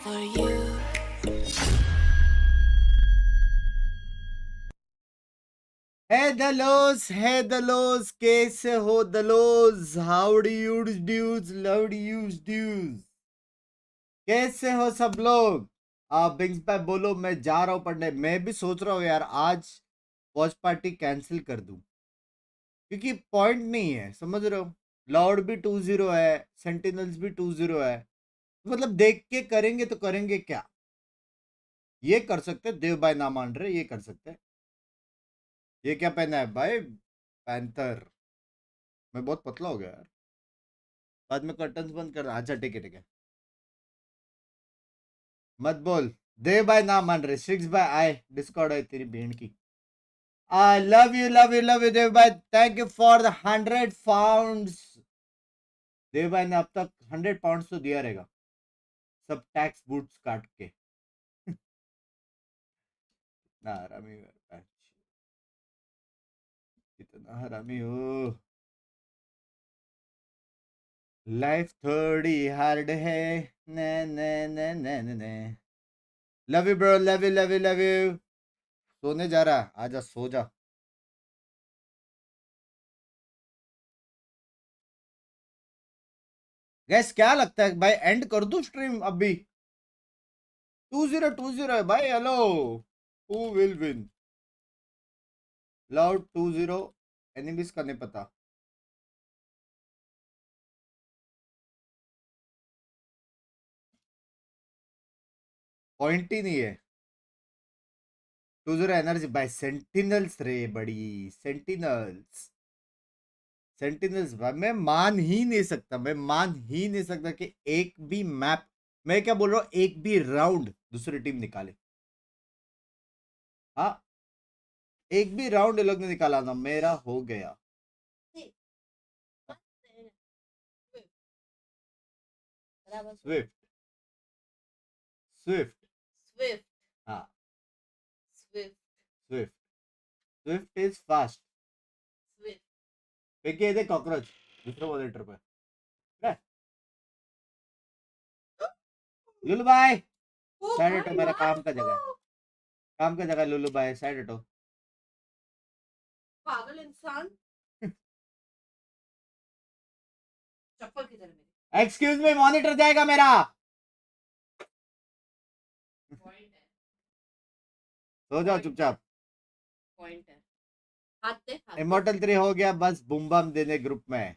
for you. Hey Dalos, कैसे हो Dalos? How do you dudes? Love you dudes. कैसे हो सब लोग? बिंग्स भाई बोलो, मैं जा रहा हूँ पढ़ने। मैं भी सोच रहा हूँ यार आज वॉच पार्टी कैंसिल कर दूं, क्योंकि पॉइंट नहीं है, समझ रहे हो? लॉर्ड भी 2-0 है, सेंटिनल्स भी 2-0 है, मतलब देख के करेंगे तो करेंगे क्या? ये कर सकते हैं, देव भाई ना मान रहे, ये कर सकते हैं। ये क्या पहना है भाई? पैंथर। मैं बहुत पतला हो गया यार। बाद में कर्टन्स बंद कर। अच्छा ठीक है ठीक है, मत बोल। देव भाई ना मान रहे। 6 भाई आए, डिस्कॉर्ड है तेरी बहन की। आई लव यू देव भाई, thank you for the 100 pounds. Dev भाई ने अब तक 100 पाउंड्स तो दिया रहेगा, सब टैक्स बूट्स काट के। ना हरामी है, इतना हरामी हो। लाइफ थोड़ी हार्ड है। ने ने ने ने ने ने। Love you bro, love you. सोने जा रहा, आजा सो जा। गैस क्या लगता है भाई, एंड कर दूं स्ट्रीम अभी? 2020 है भाई, hello. Who will win? Loud 20, enemies का नहीं पता। पॉइंट ही नहीं है। 20 एनर्जी भाई, सेंटिनल्स रे बड़ी। सेंटिनल्स, सेंटिनल्स भाई, मैं मान ही नहीं सकता कि एक भी मैप, मैं क्या बोल रहा हूँ, एक भी राउंड दूसरी टीम निकाले। हाँ, एक भी राउंड ये लोग ने निकाला ना, मेरा हो गया। Swift, Swift, Swift. हाँ, Swift. Swift, Swift is fast. Swift. फेंकिए दे कॉकरोच दूसरे मॉनिटर पे। लुलु भाई साइड हटो, मेरा काम का जगह है, काम का जगह। लुलु भाई साइड हटो। पागल इंसान। चप्पल किधर है मेरी? एक्सक्यूज मी, मॉनिटर जाएगा मेरा। पॉइंट है, सो जाओ चुपचाप। पॉइंट है। हाथ दे, हाथ दे। इमोर्टल 3 हो गया, बस बूम बम देने ग्रुप में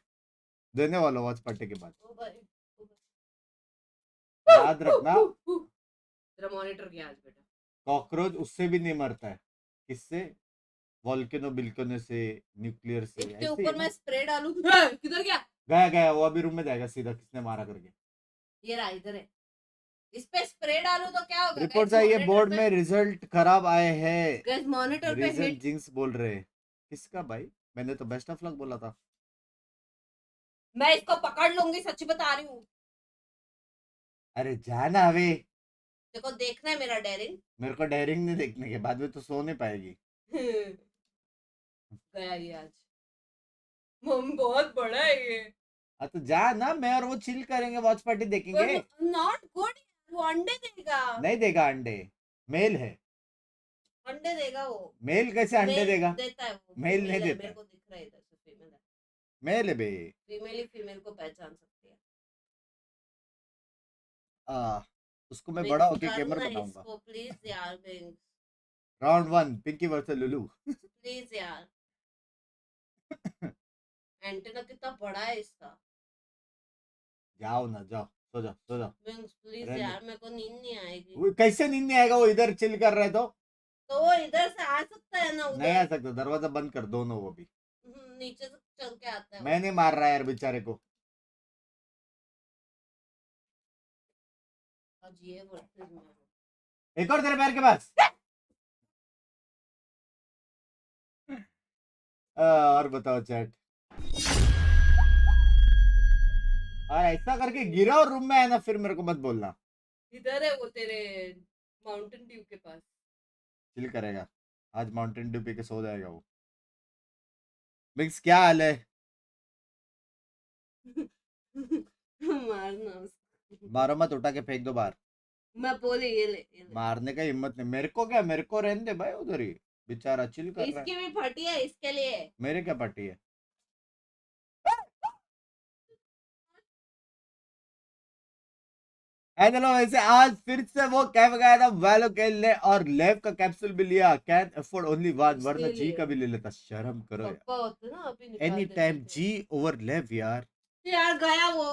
देने वाला वॉच पार्टी के बाद। ओ भाई, ओ भाई। याद रखना, तेरा मॉनिटर गया आज बेटा। कॉकरोच उससे भी नहीं मरता है। किससे? वॉल्केनो बिल्कोनो से, न्यूक्लियर से, इसके ऐसे ही ऊपर ना? मैं स्प्रे डालूं। किधर गया? गया गया, वो अभी रूम में जाएगा सीधा, किसने मारा करके। ये रहा, इधर है। इस पे स्प्रे डालूं तो क्या होगा? रिपोर्ट्स आई है बोर्ड में, रिजल्ट खराब आए हैं। गाइस मॉनिटर पे रीजन हिट। जिंक्स बोल रहे हैं। किसका भाई? मैंने तो बेस्ट ऑफ लक बोला था। मैं इसको पकड़ लूंगी, सच्ची बता रही हूँ। अरे जाना अभी। देखो देखना है मेरा डेयरिंग। मेरे को डेयरिंग नहीं देखने के बाद में तो सो नहीं पाएगी। गया ये आज। मम बहुत बड़ा है ये। तो जा ना, मैं और वो चिल करेंगे, वॉच पार्टी देखेंगे। Not good. वो अंडे देगा। नहीं देगा अंडे, मेल है। अंडे देगा वो। मेल कैसे अंडे मेल देगा? देता है वो। मेल फीमेल नहीं है, देता मेरे है। को दिख रहा है इधर से फीमेल है। मेल है बे। फीमेल ही फीमेल को पहचान सकती है। आ, उसको मैं बिंक्स बड़ा होके गेमर करना बनाऊंगा। इसको प्लीज यार Binks. Round 1 Pinky versus Lulu. Please यार। एंटेना कितना बड़ा है इसका। जाओ ना, जाओ सो जाओ सो जाओ। बिंक्स प्लीज रहने यार, मेरे को नींद नहीं आएगी। वो कैसे नींद नहीं आएगा? वो इधर चिल कर रहे तो वो इधर से आ सकता है ना नहीं आ उधर। सकता, दरवाजा बंद कर दोनों वो भी। नीचे से चल के आता है मैं नहीं मार रहा यार बेचारे को। आज ये वर्सेस मैं। एक और तेरे पैर के पास। और बताओ चैट। और ऐसा करके गिरा और रूम में आया ना, फिर मेरे को मत बोलना। इधर है वो तेरे माउंटेन ड्यू के पास। चिल करेगा आज, माउंटेन ड्यू पी के सो जाएगा वो। मिक्स क्या हाल है? मारना उसको। मारो मत, उठा के फेंक दो बाहर। मैं बोली ये ले। मारने का हिम्मत नहीं मेरे को, क्या मेरे को रहने दे भाई, उधर ही बेचारा चिल कर रहा है। इसकी भी फटी है इसके लिए। मेरे क्या पट्टी है। चलो वैसे आज फिर से वो कैफ गया था वैलो खेलने और लेव का कैप्सूल भी लिया। कैन अफोर्ड ओनली वन, वरना जी का भी ले लेता। शर्म करो यार, पप्पा होते ना अभी निकाल एनी देते टाइम थे। जी ओवर लेव यार। यार गया वो,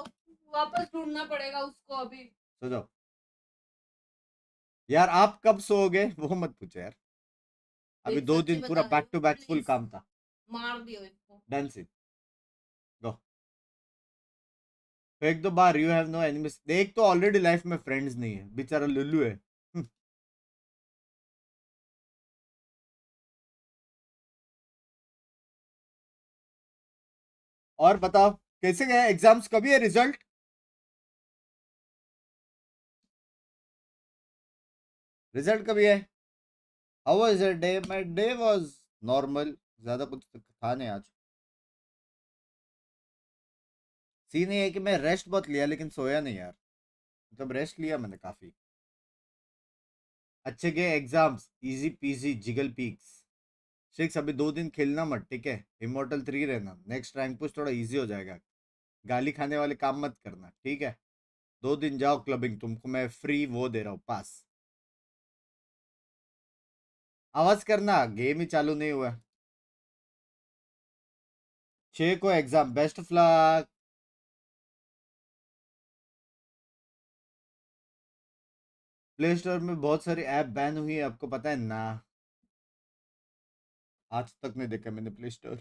वापस ढूंढना पड़ेगा उसको अभी। सो जाओ यार, आप कब सोओगे वो मत पूछो यार, अभी एक 2 सच्ची दिन पूरा बता back to back full please, काम था। मार दियो इसको। डन सी गो, फेंक दो बार। You have no enemies. देख तो ऑलरेडी लाइफ में फ्रेंड्स नहीं है, बेचारा लुल्लू है। और बताओ कैसे गए एग्जाम्स, कभी है रिजल्ट? रिजल्ट कभी है? How was your day? My day was normal, ज्यादा कुछ तो था नहीं आज। सीन ये है कि मैं रेस्ट बहुत लिया लेकिन सोया नहीं यार, मतलब रेस्ट लिया मैंने काफी। अच्छे गए exams, easy PG jiggle peaks. 6 अभी 2 दिन खेलना मत, ठीक है? इमोर्टल 3 रहना, नेक्स्ट रैंक पुश थोड़ा इजी हो जाएगा। गाली खाने वाले काम मत करना, ठीक है? 2 दिन जाओ क्लबिंग, तुमको मैं फ्री वो दे रहा हूँ पास। आवाज करना, गेम ही चालू नहीं हुआ। 6 को exam, best of luck. Play store में बहुत सारी ऐप बैन हुई है, आपको पता है ना? आज तक नहीं देखा मैंने प्ले स्टोर।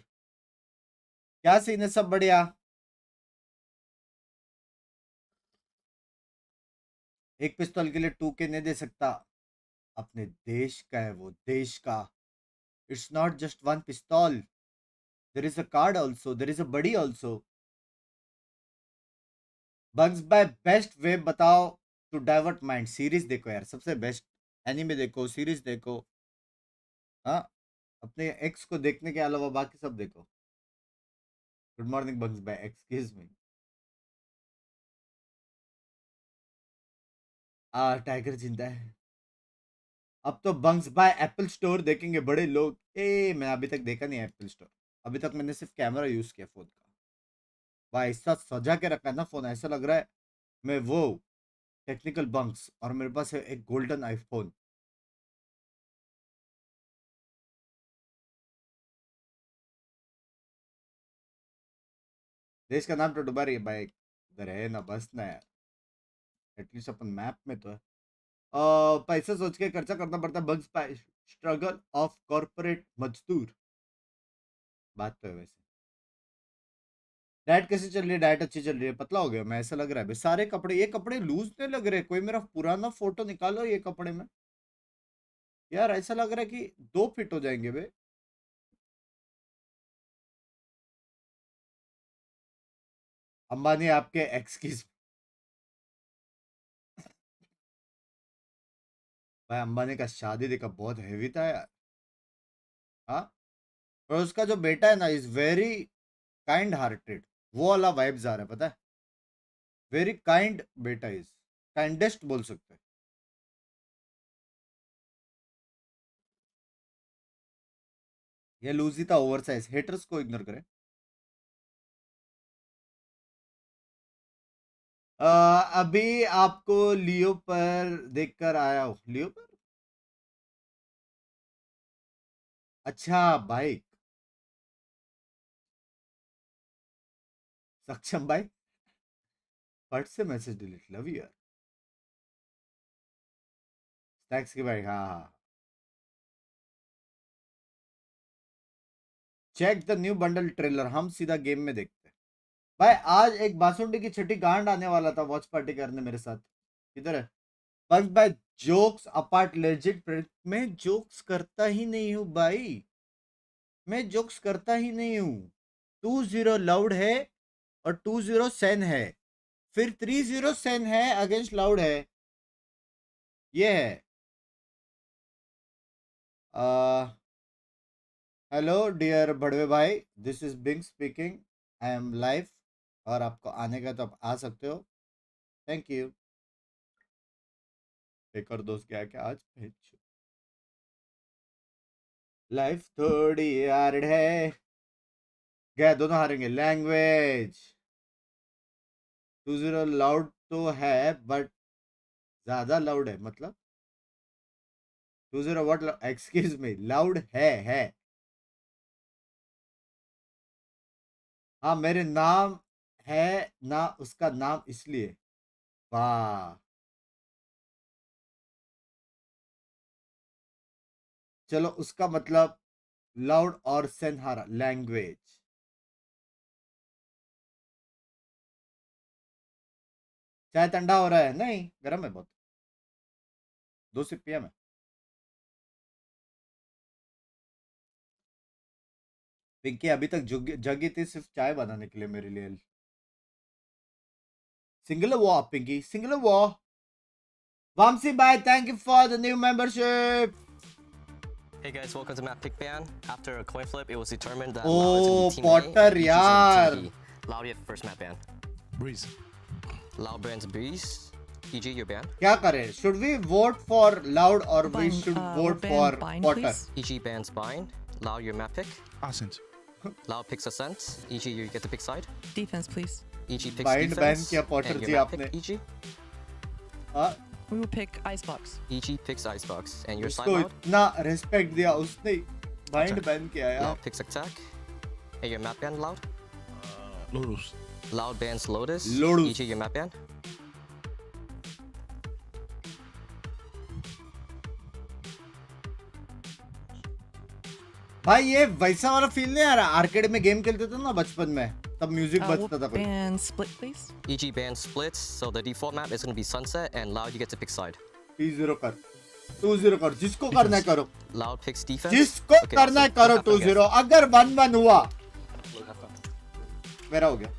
क्या सीन है? सब बढ़िया। एक पिस्तौल के लिए 2K नहीं दे सकता, अपने देश का है वो, देश का। इट्स नॉट जस्ट वन पिस्तौल, there is a card also, there is a buddy also. Bugs Bye best way बताओ टू डाइवर्ट माइंड। सीरीज देखो यार, सबसे बेस्ट। एनिमे देखो, सीरीज देखो। हाँ, अपने एक्स को देखने के अलावा बाकी सब देखो। Good morning Bugs Bye, excuse me. Tiger Zinda Hai. अब तो बंक्स बाय एप्पल स्टोर देखेंगे बड़े लोग। मैं अभी तक देखा नहीं एप्पल स्टोर, अभी तक मैंने सिर्फ कैमरा यूज किया फोन का। भाई ऐसा सजा के रखा है ना फोन, ऐसा लग रहा है मैं वो टेक्निकल बंक्स और मेरे पास है एक गोल्डन आईफोन। देश का नाम तो डुबा रही है भाई, इधर है ना, बस ना यार, एटलीस्ट अपन मैप में तो है। पैसा सोच के खर्चा करना पड़ता है, Bugs Bye struggle of corporate मजदूर। बात तो है वैसे। डाइट कैसी चल रही है? डाइट अच्छी चल रही है, पतला हो गया मैं, ऐसा लग रहा है। सारे कपड़े, ये कपड़े लूज नहीं लग रहे, कोई मेरा पुराना फोटो निकालो ये कपड़े में। यार ऐसा लग रहा है कि 2 फिट हो जाएंगे बे। अंबानी आपके एक्सक्यूज। भाई अंबानी का शादी देखा, बहुत हैवी था यार। हाँ, और उसका जो बेटा है ना, इज वेरी काइंड हार्टेड, वो वाला वाइब्स आ रहा है, पता है? वेरी काइंड बेटा, इज काइंडेस्ट बोल सकते हैं। ये लूज ही था, ओवर साइज, हेटर्स को इग्नोर करें। अभी आपको लियो पर देखकर आया हूँ। लियो पर? अच्छा, बाइक। सक्षम भाई, फट से message delete, love you. Tax की बाइक, हाँ हाँ। Check the new bundle trailer, हम सीधा गेम में देखते हैं। भाई आज एक बासुंडी की छठी गांड आने वाला था वॉच पार्टी करने मेरे साथ। किधर है? बस भाई, जोक्स अपार्ट लेजिट, मैं जोक्स करता ही नहीं हूँ भाई, मैं जोक्स करता ही नहीं हूँ। 2-0 लाउड है और 2-0 सेन है, फिर 3-0 सेन है अगेंस्ट लाउड है। ये है। हेलो डियर बड़वे भाई, this is being speaking. I am live, और आपको आने का तो आप आ सकते हो। Thank you. एक और दोस्त क्या क्या आज लाइफ थोड़ी हार्ड है, क्या दोनों हारेंगे। लैंग्वेज 2-0 लाउड तो है बट ज्यादा लाउड है, मतलब 2-0 व्हाट, एक्सक्यूज मी, लाउड है। हाँ मेरे नाम है ना उसका नाम, इसलिए। वाह, चलो उसका मतलब लाउड और सेनहारा लैंग्वेज। चाय ठंडा हो रहा है? नहीं, गर्म है बहुत, 2 सिप पिया मैं। पिंकी अभी तक जगी थी सिर्फ चाय बनाने के लिए मेरे लिए। सिंगल वॉ पिंकी, सिंगल वॉ। Vamsi bhai, thank you for the new membership. Hey guys, welcome to Map Pick Ban. After a coin flip, it was determined that Oh, Loud is going to be Team Potter, A and EG is yaar. Team B. Loud, you have first map ban. Breeze. Loud bans Breeze. EG, you're banned. क्या करें? Should we vote for Loud or we Bind, should vote ban for Bind, Potter? please. EG bans Bind. Loud, your map pick. Ascent. Loud picks Ascent. EG, you get to pick side. Defense, please. EG picks Bind ban defense. किया Potter and ji your map आपने? pick, EG. हाँ, We will pick Icebox. EG picks Icebox. And your side उसको Loud. इतना respect दिया उसने, bind ban किया यार। Loud picks Attack. And your map ban, Loud. Lotus. Loud bans Lotus. Lotus. EG, your map ban. भाई ये वैसा वाला फील नहीं आ रहा, आर्केड में गेम खेलते थे ना बचपन में, तब म्यूजिक We'll बजता था कोई। ban Split, please. EG bans Splits. So the default map is going to be Sunset. And Loud, you get to pick side. 3-0 कर, 2-0 कर, जिसको करना है करो, Loud picks defense. जिसको Okay, करना है so करो। what happened, guys? 2-0 अगर 1-1 हुआ मेरा हो गया।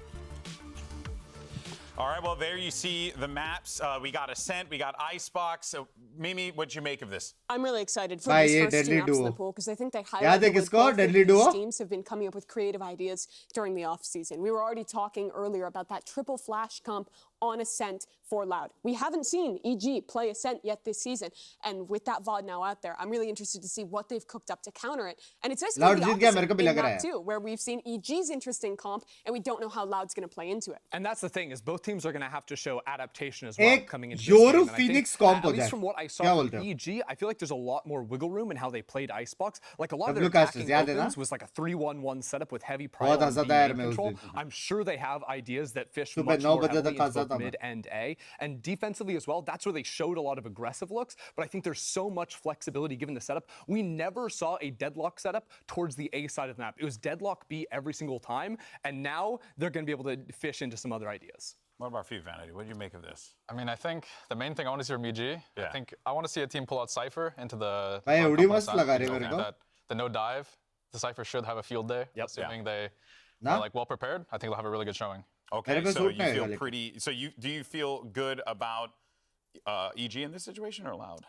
All right, well, there you see the maps. We got Ascent, we got Icebox. So, Mimi, what'd you make of this? I'm really excited for Bhai, these ye first two deadly maps in the duo. pool because I think they याद highlight है the way किसको? both of Deadly these duo? teams have been coming up with creative ideas during the off season. We were already talking earlier about that triple flash comp on Ascent for Loud. We haven't seen EG play Ascent yet this season, and with that VOD now out there, I'm really interested to see what they've cooked up to counter it. And it's basically Loud the जीत गया, मेरे को opposite भी in लग रहा map है। 2, where we've seen EG's interesting comp, and we don't know how Loud's going to play into it. And that's the thing, is both teams are going to have to show adaptation as well एक coming into this Yoru game. And I think, Phoenix comp हो at least जाए। from what I क्या saw बोलते from हो? EG, I feel like there's a lot more wiggle room in how they played Icebox. Like a lot of W their casters, attacking याद है ना? opens was like a 3-1-1 setup with heavy बहुत prio Hansa and B था यार main मैं उस control. दिन। I'm sure they have ideas that fish सुबह much 9 more बजे heavily तक into हंसा both था मैं। mid and A. And defensively as well, that's where they showed a lot of aggressive looks. But I think there's so much flexibility given the setup. We never saw a deadlock setup towards the A side of the map. It was deadlock B every single time. And now they're going to be able to fish into some other ideas. What about for you, Vanity? What do you make of this? I mean, I think the main thing I want to see from EG, Yeah. I think I want to see a team pull out Cypher into the भाई front उड़ी couple of मस्त times. लगा रहे I मेरे think को। that the no dive, the Cypher should have a field day. Yep. Assuming they ना? are like well prepared, I think they'll have a really good showing. Okay, मेरे को so suit you नहीं feel आएगा pretty. So do you feel good about EG in this situation or Loud?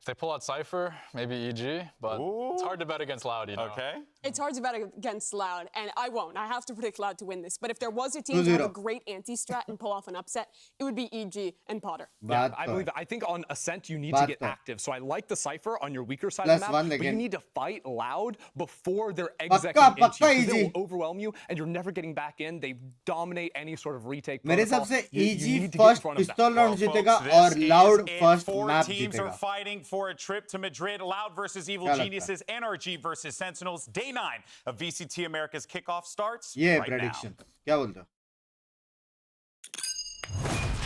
If they pull out Cypher, maybe EG, but it's hard to bet against Loud, you know. Okay. It's hard to bet against Loud, and I won't. I have to predict Loud to win this. But if there was a team to have a 2-0 great anti-strat and pull off an upset, it would be EG and Potter. Yeah, बात I तो believe है। that. I think on Ascent, you need बात to get तो है। active. So I like the Cypher on your weaker side Plus of the map, one but you लेकिन need to fight Loud before they're पक्का executing into you. पक्का 'Cause they EG। will overwhelm you, and you're never getting back in. They dominate any sort of retake मेरे protocol. हिसाब से You EG need to get in first front of that. पिस्तौल round Well, जीतेगा folks, और this is loud it. First 4 map teams are जीतेगा। fighting for a trip to Madrid. Loud versus Evil क्या लगता है? Geniuses. NRG versus Sentinels. Day 9 of VCT Americas Kickoff starts ये right prediction now. क्या बोलते हो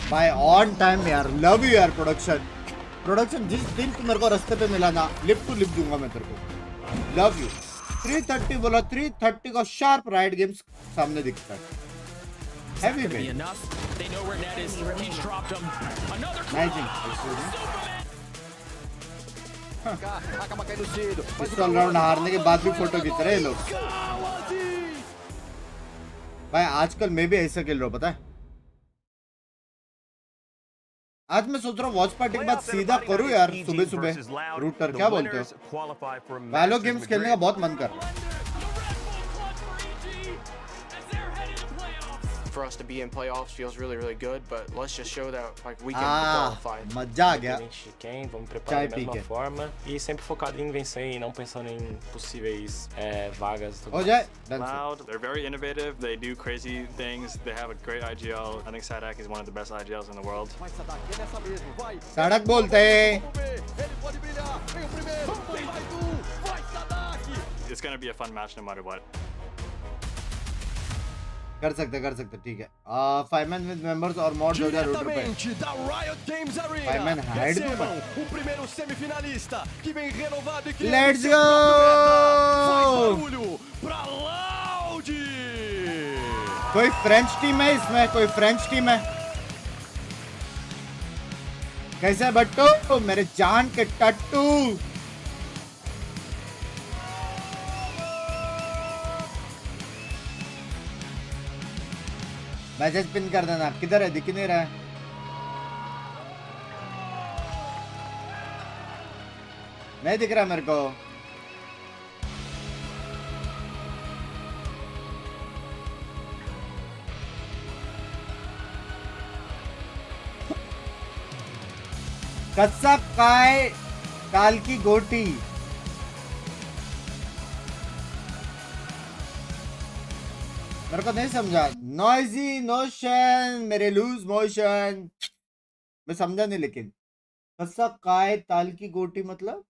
भाई? ऑन टाइम यार, लव यू यार। प्रोडक्शन जिस दिन तू मेरे को रास्ते पे मिला ना, लिप टू लिप दूंगा मैं तेरे को। Love you. 330 बोला, 330 का शार्प राइड गेम्स सामने दिखता है। हैवी में पिस्तौल राउंड हारने के बाद भी फोटो खींच रहे हैं लोग। भाई आजकल मैं भी ऐसा खेल रहा हूँ, पता है। आज मैं सोच रहा हूँ वॉच पार्टी के बाद सीधा करूँ यार, सुबह सुबह रूटर। क्या बोलते हो? वैलो गेम्स खेलने का बहुत मन कर रहा है। for us to be in playoffs feels really, really good, but let's just show that like we can qualify. मजा आ गया Independente de quem, vamos preparar चाय da पी mesma के forma e sempre focado em vencer e não pensando em possíveis vagas. हो जाए done से Loud, they're very innovative. They do crazy things. They have a great IGL. I think Sadak is one of the best IGLs in the world. सड़क बोलते हैं It's going to be a fun match no matter what. कर सकते ठीक है 5 man with members और mod हो जाए रूटर पे Diretamente da Riot Games Arena. 5 man hide do Recebam o primeiro semifinalista que vem renovado e que Let's seu go! faz barulho pra Loud. कोई French team है इसमें कोई French team है कैसे बट्टू मेरे जान के टट्टू मैसेज पिन कर देना किधर है दिख नहीं रहा है नहीं दिख रहा मेरे को कच्चा काय काल की गोटी मेरे को नहीं समझा नॉइजी नोशन मेरे लूज मोशन मैं समझा नहीं लेकिन कच्चा काय ताल की गोटी मतलब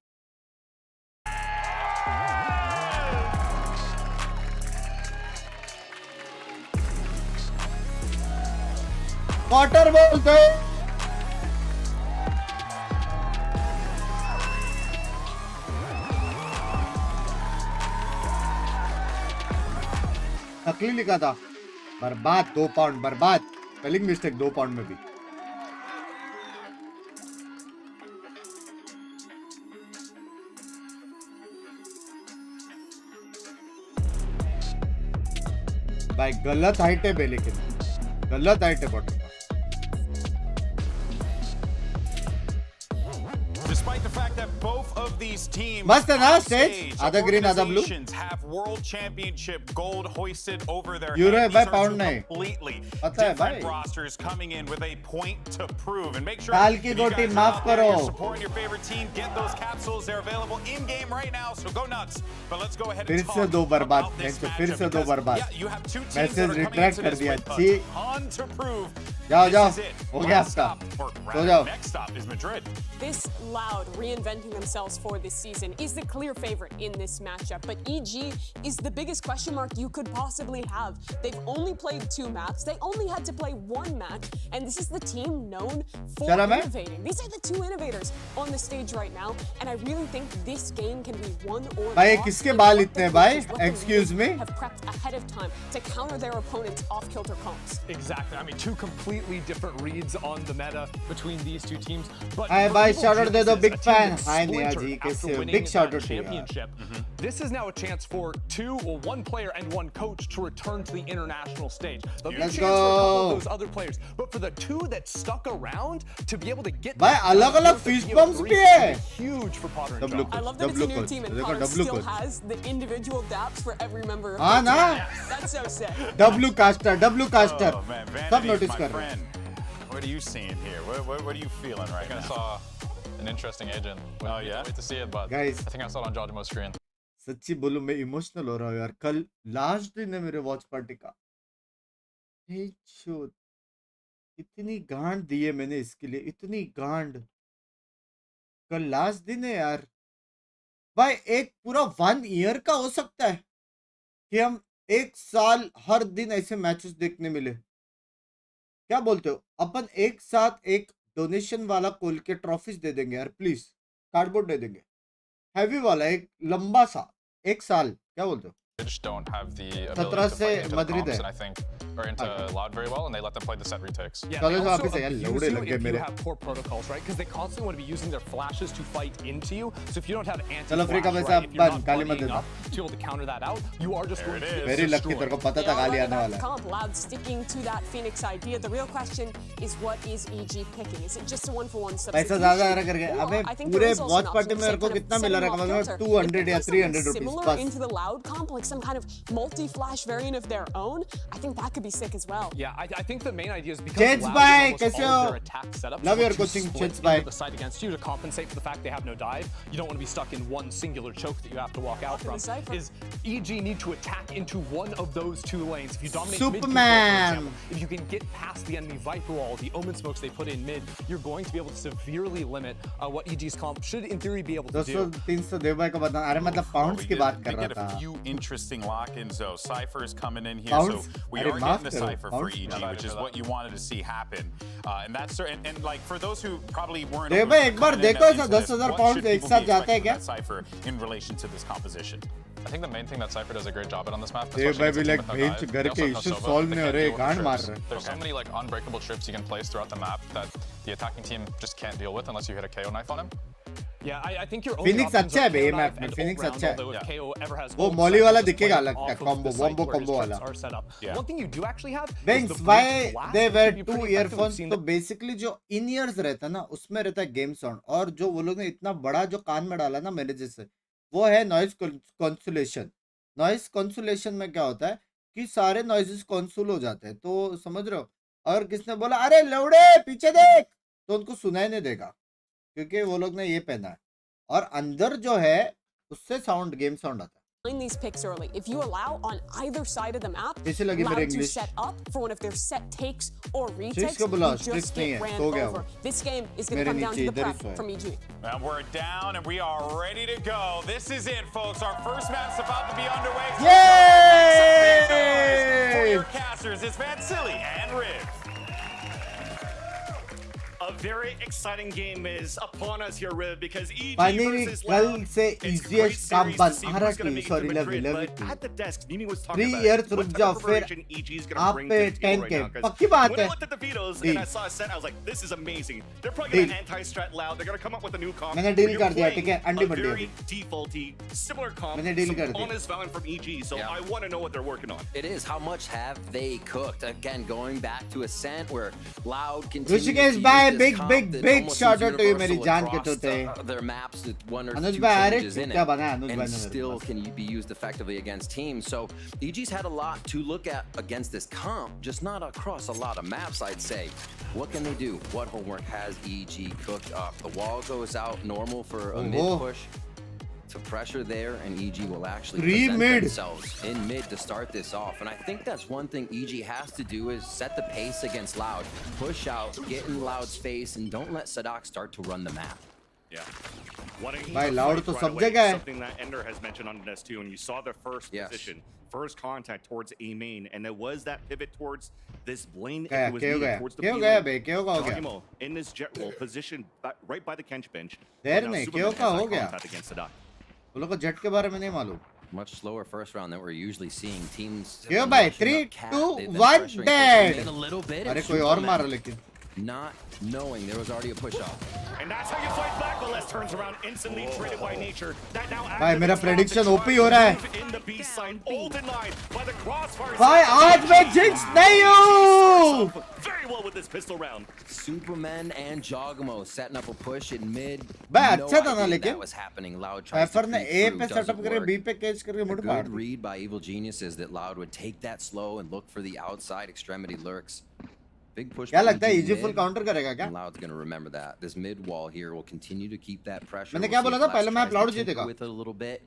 क्वार्टर बोलते नकली लिखा था बर्बाद 2 पाउंड बर्बाद स्पेलिंग मिस्टेक 2 पाउंड में भी भाई गलत हाइट है बे लेकिन गलत हाइट है bottom Despite the fact that both of these teams मस्त है ना on स्टेज stage, आधा ग्रीन आधा blue organizations have world championship gold hoisted over their euro है head. भाई These are पाउंड two नहीं completely पता है different भाई rosters coming in with a point to prove. And make sure काल की if you गोटी guys are माफ out there, करो you're supporting your favorite team, get those capsules. They're available in game right now, so go nuts. But let's go ahead and फिर talk से दो बर्बाद about this फिर से matchup दो because, बर्बाद yeah, you have two teams message that are coming retract into कर this दिया with जी a ton to prove. जाओ जाओ This is it. हो गया Last आपका stop, or सो rather, जाओ next stop is Madrid. This Loud reinventing themselves for this season is the clear favorite in this matchup, but EG is the biggest question mark you could possibly have. They've only played 2 maps, they only had to play 1 match, and this is the team known for innovating. These are the 2 innovators on the stage right now, and I really think this game can be won or भाई lost. किसके बाल इतने भाई excuse me Have prepped ahead of time to counter their opponents' off-kilter comps. Exactly. I mean, 2 completely different reads on the meta between these 2 teams. But hi for भाई Evil shout out दे दो Geniuses, big a team fan that hi निया splintered जी after कैसे winning big shout that out to you championship. This is now a chance for 1 player and 1 coach to return to the international stage. There'll be a Let's chance for a couple go. of those other players, but for the 2 that stuck around to be able to get भाई that अलग-अलग growth fist of bumps P.O.3 भी है। will be huge for Potter and W John. I love that it's a W new coach, team and देखो Potter W still coach has the individual daps for every member of हाँ the ना team. That's so sick. W caster Oh man, सब Vanity, notice my कर रहे हैं friend. What are you seeing here? What are you feeling right I think I now? saw an interesting agent. Oh, yeah? Wait to see it, but Guys. I think I saw it on Jojimo's screen. सच्ची बोलूं मैं emotional हो रहा हूँ यार कल last दिन है मेरे वॉच पार्टी का इतनी गांड दी है मैंने इसके लिए इतनी गांड कल लास्ट दिन है यार भाई एक पूरा 1 ईयर का हो सकता है कि हम 1 साल हर दिन ऐसे मैचेस देखने मिले क्या बोलते हो अपन एक साथ एक डोनेशन वाला खोल के ट्रॉफीज दे देंगे यार प्लीज कार्डबोर्ड दे देंगे हैवी वाला एक लंबा सा 1 साल क्या बोलते हो Don't have the 17 ability to से fight into the Madrid comps, है and I think are into Loud very well, and they let them play the set retakes. Yeah, चलो they तो also वापस यार abuse लौड़े you लग गए if you मेरे have poor protocols, right? Because they constantly want to be using their flashes to fight into you. So if you don't have चलो free का anti-flash, पैसा right, if you're बन not गाली मत buddying देना up to be able to counter that out, you are just There going it to is. get मेरी luck की तेरे को destroyed. पता था They गाली are आने right वाला about है comp, Loud sticking to that Phoenix idea. The real question is, what is EG picking? Is it just a 1-for-1 पैसा substitution? ज्यादा आ रहा करके Or अबे I think there पूरे is also watch an party option में मेरे to को say, कितना kind मिला of रहा setting है off 200 या filter. If they 300 play rupees something बस similar into the Loud comp, like some kind of multi-flash variant of their own, I think that could be sick as well. Yeah, I think the main idea is because Chits Loud bye, is almost kaise all of ho? their attack setups Love your to coaching, split Chits into bye. the side against you to compensate for the fact they have no dive. You don't want to be stuck in one singular choke that you have to walk out from. Is EG need to attack into one of those two lanes. If you dominate mid control, for example, if you can get past the enemy Viper wall, the Omen smokes they put in mid, you're going to be able to severely limit what EG's comp should in theory be able to do. 200-300 देव भाई का बता अरे मतलब pounds की बात कर रहा था. A few interesting lock-ins though. Cypher is coming in here, Pounds? so we अरे are माफ getting the करो, Cypher for pounds? EG, which is what you wanted to see happen. And that's and like for those who probably weren't. देव भाई एक बार देखो ऐसा 10,000 pounds एक साथ जाते हैं क्या? Cypher in relation to this composition. I think the main thing that Cypher does a great job at on this map. देव भाई भी like बेंच घर के issues solve नहीं हो रहे गांड मार रहे. There's so many like unbreakable trips you can place throughout the map that the attacking team just can't deal with unless you hit a KO knife on him. Yeah, I think your Phoenix अच्छा है बे map में. Phoenix अच्छा है. वो Molly वाला दिखेगा लगता है combo वाला. One thing you do actually have. Binks, why they wear 2 earphones? तो basically जो in ears रहता है ना उसमें रहता है game sound और जो वो लोग ने इतना बड़ा जो कान में डाला ना मेरे जैसे वो है noise cancellation. Noise cancellation में क्या होता है कि सारे noises cancel हो जाते हैं तो समझ रहे हो. और किसने बोला अरे लौड़े पीछे देख तो उनको सुनाई नहीं देगा क्योंकि वो लोग ने ये पहना है और अंदर जो है उससे साउंड गेम साउंड आता है. These picks early. If you allow on either side of the map, लगी Loud मेरे to English. set up for one of their set takes or retakes, Chicks को बुला, you just strict नहीं get है, ran सो गया over. वो. This game is going to मेरे come down to नीचे the इधर ही prep soya. from EG. And we're down and we are ready to go. This is it, folks. Our first map's about to be underway. Yay! For your casters, it's Vansili and Riv. A very exciting game is upon us here, Riv, because EG Finally, versus कल Loud. से It's a easiest great काम series बन to see आ रहा who's gonna है. make it Sorry, to love Madrid, you, but at the desk, Mimi was talking 3 about years what रुक type जाओ of फिर preparation EG is gonna आप bring पे to the table 10K right now, 'cause पक्की बात when है. I looked at the vetoes Deal. and I saw Ascent, I was like, this is amazing. They're probably gonna anti-strat Loud. They're gonna come up with a new comp. मैंने deal You're कर दिया, playing ठीक है, अंडी a Bandi very defaulty, similar comp, मैंने deal some कर दिया. honest Valiant from EG, so I want to know what they're working on. It is. How much have they cooked? Again, going back to Ascent, where Loud continues to Rishikesh use bhai, this big, comp big, that big almost shout seems out to you, मेरी universal जान के across, तोते. their maps with one or Anuj two भाई, अरे changes in क्या it, बना है अनुज भाई and ने मेरे still pass. can be used effectively against teams. So EG's had a lot to look at against this comp, just not across a lot of maps, I'd say. What can they do? What homework has EG cooked up? The wall goes out normal for a mid push to pressure there, and EG will actually present themselves in mid to start this off. And I think that's one thing EG has to do is set the pace against Loud. Push out, get in Loud's face, and don't let Sadak start to run the map. Yeah. Wanting भाई to Loud fight तो right सब away, जगह है. something that Ender has mentioned on this too, and you saw the first position, first contact towards A main, and there was that pivot towards this lane. क्या It was क्या हो needed गया? towards the क्या हो B गया lane. बे? क्या हो गया? Jogimo in this jet roll position right by the Kench bench. There But now नहीं, Superman क्या का has हो that गया? contact against Sadak. वो लोग को जेट के बारे में नहीं मालूम. Much slower first round than we're usually seeing. Teams. क्यों भाई 3, 2, 1 dead. A little bit. अरे कोई और मारा लेकिन. Not knowing there was already a push off. And that's how you fight back. Veles turns around, instantly traded by nature. That now भाई मेरा prediction OP हो रहा है. in the B side, all denied by the crossfire. भाई आज मैं jinx नहीं हूँ. Very well with this pistol round. Superman and Jogamo setting up a push in mid. भाई No अच्छा था ना idea लेकिन. that was happening. Loud tries to Pfeffer ने creep A through, पे doesn't setup करे work. B पे catch करके मुड़ मार Good the. read by Evil Geniuses that Loud would take that slow and look for the outside extremity lurks. Big push. क्या by लगता है EG EG full mid, counter करेगा क्या? and Loud's gonna remember that. This mid wall here will continue to keep that pressure. मैंने We'll क्या see बोला if था? Lex पहले map tries to Loud tinker जीतेगा. with it a little bit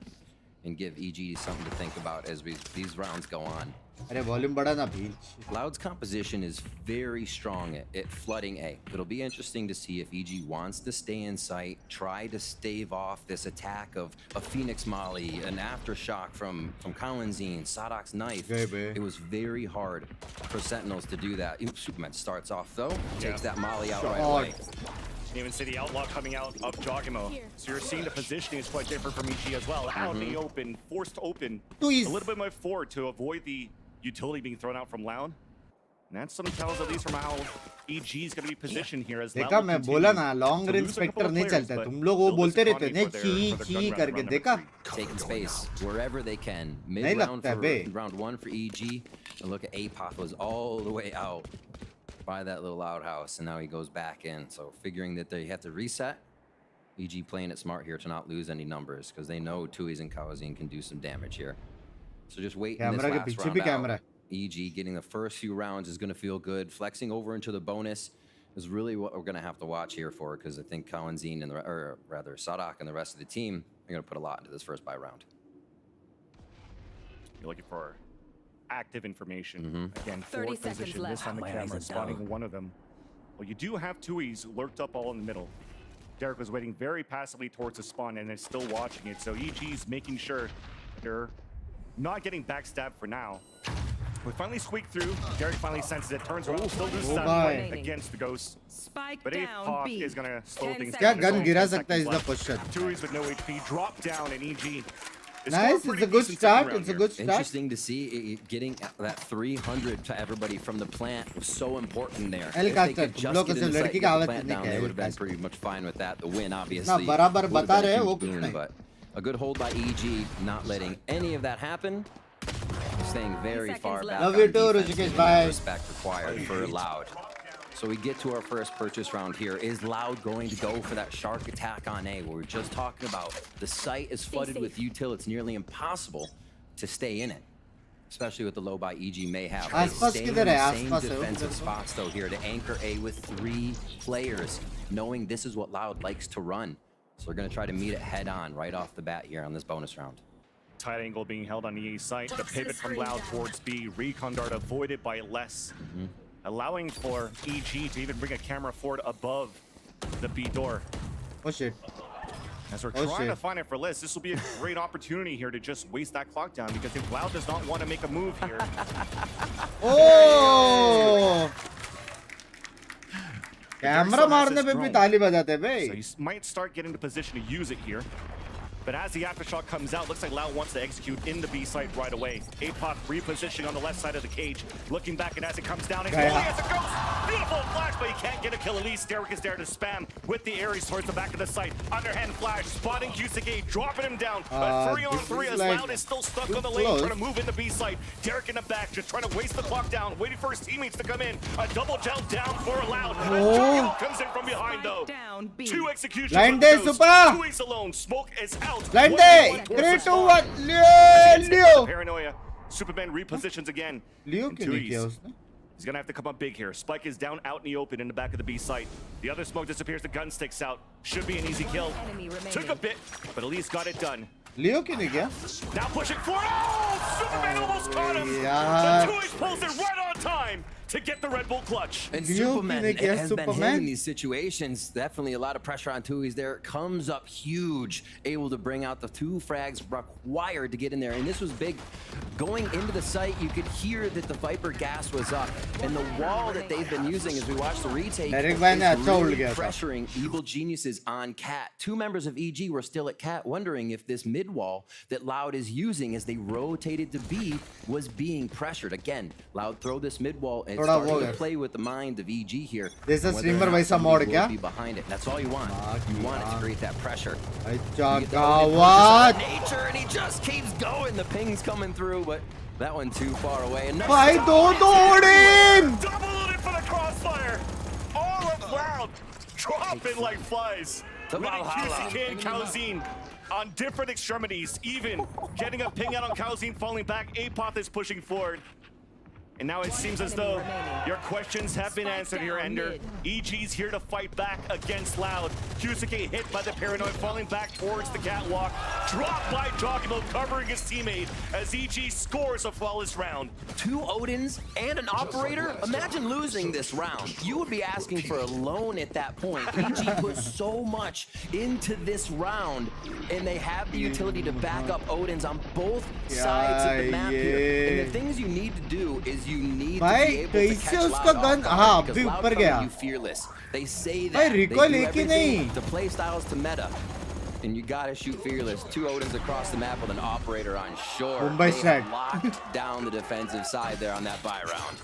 and give EG something to think about as these rounds go on. अरे volume बढ़ा ना Bhil. Loud's composition is very strong at flooding A. It'll be interesting to see if EG wants to stay in sight, try to stave off this attack of a Phoenix Molly, an aftershock from Kalinzine, Sadok's knife. It was very hard for Sentinels to do that. Superman starts off though, takes that Molly out right away. Even see the outlaw coming out of Jogimo. So you're seeing the positioning is quite different from EG as well. Out in the open, forced to open a little bit more forward to avoid the utility being thrown out from Loud. And that's some tells at least from how EG is going to be positioned here as देखा मैं बोला ना long range Spectre नहीं चलता है. तुम लोग वो बोलते रहते हैं ची करके देखा. Taking space wherever they can. नहीं Mid round लगता है बे. for round 1 for EG. And look at APOF was all the way out by that little outhouse, and now he goes back in. So figuring that they have to reset. EG playing it smart here to not lose any numbers because they know Tui's and Kawazine can do some damage here. So just wait. Camera के पीछे भी camera. EG getting the first few rounds is going to feel good. Flexing over into the bonus is really what we're going to have to watch here for, because I think Kawanzin and or rather Sadak and the rest of the team are going to put a lot into this first buy round. You're looking for active information. Again, 4th position. This on the camera, spotting one of them. Well, you do have Tui's lurked up all in the middle. Derek was waiting very passively towards the spawn and is still watching it. So EG's making sure they're not getting backstabbed for now. We finally squeak through. Derek finally senses it, turns around, still loses that point against the Ghost. But Pop is going to slow things down. Gun gira sakta is the question. Tui's with no HP, drop down, and EG. Nice, it's a good start. It's a good start. Interesting to see getting that 300 to everybody from the plant was so important there. If they could just get inside the plant down, they would have been pretty much fine with that. The win, obviously, would have been a huge boon, but a good hold by EG, not letting any of that happen. Staying very far back. Love you too, Rujikesh. Bye. Respect required for Loud. So we get to our first purchase round here. Is Loud going to go for that shark attack on A? Where we're just talking about the site is flooded with util. It's nearly impossible to stay in it, especially with the low by EG may have. Staying in the same defensive spots though here to anchor A with 3 players, knowing this is what Loud likes to run. So we're going to try to meet it head on right off the bat here on this bonus round. Tight angle being held on the A site. The pivot from Loud towards B. Recon dart avoided by less. Allowing for EG to even bring a camera forward above the B door. Oh shit. As we're trying to find it for Liz, this will be a great opportunity here to just waste that clock down, because if Loud does not want to make a move here. Oh! Camera मारने पे भी ताली बजाते भाई. So you might start getting the position to use it here. But as the aftershock comes out, looks like Loud wants to execute in the B site right away. Apop repositioning on the left side of the cage, looking back, and as it comes down, it has a ghost. Beautiful flash, but he can't get a kill. At least Derek is there to spam with the Ares towards the back of the site. Underhand flash, spotting QCK, dropping him down. But 3-on-3 as Loud is still stuck on the lane, trying to move in the B site. Derek in the back, just trying to waste the clock down, waiting for his teammates to come in. A double jump down for Loud. Juggernaut comes in from behind though. 2 executions. Line day, super. Tui's alone. Smoke is out. Line day. 3, 2, 1. Leo. Paranoia. Superman repositions again. Leo क्यों नहीं किया उसने? He's gonna have to come up big here. Spike is down out in the open in the back of the B site. The other smoke disappears. The gun sticks out. Should be an easy kill. Took a bit, but at least got it done. Leo क्यों नहीं किया? Now pushing forward. Oh, Superman almost caught him. But Tui's pulls it right on time to get the Red Bull clutch. And Superman has been him in these situations. Definitely a lot of pressure on Tui's there. Comes up huge, able to bring out the 2 frags required to get in there. And this was big. Going into the site, you could hear that the Viper gas was up. And the wall that they've been using as we watch the retake is really pressuring Evil Geniuses on Cat. 2 members of EG were still at Cat, wondering if this mid wall that Loud is using as they rotated to B was being pressured. Again, Loud throw this mid wall and starting to play with the mind of EG here. There's a streamer वैसा mod क्या? Be behind it. That's all you want. You want it to create that pressure. What? Nature, and he just keeps going. The ping's coming through, but that one too far away. And भाई दो Odin! Double loaded for the crossfire. All of Loud dropping like flies. Winning QCK and Kauzin on different extremities. Even getting a ping out on Kauzin, falling back. Apoth is pushing forward. And now it seems as though your questions have been answered here, Ender. EG's here to fight back against Loud. QCK hit by the Paranoid, falling back towards the catwalk. Dropped by Jogimo, covering his teammate as EG scores a flawless round. 2 Odins and an operator? Imagine losing this round. You would be asking for a loan at that point. EG put so much into this round, and they have the utility to back up Odins on both sides of the map here. And the things you need to do is you need to be able to catch Loud off guard, because Loud comes you fearless. They say that they do everything to play styles to meta, and you gotta shoot fearless. 2 Odins across the map with an operator on shore. They have locked down the defensive side there on that buy round.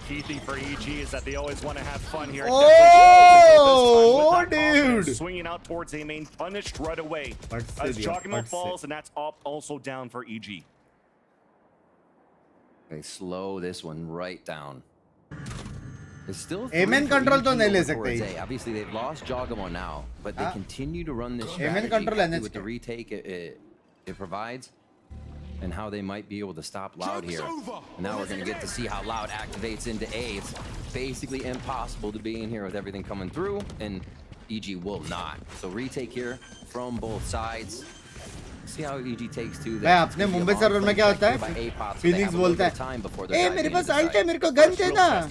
Key thing for EG is that they always want to have fun here. Oh, dude! Swinging out towards A main, punished right away. As Jogimo falls, and that's also down for EG. They slow this one right down. It's still Amen control तो नहीं ले सकते. Obviously they've lost Jogamo now, but they continue to run this Amen control with the retake it provides. and how they might be able to stop Loud here. And now we're going to get to see how Loud activates into A. It's basically impossible to be in here with everything coming through, and EG will not. So retake here from both sides. See how EG takes two. भाई अपने Mumbai server में क्या होता है? Phoenix बोलता है, ए मेरे पास ult है, मेरे को गन देना.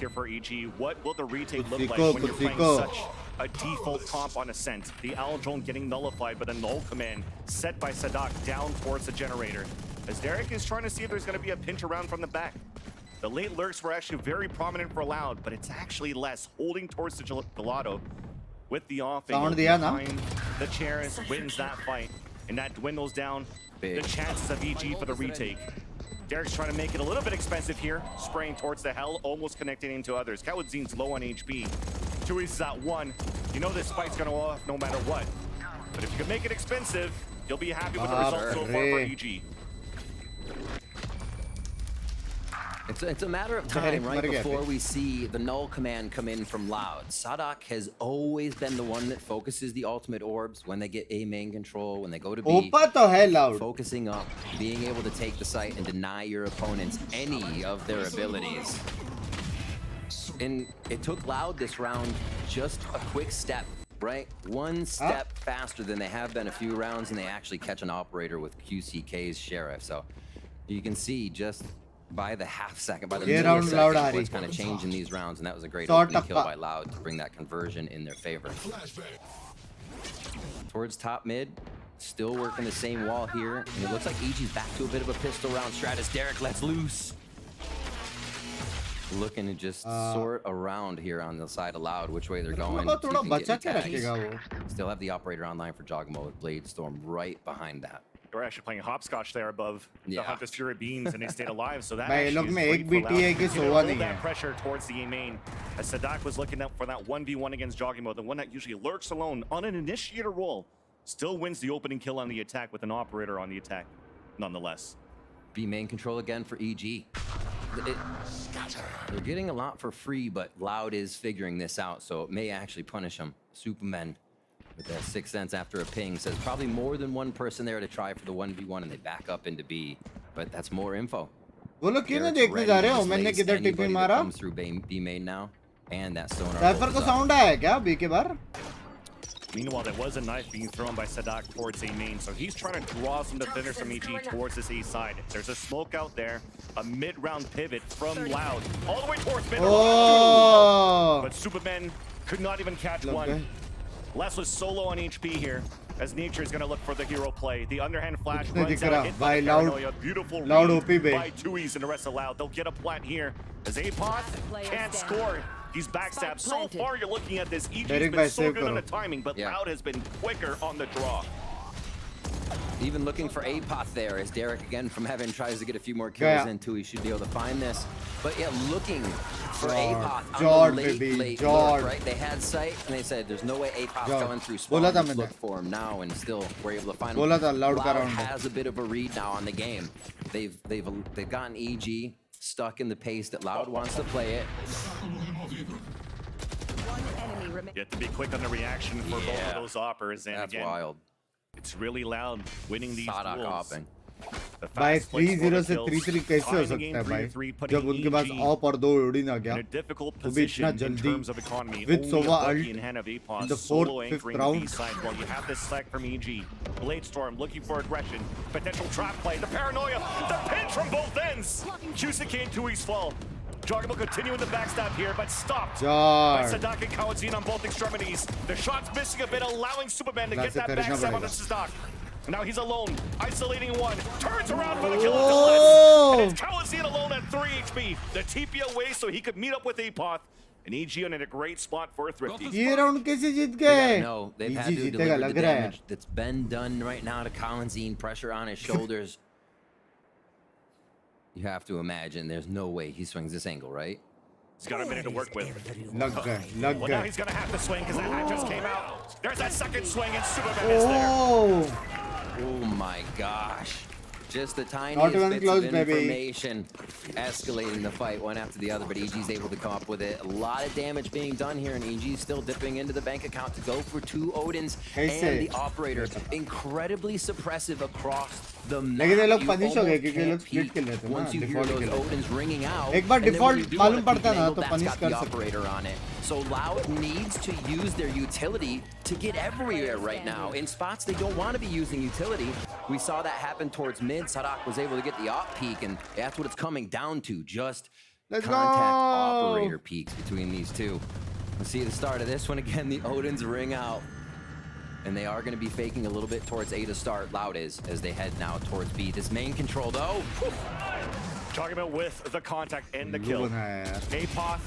What will the retake look like when you're playing such a default comp on Ascent? The Owl drone getting nullified, but a null command set by Sadak down towards the generator. As Derek is trying to see if there's going to be a pinch around from the back. The late lurks were actually very prominent for Loud, but it's actually less, holding towards the gelato with the offing behind the chairs, wins that fight. And that dwindles down the chances of EG for the retake. Derek's trying to make it a little bit expensive here, spraying towards the hell, almost connecting into others. Kawadzin's low on HP. Tui's is at 1. You know this fight's gonna go off no matter what. But if you can make it expensive, you'll be happy with the results so far for EG. It's a matter of time, right, before we see the null command come in from Loud. Sadak has always been the one that focuses the ultimate orbs when they get A main control, when they go to B. Focusing up, being able to take the site and deny your opponents any of their abilities. And it took Loud this round just a quick step, right? One step faster than they have been a few rounds, and they actually catch an operator with QCK's Sheriff. So you can see just by the half second, by the millisecond, what's kind of changing these rounds, and that was a great opening kill by Loud to bring that conversion in their favor. Towards top mid, still working the same wall here, and it looks like EG's back to a bit of a pistol round strat as Derek lets loose. Looking to just sort around here on the side of Loud, which way they're going. Still have the operator online for Jogamo with Blade Storm right behind that. They're actually playing hopscotch there above the Hunter's Fury beams, and they stayed alive. So that hold that pressure towards the A main. As Sadak was looking up for that 1v1 against Jogamo, the one that usually lurks alone on an initiator roll, still wins the opening kill on the attack with an operator on the attack, nonetheless. B main control again for EG. They're getting a lot for free, but Loud is figuring this out, so it may actually punish them. Superman with that 6th sense after a ping says probably more than one person there to try for the 1v1, and they back up into B, but that's more info. बोलो क्यों नहीं देखने जा रहे हो? मैंने किधर टिप्पी मारा? Comes through B main now, and that sonar. Cypher को sound आया क्या B के बार? Meanwhile, there was a knife being thrown by Sadak towards A main, so he's trying to draw some defenders from EG towards this A side. There's a smoke out there, a mid-round pivot from Loud, all the way towards mid. But Superman could not even catch one. Les was solo on HP here, as Nature is going to look for the hero play. The underhand flash runs out, hit by Paranoia. Beautiful read by Tui's and the rest of Loud. They'll get a plant here, as Apoth can't score. He's backstabbed. So far, you're looking at this. EG's been so good on the timing, but Loud has been quicker on the draw. Even looking for Apoth there as Derek again from heaven tries to get a few more kills into. He should be able to find this. But yeah, looking for Apoth on the late look, right? They had sight and they said there's no way Apoth's coming through spawn. Let's look for him now, and still we're able to find him. Loud has a bit of a read now on the game. They've gotten EG stuck in the pace that Loud wants to play it. You have to be quick on the reaction for both of those oppers, and that's again, wild. It's really Loud winning these duels. भाई 3-0 से 3-3 कैसे हो सकता है भाई जब उनके पास op और 2 उड़ी ना गया वो भी इतना जल्दी with Sova ult in the 4th, 5th round. Well, you have this select from EG. Blade Storm looking for aggression, potential trap play, the paranoia, the pinch from both ends. Chusake and Tui's fall. Jogamo continuing the backstab here, but stopped by Sadak and Kawadzin on both extremities. The shot's missing a bit, allowing Superman to get that backstab onto Sadak. Now he's alone, isolating one, turns around for the kill of Gillis. And it's Kawadzin alone at 3 HP. The TP away so he could meet up with Apoth. And EG in a great spot for a Thrifty. ये round कैसे जीत गए? No, they've had to deliver the damage that's been done right now to Kawadzin, pressure on his shoulders. You have to imagine there's no way he swings this angle, right? He's got a minute to work with. Well, now he's going to have to swing because that hat just came out. There's that second swing and Superman is there. Oh my gosh. Just the Not tiniest even bits close, of baby. information escalating the fight one after the other, but EG's able to come up with it. A lot of damage being done here, and EG's still dipping into the bank account to go for 2 Odins and the operator. Incredibly suppressive across the map. लेकिन ये लोग You punish हो गए almost क्योंकि ये लोग can't split peek kill लेते हैं ना, once you hear default those kill लेते Odins ringing out. हैं। एक बार and then when you default do मालूम want a पड़ता है ना peek तो angle, punish that's कर got the सकते हैं। operator on it. So Loud needs to use their utility to get everywhere right now. In spots they don't want to be using utility. We saw that happen towards mid. Sadak was able to get the op peak, and that's what it's coming down to. Just Let's contact go. operator peaks between these two. Let's see the start of this one again. The Odins ring out. And they are going to be faking a little bit towards A to start. Loud is as they head now towards B. This main control though. Talking about with the contact and the kill. Apoth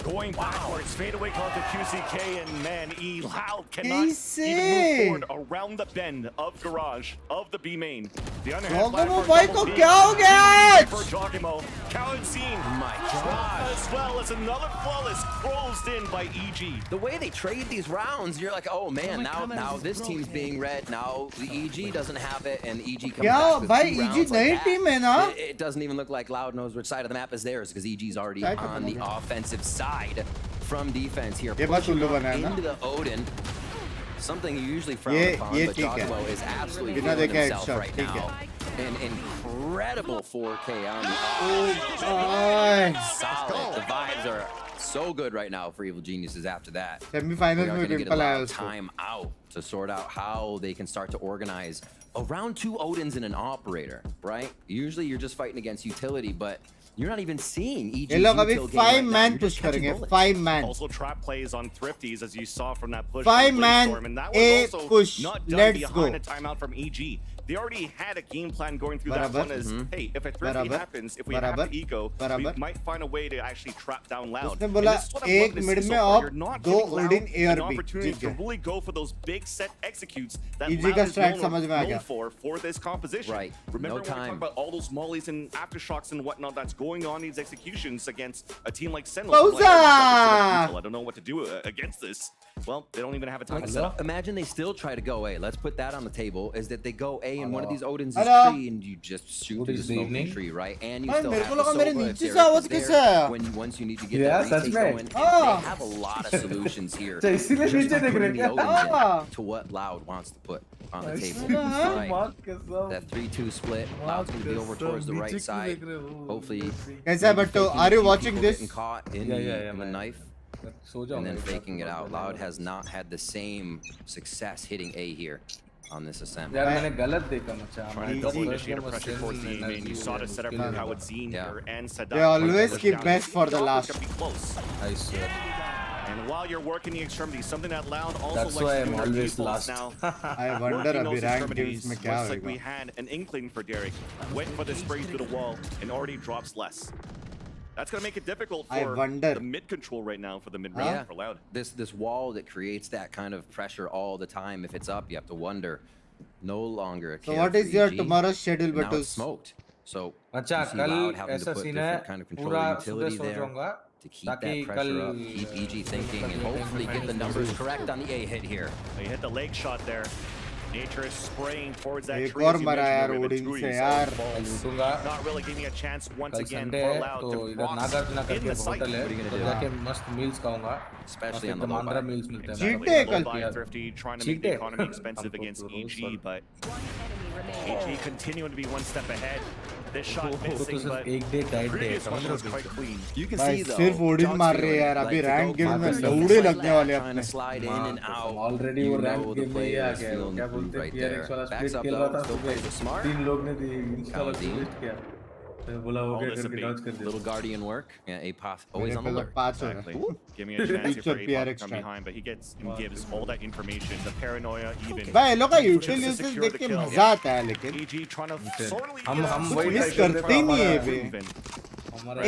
going backwards, fade away call to QCK, and man, E Loud cannot even move forward around the bend of Garage of the B main. The underhand भाई को क्या हो गया for Jogimo. Kalensin, oh my God, as well as another flawless closed in by EG. The way they trade these rounds, you're like, oh man, now this team's being red. Now the EG doesn't have it, and EG comes back with 2 rounds like that. It doesn't even look like Loud knows which side of the map is theirs because EG's already on the offensive side from defense here. Pushing into the Odin. Something you usually frown upon, but Jogimo is absolutely feeling himself right now. An incredible 4K on the solid. The vibes are so good right now for Evil Geniuses after that. Semi-finals we are में going to get a Pimple lot आया of उसको। time out to sort out how they can start to organize around 2 Odins and an operator, right? Usually you're just fighting against utility, but you're not even seeing EG's ये लोग अभी util game 5 right now. man You're push just catching करेंगे, bullets. 5 man. Also trap plays on Thrifties as you saw from that push. 5 from man, Brainstorm, and that A was also push. not done Let's behind go. a timeout from EG. They already had a game plan going through that one as, hey, if a Thrifty happens, if we have to eco, we might find a way to actually trap down Loud. उसने बोला एक mid में of 2 Odin AR an B, opportunity ठीक to है। really go for those big set executes that EG Loud का is strat known समझ में आ गया। for this composition. Right. Remember No when we time. talk about all those mollies and aftershocks and whatnot that's going on these executions against a team like Sentinels? Like, I don't know what to do against this. Well, they don't even have a time to set up. Imagine they still try to go A. Let's put that on the table. Is that they go A and one of these Odins is Hello. tree and you just shoot through the smoking tree, right? And you भाई still मेरे have को the लगा मेरे Sova नीचे if से Derek आवाज is कैसे there आया? when once you need to get that retake going. They have a lot of solutions here. Just by putting the Odins in to what Loud wants to put on the table. Right. That 3-2 split. Loud's going to be over towards the right side. Hopefully, कैसा है Batto? Are you watching this? getting caught in the knife. And then faking it out. Loud has not had the same success hitting A here on this ascent. Trying to double initiate a pressure towards the A main. You saw the setup from Howard Zine here and Sadat. They always keep best for the last. And while you're working the extremities, something that Loud also likes to do in their defaults now. I wonder अभी rank games में क्या Looks like we होगा? had an inkling for Derek. Went for the sprays to the wall and already drops less. That's going to make it difficult for the mid control right now for the mid round for Loud. This wall that creates that kind of pressure all the time. If it's up, you have to wonder. No longer a So what is your tomorrow's schedule, Now Batus? it's smoked. So अच्छा you see कल Loud having to ऐसा put scene different है kind of control पूरा utility सुबह सो there जाऊंगा to keep that pressure up, keep EG thinking, and hopefully get the numbers correct on the A hit here. They hit the leg shot there. Nature is spraying towards that एक tree. और as you मरा यार mentioned, Odin Riven से Tui, यार। so not really giving a chance once कल again Sunday for है Loud तो to इधर नागार्जुना cross in करके the site. होटल है तो जाके मस्त मील्स खाऊंगा Especially on the एकदम low आंध्रा buy. मील्स मिलते हैं Cheat day कल। Low buy Thrifty trying to make the economy expensive against EG, but EG continuing to be one step ahead. This shot missing, but एक day diet day previous one was quite clean. You can भाई see though. सिर्फ Odin मार रहे हैं यार अभी rank game में लौड़े लगने वाले Trying to अपने। slide in and out. Already वो रैंक गेम में ही आ is गया feeling क्या the groove बोलते हैं right PRX there. वाला Backs स्प्लिट up खेल रहा though, था still plays it सुबह smart. 3 लोग ने इंस्टा वाला Kaladin. स्प्लिट किया तो बोला हो गया करके डॉज कर दिया Little guardian work. Yeah, Apoth always on the मेरे alert. पे 5 हो Exactly. रहा है। Give me a chance here for Picture Apoth PRX to come track. behind, but he gets and gives all that information, the paranoia even. भाई ये लोग का Just to utilities secure देख the के kill. मजा आता है लेकिन EG trying to sorely हम कुछ वही मिस ट्राई करते ही नहीं है बे।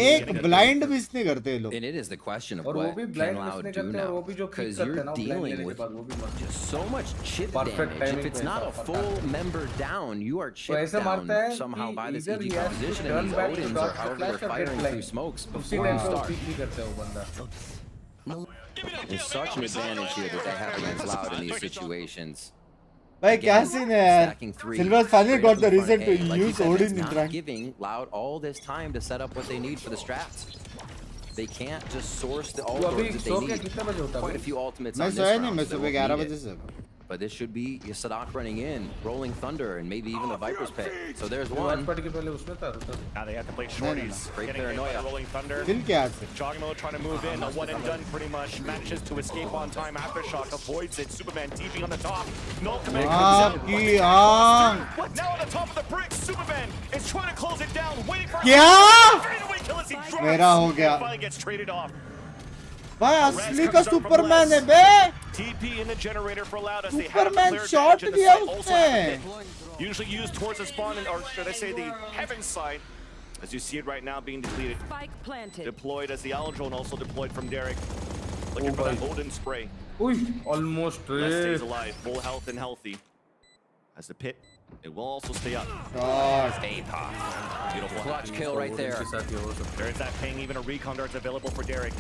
एक blind miss नहीं करते ये लोग। And it is the question of और वो what भी can blind Loud miss do नहीं करते और वो now, भी जो किक because करते you're हैं ना blind dealing लेने के with बाद वो भी मस्त just so much chip Perfect damage. If timing it's पे not a ऐसा full फटाक। member down, you are तो chipped ऐसे down मारता है somehow by this either EG he has to composition turn and these back to Odins dodge or the however flash they're or get firing blind. through smokes उसी before you time पे वो start. Pick नहीं करते वो बंदा There's such an advantage here that they have against Loud in these situations. भाई क्या Again, scene है यार? stacking three Silver finally straight got up the in front reason of to A. Like you use said, Odin it's in not rank. giving Loud all this time to set up what they need for the strats. They can't just source the all अभी that so they के need. कितने बजे होता Quite a है? few ultimates मैं on this सोया नहीं, round, मैं so they सुबह won't 11 need बजे it. से. But this should be your Sadak running in, rolling thunder, and maybe even the Viper's pick. So there's watch one. Party के पहले उसमें था. Now they have to play shorties. Great Getting hit by paranoia. the rolling thunder. Kill क्या से? Jogimo trying to move in, a one and done pretty much. Manages to escape on time. Aftershock avoids it. Superman TPing on the top. No command comes out. आपकी आँख. Now on the top of the bricks, Superman is trying to close it down, waiting for क्या? fadeaway kill as he drops. मेरा हो गया. Finally gets traded off. भाई असली का Superman है बे. TP in the generator for Loud as they have a Superman clear shot advantage in the दिया site. Also have a उसने. hit. Usually used towards the spawn, or should I say the heaven side. As you see it right now being depleted. Spike planted. Deployed as the Owl Drone also deployed from Derek. Looking for that Odin spray. Ui, almost. That stays alive, full health and healthy. As the pit, it will also stay up. Shot. Beautiful Clutch kill right there. There's that ping, even a recon dart's available for Derek.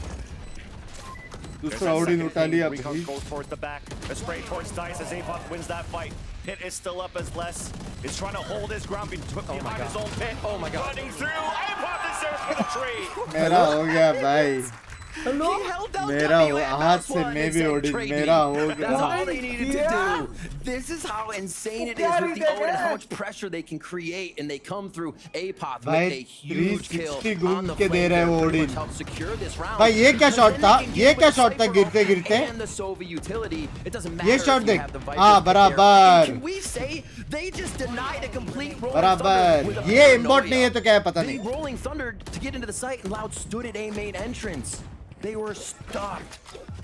दूसरा Odin उठा लिया. Recon goes towards the back. The spray towards Dice as Apoth wins that fight. Pit is still up as Les is trying to hold his ground behind his own pit. Oh my God. Running through. Apoth is there for the tree. मेरा हो गया भाई. He held down मेरा W at हाथ this से one मैं and भी said, Odin. "Trade मेरा me." हो That's all गया. they needed to do. This is how insane it is with the Odin, how much pressure they can create, and they come through Apoth with भाई a huge kill 360 on घूम the के दे flank रहे there, वो pretty Odin. much helped secure this round. भाई ये क्या Because shot then था? they can ये get क्या with शॉट था Cypher गिरते off गिरते? and the Sova utility. It doesn't ये matter शॉट if you देख. have the हाँ Viper there. बराबर. And can we say they just denied a complete rolling बराबर. thunder with a ये paranoia. Import नहीं है तो क्या है पता They नहीं. rolling thunder to get into the site, and Loud stood at A main entrance. They were stuck.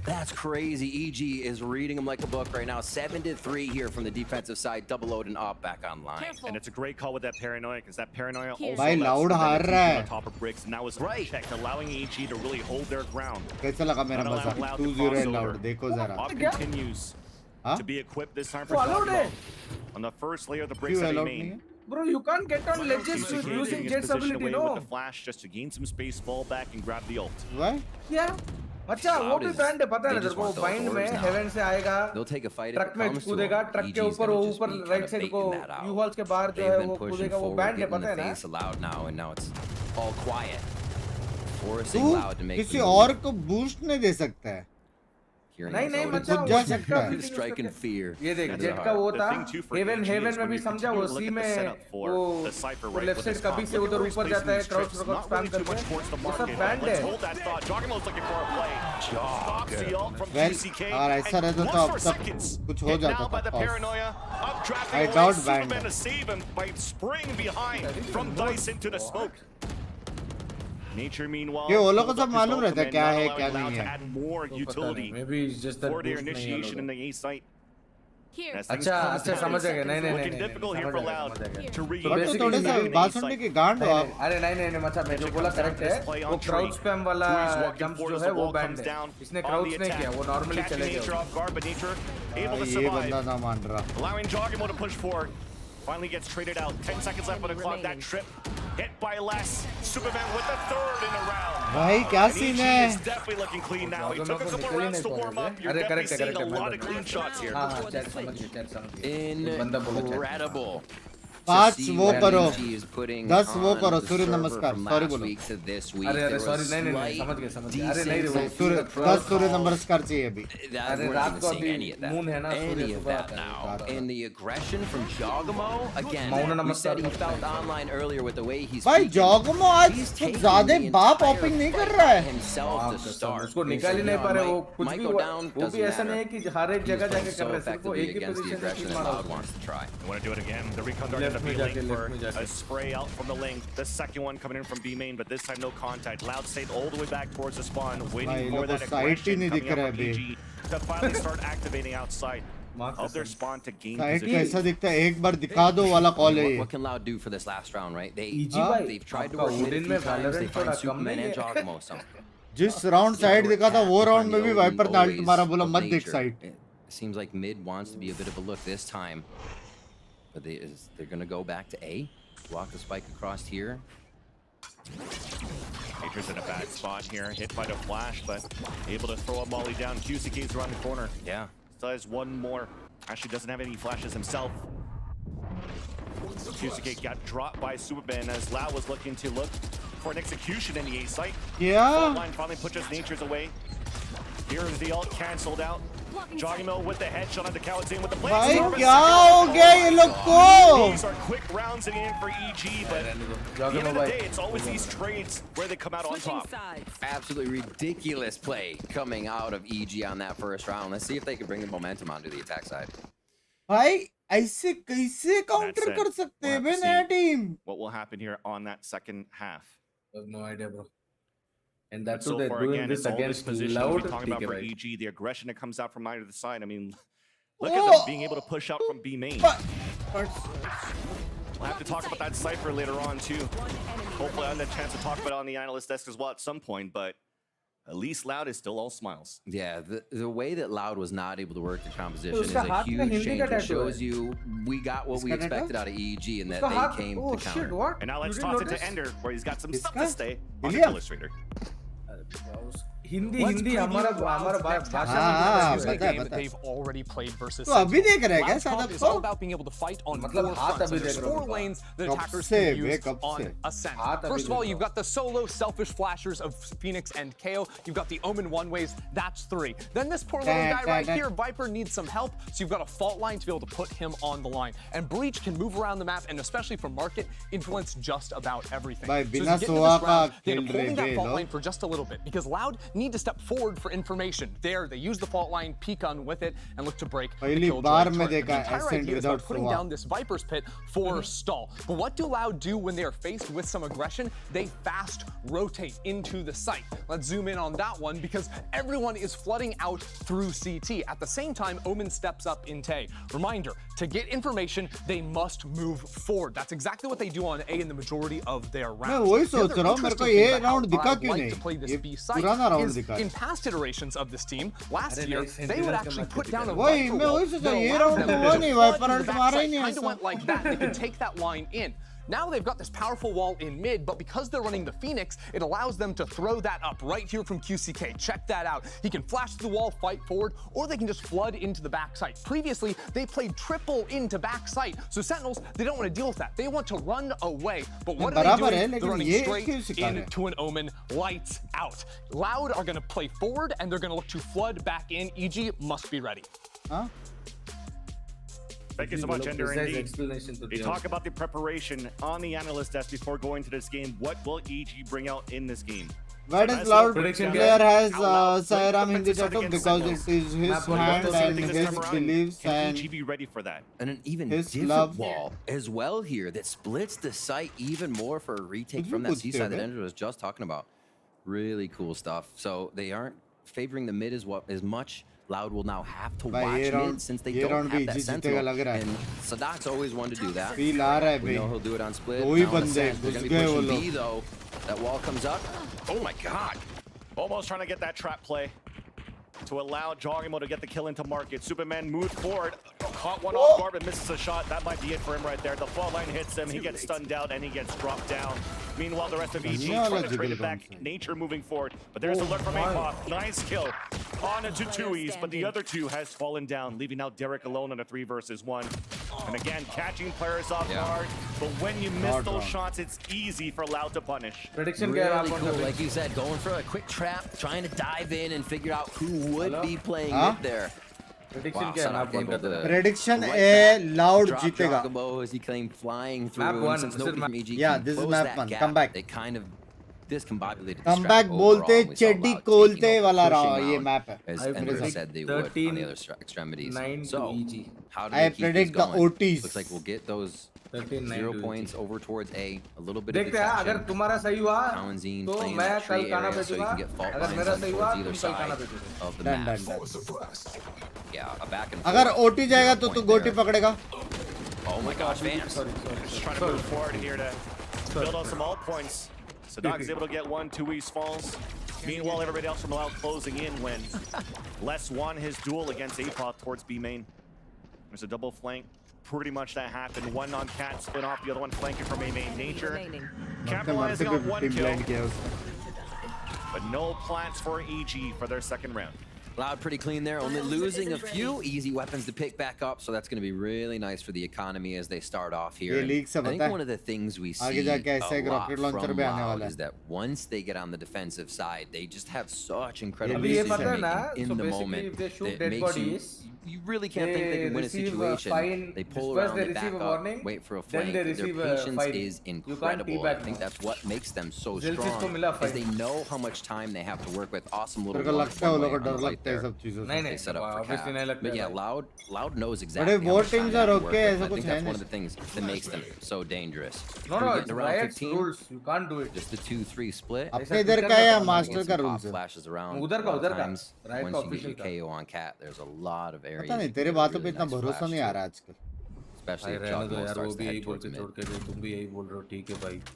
That's crazy. EG is reading them like a book right now. 7-3 here from the defensive side. Double Odin up back online. And it's a great call with that paranoia, because that paranoia also भाई lets Loud them हार keep रहा on है. top of bricks, and that was Right. checked, allowing EG to really hold their ground. कैसा लगा मेरा Not allowing मजाक? Loud to 2-0 cross है over. Loud. देखो जरा. Op continues हाँ? to be equipped this time for allowed Jogimo. it. On the first layer of the bricks क्यों that he allowed नहीं made. है? Bro, you can't get on ledges He's using his Jet's position ability, away no? with the flash just to gain some space, fall back, and grab the ult. Why? क्या? अच्छा वो भी band है पता है ना तेरे को बाइंड में हेवन से आएगा They'll take a fight if truck it में comes to कूदेगा them. ट्रक के EG is ऊपर वो gonna just ऊपर be राइट kinda साइड को baiting that out. You halls के बाहर जो They've है been वो pushing कूदेगा वो forward, बैंड है getting in पता है the ना face of Loud now, and now it's all quiet. Forcing तू Loud to make किसी the और move. को बूस्ट नहीं दे सकता है. Hearing नहीं his नहीं Odin मचा खुद जा सकता है. strike in fear. ये देख That's जेट hard. का वो The था thing too for Haven EG Haven is में when भी you समझा continue वो to look सी at the में setup for the Cypher वो right left with side this कभी comp. से Look उधर at where he's ऊपर जाता है placing crouch these spam trips, not really too करके much towards the ये सब market. बैंड Let's है hold that thought. Jogimo's looking for a play. Stops the ult from Well, GCK और ऐसा and रहता तो once अब for तक seconds. कुछ हो Hit जाता now by था. the paranoia. Updrafting I away, doubt banned Superman है. to save him by spraying behind from Dice into the smoke. Nature meanwhile. ये वो लोग को pulled सब up his मालूम रहता है ultimate, क्या not है allowing क्या Loud नहीं to है. add more utility maybe it's just that for their boost नहीं initiation in allowed. the A site. As things अच्छा come अच्छा to समझ this, गए नहीं नहीं looking नहीं difficult here for Loud to but reuse तो थोड़े सा बात सुनने की गांड हो आप. अरे नहीं नहीं नहीं मचा मैं जो बोला करेक्ट है वो क्राउड स्पैम वाला जंप जो है वो बैंड है इसने क्राउड्स नहीं किया वो नॉर्मली चले गए ये बंदा ना मान रहा. allowing Jogimo to push forward. Finally gets traded out. 10 seconds left on the clock. That trip hit by Les. Superman with the third in a round. भाई क्या And सीन EG है? is definitely looking clean now. He took a couple rounds to warm up. You're अरे definitely correct seeing a lot of correct clean shots here. हाँ हाँ chat समझ गया chat समझ गया बंदा बोला चैट Incredible. 5 वो करो. EG is putting 10 वो on करो. the सूर्य server नमस्कार. from Sorry last बोलो. week to this week. अरे अरे There was सॉरी नहीं नहीं slight समझ गया अरे नहीं रे वो decent सूर्य protocol. 10 सूर्य नमस्कार चाहिए अभी. That, अरे we're रात not को even seeing any of अभी मून है that. ना सूर्य Any of सुबह that आता now. है And the aggression from Jogimo, again, मौन we नमस्कार said he करता felt है. online earlier with the way he's भाई speaking. जॉगमो आज He's कुछ taking ज्यादा the बाप entire ओपिंग नहीं कर fight रहा by है. himself to start. उसको निकाल ही नहीं पा रहे वो कुछ Might भी go down, वो भी doesn't ऐसा नहीं है matter. कि हर एक He's जगह playing जाके so कर रहे हैं सिर्फ वो effectively एक ही against the पोजीशन aggression में that मारा Loud wants to try. You want to do it again. The recon dart Left going to में be जाके, linked for left में जाके. a spray out from the link. The second one coming in from B main, but this time no contact. Loud stayed all the way back towards the spawn, भाई waiting लोगों for that को site ही aggression नहीं coming दिख रहा up है from B. EG to finally start activating outside of their spawn to gain site position. कैसा दिखता है एक बार दिखा दो वाला कॉल है. What can Loud do for this last round, right? They've tried to आपका work it a Odin few में times. They Valorant find थोड़ा कम Superman नहीं and है. Jogimo some. जिस राउंड साइड दिखा था वो राउंड में भी वाइपर ने अल्ट मारा बोला मत देख Nature. Side. It seems like mid wants to be a bit of a look this time, but they're going to go back to A, block the spike across here. Nature's in a bad spot here, hit by the flash, but able to throw a molly down. QCK's around the corner. Yeah. Still has one more actually doesn't have any flashes himself. Kyusuke got dropped by Superman as Lau was looking to look for an execution in the A site. Yeah. Line finally pushes Nature's away. Here's the ult canceled out. Jogimo with the headshot on the Kawazin with the blade. भाई क्या हो गया ये लोग को? These are quick rounds in for EG, but at the end of the day, it's always these trades where they come out on top. Absolutely ridiculous play coming out of EG on that first round. Let's see if they can bring the momentum onto the attack side. भाई ऐसे कैसे counter कर सकते हैं बे नया team? What will happen here on that second half? I have no idea, bro. And that's so they're far, doing again, this it's all this against position Loud. we're talking about for EG, the aggression that comes out from either side. I mean, look at them being able to push out from B main. We'll have to talk about that Cypher later on too. Hopefully I have a chance to talk about it on the analyst desk as well at some point, but at least Loud is still all smiles. Yeah, the way that Loud was not able to work the composition is a huge change. It shows you we got what we expected out of EG and that they came to counter. And now let's toss it to Ender, where he's got some stuff to say on the Illustrator. Hindi हमारा भाषा में game they've already played versus Sentinels. It's all about being able to fight on four fronts. There's 4 lanes that attackers can use on Ascent. First of all, you've got the solo selfish flashers of Phoenix and KO. You've got the Omen one-ways, that's 3. Then this poor little guy right here, Viper, needs some help, so you've got a fault line to be able to put him on the line. And Breach can move around the map, and especially for market, influence just about everything. So as you get into this round, they end up holding that fault line for just a little bit, because Loud need to step forward for information. There, they use the fault line, peek on with it, and look to break the kill joy turret. The entire idea is about putting down this Viper's Pit for stall. But what do Loud do when they are faced with some aggression? They fast rotate into the site. Let's zoom in on that one, because everyone is flooding out through CT. At the same time, Omen steps up in Tay. Reminder, to get information, they must move forward. That's exactly what they do on A in the majority of their rounds. The other interesting thing about how I like to play this B site is in past iterations of this team, last year, they would actually put down a Viper wall that allowed them to flood into the backside. Kind of went like that. They could take that line in. Now they've got this powerful wall in mid, but because they're running the Phoenix, it allows them to throw that up right here from QCK. Check that out. He can flash the wall, fight forward, or they can just flood into the backside. Previously, they played triple into backside, so Sentinels, they don't want to deal with that. They want to run away. But what are they doing? They're running straight into an Omen, lights out. Loud are going to play forward, and they're going to look to flood back in. EG must be ready. Huh? Thank you so much, Ender. Indeed. You talk about the preparation on the analyst desk before going to this game. What will EG bring out in this game? Why does Loud player has Sairam Hindi setup? Because it is his hand and his beliefs and EG be ready for that. And an even different wall as well here that splits the site even more for a retake from that C side that Ender was just talking about. Really cool stuff. So they aren't favoring the mid as much. Loud will now have to watch mid since they don't have that sentinel. And Sadak's always wanted to do that. We know he'll do it on split. Now on Ascent, they're going to be pushing B though. That wall comes up. Oh my god. Almost trying to get that trap play to allow Jogimo to get the kill into market. Superman moved forward, caught one off guard but misses a shot. That might be it for him right there. The fall line hits him, he gets stunned out and he gets dropped down. Meanwhile, the rest of EG trying to trade it back. Nature moving forward, but there's a look from Kickoff. Nice kill on to Tui's, but the other 2 has fallen down, leaving out Derek alone on a 3 versus 1. And again, catching players off guard, but when you miss those shots, it's easy for Loud to punish. Prediction really cool, like you said, going for a quick trap, trying to dive in and figure out who would be playing mid there. Prediction Loud जीतेगा. As he came flying through. Map 1. Yeah, this is map 1. Come back. They kind of discombobulated. Come back बोलते चेडी कोलते वाला रहा ये map है. As Ender said they would on the other extremities. So how do I they keep predict this the going? OTs. Looks like we'll get those 0 points over towards A. A little bit देखते हैं अगर तुम्हारा सही हुआ Kawanzin तो playing मैं that कल tree खाना area so you can भेजूंगा get fault अगर lines मेरा on सही हुआ towards either तुम कल खाना side भेजोगे of the map. Yeah, a back and forth. अगर OT जाएगा तो तू गोटी पकड़ेगा. Oh my gosh, fans. Just trying to move forward here to build on some all points. Sadak is able to get 1, Tui's falls. Meanwhile, everybody else from Loud closing in when Les won his duel against Apoth towards B main. There's a double flank. Pretty much that happened. One on Cat, split off, the other one flanking from A main Nature. Capitalizing on 1 kill. But no plans for EG for their second round. Loud pretty clean there, only losing a few easy weapons to pick back up, so that's going to be really nice for the economy as they start off here. I think one of the things we see a lot from Loud is that once they get on the defensive side, they just have such incredible decision-making in the moment that makes you really can't think they can win a situation. They pull around, they back up, wait for a flank. Their patience is incredible. I think that's what makes them so strong, is they know how much time they have to work with. Awesome little they set up for Cap. But yeah, Loud knows exactly how much time they have to work with. I think that's one of the things that makes them so dangerous. No, it's Riot's rules. You can't do it. Just the 2-3 split. अपने इधर का या master का rules है? Flashes around. उधर का. Once you get your KO on Cat, there's a lot of areas. पता नहीं तेरे बातों पे इतना भरोसा नहीं आ रहा आजकल. Especially if Jogmo starts to head towards mid.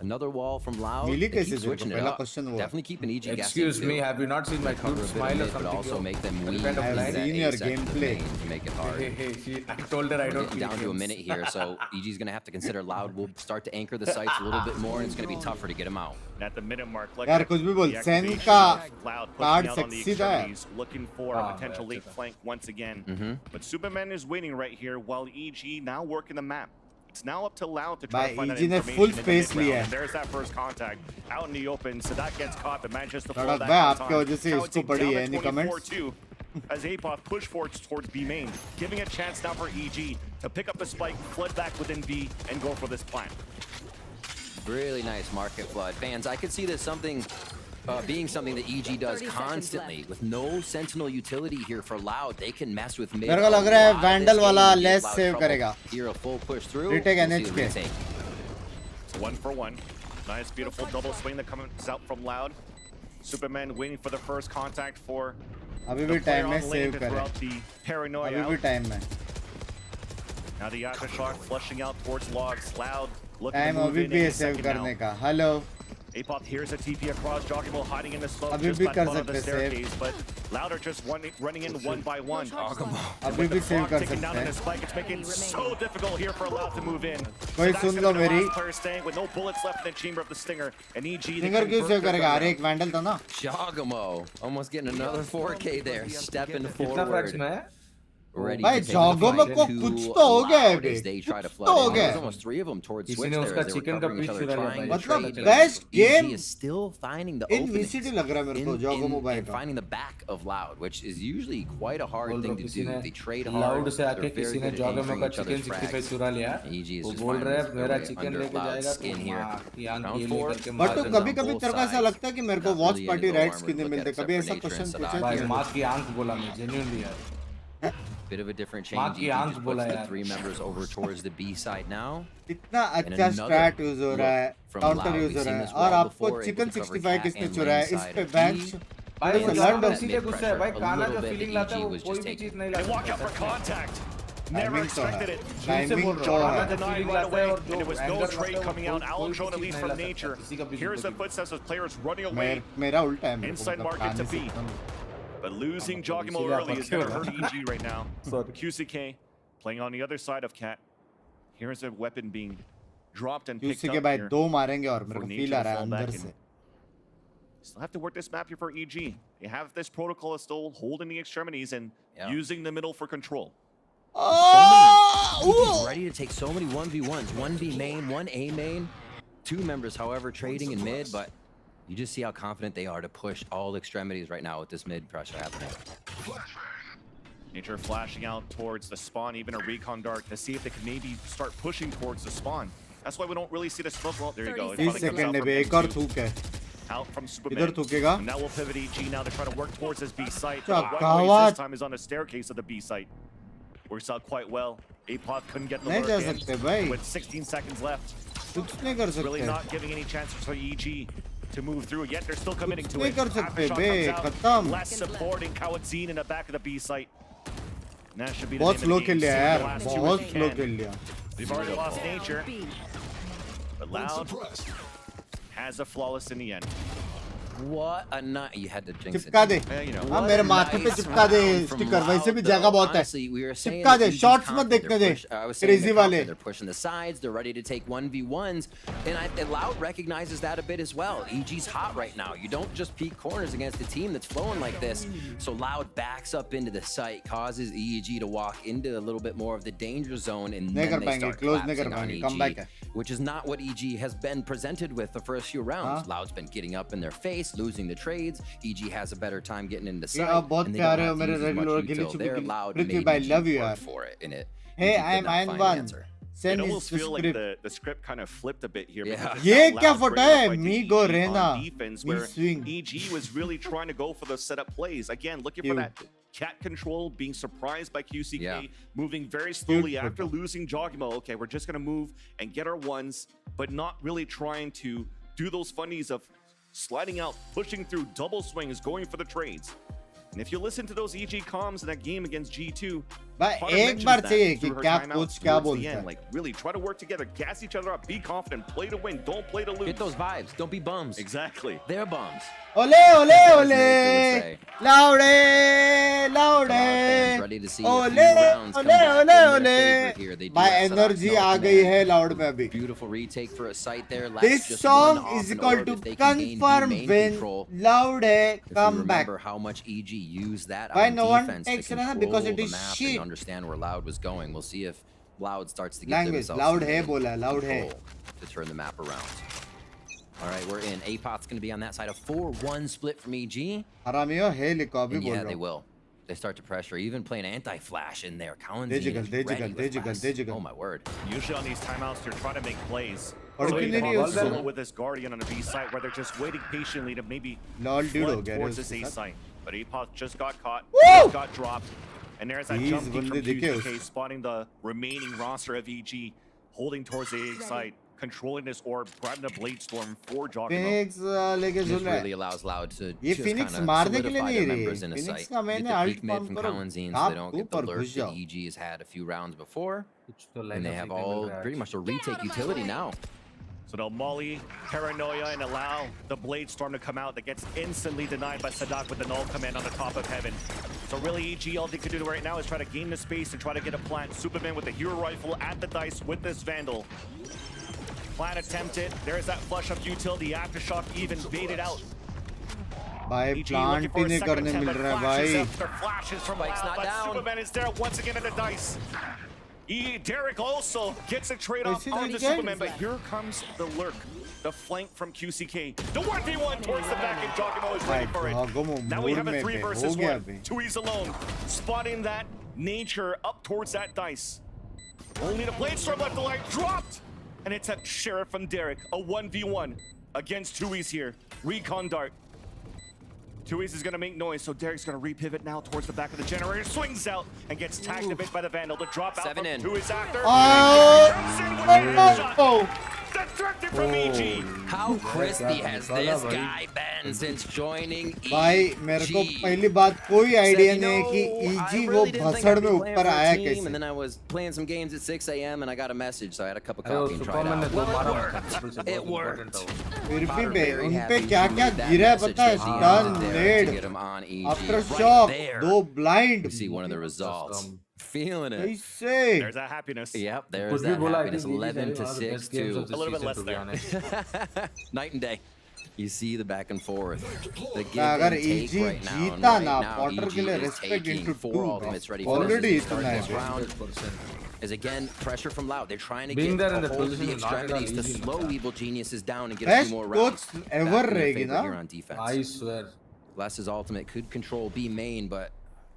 Another wall from Loud. They keep switching it up. Definitely keep an EG guessing. Excuse me, have you not seen my cute smile or something? But also make them weak. I've seen your gameplay. To make it hard. Hey, I told her I don't play down to a minute here, so EG's going to have to consider Loud. We'll start to anchor the sights a little bit more, and it's going to be tougher to get him out. At the minute mark, यार कुछ भी बोल सेन का card sexy था looking for a potential late flank once again. But Superman is waiting right here while EG now working the map. It's now up to Loud to try to find that information full space in the mid-round. And there's that first contact out in the open. So that gets caught, but manages to fall that आपके वजह से इसको पड़ी है any comments? As Apoth push forwards towards B main, giving a chance now for EG to pick up the spike, flood back within B, and go for this plant. Really nice market flood. Fans, I could see this being something that EG does constantly. With no sentinel utility here for Loud, they can mess with mid. मेरे को लग रहा है Vandal वाला less save करेगा. Here a full push through. Retake NHK. It's 1-for-1. Nice, beautiful double swing that comes out from Loud. Superman waiting for the first contact for अभी भी time में save करे. Paranoia अभी भी time में. Now the aftershock flushing out towards Logs. Loud looking time to move अभी in भी any save second करने now. का. Hello. Apoth here's a TP across, Joggable hiding in the smoke अभी just भी by कर the bottom of the सकते save. staircase, but Louder just running in one by one. अभी भी save कर सकते down on हैं. the spike, it's making so difficult here for Loud to move in. कोई सुन लो मेरी. Player staying with no bullets left in the chamber of the Stinger, and EG. Stinger क्यों save करेगा? अरे एक Vandal था ना. Joggamo almost getting another 4K there, stepping forward. भाई Joggamo को कुछ तो हो गया है बे. कुछ तो हो गया. Almost 3 of them towards किसी switch ने there उसका as they were chicken का covering each piece other, चुरा trying लिया. to trade. मतलब best game EG is still finding the in openings VCT लग रहा है मेरे को Joggamo भाई and का. finding the back of Loud, which is usually quite a hard thing to do. They trade hard. Loud से आके They're very किसी ने good at Joggamo anchoring का each other's chicken 65 frags. चुरा लिया. EG is वो just बोल finding रहा है his मेरा way chicken under लेके Loud's जाएगा skin here. तो बट तो कभी कभी तेरे को ऐसा लगता है कि मेरे को वॉच पार्टी राइट्स क्यों नहीं मिलते. कभी ऐसा क्वेश्चन पूछा भाई माँ की आंख बोला मैं genuinely यार. Bit of a different change. EG just puts the 3 members over towards the B side now. इतना अच्छा स्ट्रैट यूज हो रहा है, काउंटर यूज हो रहा है, और आपको चिकन 65 किसने चुरा है इस पे बेंच. भाई वो लर्न सीधे गुस्सा है भाई. गाना जो फीलिंग लाता है वो कोई भी चीज नहीं लाता. Walk out for contact. Never expected it. Timing तो है. Denied right away, and it was no trade coming out. Alone at least from nature. Here's the footsteps of players running away. मेरा उल्टा है. Inside market to B. But losing Joggamo early is going to hurt EG right now. QCK playing on the other side of Cat. Here's a weapon being dropped and picked up QCK भाई here. दो मारेंगे और मेरे को feel आ रहा है अंदर से. Still have to work this map here for EG. They have this protocol is still holding the extremities and using the middle for control. EG's ready to take so many 1v1s. 1B main, 1A main. 2 members, however, trading in mid, but you just see how confident they are to push all extremities right now with this mid pressure happening. Nature flashing out towards the spawn, even a recon dart to see if they can maybe start pushing towards the spawn. That's why we don't really see the smoke. Well, there you go. 30 second में एक और थूक है. Out from Superman. इधर थूकेगा. And now we'll pivot EG now to try to work towards this B site. This time is on the staircase of the B site. Works out quite well. Apoth couldn't get the नहीं जा lurk सकते in भाई. with 16 seconds left. कुछ नहीं कर सकते. Really not giving any chances for EG to move through, yet they're still committing to it. कर सकते बे. Aftershock comes out, less supporting Kawadzine in the back of the B site. And that should be the बहुत name slow of the खेल game. लिया यार. The last two बहुत if slow they खेल can. लिया. They've already lost Nature. But Loud has a flawless in the end. What a night. You had to jinx it. चिपका दे you know, हाँ मेरे माथे पे चिपका दे स्टिकर वैसे भी जगह बहुत है चिपका दे शॉट्स मत देखने दे क्रेजी वाले they're pushing the sides, they're ready to take 1v1s, and Loud recognizes that a bit as well. EG's hot right now. You don't just peek corners against a team that's flowing like this. So Loud backs up into the site, causes EG to walk into a little bit more of the danger zone, and then they start collapsing on EG, which is not what EG has been presented with the first few rounds. Loud's been getting up in their face, losing the trades. EG has a better time getting into sight, and they don't have to use as much util. They're Loud made EG work for it, and it. Hey, I'm Iron One. It almost feels like the script kind of flipped a bit here. Yeah. ये क्या photo है मी गो Raina defense where EG was really trying to go for those setup plays. Again, looking for that cat control, being surprised by QCK, moving very slowly after losing Jogimo. Okay, we're just going to move and get our ones, but not really trying to do those funnies of sliding out, pushing through double swings, going for the trades. And if you listen to those EG comms in that game against G2, एक बार चाहिए कि क्या coach क्या बोलता है. Like really try to work together, gas each other up, be confident, play to win, don't play to lose. Get those vibes, don't be bums. Exactly. They're bums. Ole ole ole, loude loude. Ole ole ole. My energy आ गई है loud में अभी. Beautiful retake for a site there. This song is equal to confirm when Loud come back. Remember how much EG used that Why on no one defense takes to it control because it the is map shit. and understand where Loud was going. We'll see if Loud starts to get Language. themselves Loud some है बोला loud है. control to turn the map around. All right, we're in. Apot's going to be on that side. A 4-1 split from EG. हरामियों है लिखो अभी And बोल yeah, रहा they हूँ. will. They start to pressure, even playing anti-flash in there. Oh my word. Usually on these timeouts, you're trying to make plays. और So कितने you नहीं can उसको? solo with this Guardian on a B site where they're just waiting patiently to maybe Lol, dude, flood हो गया रे towards this उसके A साथ. site. But Epos just got caught, Woo! just got dropped. And there's that These jump peek from बंदे दिखे QCK spotting the remaining roster of EG, holding towards the A site, controlling this orb, grabbing a Blade Storm for Jogimo. Phoenix लेके This झूल रहा है. really allows Loud to ये just Phoenix kind of मारने के लिए solidify नहीं their रही. members in a Phoenix site. का Get मैंने the alt peek mid farm from करो. Kalanzine so आप they don't get the ऊपर lurk घुस that जाओ. EG has had a few rounds before. And they have all pretty much a retake utility now. So they'll Molly, Paranoia, and allow the Blade Storm to come out. That gets instantly denied by Sadak with the null command on the top of heaven. So really, EG, all they can do right now is try to gain the space and try to get a plant. Superman with the hero rifle at the dice with this Vandal. Plant attempted. There's that flush of utility. Aftershock even baited out. भाई EG plant looking he for a नहीं second करने attempt, mill but रहा है flashes भाई. after flashes from Spike's Loud, not but down. Superman is there once again at the dice. Derek also gets a trade off Wait, on the again? Superman, but here comes the lurk. The flank from QCK. The 1v1 towards the back, and Jogimo is ready for it. Now we have a 3 versus 1. Tui's alone, spotting that nature up towards that dice. Only the Blade Storm left the light, dropped! And it's a Sheriff from Derek, a 1v1 against Tui's here. Recon Dart. Tui's is going to make noise, so Derek's going to repivot now towards the back of the generator. Swings out and gets tagged a bit by the Vandal. The drop out from Tui's after. Oh! Destructive from EG. How crispy has this guy been since joining EG? भाई मेरे को पहली बात कोई idea नहीं है कि EG वो भसड़ में ऊपर आया कैसे. And then I was playing some games at 6 a.m. and I got a message, so I had a cup of coffee and tried it out. It worked. फिर भी बे उन पे क्या क्या गिरा है पता है. Stun, nade, aftershock, दो blind. You see one of the results. Feeling it. कैसे? There's that happiness. Yep, there's that happiness. 11 to 6 too. A little bit less there. Night and day. You see the back and forth. The give अगर and take EG right now. And जीता right ना now, Potter EG के लिए is respect taking into 4 2. ultimates ready for Already this इतना this है. round. Is again pressure from Loud. They're trying to Being get there in a the hold of the position is not at all extremities to easy, slow man. evil geniuses down and get a Best few more coach rounds. ever Back in their रहेगी favor ना. here on defense. I swear. Les's ultimate could control B main, but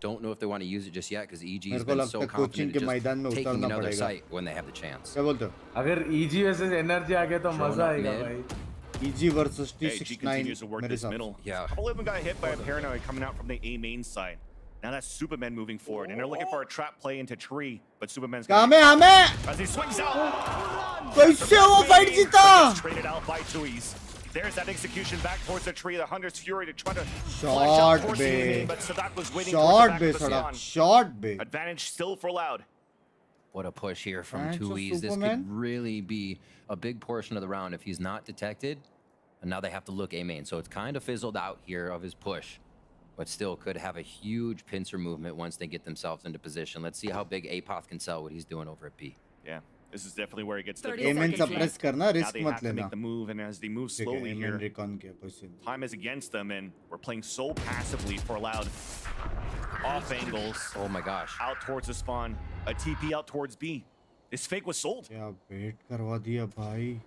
don't know if they want to use it just yet because EG has मेरे को been लगता so है coaching confident के at मैदान में just taking उतरना another पड़ेगा. site when they have the chance. क्या बोलते हो? अगर EG versus NRG आ गया तो मजा आएगा भाई. EG versus Hey, G T69 continues to work मेरे this साथ. middle. Yeah. A couple of them got hit by a Paranoia coming out from the A main side. Now that's Superman moving forward, and they're looking for a trap play into tree, but Superman's काम है हमें. as he swings out. कैसे वो fight जीता? Traded out by Tui's. There's that execution back towards the tree. The Hunter's Fury to try to Short flash out towards the bay. enemy, but Sadak was waiting Short towards bay the back of the सड़ा. spawn. Short bay. Advantage still for Loud. What a push here from Thanks, Tui's. This Superman. could really be a big portion of the round if he's not detected. And now they have to look A main. So it's kind of fizzled out here of his push, but still could have a huge pincer movement once they get themselves into position. Let's see how big Apoth can sell what he's doing over at B. Yeah, this is definitely where he gets the Amen suppress करना, now risk they मत have to make लेना. the move, and as they move slowly here, time is against them, and we're playing so passively for Loud. Off angles. Oh my gosh. Out towards the spawn. A TP out towards B. This fake was sold. क्या bait करवा दिया भाई.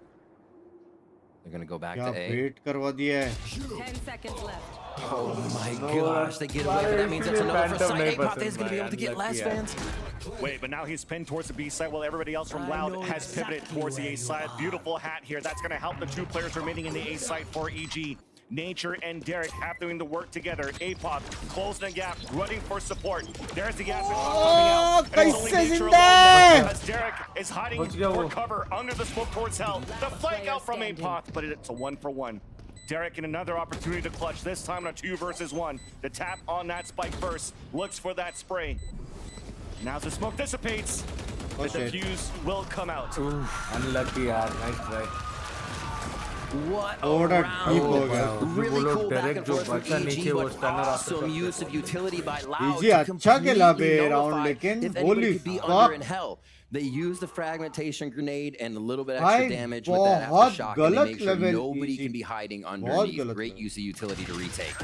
They're gonna go back क्या to A. bait करवा दिया है. 10 seconds left. Oh my gosh, they get away, but that means that's another for sight. Apoth is gonna be able to get less fans. Wait, but now he's pinned towards the B side while everybody else from Loud has pivoted towards the A side. Beautiful hat here. That's going to help the two players remaining in the A side for EG. Nature and Derek have doing the work together. Apoth closing the gap, running for support. There's the gas coming out. And it's only Nature alone now as Derek is hiding for cover under the smoke towards Hell. The flank out from Apoth, but it's a 1-for-1. Derek in another opportunity to clutch, this time on a 2 versus 1. The tap on that spike first, looks for that spray. Now as the smoke dissipates, the defuse will come out. Unlucky, nice try. What a round. Really cool back and forth from EG, but awesome use of utility by Loud to completely nullify if anybody could be under in Hell. They use the fragmentation grenade and a little bit extra damage with that aftershock, and they make sure nobody can be hiding underneath. Great use of utility to retake.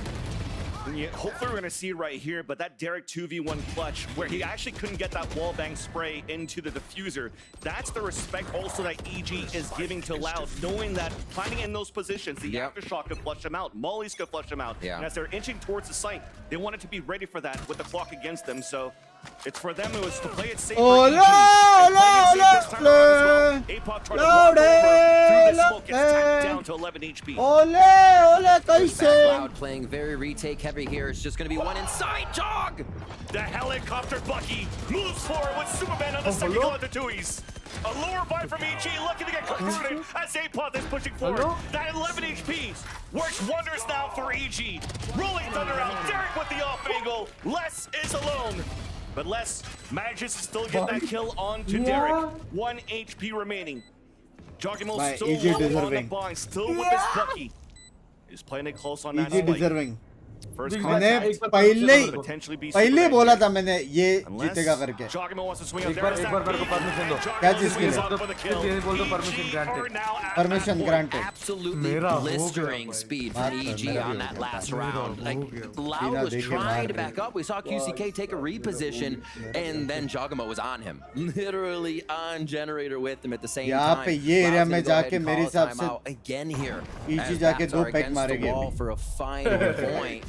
Yeah, hopefully we're going to see it right here, but that Derek 2v1 clutch where he actually couldn't get that wallbang spray into the diffuser, that's the respect also that EG is giving to Loud, knowing that planning in those positions, the aftershock could flush them out, Molly's could flush them out, and as they're inching towards the site, they wanted to be ready for that with the clock against them, so it's for them, it was to play it safe for EG. Apoth tried to walk over through the smoke, gets tapped down to 11 HP. Loud playing very retake heavy here. It's just going to be one inside jog. The helicopter Bucky moves forward with Superman on the second goal at the Tuies. A lower buy from EG looking to get converted as Apoth is pushing forward. That 11 HP works wonders now for EG. Rolling Thunder out, Derek with the off angle. Les is alone. But Les manages to still get that kill on to Derek. 1 HP remaining. Jogimo still low on the bind, still with this Bucky. He's playing it close on that spike. मैंने पहले बोला था मैंने ये जीतेगा करके क्या चीज के लिए permission granted Absolutely blistering speed from EG on that last round. Like, Loud was trying to back up. We saw QCK take a reposition, and then Jogamo was on him, literally on generator with him at the same time. ये area में जाके मेरे हिसाब से again here EG जाके दो pack मारेंगे for a final point.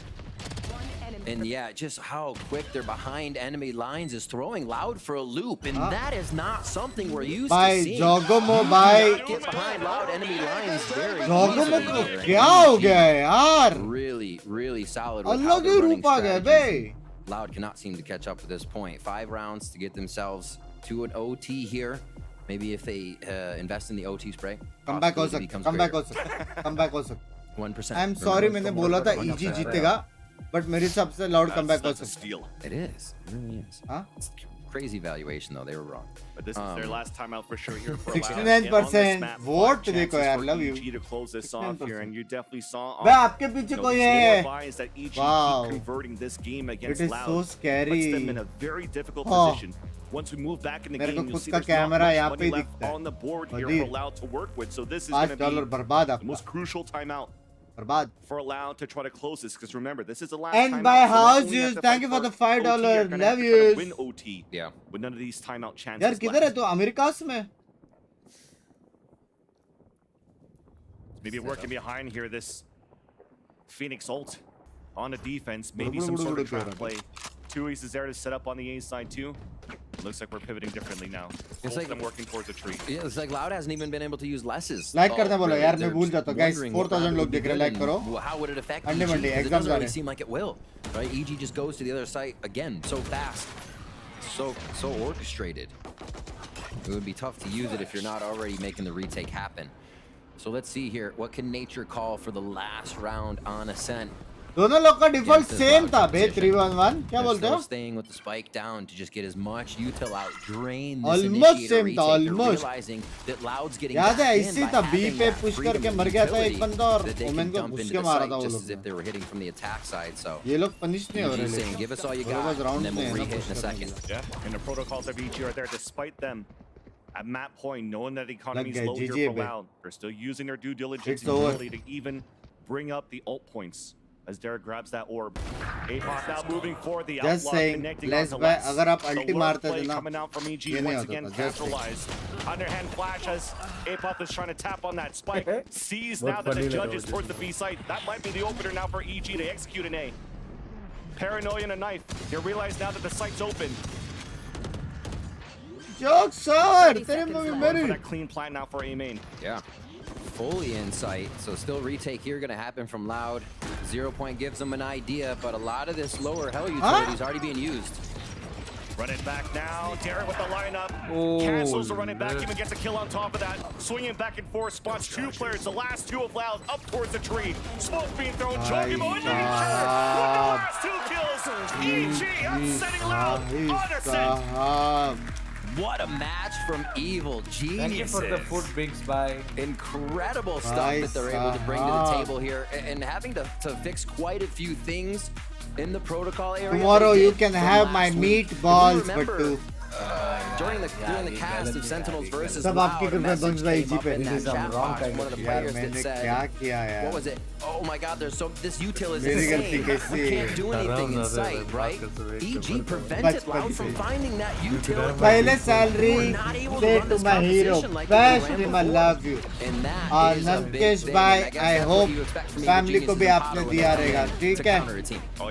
And yeah, just how quick they're behind enemy lines is throwing Loud for a loop, and that is not something we're used to seeing. Jogomo bhai, get behind Loud enemy lines very Jogomo को क्या हो गया है यार? Really solid with how they're running strategies. Loud cannot seem to catch up at this point. 5 rounds to get themselves to an OT here. Maybe if they invest in the OT spray. Come back also. Come back also. Come back also. 1%. I'm sorry मैंने बोला था EG जीतेगा. But मेरे हिसाब से Loud comeback हो सकता है. It is. It really is. Huh? It's crazy valuation though. They were wrong. But this is their last time out for sure here for 69% vote देखो यार, love you. EG to close this off here, and you definitely saw बे आपके पीछे कोई है. that EG Wow. keep converting this game against It is Loud. so scary. Puts them in a very difficult position. Once we move back in the game, you'll see there's not much money left on the board here for Loud to work with. So this is going to be the most crucial timeout for Loud to try to close this. Because remember, this is the last and timeout. by So house views, thank you for the $5 love views. Win OT. Yeah. With none of these timeout chances. यार किधर है तू America's में? Maybe working behind here, this Phoenix ult on the defense. Maybe some sort of trap play. Tuies is there to set up on the A side too. Looks like we're pivoting differently now. It's like them working towards a tree. Yeah, it's like Loud hasn't even been able to use Les's. Like करने बोलो यार मैं भूल जाता हूँ guys 4000 लोग देख रहे like करो. How would it affect Monday EG? It exams doesn't really seem like it will. Right? EG just goes to the other site again so fast, so orchestrated. It would be tough to use it if you're not already making the retake happen. So let's see here. What can Nature call for the last round on Ascent? दोनों लोग का default same था बे 3-1-1 क्या बोलते हो staying with the spike down to just get as much util out, drain this almost initiator same था retake. They're almost realizing that Loud's getting याद है back in ऐसे by था बी having पे that पुश freedom करके and मर गया था एक utility बंदा और that they ओमेन can को dump घुस into के the मारा site था वो just लोग as if they were hitting from the attack side. So ये लोग पनिश नहीं हो रहे EG saying, give us all you got, and then we'll re-hit in a second. Yeah, and the protocols of EG are there despite them at map point, knowing that the economy is Like low GG here for bhai. Loud. They're still using their due diligence It's and over. ability to even bring up the ult points as Derek grabs that orb. Apop now moving forward, the Just outlaw saying, connecting less onto by less. अगर आप The ulti lurk मारते थे play ना, coming out from EG ये नहीं once होता again था, just saying. capitalized. Underhand flash as Apop is trying to tap on that spike. Sees now that the judge is towards the B site. That might be the opener now for EG to execute an A. Paranoia and a knife. You realize now that the site's open. Joke sir तेरे में For मेरी that clean plan now for A main. Yeah, fully in sight. So still retake here going to happen from Loud. 0 point gives them an idea, but a lot of this lower hell utility is already being used. Run it back now. Derek with the lineup. Cancels the run it back. Even gets a kill on top of that. Swinging back and forth. Spots two players. The last two of Loud up towards the tree. Smoke being thrown. Jogimo into each other. With the last two kills. EG upsetting Loud on Ascent. What a match from Evil Geniuses. Thank you for the food, Binks. Bye. Incredible stuff that they're able to bring to the table here, and having to fix quite a few things in the protocol area. Tomorrow they you did can from have last my week. meatballs If you but remember, too during the cast of Sentinels versus सब Loud, आपकी a कृपा message बंस भाई came जी up पे in that chat box from one of the यार players that मैंने said, क्या किया यार what was it? Oh my God, there's so this util is मेरी गलती insane. कैसी We can't do anything in sight, right? EG prevented Loud from finding that util. पहले salary दे to my hero best team I love you और नंकेश भाई I hope family को भी आपने दिया रहेगा ठीक है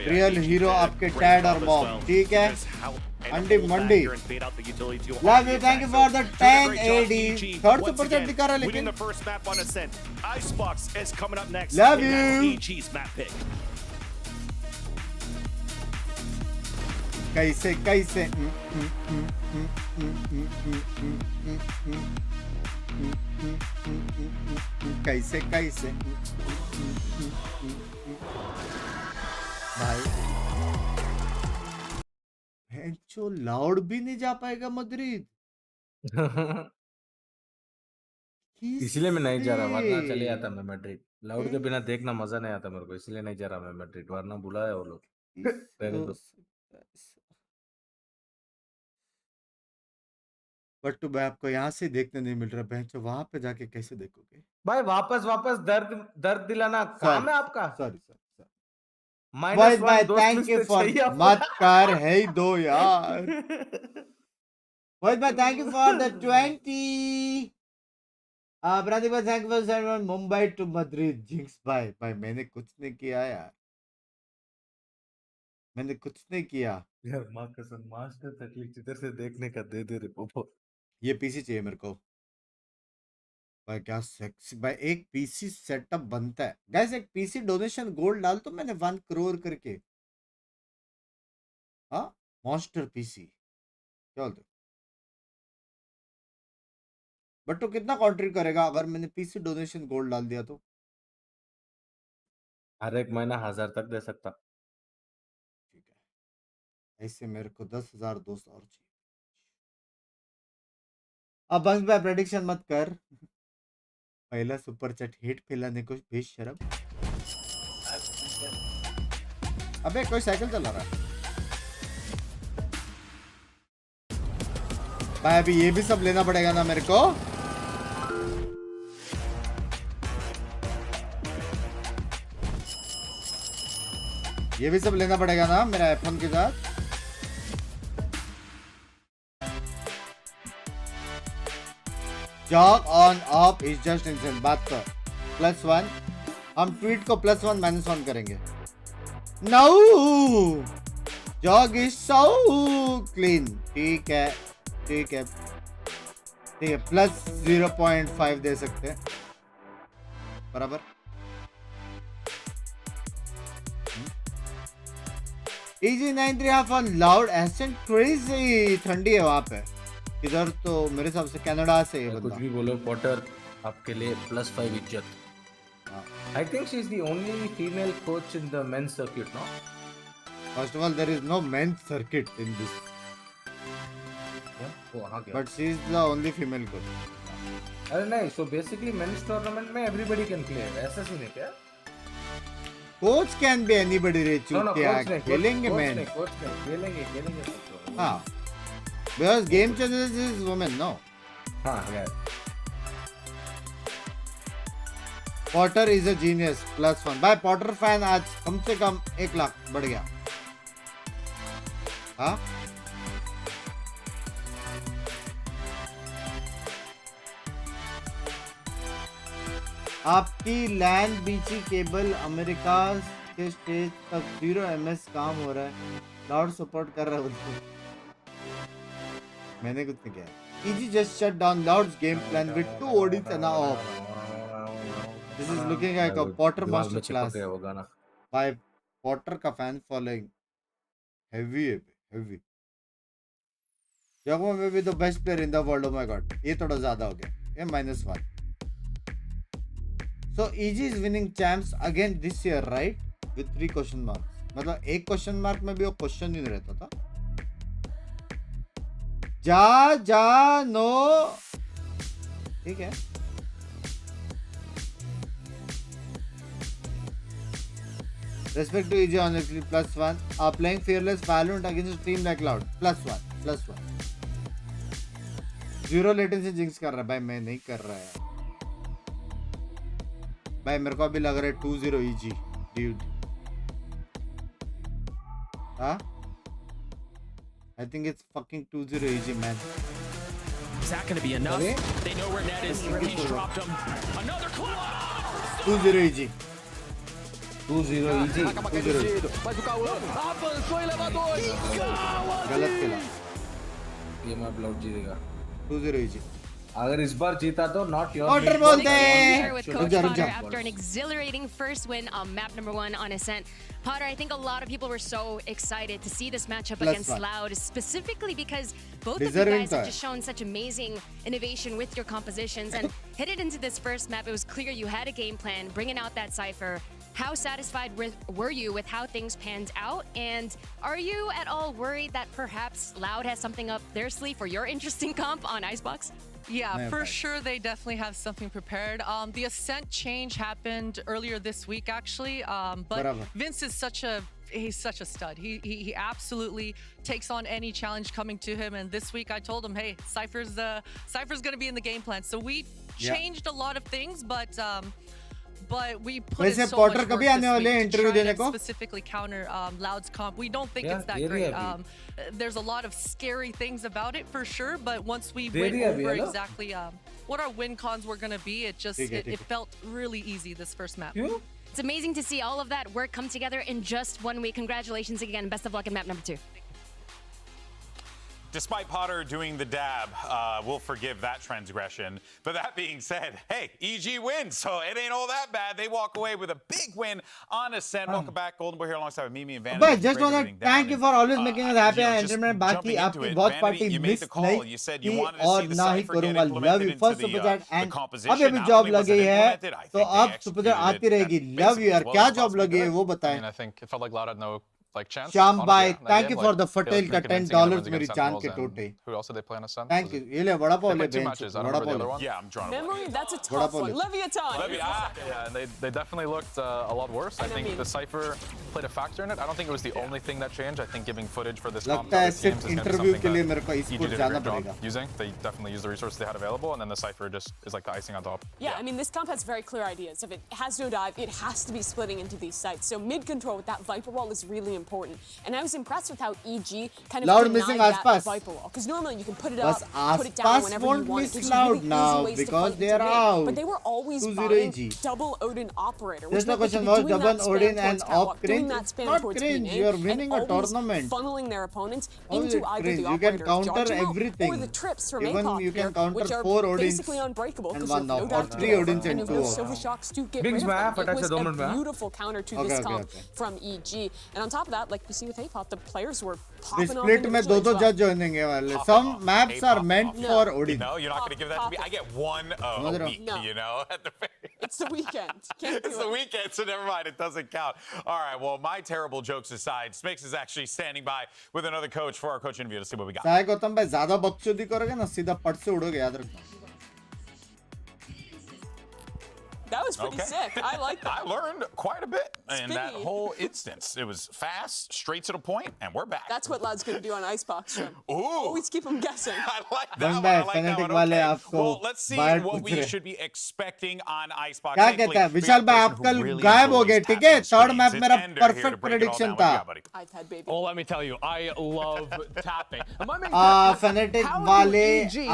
रियल हीरो आपके डैड और मॉम ठीक है अंडी मंडी love you thank you for the 10 AD third super chat दिखा रहा है Winning लेकिन the first map on Ascent. Icebox is coming up next. Love in that you. EG's map pick. कैसे कैसे कैसे कैसे भाई जो लाउड भी नहीं जा पाएगा मद्रिद इसलिए मैं नहीं जा रहा, वरना चले जाता मैं मैड्रिड। लाउड के बिना देखना मजा नहीं आता मेरे को, इसलिए नहीं जा रहा मैं मैड्रिड, वरना बुलाया वो लोग। रहने दो। बट तो भाई आपको यहाँ से देखने नहीं मिल रहा बहन वहां पे जाके कैसे देखोगे भाई वापस दर्द दिलाना काम है आपका। सॉरी -1 भाई दोस्त थैंक लिस्ट यू पे फॉर चाहिए आपको। मत कर है ही दो यार भाई thank you for the 20 Pratibha thank you for Mumbai to Madrid jinx भाई मैंने कुछ नहीं किया यार मैंने कुछ नहीं किया यार माँ कसम मास्टर तकलीफ जिधर से देखने का दे रे पोपो। ये पीसी चाहिए मेरे को भाई क्या सेक्सी भाई एक पीसी सेटअप बनता है गाइस एक पीसी डोनेशन गोल्ड डाल तो मैंने 1 करोड़ करके हाँ मॉन्स्टर पीसी क्या बोलते बट तो कितना कंट्रीब्यूट करेगा अगर मैंने पीसी डोनेशन गोल्ड डाल दिया तो हर एक महीना 1000 तक दे सकता। ठीक है ऐसे मेरे को 10,000 दोस्त और चाहिए अब बंस भाई प्रेडिक्शन मत कर पहला सुपर चैट हेट फैलाने को बेशरम अबे कोई साइकिल चला रहा है भाई अभी ये भी सब लेना पड़ेगा ना मेरे को ये भी सब लेना पड़ेगा ना मेरा आईफोन के साथ jog on off is just instant बात कर +1 हम ट्वीट को +1 -1 करेंगे no jog is so clean ठीक है +0.5 दे सकते हैं बराबर EG93 on loud accent crazy ठंडी है वहां पे इधर तो मेरे हिसाब से कनाडा से ये कुछ भी बोलो पॉटर आपके लिए +5 इज्जत I think she's the only female coach in the men's circuit, no? First of all, there is no men's circuit in this. Yeah? Oh, okay. But she is the only female coach. अरे नहीं, so basically men's tournament में everybody can play. ऐसा scene है क्या? Coach can be anybody रे No, no, क्या coach नहीं, खेलेंगे coach men. नहीं, coach नहीं, खेलेंगे. हाँ. Because game changes is women, no? हाँ, yeah. Potter is a genius. +1. By Potter fan आज कम से कम 1 लाख बढ़ गया. हाँ? आपकी लैंड बीची केबल अमेरिका के स्टेज तक 0 ms काम हो रहा है. लाउड सपोर्ट कर रहा है उसको. मैंने कुछ नहीं किया. EG just shut down Loud's game plan with 2 ODs and a off. This is looking like a Potter master class. By Potter का fan following heavy है, heavy. जगह में भी the best player in the world. Oh my god, ये थोड़ा ज़्यादा हो गया. ये -1. So EG is winning champs again this year, right? With 3 question marks. मतलब एक question mark में भी वो question नहीं रहता था. जा नो ठीक है. Respect to EG honestly +1. Playing fearless Valorant against a team like Loud +1. 0 latency jinx कर रहा है भाई. मैं नहीं कर रहा है भाई. मेरे को अभी लग रहा है 2-0 EG dude. हाँ? I think it's fucking 2-0 EG man. Is that going to be enough? They know where Ned is. He's dropped him. Another club. 2-0 EG. 2-0 EG. 2-0. Avançou elevador. गलत खेला. ये मैं ब्लॉक जीतेगा. 2-0 EG. अगर इस बार जीता तो not your Potter बोलते हैं. With Coach Potter after an exhilarating first win on map number 1 on Ascent. Potter, I think a lot of people were so excited to see this matchup against Loud, specifically because both of you guys have just shown such amazing innovation with your compositions and headed into this first map. It was clear you had a game plan, bringing out that Cypher. How satisfied were you with how things panned out? And are you at all worried that perhaps Loud has something up their sleeve for your interesting comp on Icebox? Yeah, for sure they definitely have something prepared. The Ascent change happened earlier this week, actually. But Vince is he's such a stud. He absolutely takes on any challenge coming to him. And this week I told him, hey, Cypher's going to be in the game plan. So we changed a lot of things, but we put in so much work this week to try to specifically counter Loud's comp. We don't think it's that great. There's a lot of scary things about it for sure, but once we went over exactly what our win cons were going to be, it felt really easy this first map. It's amazing to see all of that work come together in just 1 week. Congratulations again. Best of luck in map number 2. Despite Potter doing the dab, we'll forgive that transgression. But that being said, hey, EG wins, so it ain't all that bad. They walk away with a big win on Ascent. Welcome back, Golden Boy here alongside Mimi and Vanity. But just want to thank you for always making us happy and entertainment. बाकी आपकी बहुत party miss नहीं की और ना ही करूँगा. Love you. First super chat and अभी अभी जॉब लगी है तो अब super chat आती रहेगी. Love you यार. क्या जॉब लगी है वो बताएं. I think it felt like Loud had no chance. Sham bhai, thank you for the Fatel ka $10 मेरी जान के टोटे. Who else did they play on Ascent? Thank you. ये ले वड़ा पाव ले bench. Vada pav. Yeah, I'm drawing. Memory, that's a tough one. Leviathan. Yeah, and they definitely looked a lot worse. I think the Cypher played a factor in it. I don't think it was the only thing that changed. I think giving footage for this comp लगता है सिर्फ interview के लिए मेरे को Esports जाना पड़ेगा. They definitely used the resources they had available, and then the Cypher just is like the icing on top. Yeah, I mean, this comp has very clear ideas. If it has no dive, it has to be splitting into these sites. So mid control with that Viper wall is really important. And I was impressed with how EG kind of Loud denied that Viper wall. Because normally you can put it up, put it down whenever you want. It gives you really easy ways to fight into mid. But they were always buying double Odin operator. Just the question was double Odin and op cringe. Not cringe, you're winning a tournament. Funneling their opponents into either the you can operator counter everything. or the trips from Even APOP you can here, counter which are 4 Odins basically unbreakable and 1 op, or 3 Odins and 2 Silver Shocks to get Binks rid of them. It was में a beautiful counter to this comp from EG. And on top of that, like you see with APOP, the players were popping off. Split में 2 judge joining वाले. Some maps are meant for Odin. No, you're not going to give that to me. I get 1 a week, you know, at the very It's the weekend. Can't do It's the weekend, so never mind. It doesn't count. All right, well, my terrible jokes aside, Smix is actually standing by with another coach for our coach interview. Let's see what we got. चाहे गौतम भाई ज्यादा बकचोदी करोगे ना सीधा पट से उड़ोगे याद रखना. That was pretty sick. I like that. I learned quite a bit in that whole instance. It was fast, straight to the point, and we're back. That's what Loud's going to do on Icebox. Ooh. Always keep him guessing. I like that one. I like that one. Okay. Well, let's see what we should be expecting on Icebox. क्या कहता है विशाल भाई आप कल गायब हो गए ठीक है थर्ड मैप मेरा परफेक्ट प्रेडिक्शन था. Oh, let me tell you, I love tapping. Fanatic वाले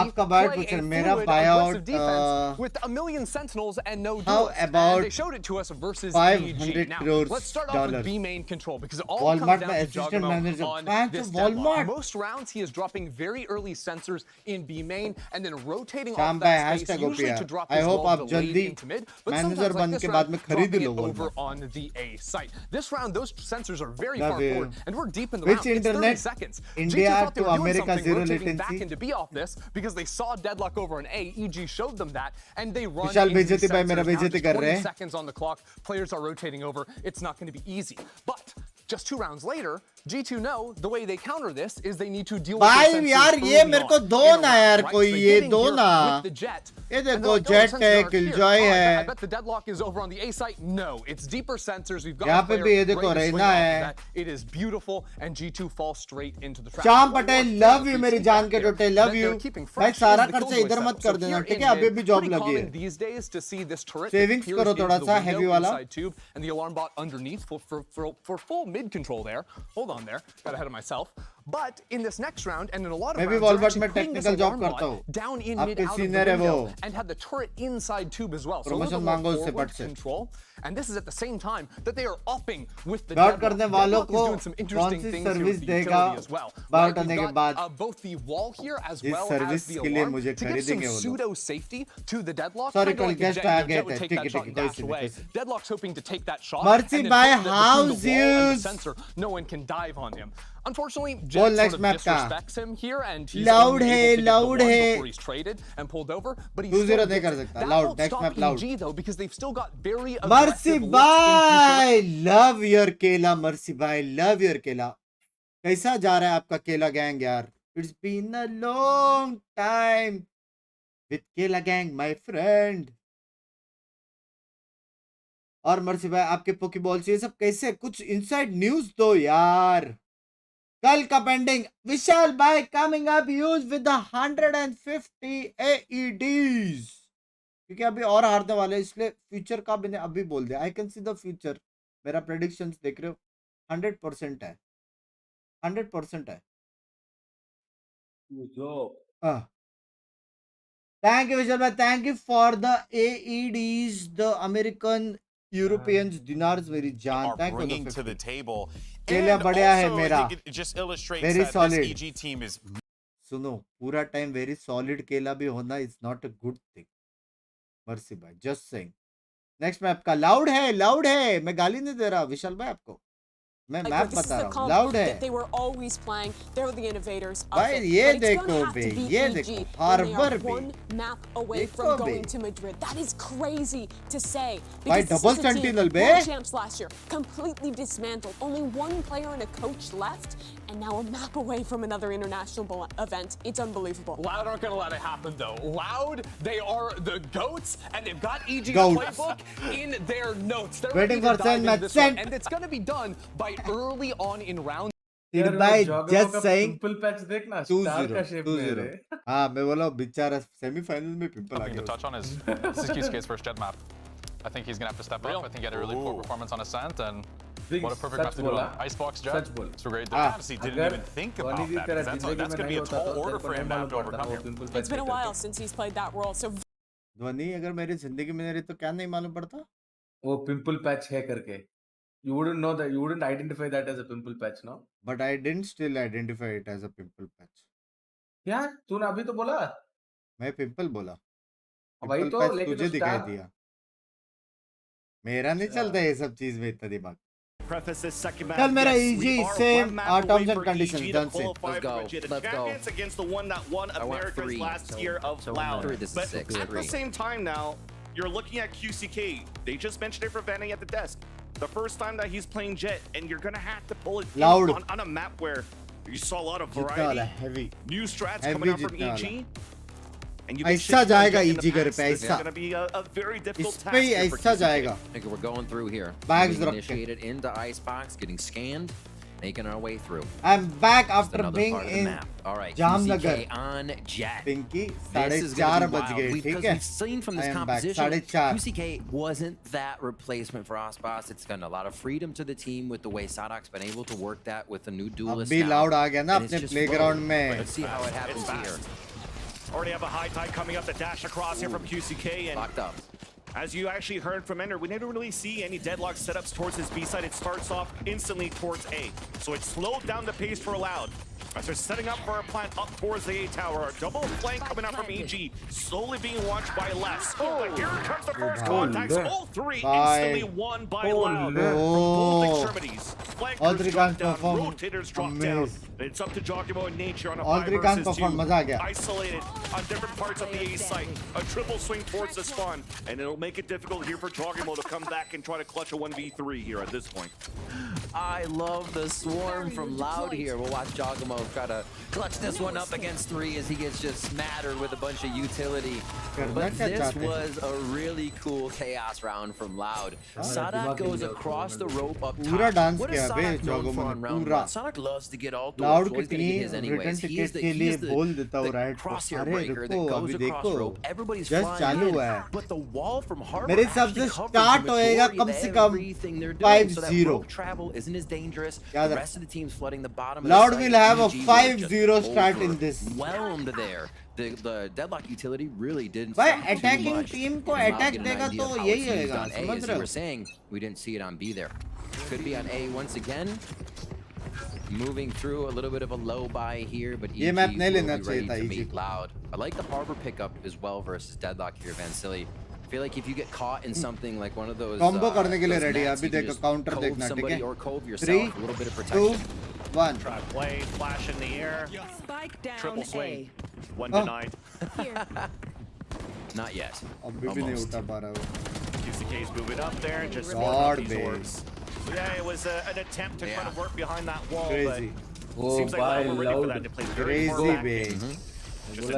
आपका बाइट पूछ रहे मेरा buyout with a million sentinels and no how about and they showed it to us versus 500 now, crores let's start off with B main control because it all Walmart comes down to assistant Jogamo manager on this Walmart. Most rounds he is dropping very early sensors in B main and then rotating Sham off bhai, that space usually to drop I his hope wall आप delayed जल्दी into mid, but manager sometimes like बन this के round, बाद में खरीद dropping low it over Walmart. on the A site. This round, those sensors are very Love far you. forward and we're deep in the Which round. It's 30 internet? seconds. India G2 thought they to were doing America something, zero rotating back latency. into B off this because they saw deadlock over an A. EG showed them that and they run Vishal into बेइज्जती these भाई मेरा sensors. Now बेइज्जती just कर रहे 20 हैं. seconds on the clock. Players are rotating over. It's not going to be easy. But just 2 rounds later, G2 know the way they counter this is they need to deal with भाई the यार sensors ये early मेरे को on. दो ना यार कोई ये दो ना ये देखो जेट है किलजॉय I है bet the deadlock is over on the A site. No, it's deeper sensors. We've got यहाँ a पे player भी ये ready देखो to swing रहना off है. of that. It is beautiful and G2 falls straight into the trap. Shyam Patel love you मेरी जान के टोटे लव यू भाई सारा खर्चा इधर मत कर देना ठीक है अभी भी जॉब लगी है. These days to see this turret savings करो थोड़ा सा हेवी वाला and the alarm bot underneath for full mid control there. Hold on there, got ahead of myself. But in this next round and in a lot of मैं भी rounds, Walmart में they're actually putting this technical job alarm करता bot हूँ. down in mid आपके out of the senior है वो. window and had the turret inside tube as well. So a little promotion bit मांगो more उससे forward पट से. control. And this is at the same time that they are upping with the guard करने वालों Deadlock is को doing some कौन interesting सी things here service with the देगा utility as well. Bout Right, होने you've के got, बाद both the wall here as जिस well as सर्विस the के लिए alarm मुझे to give some खरीदेंगे वो लोग. pseudo safety to the deadlock. Sorry, Kinda like कल गेस्ट Jet आ would गए थे take ठीक that है shot ठीक and है dash away. Deadlock's hoping to take that shot. Mercy and then by hope that between the wall and the houses. sensor, no one can dive on him. Unfortunately, बोल Jet next sort of map का. disrespects him here, and he's Loud only है, able to get the loud one है. before he's traded and pulled over. But he's 2-0 still नहीं कर gets it. सकता. That Loud, won't next stop map loud. EG though, because they've still got very Mercy aggressive looks in future. भाई love your केला Mercy भाई love your केला. कैसा जा रहा है आपका केला गैंग यार? It's been a long time with केला गैंग my friend. और मर्सी भाई आपके पोकेबॉल्स ये सब कैसे कुछ इनसाइड न्यूज दो यार. कल का पेंडिंग विशाल भाई coming up use with 150 AEDs क्योंकि अभी और हारने वाले इसलिए फ्यूचर का मैंने अभी बोल दिया. I can see the future. मेरा प्रेडिक्शंस देख रहे हो 100% है 100% है. थैंक यू विशाल भाई. Thank you for the AEDs the American Europeans dinars very जान. Thank you bringing to the table. केला बढ़िया है Also, मेरा. I think it just illustrates Very that solid. this EG team is. सुनो पूरा time very solid केला भी होना is not a good thing. Mercy भाई जस्ट सेइंग. नेक्स्ट मैप का लाउड है मैं गाली नहीं दे रहा विशाल भाई आपको. मैं मैप बता रहा हूँ लाउड है. They were always playing. They were the innovators of भाई it. ये But it's देखो gonna have B to be ये EG देखो when they हार्बर are भी one map away देखो from B. going to Madrid. That is crazy to say. भाई Because this double is a team, sentinel B. world champs last year, completely dismantled. Only one player and a coach left, and now a map away from another international event. It's unbelievable. Loud aren't going to let it happen, though. Loud, they are the GOATs, and they've got EG's Goats. playbook in their notes. They're Waiting ready to for dive Ascent into Map this one, and it's going to be done by early on in round. भाई just saying pimple patch देखना 2-0 का shape में 2-0. हाँ मैं बोला बेचारा semifinal में pimple uh Something to गया. touch on is this is QSK's first jet map. I think he's gonna have to step up. I think he had a really poor performance on Ascent, and what a perfect map to do on Icebox jet. So great. I honestly didn't even think about that. That's going to be a tall order for him to have to overcome here. It's been a while since he's played that role, so ध्वनि अगर मेरी जिंदगी में नहीं रही तो क्या नहीं मालूम पड़ता. वो पिंपल पैच है करके. You wouldn't know that. You wouldn't identify that as a pimple patch, no? But I didn't still identify it as a pimple patch. क्या? तूने अभी तो बोला. मैं पिंपल बोला. वही पिंपल तो पैच लेकिन तुझे दिखाई दिया. मेरा नहीं चलता ये सब चीज में इतना दिमाग. Preface this second match. चल मेरा Yes, easy we are same one map away terms and for conditions EG to done say. qualify Let's go. for Madrid Let's go. Champions against the one that won I want America's 3. last year of So Loud. three, this is But 6. at the same time now, you're looking at QCK. They just mentioned it for Vanny at the desk. The first time that he's playing Jet, and you're gonna have to pull it on a map where you saw a lot of variety, new strats coming out from EG. And ऐसा जाएगा EG घर पे ऐसा. It's gonna be a very difficult इस task पे here for ऐसा QCK. जाएगा. I think we're going through here. Bags Being initiated into Icebox, getting scanned, making our way through. I'm back Just after another being part of the in map. All right, Jamnagar. QCK on Jet. Pinky, This is 4:30 gonna be बज wild. गए, ठीक Because है? we've seen from this I am back. composition, 4:30. QCK wasn't that replacement for Aspas. It's gotten a lot of freedom to the team with the way Sadok's been able to work that with the new duelist. अभी now. loud आ गया ना And it's अपने just playground flowing. में. Let's see how it happens here. Already have a high tide coming up the dash across here from QCK, and locked up. As you actually heard from Ender, we didn't really see any deadlock setups towards his B side. It starts off instantly towards A, so it slowed down the pace for Loud. As they're setting up for a plant up towards the A tower, a double flank coming out from EG, slowly being watched by Les. But here comes the first contacts. All three instantly won by Loud from both extremities. Flankers dropped down, rotators dropped down. It's up to Jogimo and Nature on a 5 versus 2. Isolated on different parts of the A site. A triple swing towards the spawn, and it'll make it difficult here for Jogimo to come back and try to clutch a 1v3 here at this point. I love the swarm from Loud here. We'll watch Jogimo try to clutch this one up against 3 as he gets just smattered with a bunch of utility. But this was a really cool chaos round from Loud. Sadak goes across the rope up top. What is Sadak known for on round 1? Sadak loves to get all doors. Loud Always gonna get his anyways. He is the crosshair breaker that goes across rope. Everybody's flying, but the wall from Harbor मेरे हिसाब से start होएगा कम से कम 5-0. travel isn't as dangerous. The rest of the team's flooding the bottom. Loud will have a 5-0 start in this. Whelmed there. The deadlock utility really didn't. भाई attacking team को attack देगा तो यही होएगा. समझ रहे हो? We're saying we didn't see it on B there. Could be on A once again. Moving through a little bit of a low buy here, but EG will be ready to meet Loud. I like the Harbor pickup as well versus deadlock here, Vansili. I feel like if you get caught in something like one of those combo करने के लिए ready है. अभी देखो counter देखना, ठीक है? 3, 2, 1. Try play, flash in the air. Spike down. Triple swing. One denied. Not yet. अभी भी नहीं उठा पा रहा वो. QCK's moving up there and just God, these orbs. So yeah, it was an attempt to kind of work behind that wall, Crazy. but seems like Loud were ready for that to play very far back. Crazy, Just a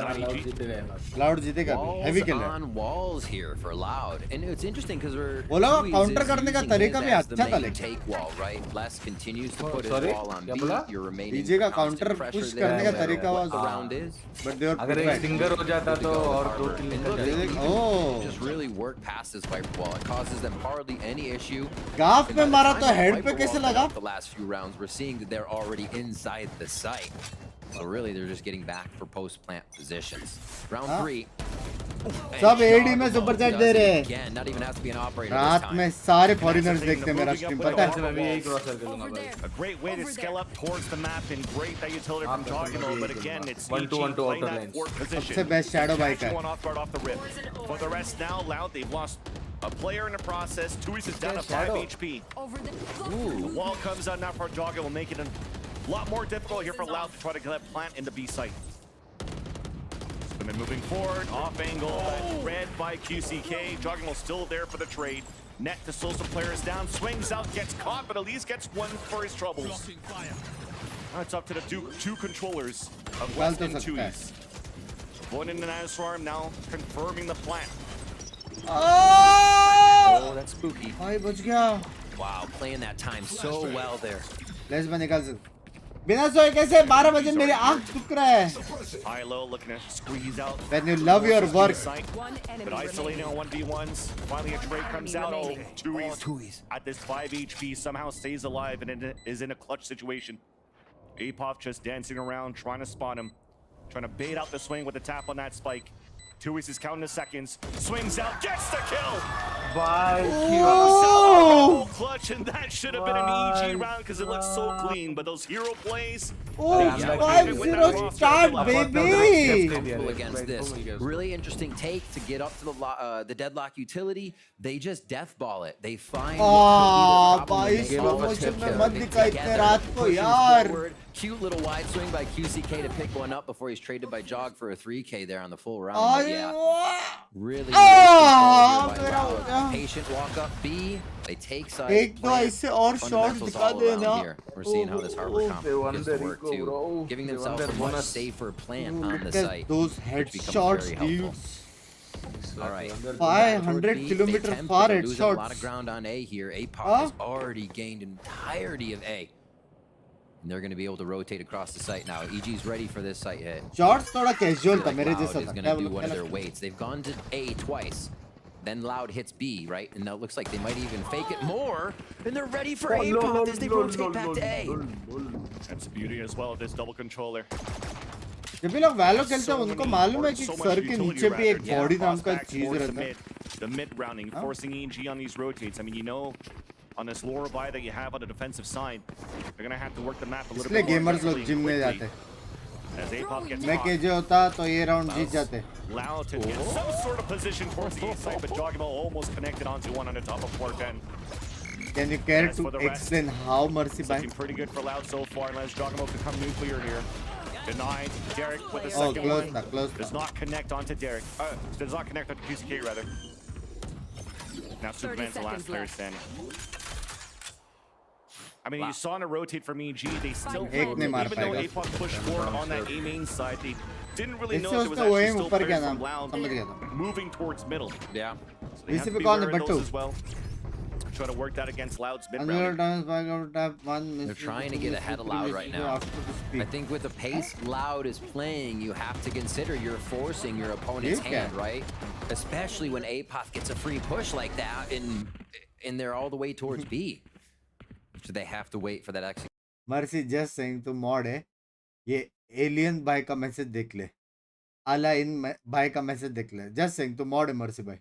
Loud जीतेगा भी. Heavy killer. On walls here for Loud, and it's interesting because we're. वो लोग counter करने का तरीका भी अच्छा था लेकिन. Take wall, right? Les continues to put his wall on B. You're remaining. DJ का counter push करने का तरीका was around is. But they were अगर एक सिंगर हो जाता तो और 2-3 निकल जाते. Oh. Just really work past this Viper wall. It causes them hardly any issue. गाफ में मारा तो head पे कैसे लगा? The last few rounds, we're seeing that they're already inside the site. So really, they're just getting back for post-plant positions. Round 3. सब AD में super chat दे रहे हैं. Again, not even has to be an operator रात this time. में सारे foreigners देखते हैं मेरा stream, पता है? मैं भी यही cross कर लूंगा भाई. A great way to scale up towards the map and great that utility from Jogimo, but again, it's 1-2-1-2 playing outer that lanes. forward position. सबसे best shadow bike है. One off guard off the rip. For the rest now, Loud, they've lost a player in the process. Tuis is down to 5 HP. The wall comes out now for Jogimo, making it a lot more difficult here for Loud to try to get that plant in the B site. Spinman moving forward, off angle, read by QCK. Jogimo still there for the trade. Net to slow some players down, swings out, gets caught, but at least gets one for his troubles. Now it's up to the two controllers of West and Tuis. One in an swarm now confirming the plant. Oh, that's spooky. भाई बच गया. Wow, playing that time so well there. Less में निकाल सकते. बिना सोए कैसे 12 बजे मेरी आंख दुख रहा है. High low looking to squeeze out. When you love your work. But isolating on 1v1s. Finally a trade comes out. Oh, Tuis at this 5 HP somehow stays alive and is in a clutch situation. Apop just dancing around, trying to spot him. Trying to bait out the swing with a tap on that spike. Tuis is counting the seconds. Swings out, gets the kill! Oh! Clutch, and that should have been an EG round because it looks so clean. But those hero plays. Oh, 5-0 start, baby! Against this really interesting take to get up to the deadlock utility. They just death ball it. They find. Cute little wide swing by QCK to pick one up before he's traded by Jog for a 3K there on the full round. Really nice control here by Loud. Patient walk up B. They take side. एक तो ऐसे और shots दिखा देना. We're seeing how this harbor comp begins to work too, giving themselves a much safer plant on the site. Those headshots, dude. All right. 500 kilometer far headshots. Losing a lot of headshots. ground on A here. APOC has already gained entirety of A. And they're going to be able to rotate across the site now. EG's ready for this site hit. Shots थोड़ा casual था मेरे Loud जैसा is था. going to do one of their weights. They've gone to A twice. Then Loud hits B, right? And now it looks like they might even fake it more. And they're ready for APOC as they rotate back to A. That's the beauty as well of this double controller. जब भी लोग वैलो खेलते हैं उनको मालूम है कि sir के नीचे भी एक बॉडी नाम का चीज रहता है. The mid rounding, forcing EG on these rotates. I mean, you know, on this lower buy that you have on the defensive side, they're gonna have to work the map a little bit more. इसलिए gamers लोग gym में जाते हैं. As APOC gets मैं KJ होता तो ये round जीत जाते. Loud to get some sort of position towards the east side, but Jogimo almost connected onto one on the top of 410. Can you care to explain how Mercy by? Looking pretty good for Loud so far, unless Jogimo could come nuclear here. Denied. Derek with the second one. Does not connect onto Derek. Does not connect onto QCK rather. Now Superman's the last player standing. I mean, you saw in a rotate from EG, they still, even though APOC pushed forward on that A main side, they didn't really know if there was actually still players from Loud moving towards middle. Yeah. So they have to be aware of those as well. Try to work that against Loud's mid round. They're trying to get ahead of Loud right now. I think with the pace Loud is playing, you have to consider you're forcing your opponent's hand, right? Especially when APOC gets a free push like that and they're all the way towards B. So they have to wait for that execute. Mercy just saying to mod है ये alien भाई का message देख ले. आला इन भाई का message देख ले. Just saying to mod है Mercy भाई.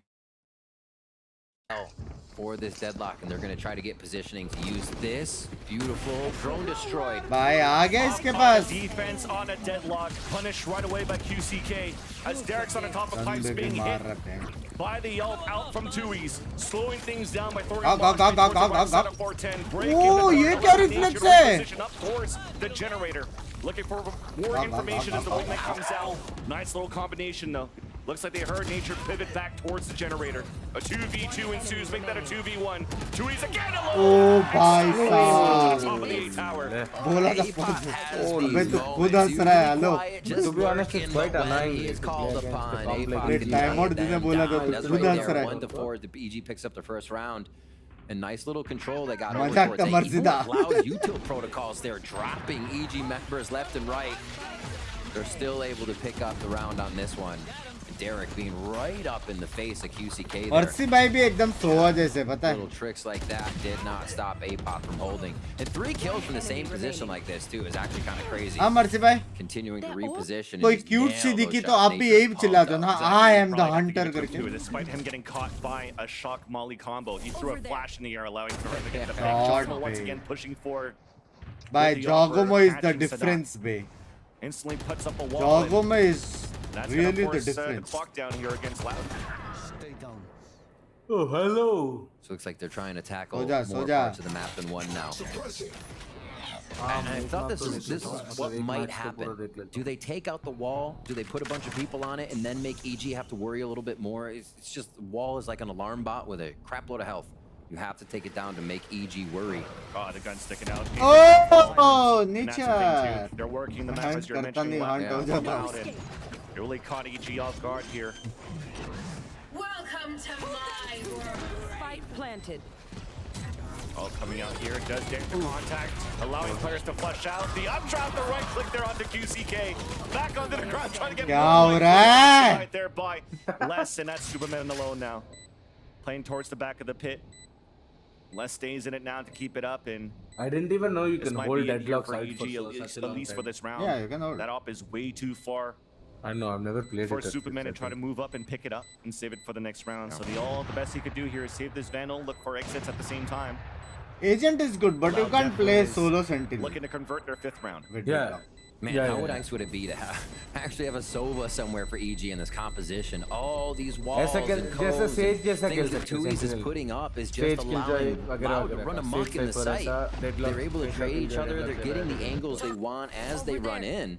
For this deadlock, and they're going to try to get positioning to use this beautiful drone destroyed. भाई आ गया इसके पास. Defense on a deadlock, punished right away by QCK as Derek's on the top of pipes being hit by the Yelp out from Tui's, slowing things down by throwing bombs towards 410, breaking the reflex है. position up towards the generator. Looking for more information as the wing that comes out. Nice little combination though. Looks like they heard nature pivot back towards the generator. A 2v2 ensues, make that a 2v1. Tui's again alone! Oh, bhai saab. Top of the A tower. बोला था मैं तो खुद हंस रहा है. Hello. To be honest, it's quite annoying. Is called upon. Time out जिसने बोला था तो खुद हंस रहा है. 1-4, the EG picks up the first round. A nice little control they got over मजाक का towards मर्जिदा. Loud util protocols there, dropping EG members left and right. They're still able to pick up the round on this one. Derek being right up in the face of QCK there. Arsi भाई भी एकदम सोवा जैसे पता है. Little tricks like that did not stop APOC from holding. And 3 kills from the same position like this too is actually kind of crazy. हाँ mercy भाई. Continuing to reposition. कोई cute सी दिखी तो आप भी यही चिल्ला दो ना. I am the hunter करके. Despite him getting caught by a shock molly combo, he threw a flash in the air, allowing for him to get the back. Jogimo once again pushing for. By Jogimo is the difference, bay. Instantly puts up a wall. Jogimo is really the difference. The clock down here against Loud. Stay down. Oh, hello. So it looks like they're trying to tackle more parts of the map than one now. And I thought this is what might happen. Do they take out the wall? Do they put a bunch of people on it and then make EG have to worry a little bit more? It's just the wall is like an alarm bot with a crap load of health. You have to take it down to make EG worry. Oh, the gun's sticking out. Oh, nature. They're working the map as you're mentioning. They really caught EG off guard here. Welcome to my world. Fight planted. All coming out here, does get contact, allowing players to flush out. The updraft, the right click there onto QCK. Back onto the ground, trying to get right there by Les, and that's Superman alone now. Playing towards the back of the pit. Les stays in it now to keep it up, and I didn't even know you can hold deadlock side for EG, at least for this round. Yeah, you can hold. That op is way too far. I know, I've never played for Superman to try to move up and pick it up and save it for the next round. So the best he could do here is save this Vandal, look for exits at the same time. Agent is good, but you can't play solo Sentinel. Looking to convert their 5th round. Yeah. Man, how nice would it be to actually have a Sova somewhere for EG in this composition? All these walls and codes and things that Tui's is putting up is just allowing Loud to run amok in the site. They're able to trade each other. They're getting the angles they want as they run in.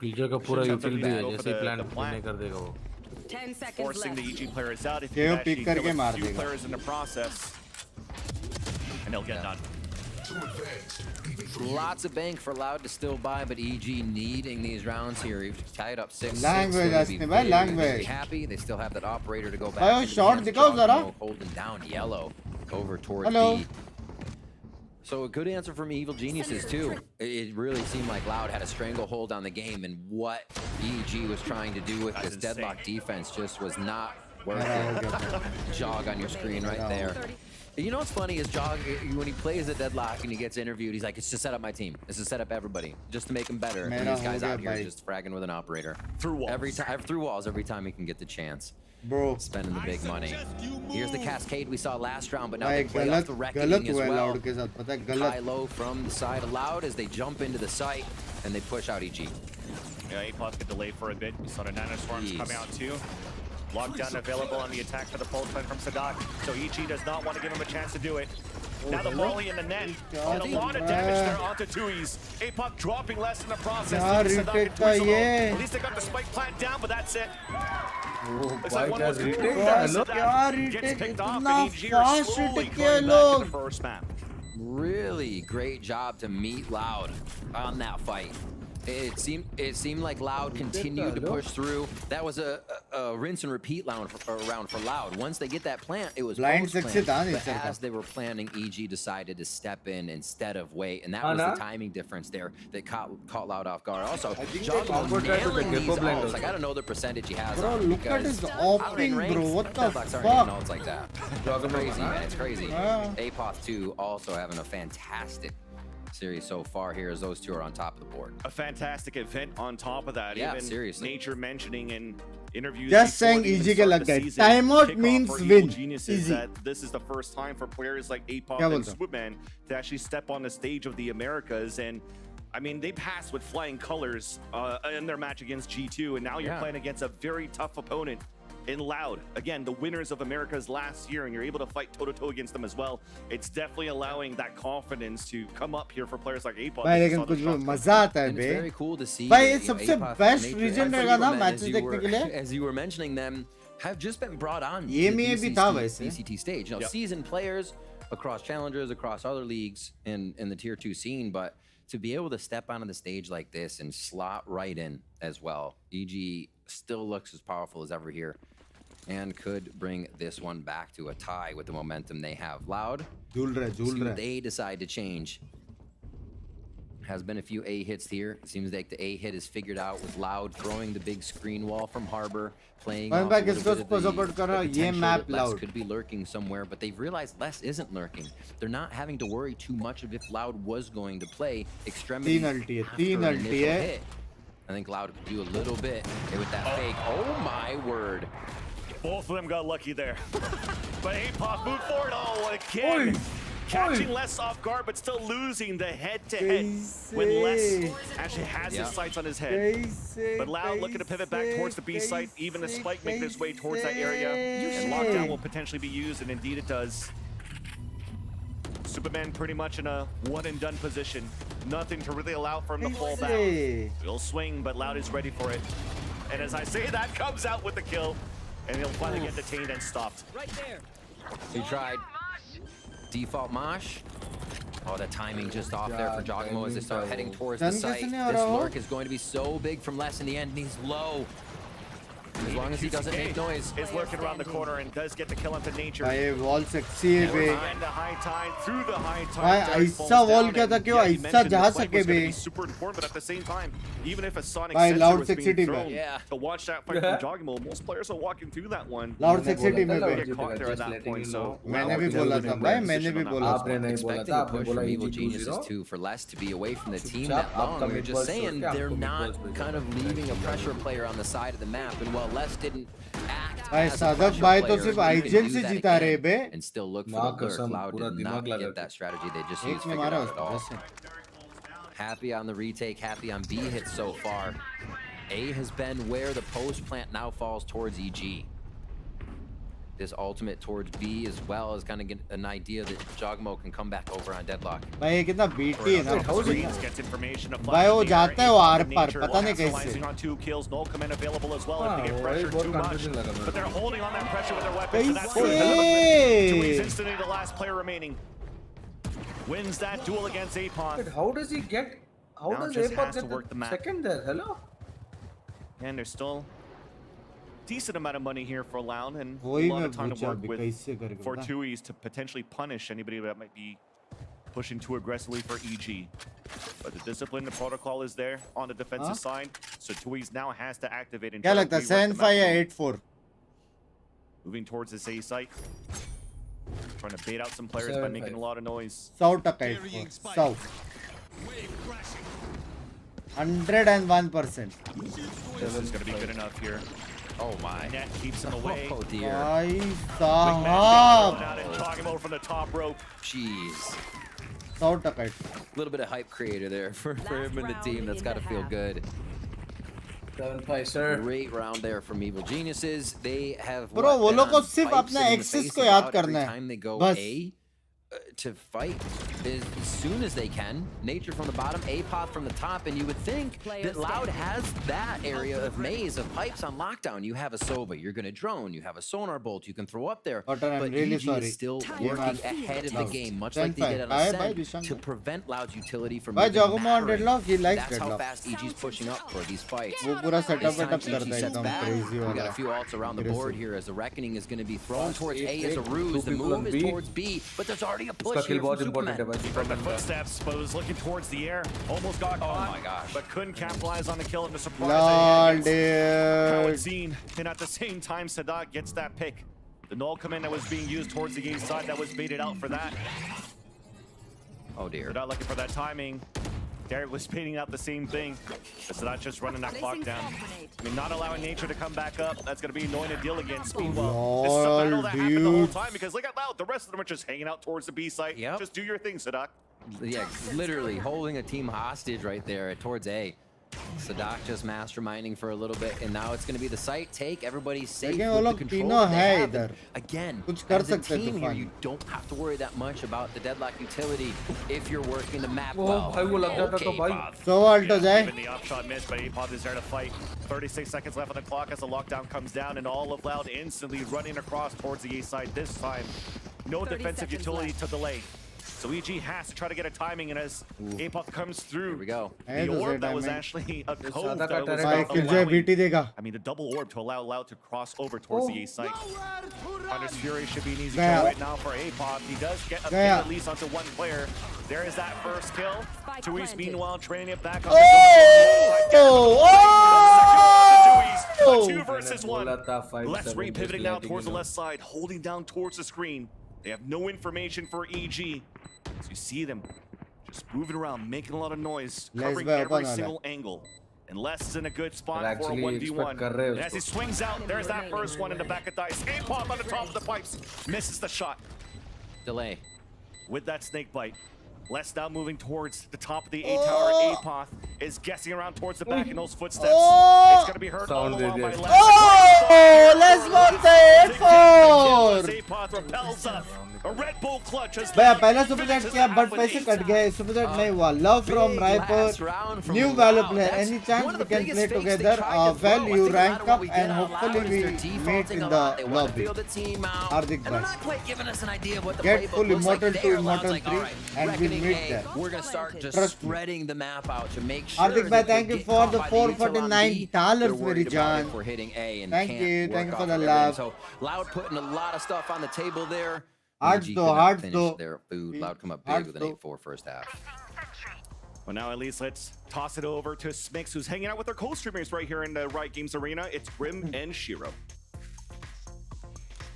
Killjoy का पूरा यूटिल भी है, जैसे ही plan नहीं कर देगा वो. 10 seconds forcing left. the EG players out. If KO you actually pick kill करके a मार few देगा. players in the process, and they'll get done. Lots of bank for Loud to still buy, but EG needing these rounds here. We've tied up 6-6. Language, They'll be Asni, very language. happy. They still have that operator to go back. Bhai, into the short hands of दिखाओ जरा. Giacomo, holding down yellow over towards Hello. B. So a good answer from Evil Geniuses too. It really seemed like Loud had a stranglehold on the game, and what EG was trying to do with this deadlock defense just was not working. Jog on your screen right there. You know what's funny is Jog, when he plays a deadlock and he gets interviewed, he's like, it's to set up my team. It's to set up everybody, just to make them better. And these guys out here just fragging with an operator. Through walls. Through walls every time he can get the chance. Bro. Spending the big money. Here's the cascade we saw last round, but now they play off the reckoning as well. High-low from the side of Loud as they jump into the site and they push out EG. Yeah, A+ get delayed for a bit. We saw the nanostorms come out too. Lockdown available on the attack for the pulse plan from Sadat. So EG does not want to give him a chance to do it. Now the volley in the net. And a lot of damage there onto Tui's. A+ dropping less in the process. At least they got the spike plant down, but that's it. Looks like one was gets picked off, and EG are slowly going back to the first map. Really great job to meet Loud on that fight. It seemed like Loud continued to push through. That was a rinse and repeat round for Loud. Once they get that plant, it was post-plant. But as they were planning, EG decided to step in instead of wait, and that was the timing difference there that caught Loud off guard. Also, Giacomo nailing these ults. I gotta know the percentage he has. Bro, look at his off-ping, bro. What the fuck? Ults like that. It's crazy, man. It's crazy. Apoth 2 also having a fantastic series so far here as those two are on top of the board. A fantastic event on top of that. Yeah, even seriously. Nature mentioning in interviews. Just saying EG ke lag gaye. Timeout means win. Easy. That this is the first time for players like Apoth and Superman to actually step on the stage of the Americas. And I mean, they passed with flying colors in their match against G2, and now you're playing against a very tough opponent in Loud. Again, the winners of Americas last year, and you're able to fight toe-to-toe against them as well. It's definitely allowing that confidence to come up here for players like Apoth. भाई लेकिन कुछ मजा आता है बे. Very cool to see. भाई ये सबसे best region रहेगा ना matches देखने के लिए. As you were mentioning them, have just been brought on to ये the में भी था वैसे. VCT stage. Now, seasoned players across challengers, across other leagues in the tier 2 scene, but to be able to step onto the stage like this and slot right in as well. EG still looks as powerful as ever here, and could bring this one back to a tie with the momentum they have. Loud, see what they decide to change. Has been a few A hits here. Seems like the A hit is figured out with Loud throwing the big screen wall from Harbor, playing off a little bit of the potential that Les could be lurking somewhere, but they've realized Les isn't lurking. They're not having to worry too much of if Loud was going to play Extremity after an initial hit. I think Loud could do a little bit with that fake. Oh my word. Both of them got lucky there. But Apoth moved forward. Oh, again. Catching Les off guard, but still losing the head-to-head when Les actually has his sights on his head. But Loud looking to pivot back towards the B site. Even the spike making its way towards that area. And lockdown will potentially be used, and indeed it does. Superman pretty much in a one-and-done position. Nothing to really allow for him to fall back. He'll swing, but Loud is ready for it. And as I say that, comes out with the kill. And he'll finally get detained and stopped. Right there. He tried. Default Mosh. Oh, the timing just off there for Giacomo as they start heading towards the site. This lurk is going to be so big from Les in the end, and he's low. As long as he doesn't make noise. Is lurking around the corner and does get the kill onto Nature. भाई wall sexy है बे. Behind the high tide, through the high tide. भाई ऐसा wall क्या था कि वो ऐसा जा सके बे. Super important, but at the same time, even if a Sonic भाई sensor loud was sexy being team thrown है. to watch that fight from Giacomo, most players are walking through that one. Loud sexy team है बे. Get caught there at that point, so मैंने भी बोला था भाई, मैंने भी बोला था. आपने नहीं बोला था, आपने बोला Evil Geniuses too for Les to be away from the team that long. We were just saying they're not kind of leaving a pressure player on the side of the map, and while Les didn't act as a pressure player, he can do that again and still look for the lurk. Loud did not get that strategy. They just used figured out at all. Happy on the retake, happy on B hits so far. A has been where the post plant now falls towards EG. this ultimate towards B as well as kind of get an idea that Jogmo can come back over on Deadlock. भाई ये कितना BT है ना gets information of भाई वो जाता है वो आर पार पता नहीं कैसे on 2 kills. No command available as well if they get pressure too much. But they're holding on that pressure with their weapons. So that's good. 2 is instantly the last player remaining. Wins that duel against Apon. How does he get? How does Apon get the second there? Hello. And there's still decent amount of money here for Loud and a lot of time to work with for 2Es to potentially punish anybody that might be pushing too aggressively for EG. But the discipline, the protocol is there on the defensive side, so 2Es now has to activate and क्या लगता है 7-5 या 8-4 moving towards this A site, trying to bait out some players by making a lot of noise. 100% 100 101%. This is going to be good enough here. Oh my! Net keeps him away. Oh dear. Talking from the top rope. Jeez. 100%. A little bit of hype creator there for him and the team. That's got to feel good. 7-5, sir. Great round there from Evil Geniuses. They have. Bro, वो लोग को सिर्फ अपने access को याद करना है. Time they go बस. A to fight as soon as they can. Nature from the bottom, Apod from the top, and you would think that Loud has that area of maze of pipes on lockdown. You have a Sova, you're going to drone, you have a sonar bolt you can throw up there, but really EG is still working ahead of the game, much like they did on Ascent, to prevent Loud's utility from moving back. That's how fast EG's pushing up for these fights. वो पूरा setup We got a few ults around the board here as the Reckoning is going to be thrown towards A as a ruse. The move is towards B, but there's already a push here from Superman. From the footsteps, but was looking towards the air. Almost got caught. Oh my gosh. But couldn't capitalize on the kill and the surprise. Scene. And at the same time, Sadat gets that pick. The null command that was being used towards the A side that was baited out for that. Oh dear. Sadat looking for that timing. Derek was baiting out the same thing. But Sadat just running that clock down. I mean, not allowing Nature to come back up. That's going to be annoying to deal against. Meanwhile, this is a battle that happened the whole time because look at Loud. The rest of them are just hanging out towards the B site. Yep. Just do your thing, Sadat. Yeah, literally holding a team hostage right there towards A. Sadak just masterminding for a little bit, and now it's going to be the site take. Everybody's safe with the control they have. Again, as a team here, you don't have to worry that much about the Deadlock utility if you're working the map well. So alto jai. Even the upshot missed, but Apod is there to fight. 36 seconds left on the clock as the lockdown comes down, and all of Loud instantly running across towards the A side this time. No defensive utility to delay. So EG has to try to get a timing, and as Apod comes through, here we go. The orb that was actually a cove that was allowing, I mean, the double orb to allow Loud to cross over towards the A site. Hunter's Fury should be an easy kill right now for Apod. He does get a pin at least onto one player. There is that first kill. 2Es meanwhile training it back on the 2 versus 1. Let's re-pivoting now towards the left side, holding down towards the screen. They have no information for EG. So you see them just moving around, making a lot of noise, covering every single angle. And Les is in a good spot for a 1v1. And as he swings out, there's that first one in the back of dice. Apod on the top of the pipes, misses the shot. Delay. With that snake bite. Les now moving towards the top of the A tower. Apod is guessing around towards the back in those footsteps. It's going to be heard all along by Les. Oh, Les wants the 8-4. Apod repels up. A Red Bull clutch as भैया पहला super chat किया but पैसे कट गए super chat नहीं हुआ love from Raipur new Valo player any chance we can play together well you rank up and hopefully we meet in the lobby Hardik भाई get full immortal 2 immortal 3 and we meet there we're going to start just spreading the map out to make sure हार्दिक भाई thank you for the $449 मेरी जान for hitting A and thank you for the love. So Loud putting a lot of stuff on the table there. Hearts though. Their food. Loud come up big with an 8-4 first half. Well, now at least let's toss it over to Smix, who's hanging out with our co-streamers right here in the Riot Games Arena. It's Grim and Shiro.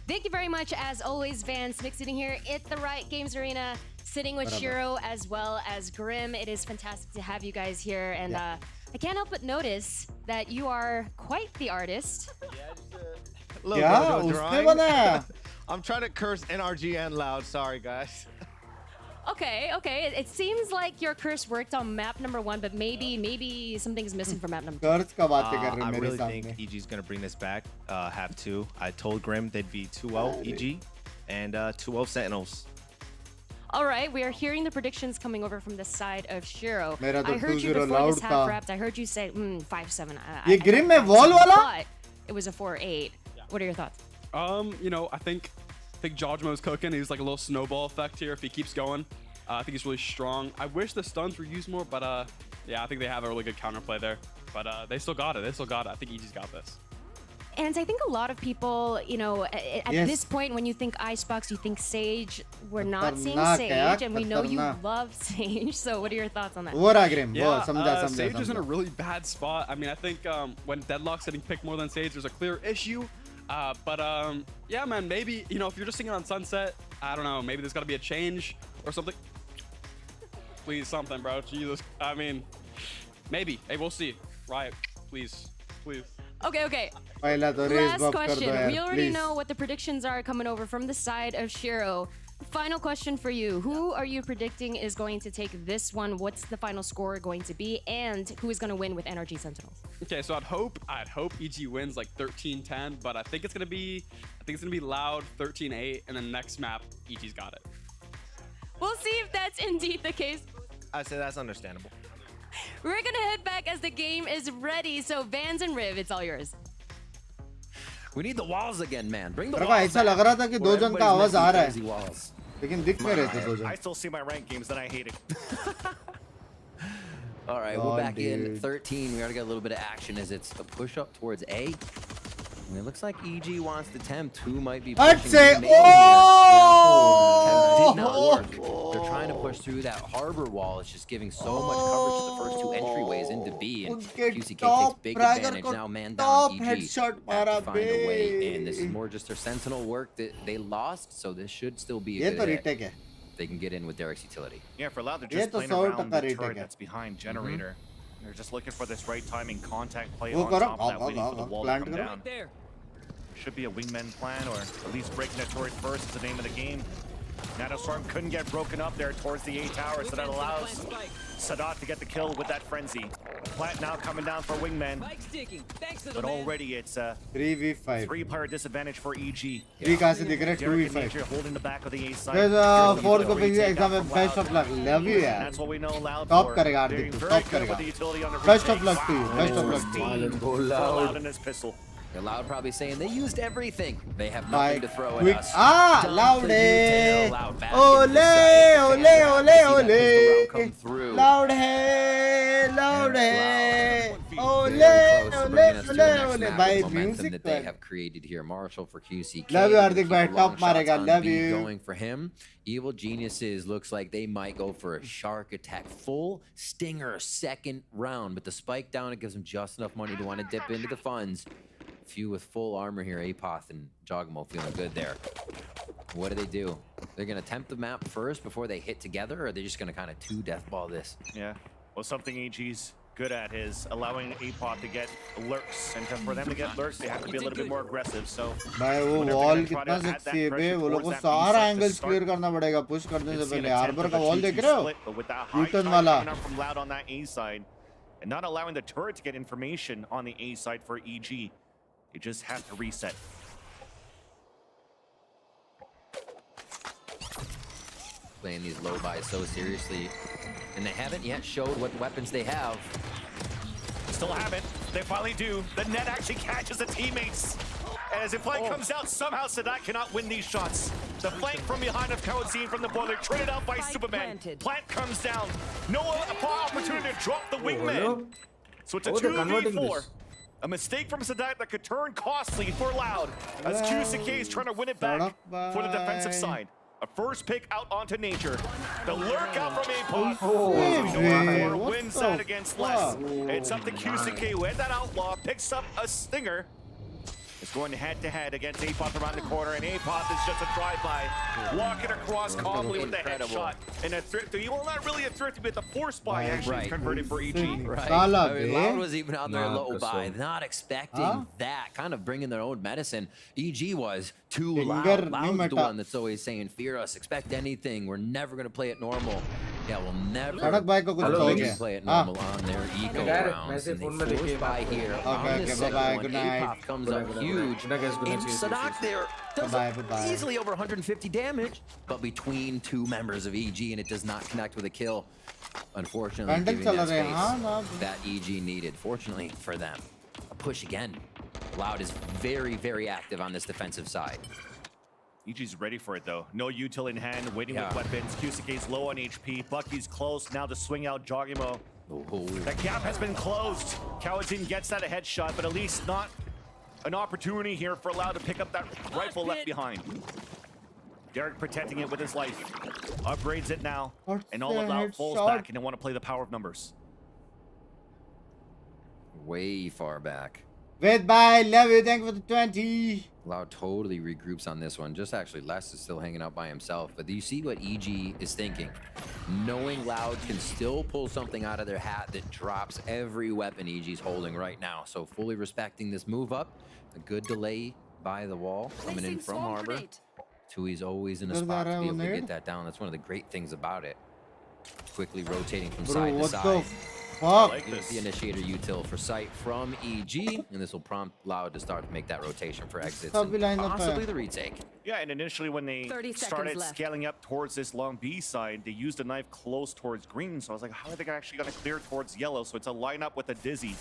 Thank you very much, as always, Van. Smix sitting here at the Riot Games Arena, sitting with Shiro as well as Grim. It is fantastic to have you guys here, and I can't help but notice that you are quite the artist. I'm trying to curse NRG and Loud. Sorry, guys. Okay. It seems like your curse worked on map number 1, but maybe something's missing for map number 2. I really think EG's gonna bring this back. Half 2. I told Grim they'd be 2-0 EG and 2-0 Sentinels. All right, we are hearing the predictions coming over from the side of Shiro. I heard you before this half wrapped. I heard you say 5-7. ये Grim में wall वाला? But it was a 4-8. What are your thoughts? You know, I think Jojmo's cooking. He's like a little snowball effect here if he keeps going. I think he's really strong. I wish the stuns were used more, but yeah, I think they have a really good counterplay there. But they still got it. I think EG's got this. And I think a lot of people, you know, at this point, when you think Icebox, you think Sage. We're not seeing Sage, and we know you love Sage. So what are your thoughts on that? Yeah, Sage is in a really bad spot. I mean, I think when Deadlock's getting picked more than Sage, there's a clear issue. Yeah, man, maybe, you know, if you're just singing on Sunset, I don't know, maybe there's got to be a change or something. Please, something, bro. Jesus. I mean, maybe. Hey, we'll see. Riot, please. Okay. Last question. We already know what the predictions are coming over from the side of Shiro. Final question for you. Who are you predicting is going to take this one? What's the final score going to be? And who is going to win with NRG Sentinels? Okay, so I'd hope EG wins like 13-10, but I think it's gonna be Loud 13-8, and then next map EG's got it. We'll see if that's indeed the case. I'd say that's understandable. We're gonna head back as the game is ready. So Vans and Riv, it's all yours. We need the walls again, man. Bring the walls back. ऐसा लग रहा था कि दो जन का आवाज आ रहा है, लेकिन दिख नहीं रहे थे दो जन. I still see my rank games and I hate it. All right, we're back in 13. We gotta get a little bit of action as it's a push up towards A. And it looks like EG wants to tempt. Who might be pushing? I'd say, Tempt did not work. They're trying to push through that harbor wall. It's just giving so much coverage to the first 2 entryways into B. And QCK takes big advantage now. Man down, EG have to find a way. And this is more just their sentinel work that they lost. So this should still be a good hit. They can get in with Derek's utility. Yeah, for Loud, they're just playing around the turret that's behind Generator. They're just looking for this right timing contact play on top of that, waiting for the wall to come down. Should be a wingman plan, or at least breaking the turret first is the name of the game. Nanostorm couldn't get broken up there towards the A tower, so that allows Sadat to get the kill with that frenzy. Plant now coming down for wingman, but already it's a 3v5. 3-player disadvantage for EG. 3 कहाँ से दिख रहे हैं? 2v5. Holding the back of the A side. There's 4 को भी exam में best of luck. Love you यार. That's what we know Loud Top for. करेगा हार्दिक तू. Top करेगा. Best of luck to you. Best of luck to you. Loud in his pistol. Loud probably saying they used everything. They have nothing to throw at us. Loud. Ole. Loud. Ole. By music that they have created here. Marshall for QCK. Love you, Hardik bhai. Top marega. Love you. Going for him. Evil Geniuses looks like they might go for a shark attack. Full stinger second round, but the spike down, it gives them just enough money to want to dip into the funds. Few with full armor here, Apoth and Jogmo feeling good there. What do? They're going to attempt the map first before they hit together, or are they just going to kind of 2-deathball this? Yeah, well, something AG's good at is allowing Apoth to get lurks, and for them to get lurks, they have to be a little bit more aggressive. So, भाई वो wall कितना sexy है बे, वो लोगों को सारा angles clear करना पड़ेगा push करने से पहले. Harbor का wall देख रहे हो? U-turn वाला. From Loud on that A side, and not allowing the turret to get information on the A side for EG. You just have to reset. Playing these low buys so seriously, and they haven't yet showed what weapons they have. Still haven't. They finally do. The net actually catches the teammates. As if flank comes out, somehow Sadat cannot win these shots. The flank from behind of Kaotzine from the boiler, traded out by Superman. Plant comes down. No opportunity to drop the wingman. So it's a 2v4. A mistake from Sadat that could turn costly for Loud, as QCK is trying to win it back for the defensive side. A first pick out onto Nature. The lurk out from Apoth. Wins that against Less. It's up to QCK, who had that outlaw, picks up a stinger. It's going head-to-head against Apoth around the corner, and Apoth is just a drive-by. Walking across calmly with the headshot. And a thrifty, well, not really a thrifty, but the force buy actually converted for EG. Right. I mean, Loud was even on their low buy, not expecting that, kind of bringing their own medicine. EG was too loud. Loud's the one that's always saying, fear us, expect anything. We're never going to play it normal. Yeah, we'll never play it normal on their eco rounds. And they force by here on this second one. Apoth comes up huge. Sadak there does easily over 150 damage, but between two members of EG, and it does not connect with a kill. Unfortunately, giving that space that EG needed. Fortunately for them, a push again. Loud is very, very active on this defensive side. EG's ready for it though. No util in hand, waiting with weapons. QCK's low on HP. Bucky's close. Now the swing out Jogimo. That gap has been closed. Kawazin gets that a headshot, but at least not an opportunity here for Loud to pick up that rifle left behind. Derek protecting it with his life. Upgrades it now. And all of Loud falls back, and they want to play the power of numbers. Way far back. Wait, bye. Love you. Thank you for the 20. Loud totally regroups on this one. Just actually, Les is still hanging out by himself. But do you see what EG is thinking? Knowing Loud can still pull something out of their hat that drops every weapon EG's holding right now. So fully respecting this move up. A good delay by the wall coming in from Harbor. Tui's always in a spot to be able to get that down. That's one of the great things about it. Quickly rotating from side to side. Like the initiator util for sight from EG, and this will prompt Loud to start to make that rotation for exits and possibly the retake. Yeah, and initially when they started scaling up towards this long B side, they used a knife close towards green. So I was like, how are they actually going to clear towards yellow? So it's a lineup with a Dizzy,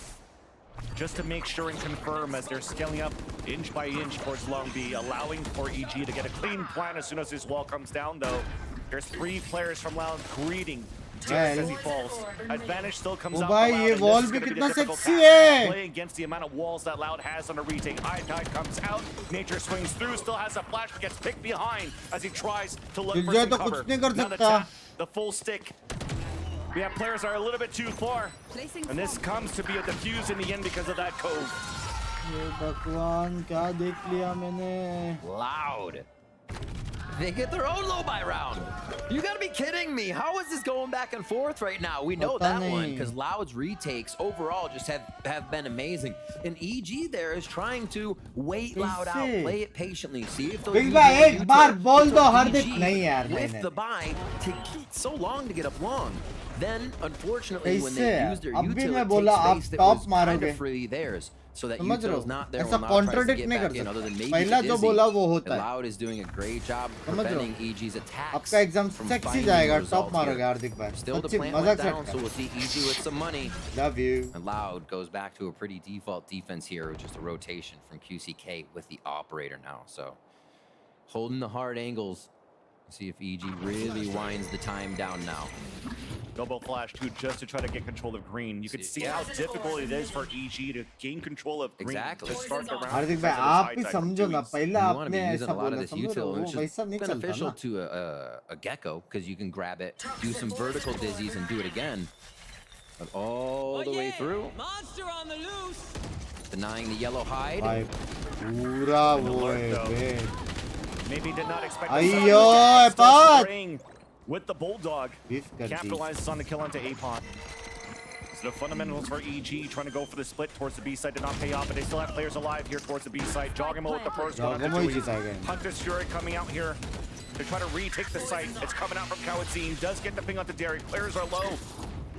just to make sure and confirm as they're scaling up inch by inch towards long B, allowing for EG to get a clean plan as soon as this wall comes down. Though there's 3 players from Loud greeting Derek as he falls. Advantage still comes out for Loud, and this is going to be a difficult task. Playing against the amount of walls that Loud has on a retake. High Tide comes out. Nature swings through. Still has a flash, but gets picked behind as he tries to look for some cover. Now the tap, the full stick. We have players that are a little bit too far. And this comes to be a defuse in the end because of that cove. Loud. They get their own low buy round. You gotta be kidding me. How is this going back and forth right now? We know that one because Loud's retakes overall just have been amazing. And EG there is trying to wait Loud out, play it patiently, see if they'll use with the buy to so long to get up long. Then, unfortunately, when they use their util, it takes space that was kind of free theirs. So that util's not there when Loud tries to get back in, other than maybe Dizzy. Loud is doing a great job preventing EG's attacks from finding the result here. Still to plant one down, so we'll see EG with some money. Love you. And Loud goes back to a pretty default defense here, with just a rotation from QCK with the operator now. So holding the hard angles. See if EG really winds the time down now. Double flash too, just to try to get control of green. You can see how difficult it is for EG to gain control of green to start the round. हार्दिक भाई आप भी समझो ना पहला आपने ऐसा बोला समझो वैसा नहीं चलता ना. Beneficial to a gecko because you can grab it, do some vertical dizzies, and do it again. But all the way through. Monster on the loose. Denying the yellow hide. भाई पूरा वो है. Maybe did not expect Ayo, with the Bulldog. Capitalizes on the kill onto Apoth. So the fundamentals for EG trying to go for the split towards the B side did not pay off, but they still have players alive here towards the B side. Jogimo with the first one. Hunter's Fury coming out here to try to retake the site. It's coming out from Kawazin. Does get the ping onto Derek. Players are low.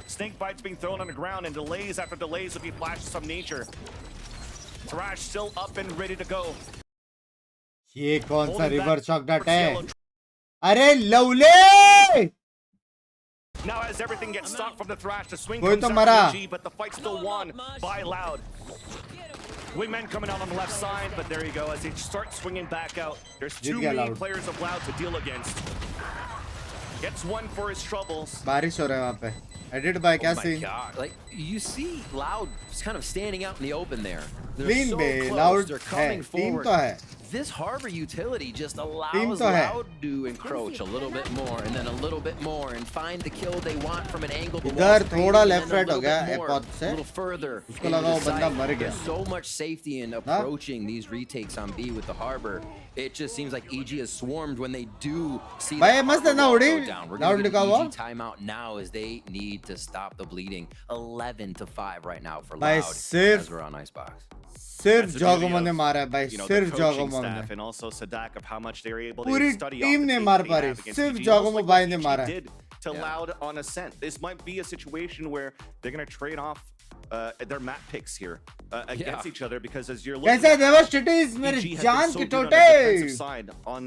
Snake bites being thrown on the ground, and delays after delays will be flashes from nature. Thrash still up and ready to go. ये कौन सा river chocolate है? अरे लवले! Now as everything gets stopped from the Thrash, the swing comes out from EG, but the fight's still won by Loud. Wingmen coming out on the left side, but there you go. As they start swinging back out, there's too many players of Loud to deal against. Gets one for his troubles. बारिश हो रहा है वहाँ पे. Edited by Cassie. Oh my God. Like, you see Loud just kind of standing out in the open there. They're so close. They're coming forward. this harbor utility just allows Loud to encroach a little bit more and then a little bit more and find the kill they want from an angle. इधर थोड़ा left right हो गया a little further. There's so much safety in approaching these retakes on B with the harbor. It just seems like EG is swarmed when they do see the harbor wall go down. We're going to get an EG timeout now as they need to stop the bleeding. 11-5 right now for Loud as we're on Icebox. सिर्फ जोगोमो ने मारा है भाई, सिर्फ जोगोमो ने. And also Sadak of how much they were able पूरी to study team ने मार पा रही, सिर्फ जोगोमो भाई ने मारा है. To Loud on Ascent. This might be a situation where they're going to trade off their map picks here against each other, because as you're looking at EG has been so good on their defensive side on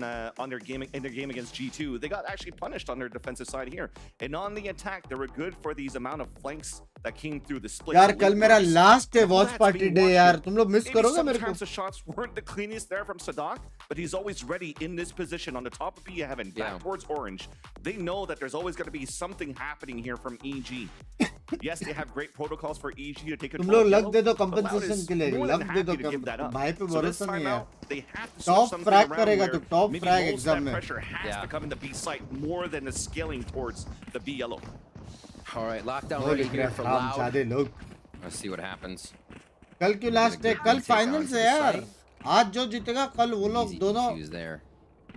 their game against G2, they got actually punished on their defensive side here, and on the attack they were good for these amount of flanks that came through the split. यार कल मेरा last है watch party day यार, तुम लोग miss करोगे मेरे को. Sometimes the shots weren't the cleanest there from Sadak, but he's always ready in this position on the top of B heaven, back towards orange. They know that there's always going to be something happening here from EG. Yes, they have great protocols for EG to take control. तुम लोग लग दे दो compensation के लिए, लग दे दो भाई पे भरोसा नहीं है. Top frag करेगा तो top frag exam में. Pressure has to come in the B site more than the scaling towards the B yellow. All right, lockdown ready here for Loud. Let's see what happens. कल की last है, कल finals है यार. आज जो जीतेगा कल वो लोग दोनों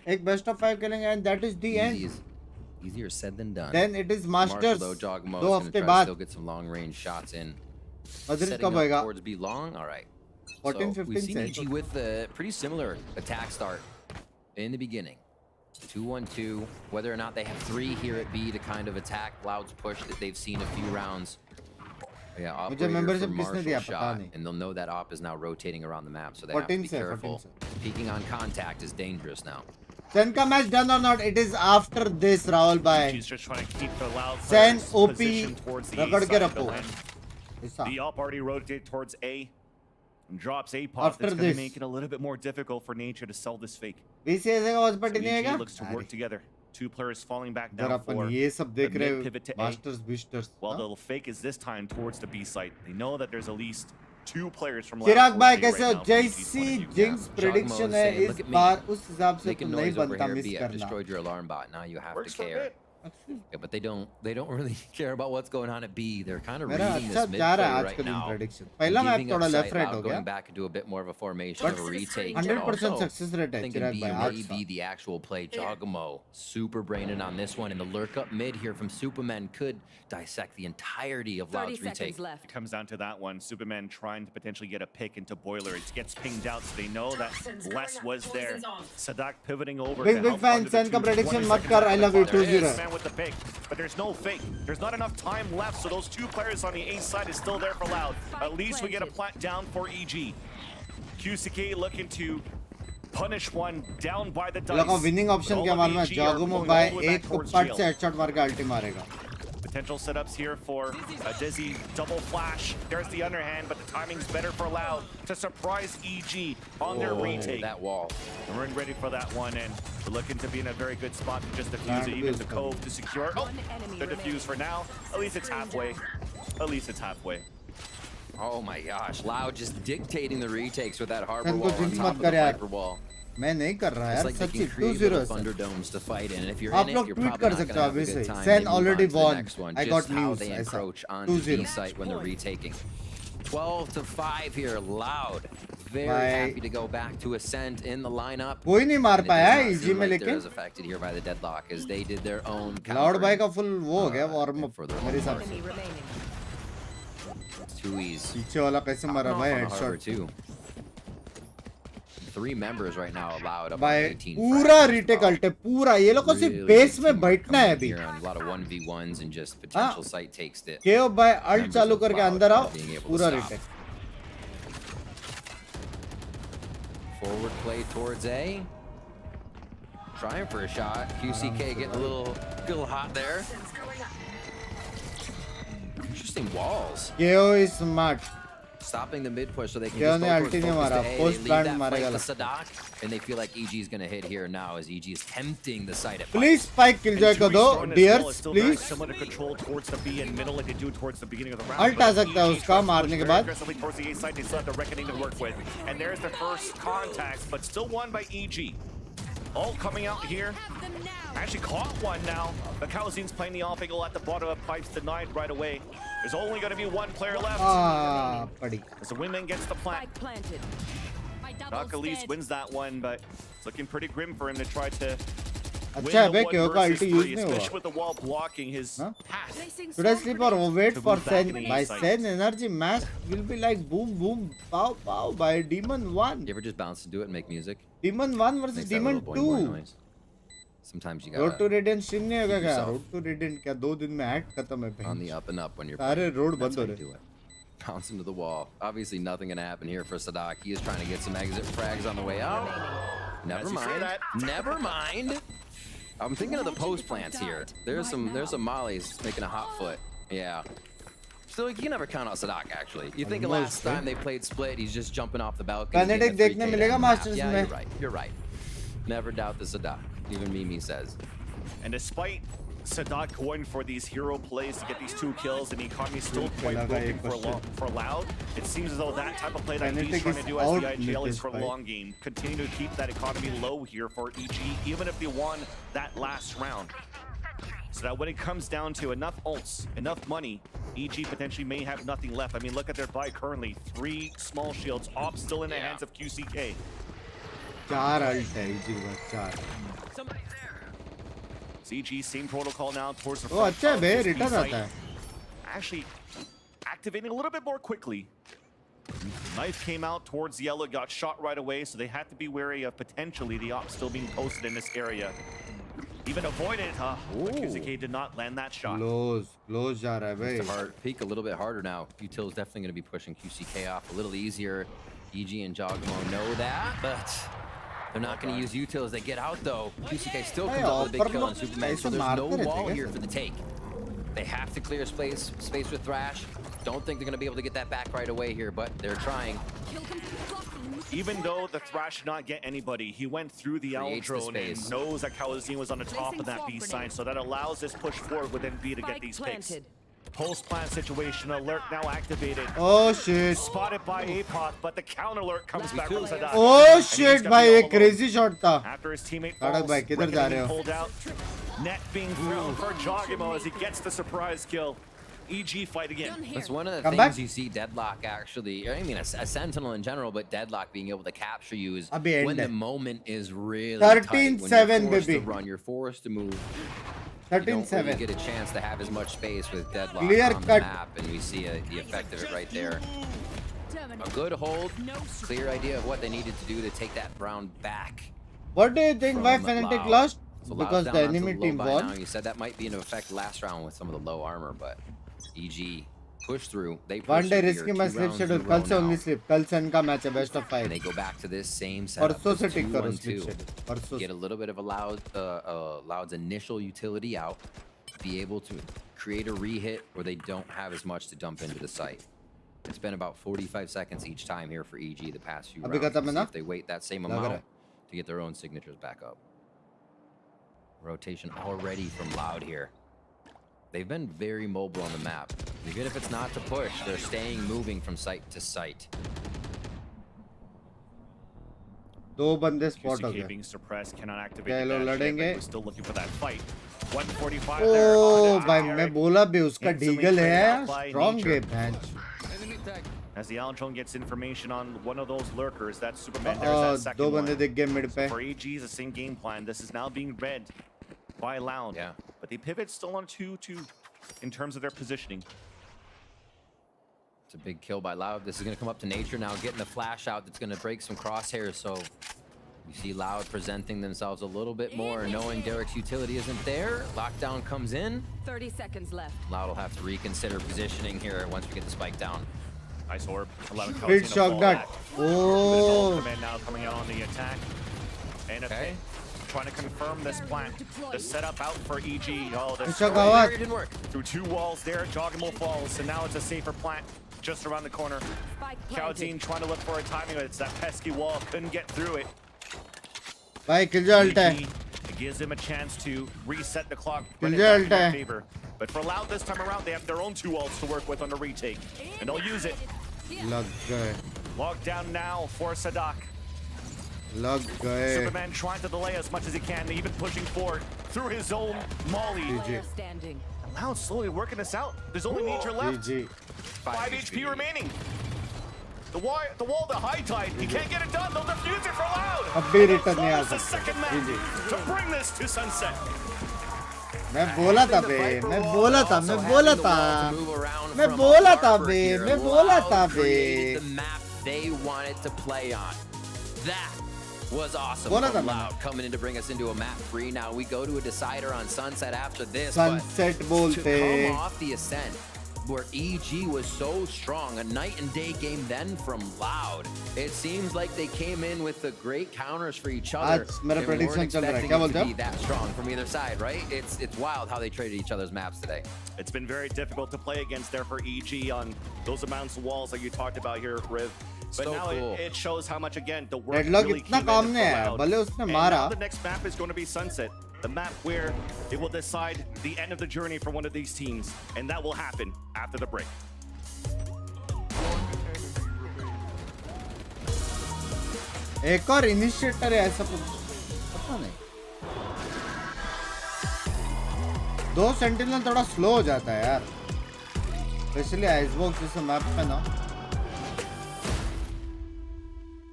एक best of 5 खेलेंगे, and that is the end. Easier said than done. Then it is Masters. Though Jogmo is going to try to still get some long range shots in. Setting up towards B long. All right. 14, so 15 we've seen EG with a pretty similar attack start in the beginning. 2-1-2. Whether or not they have 3 here at B to kind of attack Loud's push that they've seen a few rounds. Yeah, operator for Marshall shot, and they'll know that op is now rotating around the map, so they have to be careful. Peeking on contact is dangerous now. Sen ka match done or not? It is after this, Rahul bhai. She's just trying to keep the Loud Sen OP position towards the ragad ke rakho. The op already rotated towards A and drops A pop. That's going to make it a little bit more difficult for Nature to sell this fake. VCT का watch party नहीं है looks to work together. 2 players falling back down for ये सब देख रहे pivot to Masters Boosters. Well, the fake is this time towards the B site. They know that there's at least 2 players from चिराग भाई कैसे हो? जैसी Jinx prediction है इस बार उस हिसाब से तो नहीं बनता मिस करना. Destroyed your alarm bot. Now you have to care. Yeah, but they don't really care about what's going on at B. They're kind of reading this mid play right now. पहला map थोड़ा left right हो गया. Going back into a bit more of a formation of a retake. 100% success rate है thinking चिराग B भाई. may be the actual play. Jogamo super braining on this one, and the lurk up mid here from Superman could dissect the entirety of Loud's retake. It comes down to that one. Superman trying to potentially get a pick into Boiler. It gets pinged out, so they know that Les was there. Sadak pivoting over. Big fan. Sen ka prediction mat kar. I love you 2-0. With the pick, but there's no fake. There's not enough time left, so those 2 players on the A side is still there for Loud. At least we get a plant down for EG. QCK looking to punish one down by the dice. लोगों winning option क्या मालूम है? Jogumo भाई एक को पट से headshot मार के ulti मारेगा. Potential setups here for a Dizzy double flash. There's the underhand, but the timing's better for Loud to surprise EG on their retake. That wall. And we're ready for that one, and we're looking to be in a very good spot to just defuse it, even the Cove to secure. Oh, they're defused for now. At least it's halfway. At least it's halfway. Oh my gosh, Loud just dictating the retakes with that harbor wall on top of the Viper wall. मैं नहीं कर रहा यार, सच्ची 2-0 आप लोग tweet कर सकते हो obviously. Sen already won. I got news. ऐसा 2-0 when they're retaking. 12-5 here, Loud. Very happy to go back to Ascent in the lineup. कोई नहीं मार पाया EG में लेकिन. They're affected here by the deadlock as they did their own. Loud भाई का full वो हो गया warm up मेरे हिसाब से. Too easy. पीछे वाला कैसे मारा भाई headshot. 3 members right now allowed up भाई 18. पूरा retake ult है पूरा. ये लोग को सिर्फ base में बैठना है अभी. A lot of 1v1s and just potential site takes it. KO भाई ult चालू करके अंदर आओ पूरा retake. Forward play towards A. Trying for a shot. QCK getting a little hot there. Interesting walls. KO is smart. stopping the mid push so they can just focus to A. They leave that flank to Sadak, and they feel like EG is going to hit here now as EG is tempting the site at Please spike Killjoy ko do, dears, please. Similar control towards the B and middle like they do towards the beginning of the round. Ult आ सकता है उसका मारने के बाद. Aggressively towards the A side, they still have the reckoning to work with. And there's the first contact, but still won by EG. All coming out here. Actually caught one now. The Calzine's playing the off angle at the bottom of pipes, denied right away. There's only going to be one player left. Buddy. As the wingman gets the plant. Doc at least wins that one, but it's looking pretty grim for him to try to win the 1 versus 3, especially with the wall blocking his path. Should I sleep or wait for Sen? By Sen, NRG match will be like boom, boom, pow, pow by Demon 1. You ever just bounce to do it and make music? Demon 1 versus Demon 2. Sometimes you gotta... Road to Radiant stream नहीं होगा क्या? Road to Radiant क्या 2 दिन में act खत्म है? On the up and up when you're सारे road बंद हो रहे. Bounce into the wall. Obviously nothing gonna happen here for Sadak. He is trying to get some exit frags on the way out. Never mind. Never mind. I'm thinking of the post plants here. There's some mollies making a hot foot. Yeah. Still, you can never count out Sadak actually. You think last time they played split, he's just jumping off the balcony. Kinetic देखने मिलेगा Masters में. Yeah, you're right. You're right. Never doubt the Sadak. Even Mimi says. And despite Sadak going for these hero plays to get these 2 kills, and the economy still quite broken for Loud, it seems as though that type of play that he's trying to do as the IGL is for long game. Continue to keep that economy low here for EG, even if they won that last round. So that when it comes down to enough ults, enough money, EG potentially may have nothing left. I mean, look at their buy currently. 3 small shields, Op still in the hands of QCK. 4 ult है EG का 4. CG, same protocol now towards the Oh, front. अच्छा है, return आता है. Actually, activating a little bit more quickly. Knife came out towards yellow, got shot right away, so they had to be wary of potentially the op still being posted in this area. Even avoided, but QCK did not land that shot. Close जा रहा है भाई. Hard peek a little bit harder now. Util's definitely going to be pushing QCK off a little easier. EG and Jogmo know that, but they're not going to use Util as they get out though. QCK still comes up with a big kill on Superman, so there's no wall here for the take. They have to clear space with Thrash. Don't think they're going to be able to get that back right away here, but they're trying. Even though the Thrash did not get anybody, he went through the outro and knows that Calzine was on the top of that B side, so that allows this push forward within B to get these picks. Post-plant situation, alert now activated. Oh shit. Spotted by Apoth, but the counter alert comes back from Sadak. Oh shit भाई ये crazy shot था. After his teammate Sadak भाई किधर जा रहे हो? pulled out. Net being thrown for Jogimo as he gets the surprise kill. EG fight again. That's one of the things you see Deadlock actually, I mean a Sentinel in general, but Deadlock being able to capture you is when the moment is really tight. 13-7 baby. Run, you're forced to move. 13-7. Really get a chance to have as much space with Deadlock Clear on the cut. map, and we see the effect of it right there. A good hold, clear idea of what they needed to do to take that round back. What do you think why Fnatic lost? So because the enemy team won. Now. You said that might be in effect last round with some of the low armor, but EG push through. They one day risky my sleep schedule. कल से only sleep. कल से इनका match है best of 5. And they go back to this same setup. परसों से टिक करो sleep schedule. Get a little bit of a Loud's initial utility out. Be able to create a re-hit where they don't have as much to dump into the site. It's been about 45 seconds each time here for EG the past few rounds. See if they wait that same amount to get their own signatures back up. Rotation already from Loud here. They've been very mobile on the map. Even if it's not to push, they're staying moving from site to site. दो बंदे spot हो गए. Being suppressed, cannot activate. चलो लड़ेंगे. We're still looking for that fight. 145 there. Oh भाई मैं बोला भी उसका डीगल है. Strong game bench. As the Alantron gets information on one of those lurkers, that's Superman. There's that second दो बंदे दिख गए mid पे. For EG, the same game plan. This is now being read by Loud. Yeah. But they pivot still on 2-2 in terms of their positioning. It's a big kill by Loud. This is going to come up to Nature now, getting the flash out that's going to break some crosshairs. So you see Loud presenting themselves a little bit more, knowing Derek's utility isn't there. Lockdown comes in. 30 seconds left. Loud will have to reconsider positioning here once we get the spike down. Ice Orb, 11 Great shock that. Oh. Now coming out on the attack. And trying to confirm this plant. The setup out for EG. Oh, this didn't work. Through 2 walls there, Jogamo falls, and now it's a safer plant. just around the corner. Cow team trying to look for a timing, but it's that pesky wall. Couldn't get through it. भाई Killjoy ult है. It gives him a chance to reset the clock. Killjoy ult है. Favor. But for Loud this time around, they have their own 2 ults to work with on the retake, and they'll use it. लग गए. Locked down now for Sadak. लग गए. Superman trying to delay as much as he can, even pushing forward through his own molly. GG. Loud slowly working this out. There's only nature left. GG. 5 HP remaining. The wall, the high tide. He can't get it done. They'll defuse it for Loud. अब भी return नहीं आ The second सकता. match GG. to bring this to sunset. मैं बोला था बे. मैं बोला था The map they wanted to play on. That was awesome from Loud coming in to bring us into a map 3. Now we go to a decider on Sunset after this. Sunset but to बोलते. come off the Ascent, where EG was so strong, a night and day game then from Loud. It seems like they came in with the great counters for each other. आज मेरा prediction चल रहा है. क्या बोलते to हो? be that strong from either side, right? It's wild how they traded each other's maps today. It's been very difficult to play against there for EG on those amounts of walls that you talked about here, Riv. But So now cool. it shows how much, again, the work Deadlock really इतना came काम in नहीं for है. Loud. भले उसने And मारा. now the next map is going to be Sunset, the map where it will decide the end of the journey for one of these teams, and that will happen after the break. एक और initiator है ऐसा पता नहीं. 2 sentinel थोड़ा slow हो जाता है यार, स्पेशली आइसबॉक्स जैसे मैप पे ना,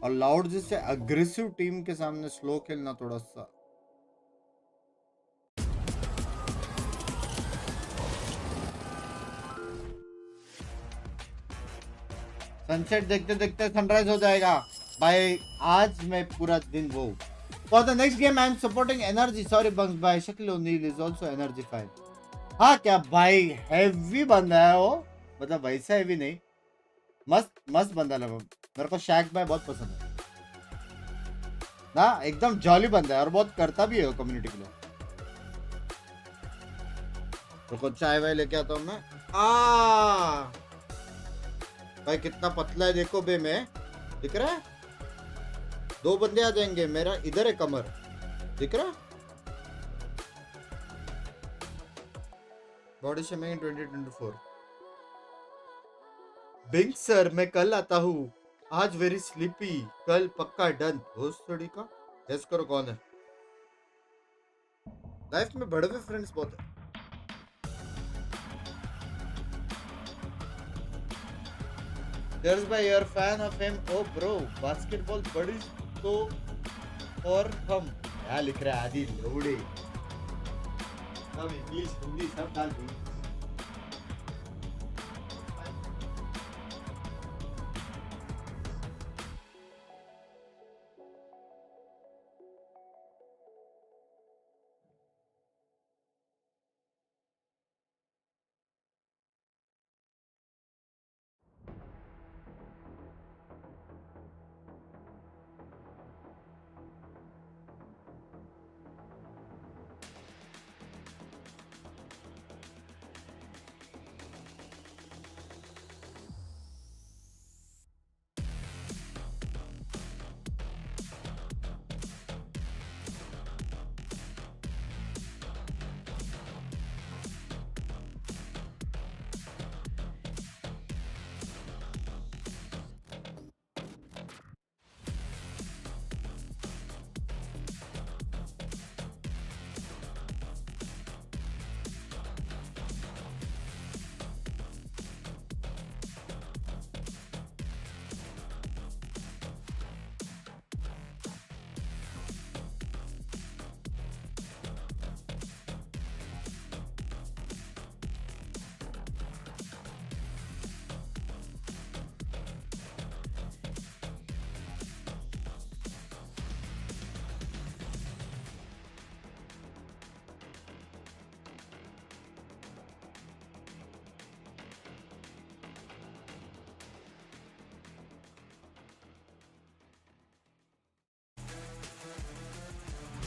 और लाउड जैसे अग्रेसिव टीम के सामने स्लो खेलना थोड़ा सा. सनसेट देखते देखते सनराइज हो जाएगा भाई. आज मैं पूरा दिन वो. For the next game, I am supporting NRG. Sorry, Binks भाई. Shaquille O'Neal is also NRG fan. हाँ क्या भाई, हेवी बंदा है वो, मतलब वैसा हेवी नहीं, मस्त बंदा लगा मेरे को. शैक भाई बहुत पसंद है ना, एकदम जॉली बंदा है और बहुत करता भी है कम्युनिटी के लिए. रुको चाय वाय लेके आता हूँ मैं. भाई कितना पतला है देखो बे. मैं दिख रहा है, 2 बंदे आ जाएंगे. मेरा इधर है कमर, दिख रहा. Body shaming 2024. बिंक्स सर मैं कल आता हूँ, आज वेरी स्लीपी, कल पक्का डन. होस्ट थोड़ी का गेस करो कौन है. लाइफ में बड़े हुए फ्रेंड्स बहुत है. There's by your fan of him. Oh bro, basketball buddies तो और हम क्या लिख रहा है आदिल लोड़े. सब इंग्लिश हिंदी सब डाल दी.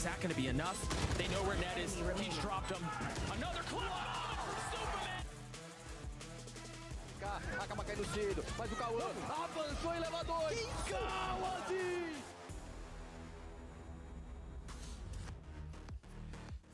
Is that going to be enough? They know where Ned is. He's dropped him. Another clip. Superman! Acaba caindo cedo. Mas o Cauã avançou e leva 2. Cauãzinho!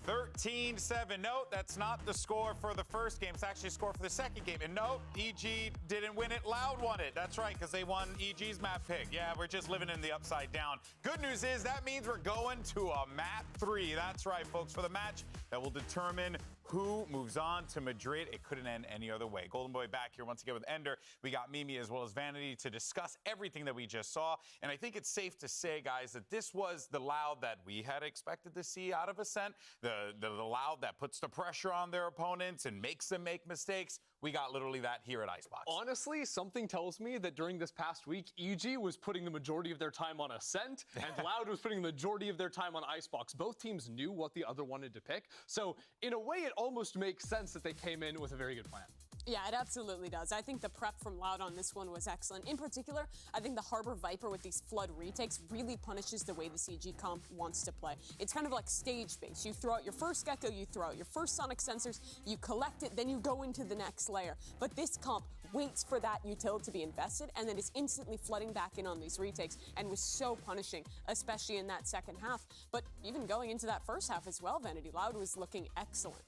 13-7. No, that's not the score for the first game. It's actually a score for the second game. And no, EG didn't win it. Loud won it. That's right, because they won EG's map pick. Yeah, we're just living in the upside down. Good news is that means we're going to a map 3. That's right, folks, for the match that will determine who moves on to Madrid. It couldn't end any other way. Golden Boy back here once again with Ender. We got Mimi as well as Vanity to discuss everything that we just saw. And I think it's safe to say, guys, that this was the Loud that we had expected to see out of Ascent. The Loud that puts the pressure on their opponents and makes them make mistakes. We got literally that here at Icebox. Honestly, something tells me that during this past week, EG was putting the majority of their time on Ascent, and Loud was putting the majority of their time on Icebox. Both teams knew what the other wanted to pick. So in a way, it almost makes sense that they came in with a very good plan. Yeah, it absolutely does. I think the prep from Loud on this one was excellent. In particular, I think the Harbor Viper with these flood retakes really punishes the way the CG comp wants to play. It's kind of like stage-based. You throw out your first Gecko, you throw out your first Sonic sensors, you collect it, then you go into the next layer. But this comp waits for that utility to be invested and then is instantly flooding back in on these retakes and was so punishing, especially in that second half. But even going into that first half as well, Vanity, Loud was looking excellent.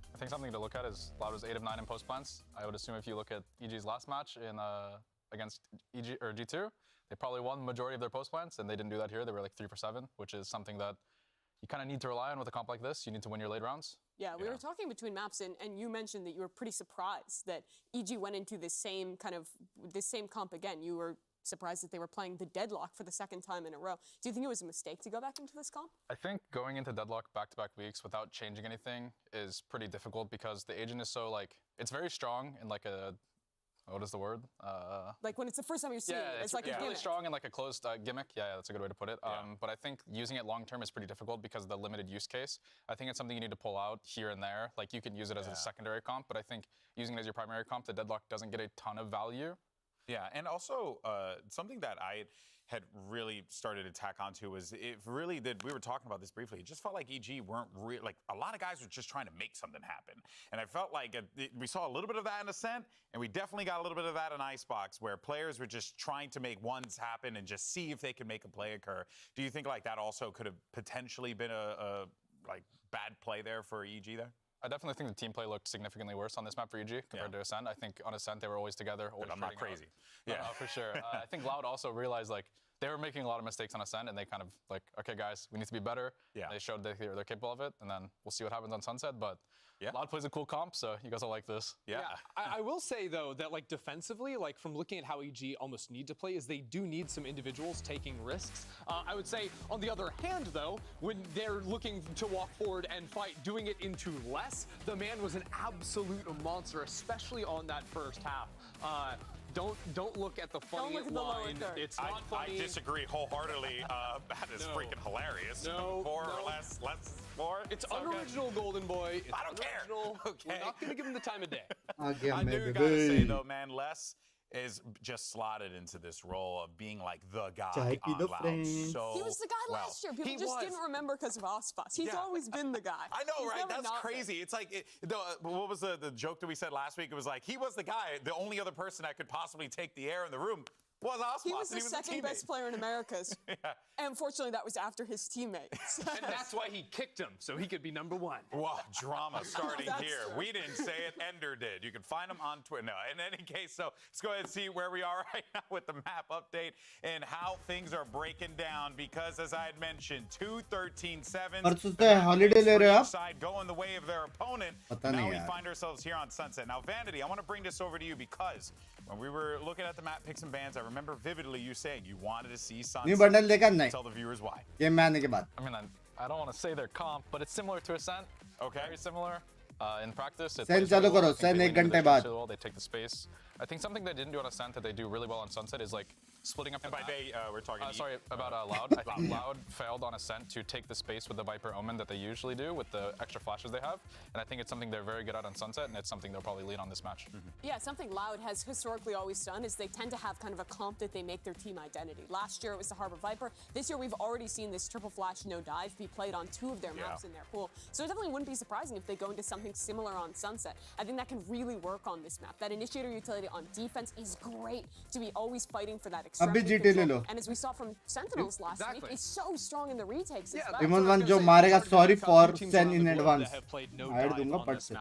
I think something to look at is Loud was 8 of 9 in post plants. I would assume if you look at EG's last match in against EG or G2, they probably won the majority of their post plants, and they didn't do that here. They were like 3 for 7, which is something that you kind of need to rely on with a comp like this. You need to win your late rounds. Yeah, we were talking between maps, and you mentioned that you were pretty surprised that EG went into this same comp again. You were surprised that they were playing the Deadlock for the second time in a row. Do you think it was a mistake to go back into this comp? I think going into Deadlock back-to-back weeks without changing anything is pretty difficult because the agent is so, like, it's very strong in like a, what is the word? Like when it's the first time you're seeing it, it's like a gimmick. Really strong in like a closed gimmick. Yeah, that's a good way to put it. But I think using it long-term is pretty difficult because of the limited use case. I think it's something you need to pull out here and there. Like you can use it as a secondary comp, but I think using it as your primary comp, the Deadlock doesn't get a ton of value. Yeah, and also something that I had really started to tack onto was it really did. We were talking about this briefly. It just felt like EG weren't like a lot of guys were just trying to make something happen, and I felt like we saw a little bit of that in Ascent, and we definitely got a little bit of that in Icebox, where players were just trying to make ones happen and just see if they could make a play occur. Do you think like that also could have potentially been a like bad play there for EG there? I definitely think the team play looked significantly worse on this map for EG compared to Ascent. I think on Ascent they were always together. Always I'm not crazy. Yeah, for sure. I think Loud also realized like they were making a lot of mistakes on Ascent, and they kind of like, okay, guys, we need to be better. Yeah. They showed that they're capable of it, and then we'll see what happens on Sunset. But Loud plays a cool comp, so you guys will like this. Yeah. I will say though that like defensively, like from looking at how EG almost need to play, is they do need some individuals taking risks. I would say on the other hand though, when they're looking to walk forward and fight, doing it into less, the man was an absolute monster, especially on that first half. Don't look at the funny line. It's not funny. I disagree wholeheartedly. That is freaking hilarious. More or less 4. It's unoriginal, Golden Boy. It's I don't care. Okay. We're not gonna give him the time of day. I do gotta say though, man, Les is just slotted into this role of being like the guy on Loud. So he was the guy last year. People just didn't remember because of Icebox. He's always been the guy. I know, right? That's crazy. It's like, what was the joke that we said last week? It was like, he was the guy, the only other person that could possibly take the air in the room was Icebox. He was the second best player in Americas. And unfortunately, that was after his teammates. And that's why he kicked him, so he could be #1. Wow, drama starting here. True. We didn't say it, Ender did. You can find him on Twitter. No, in any case, so let's go ahead and see where we are right now with the map update and how things are breaking down, because as I had mentioned, 2 13-7 side going the way of their opponent. Now we find ourselves here on Sunset. Now, Vanity, I want to bring this over to you because when we were looking at the map picks and bans, I remember vividly you saying you wanted to see Sunset. Tell the viewers why. I mean, I don't want to say they're comp, but it's similar to Ascent. Okay. Very similar. In practice, it's they take the space. I think something they didn't do on Ascent that they do really well on Sunset is like splitting up the And by map. they, we're talking. Sorry, about Loud. I think Loud failed on Ascent to take the space with the Viper Omen that they usually do with the extra flashes they have. And I think it's something they're very good at on Sunset, and it's something they'll probably lean on this match. Yeah, something Loud has historically always done is they tend to have kind of a comp that they make their team identity. Last year it was the Harbor Viper. This year we've already seen this triple flash no dive be played on 2 of their maps in their pool. So it definitely wouldn't be surprising if they go into something similar on Sunset. I think that can really work on this map. That initiator utility on defense is great to be always fighting for that extremity control. And as we saw from Sentinels last week, it's so strong in the retakes as well. Iman jo marega, sorry for Sen in advance. I दूंगा but से.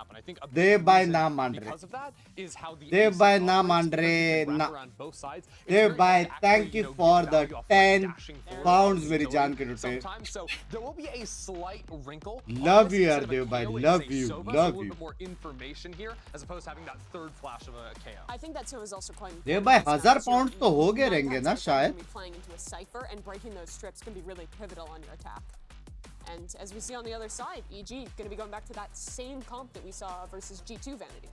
Dev bhai na maan rahe. Dev bhai na maan rahe. Dev bhai, thank you for the 10 pounds मेरी जान के रुपए. So there will be a slight wrinkle. Love you yaar Dev bhai, love you, love you. A little bit more information here as opposed to having that third flash of a KO. I think that is also quite Dev bhai 1000 pounds तो हो गए रहेंगे ना शायद. Playing into a cipher and breaking those strips can be really pivotal on your attack. And as we see on the other side, EG going to be going back to that same comp that we saw versus G2 Vanity.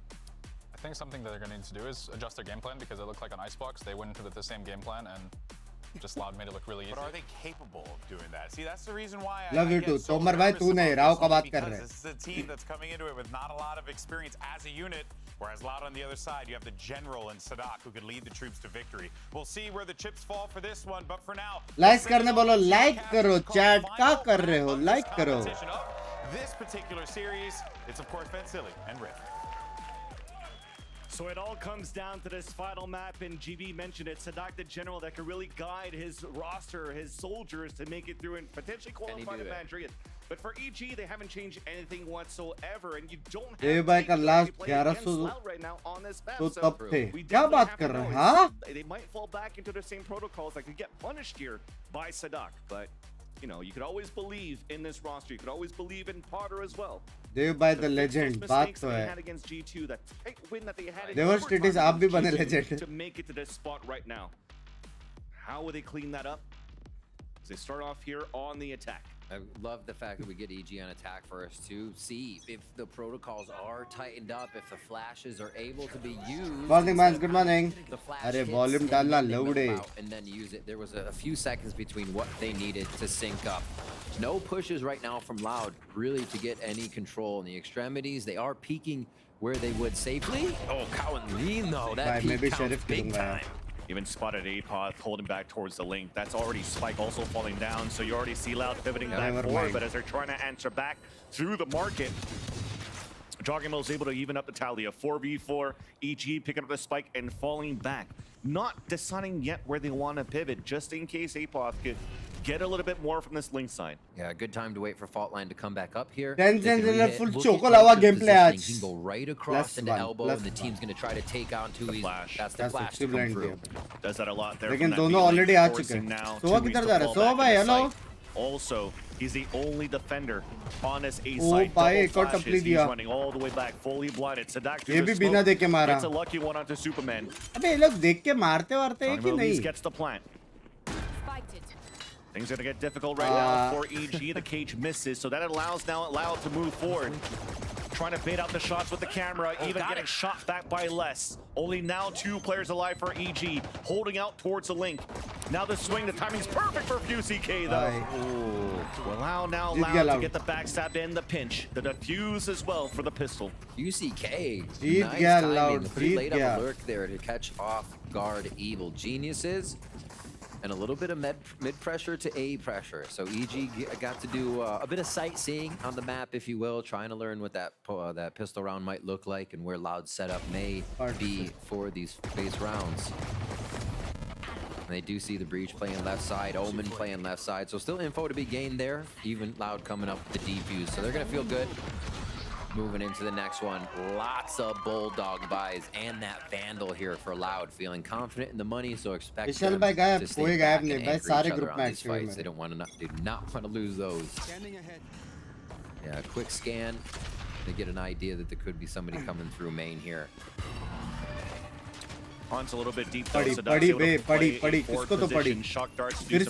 I think something that they're going to need to do is adjust their game plan because it looked like an Icebox. They went into the same game plan and just Loud made it look really easy. But are they capable of doing that? See, that's the reason why Love you too. Tomar bhai tu nahi Rao ka baat kar rahe. This is a team that's coming into it with not a lot of experience as a unit, whereas Loud on the other side, you have the general and Sadak who could lead the troops to victory. We'll see where the chips fall for this one, but for now, Likes करने बोलो, like करो, chat क्या कर रहे हो, like करो. This particular series, it's of course Vansili and Rift. So it all comes down to this final map, and GB mentioned it. Sadak, the general, that can really guide his roster, his soldiers, to make it through and potentially qualify to Madrid. But for EG, they haven't changed anything whatsoever, and you don't have भाई का last 1100 right now on this map. तो So तब थे. we क्या definitely बात have कर to रहे know हैं? हाँ? they might fall back into the same protocols, like they get punished here by Sadak. But you know, you could always believe in this roster. You could always believe in Potter as well. Dev bhai the legend. बात तो है. Against G2, that tight win that they had. Devastated आप भी बने legend. To make it to this spot right now. How will they clean that up? As they start off here on the attack. I love the fact that we get EG on attack first to see if the protocols are tightened up, if the flashes are able to be used. Morning man, good morning. अरे volume डालना loud and then use it. There was a few seconds between what they needed to sync up. No pushes right now from Loud, really, to get any control in the extremities. They are peaking where they would safely. Oh, Cowan lean though. That peak counts big time. Even spotted Apoth holding back towards the link. That's already Spike also falling down. So you already see Loud pivoting back forward. But as they're trying to answer back through the market, Joggimo is able to even up the tally. A 4v4, EG picking up the Spike and falling back. Not deciding yet where they want to pivot, just in case Apoth could get a little bit more from this link side. Yeah, good time to wait for Faultline to come back up here. Full chocolate gameplay aaj. He can go right across into elbow, and the team's going to try to take on two. That's the flash to come through. Does that a lot there. लेकिन दोनों already आ चुके हैं. सोवा किधर जा रहा है? सोवा भाई, hello. Also, he's the only defender on this A Oh, side. भाई, Double एक और flashes. टपली He's दिया. running all the way back, fully blinded. Sadak ये भी बिना देख के मारा. It's a lucky one onto Superman. अबे ये लोग देख के मारते वारते हैं कि नहीं? Gets the plant. Things are going to get difficult right now for EG. The cage misses, so that allows now Loud to move forward. Trying to bait out the shots with the camera, even getting shot back by less. Only now 2 players alive for EG, holding out towards the link. Now the swing, the timing's perfect for FuseCK though. Allow now Loud to get the backstab and the pinch. The defuse as well for the pistol. FuseCK, Jeet nice gaya, timing. Loud, Pretty jeet late gaya. up a lurk there to catch off guard evil geniuses. And a little bit of mid pressure to A pressure. So EG got to do a bit of sightseeing on the map, if you will, trying to learn what that pistol round might look like and where Loud's setup may be for these base rounds. And they do see the Breach playing left side, Omen playing left side. So still info to be gained there. Even Loud coming up with the defuse. So they're going to feel good. Moving into the next one, lots of Bulldog buys and that Vandal here for Loud, feeling confident in the money, so expect them to stay back and anchor each other on these fights. They do not want to lose those. Yeah, a quick scan to get an idea that there could be somebody coming through main here. Hunt's a little bit deep. पड़ी किसको तो पड़ी Shock darts फिर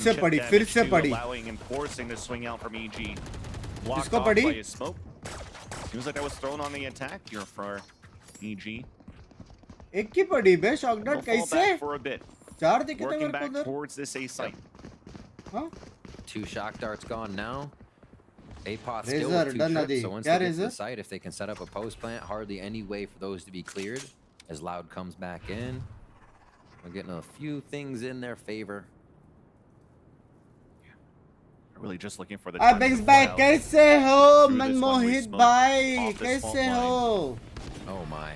से पड़ी allowing and forcing the swing out from EG. Blocked किसको off by पड़ी his smoke. Seems like that was thrown on the attack here for EG. एक की पड़ी बे शॉक डॉट कैसे? For a bit. चार दिखे थे Working मेरे को back उधर. towards this A site. हाँ? 2 shock darts gone now. APOT Razor, still with 2 done trips, Adi. so once Kya they get to Razor? the site, if they can set up a post plant, hardly any way for those to be cleared. As Loud comes back in, we're getting a few things in their favor. Really just looking for the. Binks bhai, कैसे हो? मनमोहित भाई, कैसे हो? Oh my.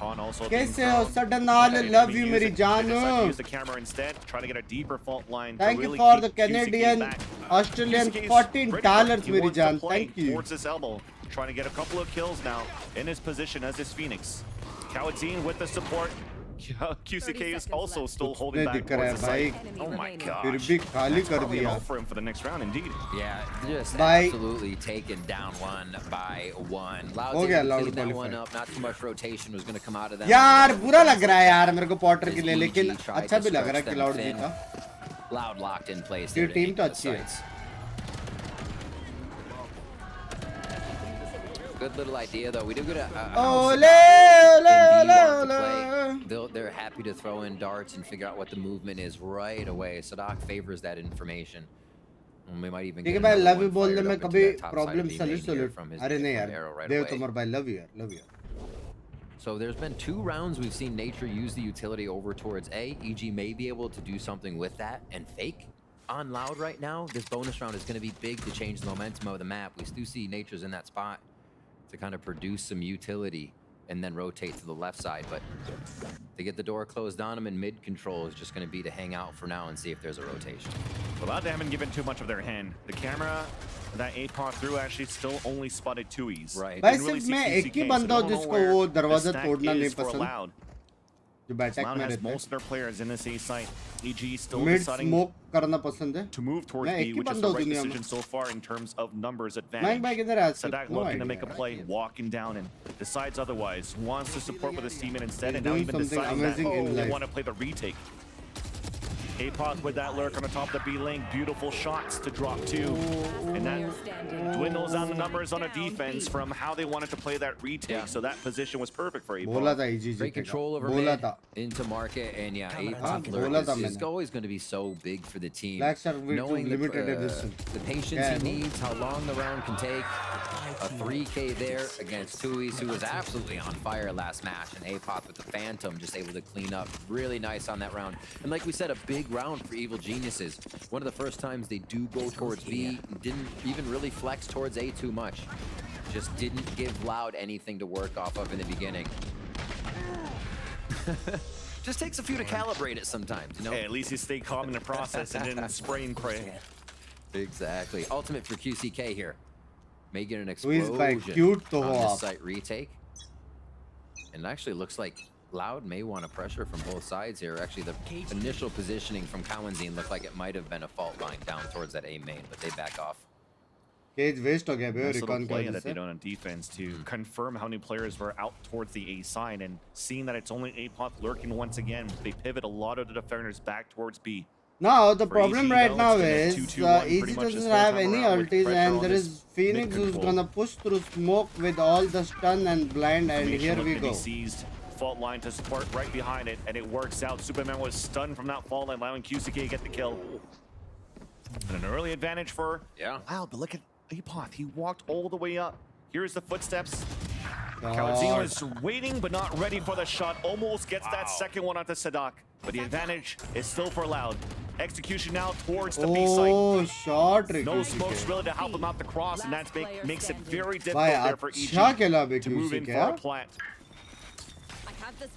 Han also कैसे हो? Sadanal, love you, मेरी जान. Use the camera instead, try to get a deeper fault line. Thank you for the Canadian, Australian $14, मेरी जान. Thank you. Towards this elbow, trying to get a couple of kills now in his position as this Phoenix. Kawadzine with the support. QCK is also still holding back towards the site. Oh my god. फिर भी खाली कर दिया. For him for the next round, indeed. Yeah, just absolutely taken down one by one. हो गया Loud Loud that one qualify. up. Not too much rotation was going to come out of that. यार बुरा लग रहा है यार मेरे को पॉटर के लिए, लेकिन अच्छा भी लग रहा है कि Loud जीता. Loud locked in place. ये टीम तो अच्छी है. Good little idea though. We do get a they're happy to throw in darts and figure out what the movement is right away. Sadak favors that information. And we might even get भाई love you one बोलने fired में up into कभी that top side of problem the salute lane here salute. from his अरे नहीं arrow यार. right देव away. Tomar भाई love you यार, love you. So there's been 2 rounds we've seen Nature use the utility over towards A. EG may be able to do something with that and fake on Loud right now. This bonus round is going to be big to change the momentum of the map. We do see Nature's in that spot to kind of produce some utility and then rotate to the left side. But to get the door closed on him in mid control is just going to be to hang out for now and see if there's a rotation. Well, they haven't given too much of their hand. The camera that APOT threw actually still only spotted 2Es. Right. भाई सिर्फ मैं एक ही बंदा हूँ जिसको वो दरवाजा तोड़ना नहीं पसंद. जो बैटैक में has रहता most of their players in this A site. EG still Mid deciding smoke करना पसंद है. to move towards मैं B, एक ही which is बंदा the हूँ right दुनिया में. decision so far in terms of numbers Mike advantage. भाई किधर है? Sadak No looking to idea. make a play, walking down and decides otherwise. Wants to support with his teammate instead, and now doing even something deciding that amazing in they life. want to play the retake. APOT with that lurk on the top of the B lane. Beautiful shots to drop 2. And that dwindles down the numbers on a defense from how they wanted to play that retake. So that position was perfect for बोला APOT. था EG Great control over बोला mid था. into market, and yeah, हाँ, APOT बोला था lurk is मैंने. always going to be so big for the team. Black Shark V2 Knowing limited edition. the patience Yeah, he needs, how long the round can take. A 3K there against 2Es, who was absolutely on fire last match, and APOT with the Phantom just able to clean up. Really nice on that round. And like we said, a big round for Evil Geniuses. One of the first times they do go towards B, didn't even really flex towards A too much. Just didn't give Loud anything to work off of in the beginning. Just takes a few to calibrate it sometimes, you know? Hey, at least he stayed calm in the process and didn't spray and pray. Exactly. Ultimate for QCK here. May get an Who is by explosion cute to on ho this aap. site retake. And it actually looks like Loud may want to pressure from both sides here. Actually, the initial positioning from Kawadzine looked like it might have been a fault line down towards that A main, but they back off. Cage waste हो गया बे Nice little recon की play वजह that they से. done on defense to confirm how many players were out towards the A side, and seeing that it's only APOT lurking once again, they pivot a lot of the defenders back towards B. Now the For problem EG, right though, now it's is been a 2-2-1 EG pretty much this doesn't whole have time any around with ultis, pressure and on there this is Phoenix who's mid-control. gonna push through smoke with all the stun and blind, and Formation here looked we to be go. seized. Fault line to support right behind it, and it works out. Superman was stunned from that fault line, allowing QCK to get the kill. And an early advantage for Wow, but look at APOT. He walked all the way up. Here's the footsteps. Kawadzine was waiting but not ready for the shot. Almost gets that second one onto Sadak. But the advantage is still for Loud. Execution now towards the B site. Oh, shot Ricky. No smokes really to help him out the cross, and that makes it very difficult भाई there for अच्छा खेला EG bay to move in for QCK. a plant.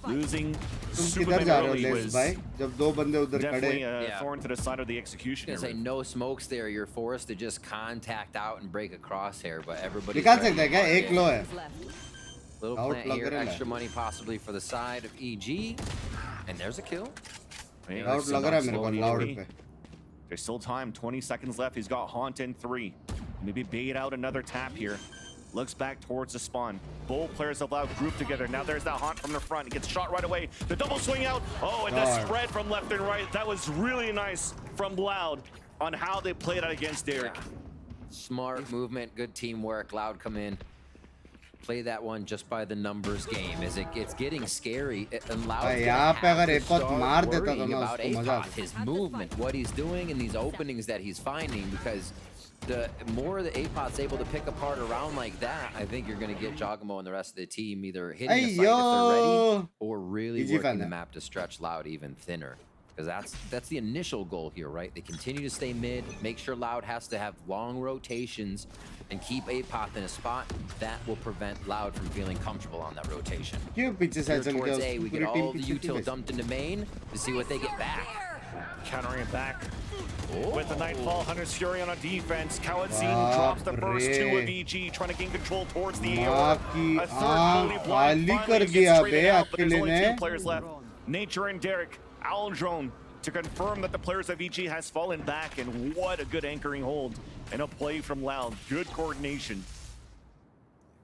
Losing तुम किधर Superman जा रहे हो early less was भाई? जब दो बंदे उधर definitely खड़े. a thorn to the side of the execution. I was gonna say no smokes there. You're forced to just contact out and break a crosshair, but everybody. निकाल सकता है क्या? एक लो है. Little Out plant लग here, रहा है. extra money possibly for the side of EG, and there's a kill. Out लग रहा है मेरे को Loud पे. There's still time. 20 seconds left. He's got Haunt in 3. Maybe bait out another tap here. Looks back towards the spawn. Both players of Loud grouped together. Now there's that Haunt from the front. He gets shot right away. The double swing out. Oh, and the spread from left and right. That was really nice from Loud on how they played out against Derek. Smart movement, good teamwork. Loud come in. play that one just by the numbers game. As it's getting scary, and Loud's यहाँ पे अगर gonna have APOT to मार start देता तो worrying ना about उसको मजा APOT, his movement, what he's doing, and these openings that he's finding. Because the more the APOT's able to pick apart around like that, I think you're going to get Jogamo and the rest of the team either hitting the site if they're ready, or really working the map to stretch Loud even thinner. Because that's the initial goal here, right? They continue to stay mid, make sure Loud has to have long rotations, and keep APOT in a spot that will prevent Loud from feeling comfortable on that rotation. Here towards A, we get all the util dumped into main to see what they get back. Countering it back with the Nightfall, Hunter's Fury on a defense. Kawadzin drops the first two of EG, trying to gain control towards the AR. A third fully blind finally gets traded out, but there's only 2 players left. Nature and Derek. Owl Drone to confirm that the players of EG has fallen back, and what a good anchoring hold and a play from Loud. Good coordination.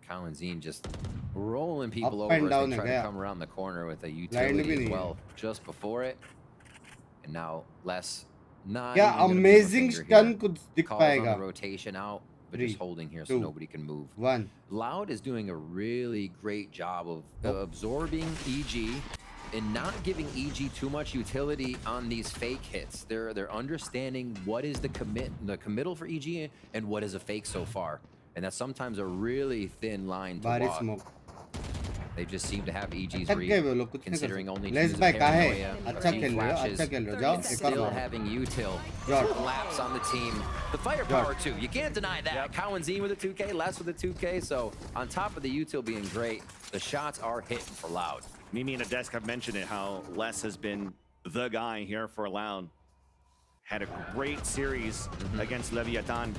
Kawadzin just rolling people over as they try to come around the corner with a utility as well just before it. And now less not amazing stun कुछ दिख पाएगा. Rotation out, but just holding here so nobody can move. Loud is doing a really great job of absorbing EG and not giving EG too much utility on these fake hits. They're understanding what is the committal for EG and what is a fake so far, and that's sometimes a really thin line to walk. They just seem to have EG's read, considering only two paranoia, and still having util collapse on the team. The firepower too, you can't deny that. Kawadzin with a 2K, Les with a 2K, so on top of the util being great, the shots are hitting for Loud. Mimi and Adesk have mentioned it, how Les has been the guy here for Loud. Had a great series against Leviathan.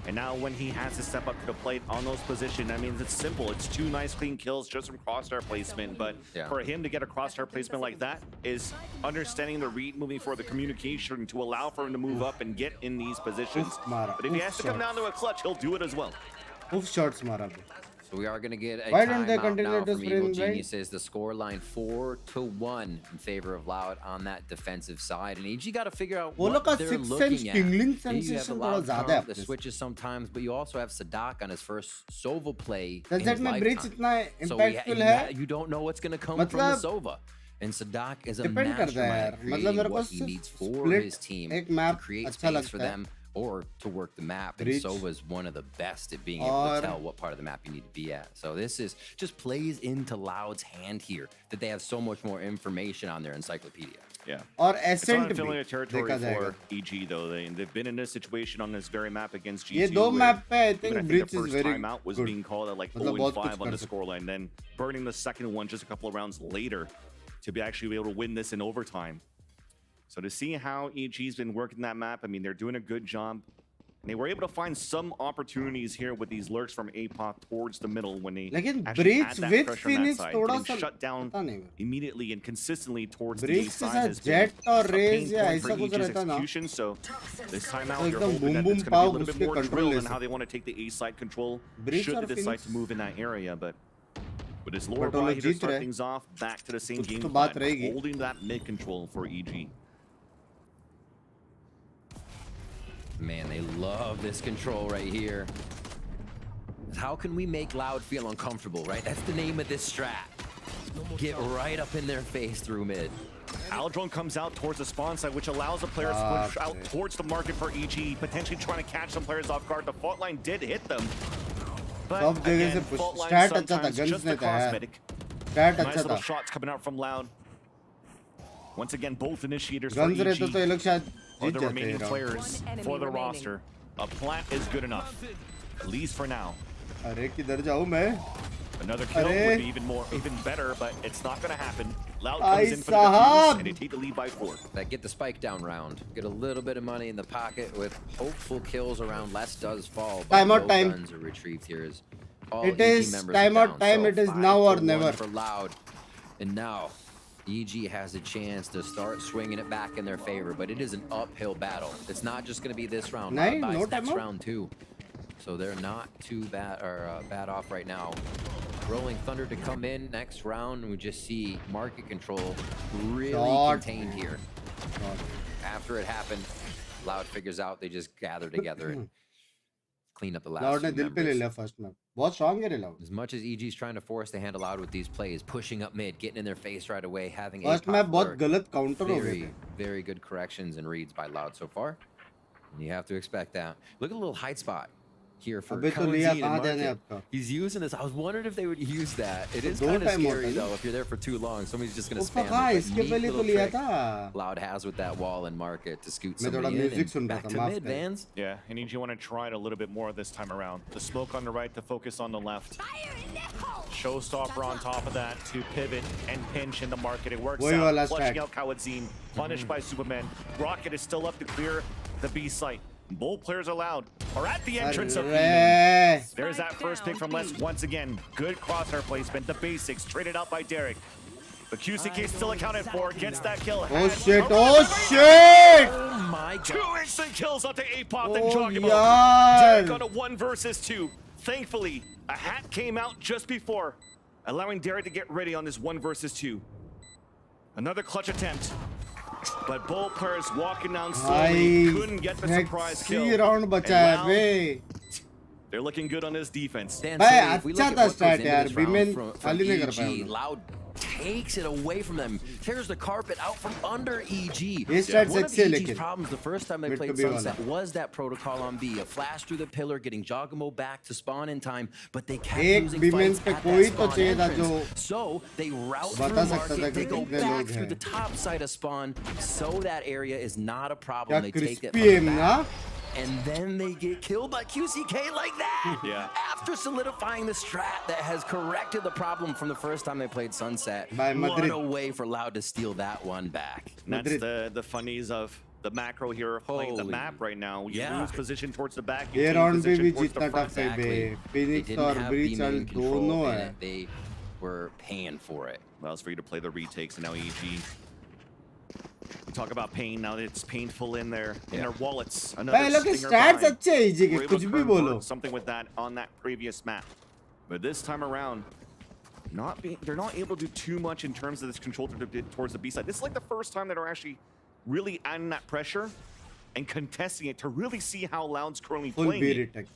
And now when he has to step up to the plate on those positions, I mean, it's simple. It's 2 nice clean kills just from crosshair placement. But for him to get a crosshair placement like that is understanding the read, moving for the communication to allow for him to move up and get in these positions. But if he has to come down to a clutch, he'll do it as well. Shots mara. So we are going to get a Why don't they timeout continue now to from Evil Geniuses. The score line 4-1 in favor of Loud on that defensive side. And EG got to figure out what they're looking at. You have a Loud comp, the switches sometimes, but you also have Sadak on his first Sova play in his lifetime. So you don't know what's going to come from the Sova. And Sadak is a mastermind creating what he needs for his team to create space for them or to work the map. And Sova is one of the best at being able to tell what part of the map you need to be at. So this is just plays into Loud's hand here, that they have so much more information on their encyclopedia. Yeah. Or it's unfamiliar territory for EG though. They've been in this situation on this very map against G2. I think the first timeout was being called at like 0-5 on the scoreline, then burning the second one just a couple of rounds later to be actually able to win this in overtime. So to see how EG's been working that map, I mean, they're doing a good job. And they were able to find some opportunities here with these lurks from APOC towards the middle when they actually had that pressure on that side. Getting shut down immediately and consistently towards the A side has been a pain point for EG's execution. So this time out, you're hoping that it's going to be a little bit more drilled on how they want to take the A side control should they decide to move in that area. But with his lower body, he just start things off back to the same game plan, holding that mid control for EG. Man, they love this control right here. How can we make Loud feel uncomfortable, right? That's the name of this strat. Get right up in their face through mid. Aldrone comes out towards the spawn side, which allows the players to push out towards the market for EG, potentially trying to catch some players off guard. The fault line did hit them. But again, fault line sometimes just a cosmetic. Nice little shots coming out from Loud. Once again, both initiators for EG are the remaining players for the roster. A plant is good enough, at least for now. Another kill would be even better, but it's not going to happen. Loud comes in for the defuse, and they take the lead by 4. That get the spike down round. Get a little bit of money in the pocket with hopeful kills around. Less does fall, but no guns are retrieved here. As all it is timeout time. It is now or never. For Loud, and now EG has a chance to start swinging it back in their favor, but it is an uphill battle. It's not just going to be this round, it's next round too. So they're not too bad off right now. Rolling Thunder to come in next round. We just see market control really contained here. After it happened, Loud figures out they just gather together and clean up the last Loud few ने दिल पे ले members. लिया first में. बहुत strong है रे Loud. As much as EG's trying to force the hand Loud with these plays, pushing up mid, getting in their face right away, having First APOC में बहुत lurk. गलत counter हो गए Very, थे. very good corrections and reads by Loud so far. And you have to expect that. Look at a little hide spot here for अबे तो लिया Kawanzine and कहाँ देने Market. आपका? He's using this. I was wondering if they would use that. It is दो kind of time होता scary है ना? though if you're there for too long. Somebody's just gonna उसका spam कहाँ? it. But इसके neat पहले तो little लिया trick था. Loud has with that wall and Market to scoot मैं थोड़ा somebody in music and सुन रहा back था, to माफ mid, करें. Vans. Yeah, and EG want to try it a little bit more this time around. The smoke on the right to focus on the left. Showstopper on top of that to pivot and pinch in the market. It works वही वाला out, flushing stack. out Kawanzine, punished by Superman. Rocket is still up to clear the B site. Both players allowed are at the entrance of B. There's that first pick from Les once again. Good crosshair placement, the basics, traded out by Derek. The QCK still accounted for, gets that kill. Oh shit! Oh shit! Oh my god. 2 instant kills onto APOC and Oh, Jogimo. yaar. Derek on a 1 versus 2. Thankfully, a hat came out just before, allowing Derek to get ready on this 1 versus 2. Another clutch attempt. But both players walking down slowly, couldn't get the surprise kill. round And बचा है Loud, bay. they're looking good on this defense. भाई अच्छा था start यार. Women खाली नहीं कर पाए. Loud takes it away from them, tears the carpet out from under EG. ये start One of sexy है EG's लेकिन. problems the first time they Mid to played B Sunset वाला. was that protocol on B, a flash through the pillar, getting Jogamo back to spawn in time, but they kept एक losing women's fights पे at कोई that तो spawn चाहिए था entrance. जो So they route through बता सकता था market, कि they go कितने back लोग through हैं. the top side of spawn, so that area is not a क्या problem. They take it crispy from aim the ना? back. And then they get killed by QCK like that. Yeah. After solidifying the strat that has corrected the problem from the first time they played Sunset. By Madrid. What a way for Loud to steal that one back. And that's the funnies of the macro here of playing the Holy. map right now. You Yeah. lose position towards the back, you ये gain round पे position भी towards the जीतना front. tough है बे. They Phoenix didn't और have Breach B-main control दोनों in है. it. They were paying for it. Allows for you to play the retakes, and now EG. We talk about pain, now that it's painful in their wallets. भाई लोग के stinger stats behind. अच्छे हैं EG के. We're able कुछ to भी convert बोलो. something with that on that previous map. But this time around, they're not able to do too much in terms of this control towards the B side. This is like the first time that are actually really adding that pressure and contesting it to really see how Loud's currently Full playing B it. retake.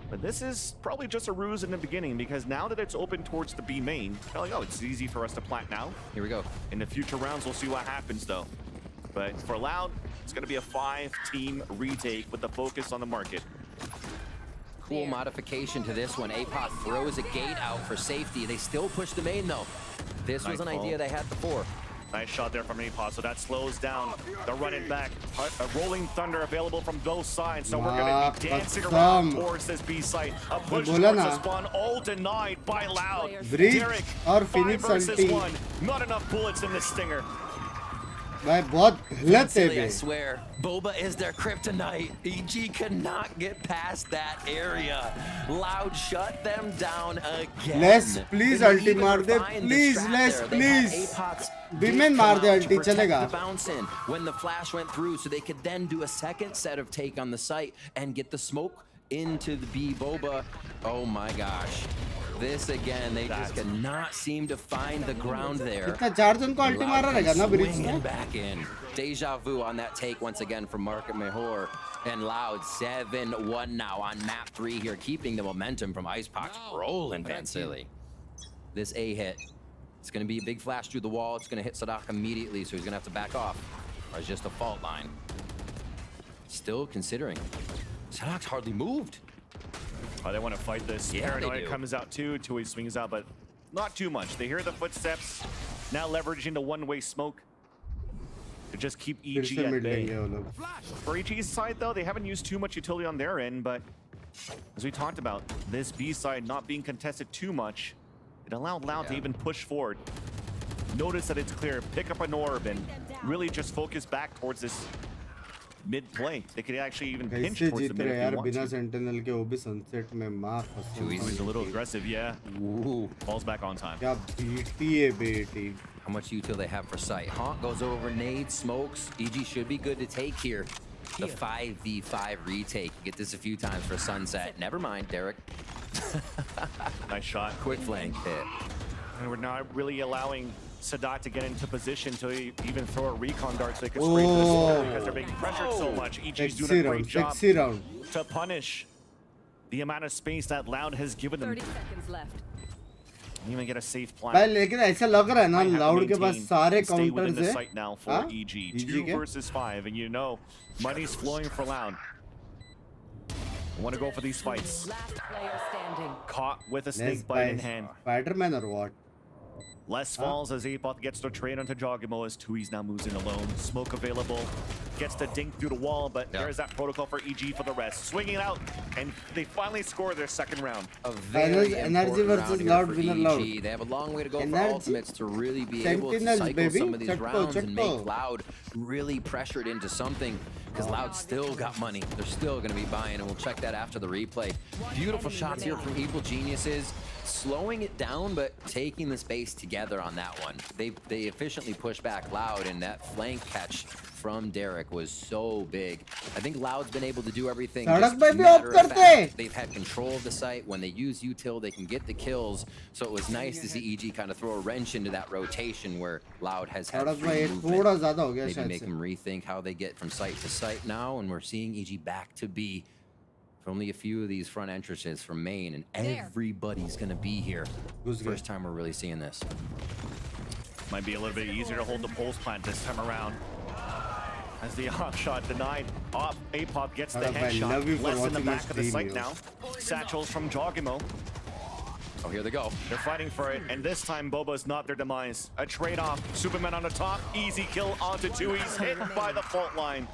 But this is probably just a ruse in the beginning, because now that it's open towards the B main, they're like, oh, it's easy for us to plant now. Here we go. In the future rounds, we'll see what happens, though. But for Loud, it's going to be a 5-team retake with the focus on the market. Cool modification to this one. APOC throws a gate out for safety. They still push the main, though. This was an idea they had before. Nice shot there from APOC, so that slows down the running back. A rolling thunder available from both sides, so we're going to be dancing around towards this B site. A push towards the spawn, all denied by Loud. Derek, और 5 Phoenix versus ulti. 1. Not enough bullets in this stinger. भाई बहुत गलत है Silly, I bay. swear, Boba is their kryptonite. EG cannot get past that area. Loud shut them down again. Les, please They ulti even मार दे. refined the Please, strat Les, there. They had please. APOC's Women gate मार come they out to ulti, protect चलेगा. the bounce in when the flash went through, so they could then do a second set of take on the site and get the smoke into the B. Boba. Oh my gosh. This again, they just cannot seem to find the ground there. इतना 4 जन को ulti मारा रहेगा ना Breach Swinging ने. back in. Deja vu on that take once again from Market Mejor. And Loud 7-1 now on map 3 here, keeping the momentum from Icebox rolling Van Silly. This A hit. It's going to be a big flash through the wall. It's going to hit Sadak immediately, so he's going to have to back off. Or it's just a fault line. Still considering. Sadak's hardly moved. Oh, they want to fight this. Yeah, Paranoia comes out too. Tui swings out, but not too much. They hear the footsteps. Now leveraging the one-way smoke to just keep फिर EG से at mid bay. लेंगे वो लोग. For EG's side, though, they haven't used too much utility on their end, but as we talked about, this B side not being contested too much, it allowed Loud to even push forward. Notice that it's clear. Pick up an orb and really just focus back towards this mid play. They could actually even pinch कैसे towards the Jeet mid रहे if यार they want बिना to. Sentinel के वो भी Sunset में माँ कसम. He's a little aggressive, yeah. Ooh. Falls back on time. क्या बीटी है बेटी. How much util they have for sight? Haunt goes over nade, smokes. EG should be good to take here. The 5v5 retake. Get this a few times for Sunset. Never mind, Derek. Nice shot. Quick flank hit. And we're not really allowing Sadat to get into position to even throw a recon dart so they could scrape this over because they're being pressured so much. EG's doing a great job sexy round. to punish the amount of space that Loud has given them. 30 seconds left. Didn't even get a safe plan. भाई लेकिन ऐसा लग रहा है ना Loud के पास सारे stay within counters the हैं. site now for हाँ? EG. EG 2 के? versus 5, and you know money's flowing for Loud. I want to go for these fights. Last player standing. Caught with a Let's snake bite in hand. Spider-Man or what? Less falls as Apoth gets the trade onto Jogimo as Tui's now moves in alone. Smoke available. Gets the dink through the wall, but there's that protocol for EG for the rest. Swinging it out, and they finally score their second round. A very NRG versus Loud winner Loud. They have a long way to go for NRG ultimates to really be able to Sentinels, cycle baby. some of these rounds and make Chutko. Loud really pressured into something. Because Loud still got money. They're still going to be buying, and we'll check that after the replay. Beautiful shots here from Evil Geniuses. Slowing it down, but taking the space together on that one. They efficiently pushed back Loud, and that flank catch from Derek was so big. I think Loud's been able to do everything. Just matter of fact, they've had control of the site. When they use util, they can get the kills. So it was nice to see EG kind of throw a wrench into that rotation where Loud has had free movement. Maybe make them rethink how they get from site to site now, and we're seeing EG back to B. Only a few of these front entrances from main, and everybody's gonna be here. First time we're really seeing this. Might be a little bit easier to hold the pulse plant this time around. As the off shot denied, off Apoth gets the headshot. Less in the back of the site now. Satchels from Jogimo. Oh, here they go. They're fighting for it, and this time Boba's not their demise. A trade-off. Superman on the top. Easy kill onto Tui's. Hit by the fault line.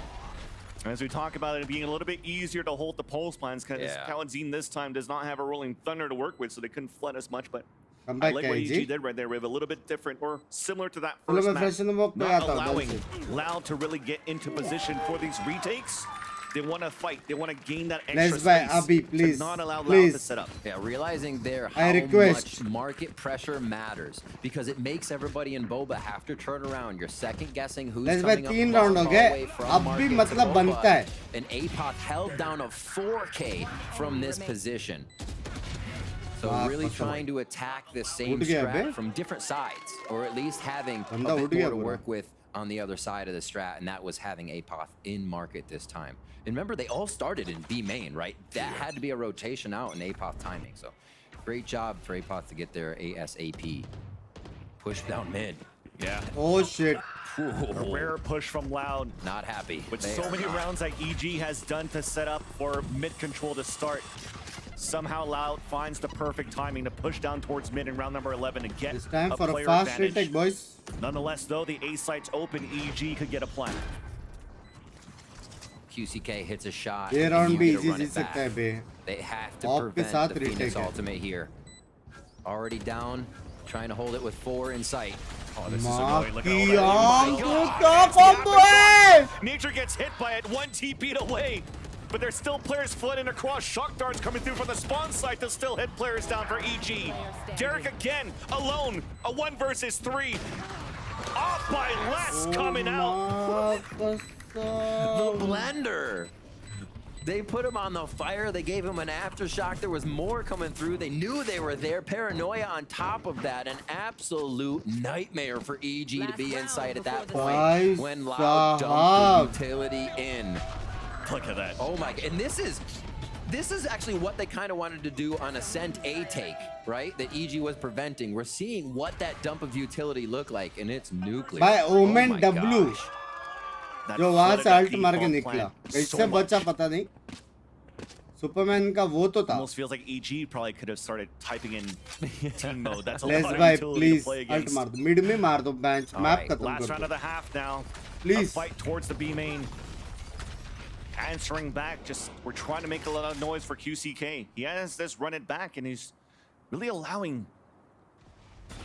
As we talk about it being a little bit easier to hold the pulse plans, because Kaladin this time does not have a rolling thunder to work with, so they couldn't flood as much, but I like what EG did right there. We have a little bit different, or similar to that first match. Not allowing Loud to really get into position for these retakes. They want to fight. They want to gain that extra space. Abhi, please. To not allow Loud to set up. Yeah, realizing there how much market pressure matters, because it makes everybody in Boba have to turn around. You're second guessing who's coming up the hallway from market to Boba. And Apoth held down a 4K from this position. So really trying to attack this same strat from different sides, or at least having a bit more to work with on the other side of the strat, and that was having Apoth in market this time. And remember, they all started in B main, right? That had to be a rotation out in Apoth timing. So great job for Apoth to get their ASAP. Push down mid. Yeah. Oh shit. A rare push from Loud. Not happy. With so many rounds that EG has done to set up for mid control to start. Somehow Loud finds the perfect timing to push down towards mid in round number 11 and get it's time a for player a fast advantage. retake, boys. Nonetheless, though, the A site's open. EG could get a plant. QCK hits a shot. They have to prevent the Phoenix ultimate here. Already down, trying to hold it with 4 in sight. Oh, this is annoying. Look at all that. Nature gets hit by it, 1 TP'd away. But there's still players flooding across. Shock darts coming through from the spawn site to still hit players down for EG. Derek again, alone, a 1 versus 3. Off by less coming out. The blender. They put him on the fire. They gave him an aftershock. There was more coming through. They knew they were there. Paranoia on top of that. An absolute nightmare for EG to be inside at that point when Loud dumped the utility in. Look at that. Oh my god. And this is actually what they kind of wanted to do on Ascent A take, right? That EG was preventing. We're seeing what that dump of utility looked like, and it's nuclear. By Omen W. जो वहाँ से alt मार के निकला, कैसे बचा पता नहीं. Superman का वो तो था. Almost feels like EG probably could have started typing in team mode. That's a Let's lot of buy, utility please. to play Alt against. मार दो. Mid में मार दो. Bench map खत्म कर Last दो. round of the half now. Please. A fight towards the B main. Answering back, just we're trying to make a lot of noise for QCK. He has this run it back, and he's really allowing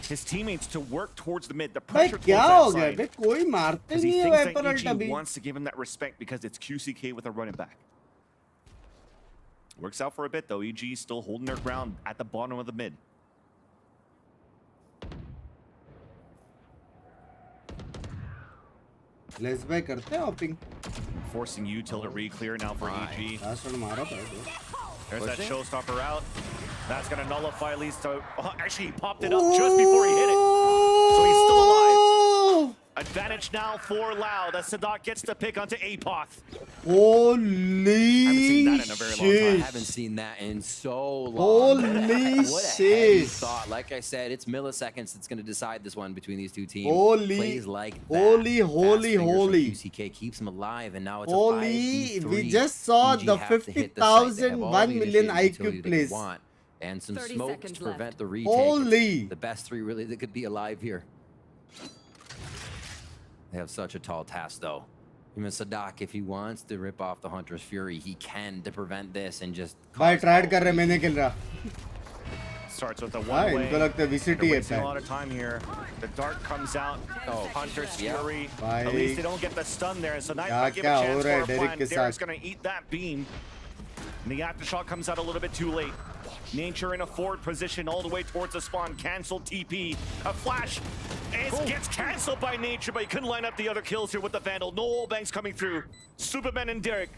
his teammates to work towards the mid. The pressure towards that side. कोई मारते Because he नहीं है thinks Viper that Alt EG अभी. wants to give him that respect because it's QCK with a run it back. Works out for a bit though. EG still holding their ground at the bottom of the mid. Let's buy करते हैं hopping. Forcing util to re-clear now for EG. Last one मारा था. There's that showstopper out. That's gonna nullify at least. Actually, he popped it up just before he hit it. So he's still alive. Advantage now for Loud as Sadat gets the pick onto Apoth. Holy I shit. haven't seen that in so long. Holy What a shit. heady thought. Like I said, it's milliseconds that's going to decide this one between these two teams. Plays like that. Holy. QCK keeps him alive, and now it's Holy, a 5v3. we just saw EG the have to hit the site. They have 50,000, all 1 the million initiative IQ utility they plays. want, and some 30 smoke seconds to prevent left. the retake. Holy. It's the best three really that could be alive here. They have such a tall task, though. Even Sadak, if he wants to rip off the Hunter's Fury, he can to prevent this and just. भाई tried कर रहे मैं नहीं खेल रहा. Starts with a हाँ one-way. इनको लगता है VCT They're है wasting a lot of time here. The dart comes out. Hunter's Fury. भाई. At least they don't get the stun there. So now क्या give a क्या हो chance रहा है for a डेरिक plan. के Derek's साथ. going to eat that beam. And the aftershock comes out a little bit too late. Nature in a forward position all the way towards the spawn. Cancelled TP. A flash. It gets cancelled by Nature, but he couldn't line up the other kills here with the Vandal. No old banks coming through. Superman and Derek.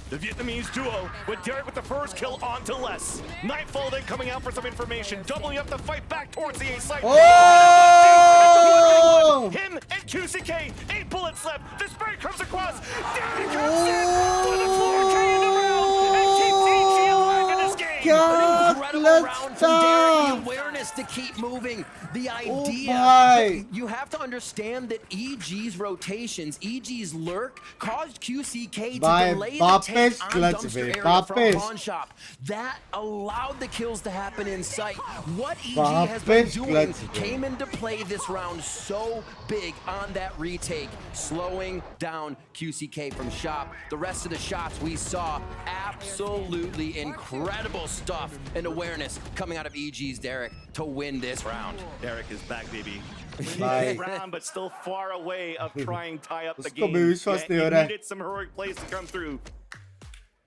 The Vietnamese duo with Derek with the first kill onto Les. Nightfall then coming out for some information. Doubling up the fight back towards the A site. Oh! Him and QCK. 8 bullets left. The spray comes across. Derek comes in for the 4K in the round and keeps EG alive in this game. An incredible round from Derek. The awareness to keep moving. The idea. You have to understand that EG's rotations, EG's lurk, caused QCK to delay the take on dumpster area from Pawn Shop. That allowed the kills to happen in sight. What EG has been doing came into play this round so big on that retake, slowing down QCK from Shop. The rest of the shots we saw, absolutely incredible stuff and awareness coming out of EG's Derek to win this round. Derek is back, baby. Bye. Round, but still far away of trying to tie up the उसको game. भी विश्वास नहीं हो He रहा है. needed some heroic plays to come through.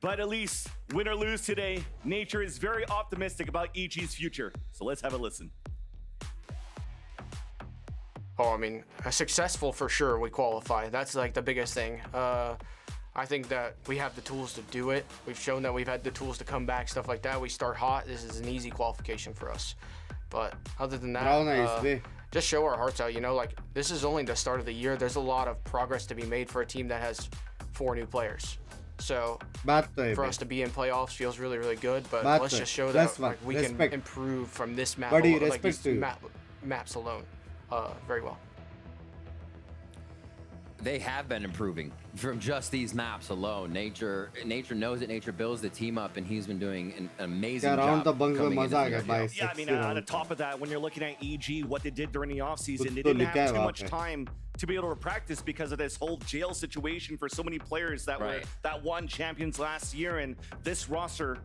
But at least, win or lose today, Nature is very optimistic about EG's future. So let's have a listen. Oh, I mean, successful for sure. We qualify. That's like the biggest thing. I think that we have the tools to do it. We've shown that we've had the tools to come back, stuff like that. We start hot. This is an easy qualification for us. But other than that, just show our hearts out. You know, like this is only the start of the year. There's a lot of progress to be made for a team that has 4 new players. So for us to be in playoffs feels really, really good. But let's just show that like, we can improve from this map, like these maps alone, very well. They have been improving from just these maps alone. Nature knows it. Nature builds the team up, and he's been doing an amazing job. Coming into the Yeah, I mean, on top of that, when you're looking at EG, what they did during the offseason, they didn't have too much time to be able to practice because of this whole jail situation for so many players that won champions last year, and this roster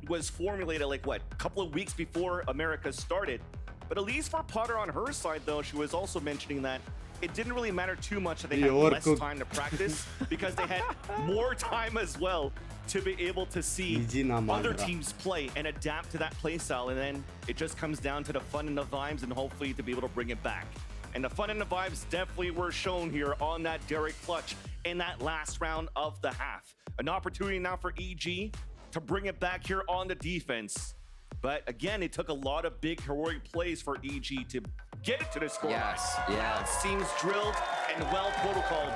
was formulated like what, a couple of weeks before America started. But at least for Potter on her side, though, she was also mentioning that it didn't really matter too much that they had less time to practice because they had more time as well to be able to see other teams play and adapt to that play style. And then it just comes down to the fun and the vibes and hopefully to be able to bring it back. And the fun and the vibes definitely were shown here on that Derek clutch in that last round of the half. An opportunity now for EG to bring it back here on the defense. But again, it took a lot of big heroic plays for EG to get it to the score. Yes. It seems drilled and well protocoled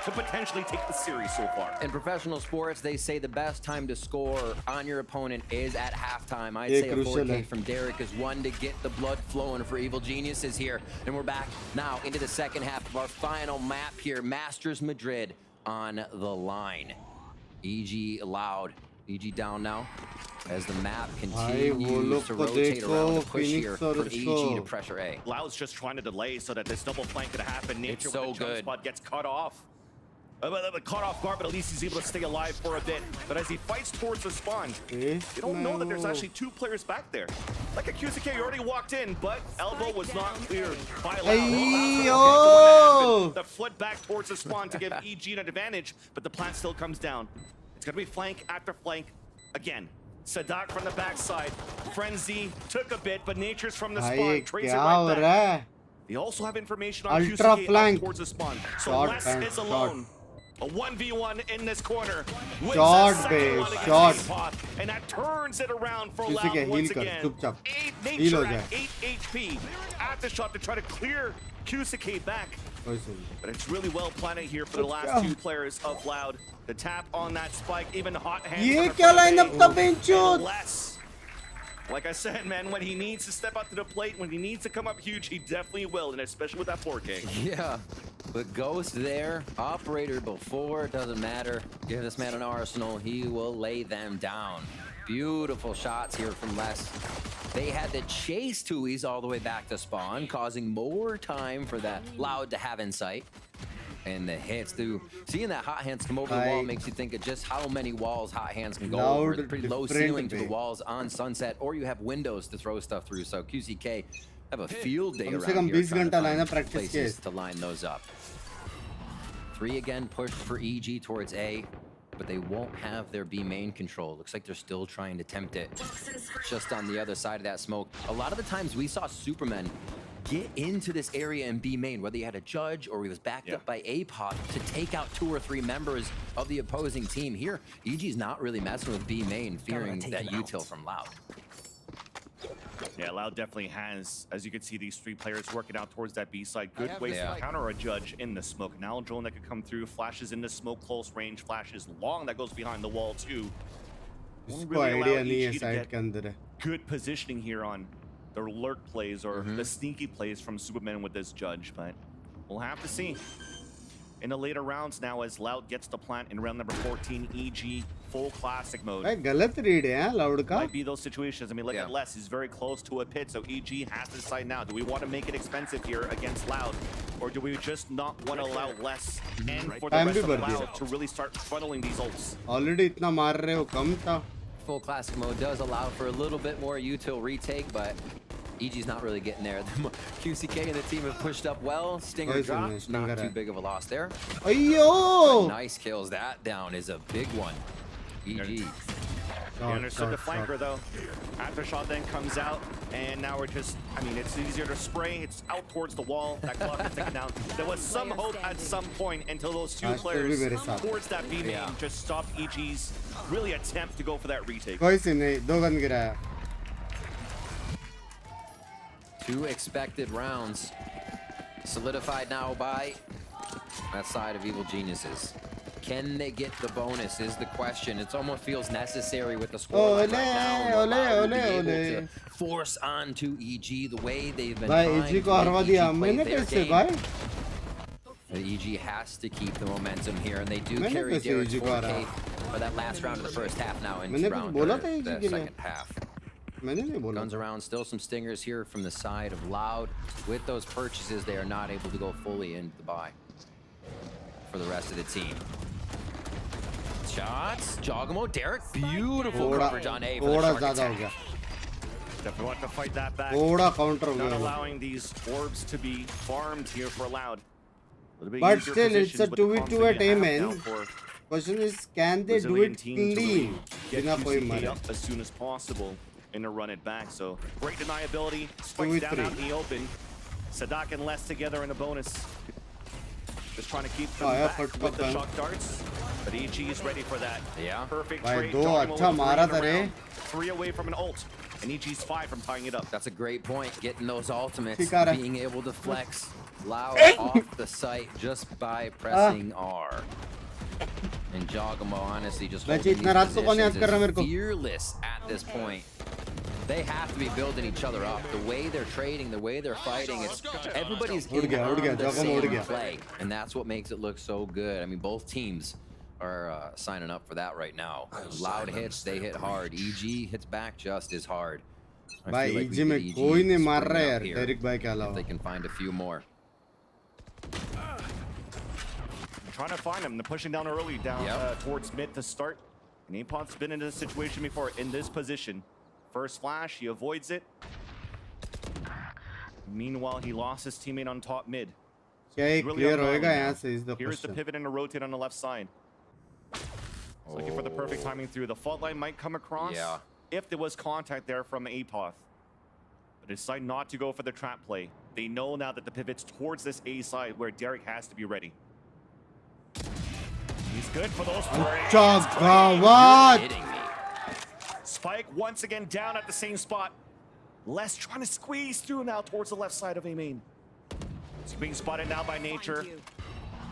to potentially take the series so far. In professional sports, they say the best time to score on your opponent is at halftime. I'd say a 4K from Derek is one to get the blood flowing for Evil Geniuses here. And we're back now into the second half of our final map here. Masters Madrid on the line. EG loud. EG down now as the map continues to rotate around the push here for EG to pressure A. Loud's just trying to delay so that this double flank could happen. Nature with the jump spot gets cut off. Caught off guard, but at least he's able to stay alive for a bit. But as he fights towards the spawn, you don't know that there's actually 2 players back there. Like a QCK already walked in, but elbow was not cleared by Loud. The foot back towards the spawn to give EG an advantage, but the plant still comes down. It's gonna be flank after flank again. Sadak from the backside. Frenzy took a bit, but Nature's from the spawn. Trades it right back. They also have information on QCK towards the spawn. So Les is alone. A 1v1 in this corner. Shot, babe. Shot. And that turns it around for किसी के Loud heal once कर, again. चुपचाप. 8 Heal हो nature जाए. at 8 HP. After shot to try to clear Q6K back. But it's really well planted here for the last two players of Loud. The tap on that spike, even hot hands. ये क्या lineup था बेंचोद? Less. Like I said, man, when he needs to step up to the plate, when he needs to come up huge, he definitely will, and especially with that 4K. Yeah, but Ghost there, operator before, doesn't matter. Give this man an arsenal, he will lay them down. Beautiful shots here from Les. They had to chase Tui's all the way back to spawn, causing more time for that Loud to have insight. And the hits, too. Seeing that Hot Hands come over the wall makes you think of just how many walls Hot Hands can go over. It's pretty low ceiling to the walls on Sunset, or you have windows to throw stuff through. So QCK have a field day around here trying to find places to line those up. 3 again pushed for EG towards A, but they won't have their B main control. Looks like they're still trying to tempt it. Just on the other side of that smoke. A lot of the times we saw Supermen get into this area in B main, whether he had a judge or he was backed up by APOP to take out 2 or 3 members of the opposing team. Here, EG's not really messing with B main, fearing that util from Loud. Yeah, Loud definitely has, as you can see, these 3 players working out towards that B side. Good ways to counter a judge in the smoke. Now a drone that could come through, flashes in the smoke, close range, flashes long, that goes behind the wall too. Really allow EG to get good positioning here on the lurk plays or the sneaky plays from Superman with this judge, but we'll have to see. In the later rounds now, as Loud gets the plant in round number 14, EG full classic mode. गलत read है Loud का. Might be those situations. I mean, look at Les. He's very close to a pit, so EG has to decide now. Do we want to make it expensive here against Loud, or do we just not want to allow Les and for the rest of Loud to really start funneling these ults? Already इतना मार रहे हो कम था. Full classic mode does allow for a little bit more util retake, but EG's not really getting there. QCK and the team have pushed up well. Stinger drops, not too big of a loss there. Ayo! Nice kills. That down is a big one. EG. He understood the flanker though. After shot then comes out, and now we're just, I mean, it's easier to spray. It's out towards the wall. That clock is taken down. There was some hope at some point until those 2 players towards that B main just stopped EG's really attempt to go for that retake. कोई सी नहीं, 2 gun गिराया. 2 expected rounds solidified now by that side of Evil Geniuses. Can they get the bonus is the question. It almost feels necessary with the scoreline right now. To force onto EG the way they've been trying to play their game. The EG has to keep the momentum here, and they do carry Derek's 4K for that last round of the first half now into the second half. Guns around, still some stingers here from the side of Loud. With those purchases, they are not able to go fully into the buy for the rest of the team. Shots, Jogamo, Derek, beautiful coverage on A for the shark attack. Definitely want to fight that back. Not allowing these orbs to be farmed here for Loud. But still, it's a 2v2 at A main. Question is, can they do it clean? Get QCK up as soon as possible and to run it back. So great deniability, spikes down out in the open. Sadak and Les together in a bonus. Just trying to keep them back with the shock darts. But EG is ready for that. Perfect trade. 3 away from an ult. And EG's 5 from tying it up. That's a great point. Getting those ultimates, being able to flex Loud off the site just by pressing R. And Jogamo honestly just holding these positions is fearless at this point. They have to be building each other up. The way they're trading, the way they're fighting, it's everybody's in the same play. And that's what makes it look so good. I mean, both teams are signing up for that right now. Loud hits, they hit hard. EG hits back just as hard. I feel like EG में कोई नहीं मार रहा है यार, Derek भाई के अलावा. If they can find a few more. Trying to find him. They're pushing down early, down towards mid to start. And Apod's been in this situation before, in this position. First flash, he avoids it. Meanwhile, he lost his teammate on top mid. Really clear होएगा यहाँ से is the Here's the pivot and a rotate on the left side. Looking for the perfect timing through. The fault line might come across if there was contact there from Apoth. But decide not to go for the trap play. They know now that the pivot's towards this A side where Derek has to be ready. He's good for those Spike once again down at the same spot. Les trying to squeeze through now towards the left side of A main. He's being spotted now by Nature.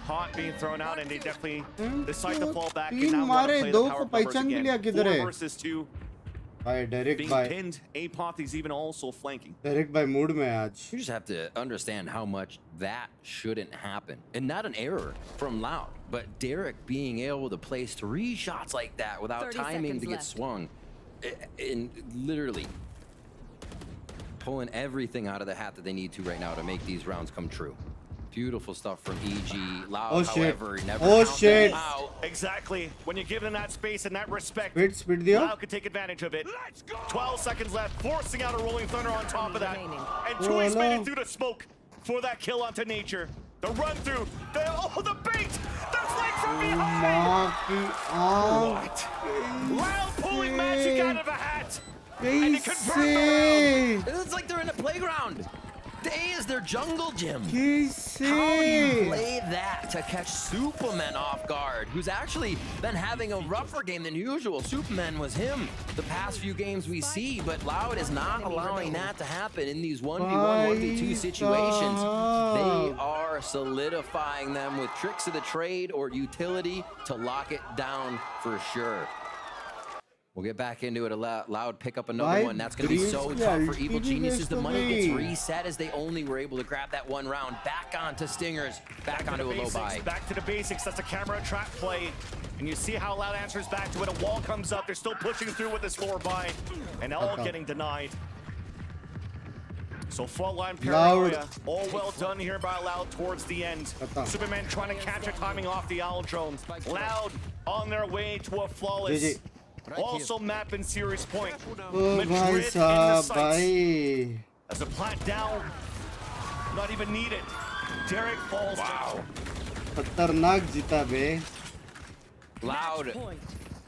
Hot being thrown out, and they definitely decide to fall back. And now want to play the power numbers again. 4 versus 2. Being pinned. Apoth is even also flanking. Derek by mood mein aaj. You just have to understand how much that shouldn't happen. And not an error from Loud, but Derek being able to place 3 shots like that without timing to get swung. And literally pulling everything out of the hat that they need to right now to make these rounds come true. Beautiful stuff from EG. Loud, however, never out. Exactly. When you're given that space and that respect, speed Loud could take advantage of it. 12 seconds left, forcing out a Rolling Thunder on top of that. And Tui's made it through the smoke for that kill onto Nature. The run through, the bait, the flank from behind. What? Loud pulling magic out of a hat. And they convert the round. It's like they're in a playground. A is their jungle gym. How do you play that to catch Superman off guard, who's actually been having a rougher game than usual? Superman was him the past few games we see, but Loud is not allowing that to happen in these 1v1, 1v2 situations. They are solidifying them with tricks of the trade or utility to lock it down for sure. We'll get back into it. Loud pick up another one. That's going to be so tough for Evil Geniuses. The money gets reset as they only were able to grab that 1 round. Back onto Stingers. Back onto a low buy. Back to the basics. That's a camera trap play. And you see how Loud answers back to it. A wall comes up. They're still pushing through with this 4 buy. And all getting denied. So frontline paranoia. All well done here by Loud towards the end. Superman trying to catch a timing off the Owl drone. Loud on their way to a flawless. Also map in series point. Madrid in the sights. As a plant down, not even needed. Derek falls down. Khatarnak jeeta be. Loud,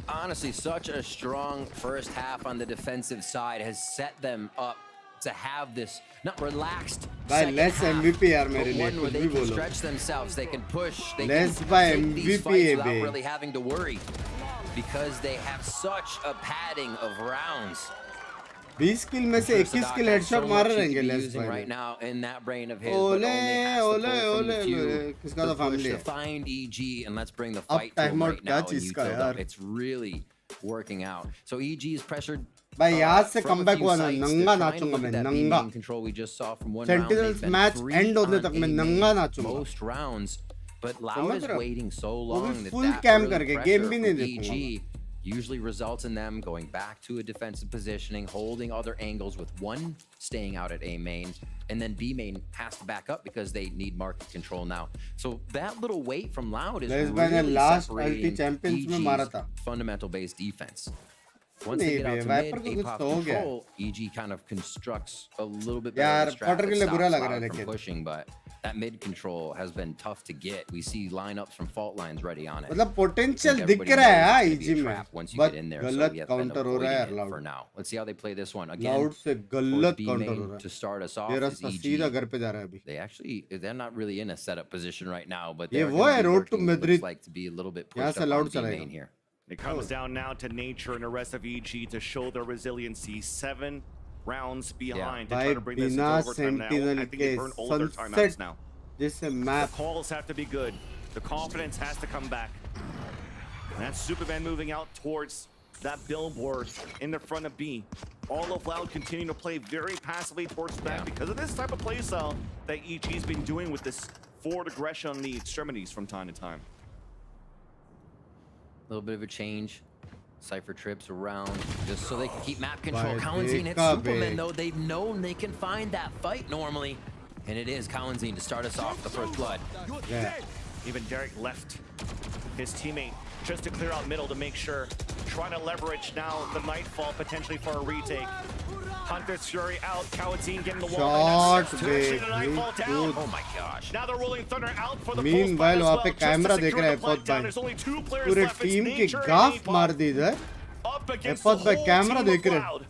honestly, such a strong first half on the defensive side has set them up to have this not relaxed less MVP yaar mere liye one where they can stretch themselves, they can push, they less can by take these MVP fights without really having to worry. Because they have such a padding of rounds. 20 kill में से 21 kill headshot मार रहेंगे less भाई right now in that brain of his. किसका तो family है. To find EG and let's bring the fight to him right now. It's really working out. So EG is pressured. भाई यहाँ से comeback हुआ ना नंगा नाचूंगा मैं नंगा. Sentinels match end होने तक मैं नंगा नाचूंगा. Most rounds. But Loud is waiting so long that full that cam early करके pressure game भी नहीं from EG usually results in them going back to a defensive positioning, holding other angles with one staying out at A main, and then B main has to back up because they need market control now. So that little wait from Loud is really separating EG's fundamental based defense. Once they get out to mid, A-pop control, EG kind of constructs a little bit better strat that stops Loud from pushing, but that mid control has been tough to get. We see lineups from fault lines ready on it. मतलब potential दिख रहा है यार EG में, but गलत counter हो रहा है Loud. For now, let's see how they play this one again. Loud से गलत counter हो रहा है. To start us off, ये रास्ता सीधा घर पे जा रहा है अभी. They're not really in a setup position right now, but ये वो है road to Madrid. Like to be a little bit pushed up on B main here. It comes down now to Nature and the rest of EG to show their resiliency. 7 rounds behind to try to bring this into overtime now. I think they burned all their timeouts now. The calls have to be good. The confidence has to come back. And that's Superman moving out towards that billboard in the front of B. All of Loud continuing to play very passively towards back because of this type of play style that EG's been doing with this forward aggression on the extremities from time to time. A little bit of a change. Cypher trips around just so they can keep map control. Kalanzine hits Superman though. They've known they can find that fight normally. And it is Kalanzine to start us off the first blood. Yeah. Even Derek left his teammate just to clear out middle to make sure. Trying to leverage now the Nightfall potentially for a retake. Hunter's Fury out. Kalanzine getting the wall. Shot big. Oh my gosh. Now they're rolling Thunder out for the Meanwhile वहाँ पे camera देख रहा है एपॉथ भाई. पूरे team की गाफ मार दी इधर. एपॉथ भाई कैमरा देख रहे हैं.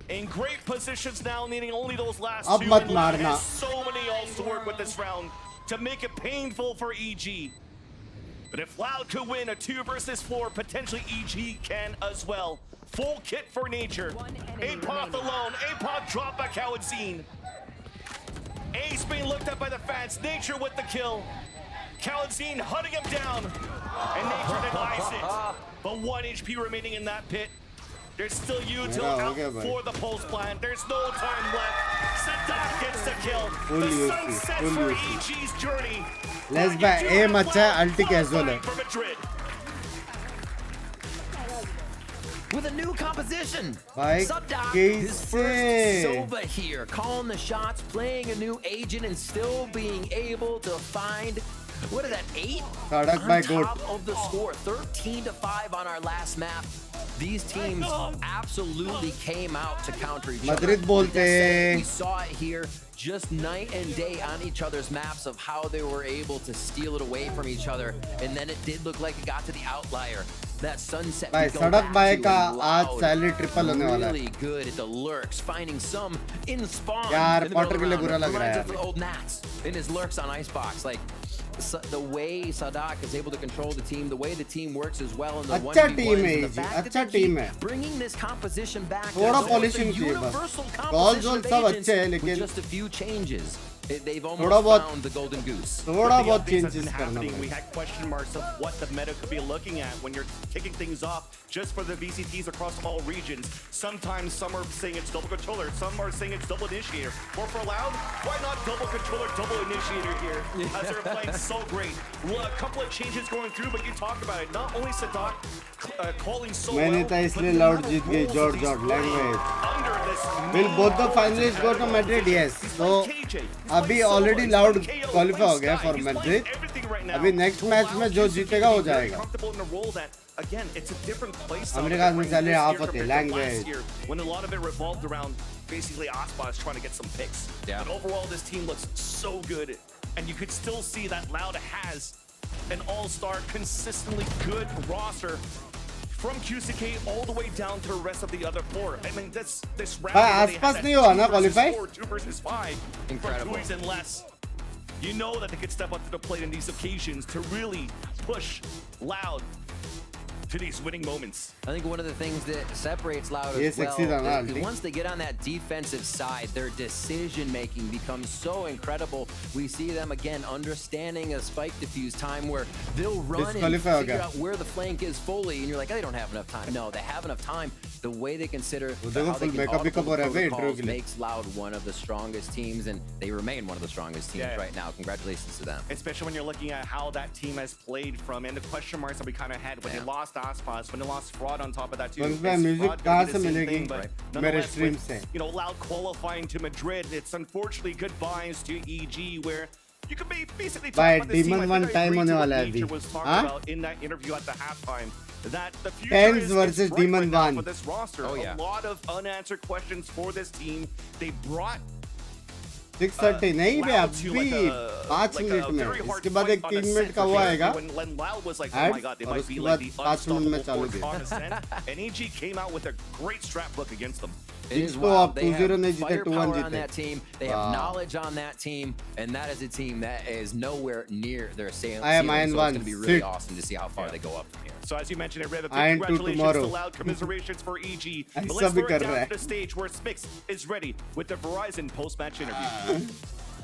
In great positions now, needing only those last अब 2. मत मारना. So many ults to work with this round to make it painful for EG. But if Loud could win a 2 versus 4, potentially EG can as well. Full kit for Nature. Apoth alone. Apoth dropped by Kawadzine. Ace being looked at by the fans. Nature with the kill. Kawadzine hunting him down. And Nature denies it. But 1 HP remaining in that pit. There's still Util out for the pulse plan. There's no time left. Sadak gets the kill. The sunset for EG's journey. Let's buy aim अच्छा ulti as well. With a new composition. Sadak, his first Sova here, calling the shots, playing a new agent, and still being able to find, what is that, 8? Sadak on top of the score, 13-5 on our last map. These teams absolutely came out to counter each other. Madrid bolte. We saw it here, just night and day on each other's maps of how they were able to steal it away from each other. And then it did look like it got to the outlier. That sunset. Bhai, Sadak bhai ka aaj salary triple hone wala hai. Really good at the lurks, finding some in spawn. Yaar, Potter ke liye bura lag raha hai. The old Nats in his lurks on Icebox, like. The way Sadak is able to control the team, the way the team works as well, and the अच्छा team है the ji, fact अच्छा that they team keep है. bringing this composition back. थोड़ा polishing चाहिए बस. Calls all सब अच्छे हैं लेकिन just a few changes. They've थोड़ा almost बहुत found the golden goose. थोड़ा बहुत changes करना We पड़ेगा. had question marks of what the meta could be looking at when you're kicking things off just for the VCTs across all regions. Sometimes some are saying it's double controller, some are saying it's double initiator. Or for Loud, why not double controller, double initiator here? As they're playing so great. A couple of changes going through, but you talked about it. Not only Sadak calling so well, मैंने था इसलिए Loud जीत गई. George language. Will both the finalists go to Madrid? Yes. So अभी already Loud qualify हो गया for Madrid. अभी next match में जो जीतेगा हो जाएगा. Again, it's a different place. America में चले आप होते language. When a lot of it revolved around basically Icebox trying to get some picks. Yeah. But overall, this team looks so good, and you could still see that Loud has an all-star, consistently good roster. From QCK all the way down to the rest of the other 4. I mean, this round they had that 2 versus 4, 2 versus 5 Incredible. from Guiz and less. You know that they could step up to the plate in these occasions to really push Loud to these winning moments. I think one of the things that separates Loud Yes, as well exactly. is once they get on that defensive side, their decision making becomes so incredible. We see them again understanding a spike diffuse time where they'll run and figure out where the flank is fully, and you're like, oh, they don't have enough time. No, they have enough time. The way they consider how they can audible protocols makes Loud one of the strongest teams, and they remain one of the strongest teams right now. Congratulations to them. Especially when you're looking at how that team has played from, and the question marks that we kind of had when they lost Aspas, when they lost Fraud on top of that too. Music कहाँ से मिलेगी? मेरे stream से. You know, Loud qualifying to Madrid. It's unfortunately goodbyes to EG, where you could basically talk about this team. Demon 1 time होने वाला है अभी. Was talking about in that interview at the halftime that the future Tens is versus bright Demon right now 1. for this roster. A lot of unanswered questions for this team. They brought 6:30 नहीं बे अभी 5 minute में. इसके बाद एक 3 minute का वो आएगा. When Loud was like, Ads, oh my god, they might be like the unstoppable force on Ascent. And EG came out with a great strap book against them. It is wild. They have firepower on that team. They have knowledge on that team, and that is a team that is nowhere near their ceiling. I am Iron so One. It's going to be really awesome to see how far they go up from here. So as you mentioned, it, Riv, Iron 2 congratulations tomorrow. to Loud, commiserations for EG. But ऐसा let's भी throw कर it रहा down है. to the stage where Smix is ready with the Verizon post-match interview.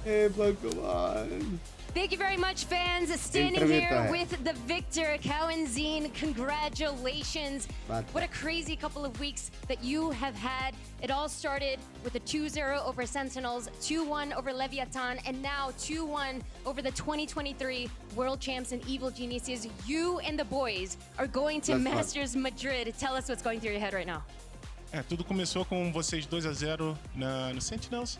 Hey भगवान. Thank you very much, fans. Standing here with the victor, Kawadzine. Congratulations. What a crazy couple of weeks that you have had. It all started with a 2-0 over Sentinels, 2-1 over Leviathan, and now 2-1 over the 2023 World Champs and Evil Geniuses. You and the boys are going to Masters Madrid. Tell us what's going through your head right now. Tudo começou com vocês 2-0 no Sentinels,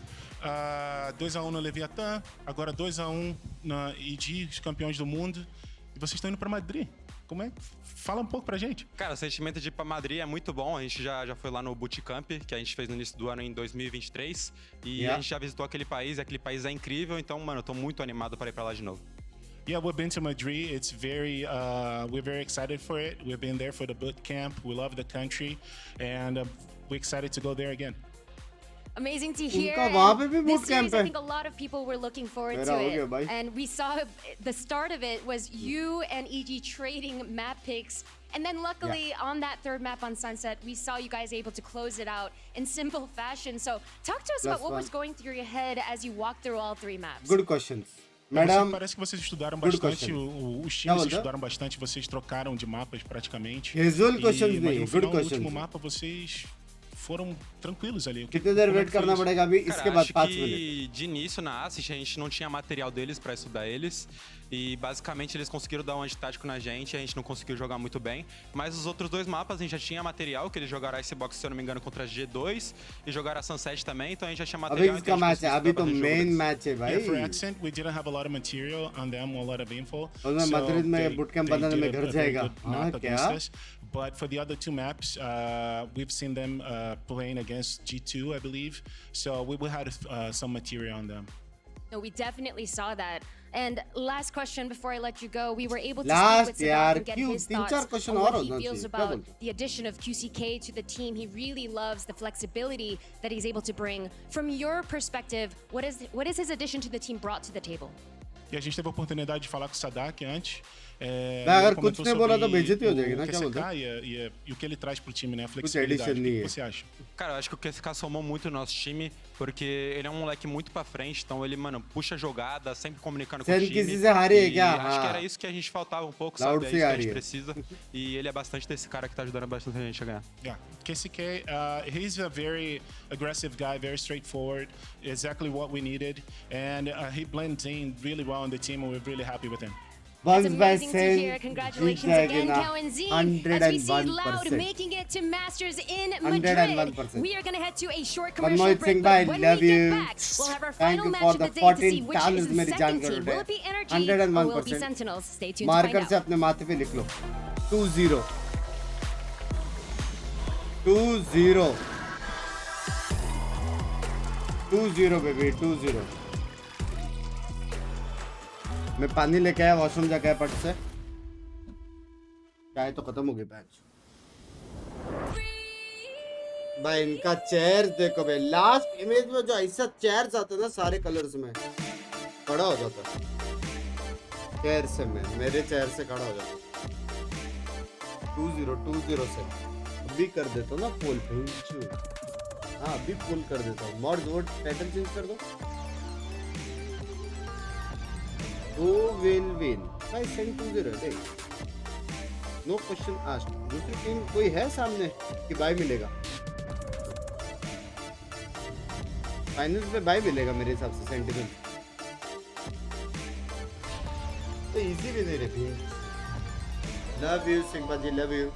2-1 no Leviathan, agora 2-1 na EG, os campeões do mundo, e vocês estão indo para Madrid. Como é? Fala um pouco pra gente. Cara, o sentimento de ir pra Madrid é muito bom. A gente já foi lá no Bootcamp, que a gente fez no início do ano em 2023, e a gente já visitou aquele país é incrível, então, mano, eu tô muito animado para ir pra lá de novo. Yeah, we've been to Madrid. It's we're very excited for it. We've been there for the boot camp. We love the country, and we're excited to go there again. Amazing to hear. This series, I think a lot of people were looking forward to it. And we saw the start of it was you and EG trading map picks. And then luckily on that third map on Sunset, we saw you guys able to close it out in simple fashion. So talk to us about what was going through your head as you walked through all three maps. Good questions. Madam, parece que vocês estudaram bastante, os times estudaram bastante, vocês trocaram de mapas praticamente. Mas no final, no último mapa, vocês foram tranquilos ali. कितनी देर wait करना पड़ेगा अभी इसके बाद 5 minute. De início na Ascent a gente não tinha material deles para estudar eles e basicamente eles conseguiram dar um antitático na gente, a gente não conseguiu jogar muito bem, mas os outros dois mapas a gente já tinha material, que eles jogaram Icebox, se eu não me engano, contra a G2 e jogaram a Sunset também, então a gente já tinha material. अभी match है, अभी तो main match है भाई. Yeah, for Accent we didn't have a lot of material on them, a lot of info. और मैं Madrid में bootcamp बनाने में घर जाएगा. हाँ क्या? But for the other two maps, we've seen them playing against G2, I believe. So we had some material on them. No, we definitely saw that. And last question before I let you go, we were able to speak with Sadat and get his thoughts on what he feels about the addition of QCK to the team. He really loves the flexibility that he's able to bring. From your perspective, what is his addition to the team brought to the table? E a gente teve a oportunidade de falar com o Sadak antes. अगर कुछ नहीं बोला तो बेइज्जती हो जाएगी ना, क्या बोलते हैं? E o que ele traz pro time, né? A flexibilidade. O que você acha? Cara, eu acho que o QCK somou muito no nosso time, porque ele é um moleque muito pra frente, então ele, mano, puxa a jogada, sempre comunicando com o time. E acho que era isso que a gente faltava um pouco, sabe? É isso que a gente precisa. E ele é bastante desse cara que tá ajudando bastante a gente a ganhar. Yeah, KCK, he's a very aggressive guy, very straightforward, exactly what we needed, and he blends in really well in the team, and we're really happy with him. It's amazing to hear. Congratulations again, Cal and Z. As we see Loud making it to Masters in Madrid. We are going to head to a short commercial break, but when we get back, we'll have our final match of the day to see which is the second team. Will it be NRG or will it be Sentinels? Stay tuned to find out. Marker से अपने माथे पे लिख लो 2-0 2-0 2-0 baby 2-0. मैं पानी लेके आया, washroom जाके आया पट से, चाय तो खत्म हो गई मैच भाई. इनका चेयर्स देखो भाई, लास्ट इमेज में जो ऐसा चेयर्स आते ना सारे कलर्स में खड़ा हो जाता चेयर से, मेरे चेयर से खड़ा हो जाता. 2-0 से अभी कर देता हूँ ना पोल पे. हाँ अभी पोल कर देता हूँ. मॉड्स वोट टाइटल चेंज कर दो. Who will win? I send 2-0. No question asked. दूसरी टीम कोई है सामने कि बाय मिलेगा? फाइनल्स में बाय मिलेगा मेरे हिसाब से. सेंटिनल तो इजी भी नहीं रहती. लव यू सिंपा जी, love you.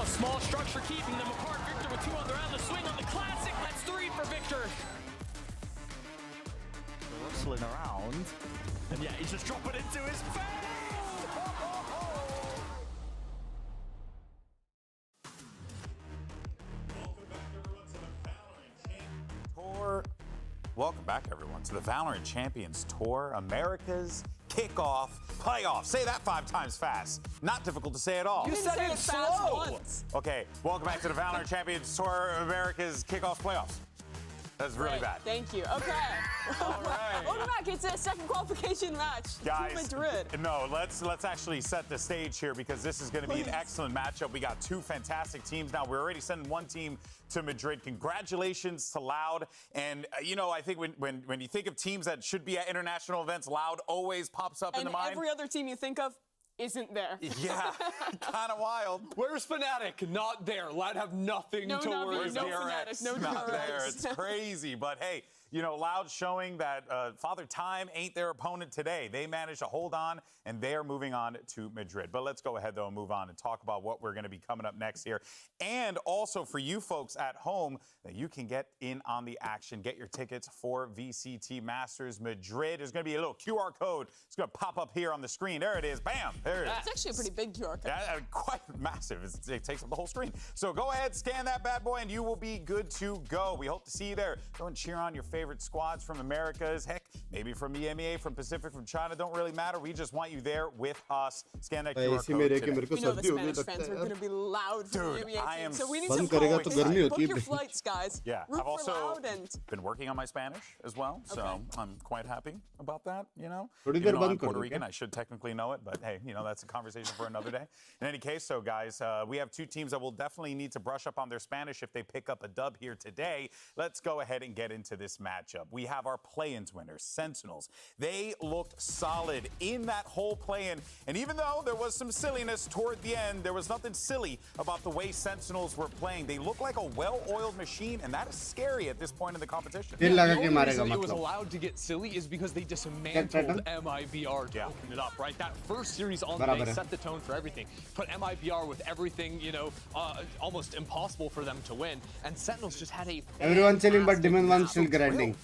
A small structure keeping them apart. Victor with 2 on the round. The swing on the classic. That's 3 for Victor. Rustling around. And yeah, he's just dropping into his face. Welcome back, everyone, to the VALORANT Champions Tour, America's Kickoff Playoff. Say that 5 times fast. Not difficult to say at all. You said it slow. Okay, welcome back to the VALORANT Champions Tour, America's Kickoff Playoffs. That's really bad. Thank you. Okay. All right. Welcome back. It's a second qualification match. Guys, Madrid. no, let's actually set the stage here because this is going to be an excellent matchup. We got 2 fantastic teams now. We're already sending 1 team to Madrid. Congratulations to Loud. And, you know, I think when you think of teams that should be at international events, Loud always pops up in the mind. And every other team you think of isn't there. Yeah, kind of wild. Where's Fnatic? Not there. Loud have nothing to worry about. No Fnatic, no Not DRX. there. It's crazy. But hey, you know, Loud showing that Father Time ain't their opponent today. They managed to hold on, and they are moving on to Madrid. But let's go ahead, though, and move on and talk about what we're going to be coming up next here. And also for you folks at home, that you can get in on the action. Get your tickets for VCT Masters Madrid. There's going to be a little QR code. It's going to pop up here on the screen. There it is. Bam. There it is. It's actually a pretty big QR code. Yeah, quite massive. It takes up the whole screen. So go ahead, scan that bad boy, and you will be good to go. We hope to see you there. Go and cheer on your favorite squads from Americas. Heck, maybe from EMEA, from Pacific, from China. Don't really matter. We just want you there with us. Scan that QR code today. We know the Spanish fans are going to be loud for the EMEA I am team, so we need so to book your flights, guys. Yeah, Root I've for also Loud and been working on my Spanish as well, so I'm quite happy about that, you know. थोड़ी Even there though I'm बंद करो, Puerto Rican, क्या? I should technically know it, but hey, you know, that's a conversation for another day. In any case, so guys, we have 2 teams that will definitely need to brush up on their Spanish if they pick up a dub here today. Let's go ahead and get into this matchup. We have our play-ins winners, Sentinels. They looked solid in that whole play-in, and even though there was some silliness toward the end, there was nothing silly about the way Sentinels were playing. They look like a well-oiled machine, and that is scary at this point in the competition. The only reason it was allowed to get silly is because they dismantled MIBR to open it up, right? That first series on the day set the tone for everything. Put MIBR with everything, you know, almost impossible for them to win. And Sentinels just had a Everyone chilling, but Demon 1 still grinding.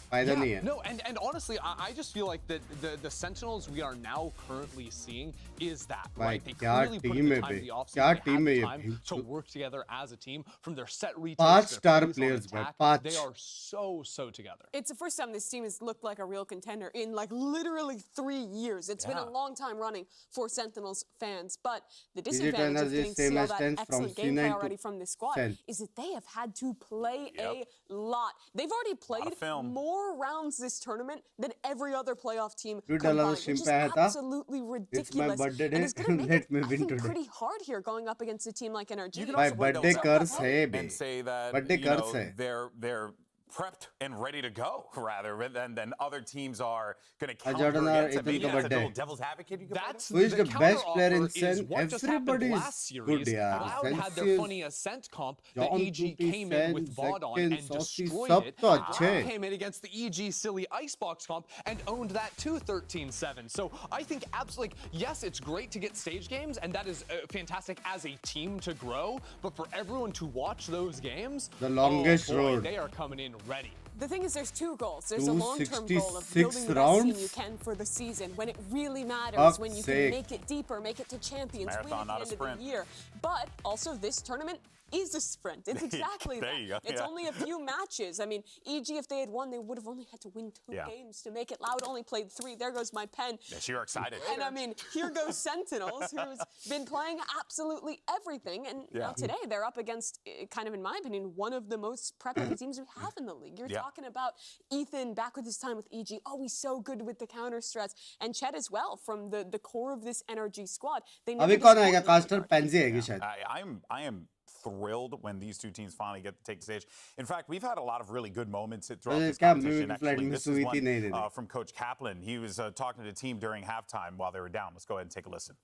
No, and honestly, I just feel like the Sentinels we are now currently seeing is that, right? They clearly put in the time in the offseason. They had time to work together as a team from their set retakes. 5-star players, bro. 5. They are so together. it's the first time this team has looked like a real contender in like literally 3 years. It's been a long time running for Sentinels fans, but the disadvantage of getting to see all that excellent gameplay already from this squad is that they have had to play a lot. They've already played more rounds this tournament than every other playoff team combined, which is absolutely ridiculous. And it's going to make it, I think, pretty hard here going up against a team like NRG. My birthday curse hai be. And say that birthday curse hai. they're prepped and ready to go, rather than other teams are going to counter Jordan against it. Ethan Maybe ka that's a birthday. little devil's advocate you can That's Who is the best player in counter-offer Sen? what just Everybody happened is last series. good, yeah. Loud had their Sensi funny Ascent comp. The John EG Tutti, came in with Sen, VOD on Second, and Saucy, destroyed sab it. to अच्छे हैं. Came in against the EG silly Icebox comp and owned that too 13-7. So I think absolutely, yes, it's great to get stage games, and that is fantastic as a team to grow, but for everyone to watch those games, The longest road. they are coming in ready. The thing is, there's 2 goals. There's a long-term goal of 266 building the best team rounds? you can for the season, when it really matters, Fuck's when you sake. can make it deeper, make it to champions, Marathon, win not a at the end sprint. of the year. But also, this tournament is a sprint. It's exactly There that. you go, It's yeah. only a few matches. I mean, EG, if they had won, they would have only had to win 2 games to make it. Loud only played 3. There goes my pen. Yes, you're excited. And I mean, here goes Sentinels, who's been playing absolutely everything. And now today, they're up against, kind of in my opinion, one of the most prepped teams we have in the league. You're talking about Ethan back with his time with EG. Oh, he's so good with the counter strats. And Chet as well, from the core of this NRG squad. They never अभी कौन disappoint आएगा? me. Caster pansy आएगी शायद. I am thrilled when these 2 teams finally get to take the stage. In fact, we've had a lot of really good moments throughout this competition. Actually, this is one from Coach Kaplan. He was talking to the team during halftime while they were down. Let's go ahead and take a listen.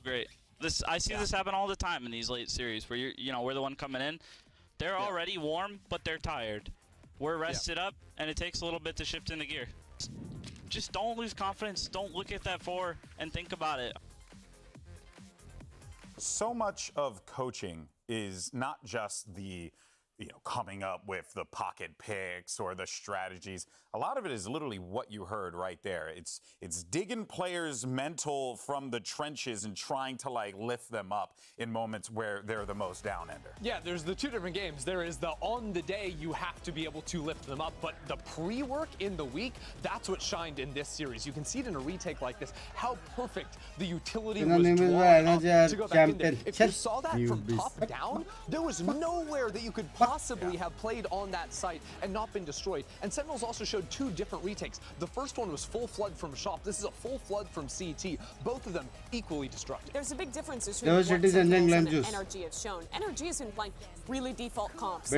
Great. I see this happen all the time in these late series where we're the one coming in. They're already warm, but they're tired. We're rested up, and it takes a little bit to shift into gear. Just don't lose confidence. Don't look at that 4 and think about it. so much of coaching is not just the coming up with the pocket picks or the strategies. A lot of it is literally what you heard right there. It's digging players' mental from the trenches and trying to lift them up in moments where they're the most down-ender. Yeah, there's the two different games. There is the on the day you have to be able to lift them up, but the pre-work in the week, that's what shined in this series. You can see it in a retake like this, how perfect the utility was drawn up to go back in there. If you saw that from top down, there was nowhere that you could possibly have played on that site and not been destroyed. And Sentinels also showed two different retakes. The first one was full flood from Shop. This is a full flood from CT. Both of them equally destructive. There's a big difference between what Sentinels and NRG have shown. NRG has been playing really default comps. So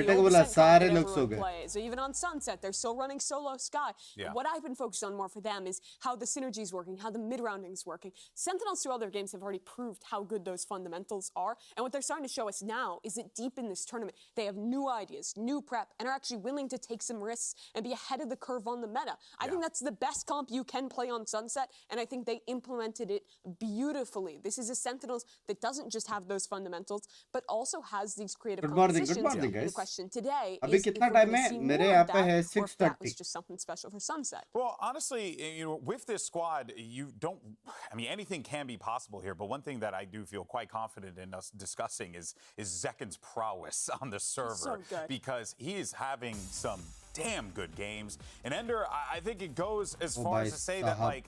even on Sunset, they're still running solo Sky. Yeah. What I've been focused on more for them is how the synergy is working, how the mid-rounding is working. Sentinels through other games have already proved how good those fundamentals are. And what they're starting to show us now is that deep in this tournament, they have new ideas, new prep, and are actually willing to take some risks and be ahead of the curve on the meta. I think that's the best comp you can play on Sunset, and I think they implemented it beautifully. This is a Sentinels that doesn't just have those fundamentals, but also has these creative compositions. guys. The question today अभी is if कितना we're time going to है? see मेरे more यहाँ of पे है that, or if that 6:30. was just something special for Sunset. Well, honestly, with this squad, you don't. I mean, anything can be possible here. But one thing that I do feel quite confident in us discussing is Zekin's prowess on the server, So good. because he is having some damn good games. And Ender, I think it goes as far as to say that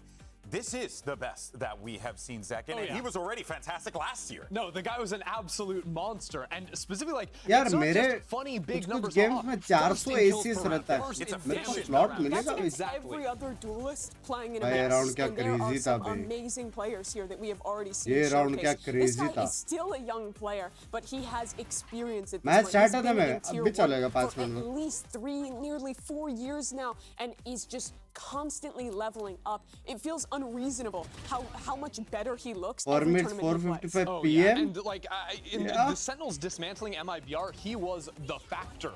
this is the best that we have seen Zekin, and he was already fantastic last year. No, the guy was an absolute monster, and specifically यार it's not मेरे just funny big numbers games में 400 aces रहता है It's मेरे को efficient. slot That's मिलेगा against every other duelist playing in a भाई, match, round क्या and there are crazy some था भाई। amazing players here that we have already seen ये round क्या showcased. crazy This guy था। is still a young player, but he has experience at this match point. Start He's होता been है in tier अभी 1 चलेगा 5 for minute at least 3, nearly 4 years now, and is just constantly leveling up. It feels unreasonable how much better he looks every minutes, tournament he plays. 4:55 Oh, PM. yeah. And in the Sentinels dismantling MIBR, he was the factor.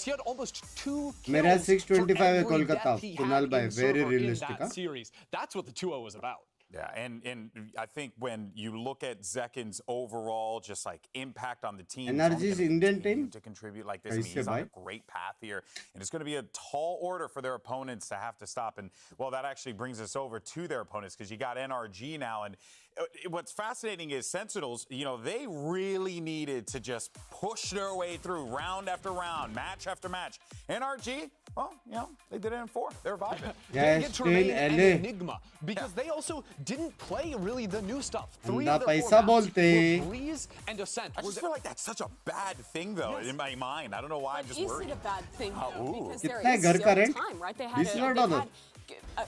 He had almost 2 मेरा kills 625 for है every Kolkata death he Kunal had भाई in very server in realistic that series. That's what the 2-0 was about. Yeah, and I think when you look at Zekin's overall just impact on the team, NRG's Indian team to contribute like this, I mean, he's on a great path here, and it's going to be a tall order for their opponents to have to stop. And well, that actually brings us over to their opponents, because you got NRG now, and what's fascinating is Sentinels, they really needed to just push their way through round after round, match after match. NRG, well, they did it in 4. They're vibing. They get to remain an enigma, because they also didn't play really the new stuff. 3 of their 4 maps were Breeze and Ascent. I just feel like that's such a bad thing, though, in my mind. I don't know why I'm just worried. Is it a bad thing, though? Because there कितना is घर का still rent? time, right? They 20,000 dollar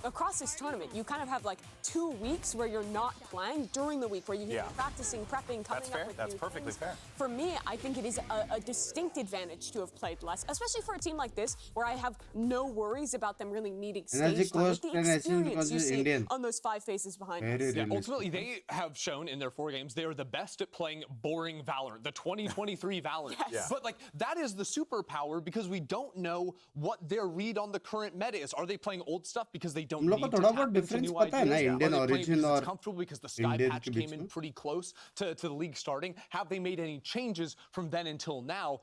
across this tournament, you kind of have 2 weeks where you're not playing during the week, where you can be practicing, prepping, coming up with That's new perfectly things. fair. For me, I think it is a distinct advantage to have played less, especially for a team like this, where I have no worries about them really needing stage time. With the experience you see on those 5 faces behind us. Yeah, ultimately, they have shown in their 4 games they are the best at playing boring Valorant, the 2023 Valorant. But that is the superpower, because we don't know what their read on the current meta is. Are they playing old stuff because they don't need to tap into new ideas? Indian Are they origin playing because और it's comfortable because the Sky Indian patch के came beach in में? pretty close to the league starting? Have they made any changes from then until now?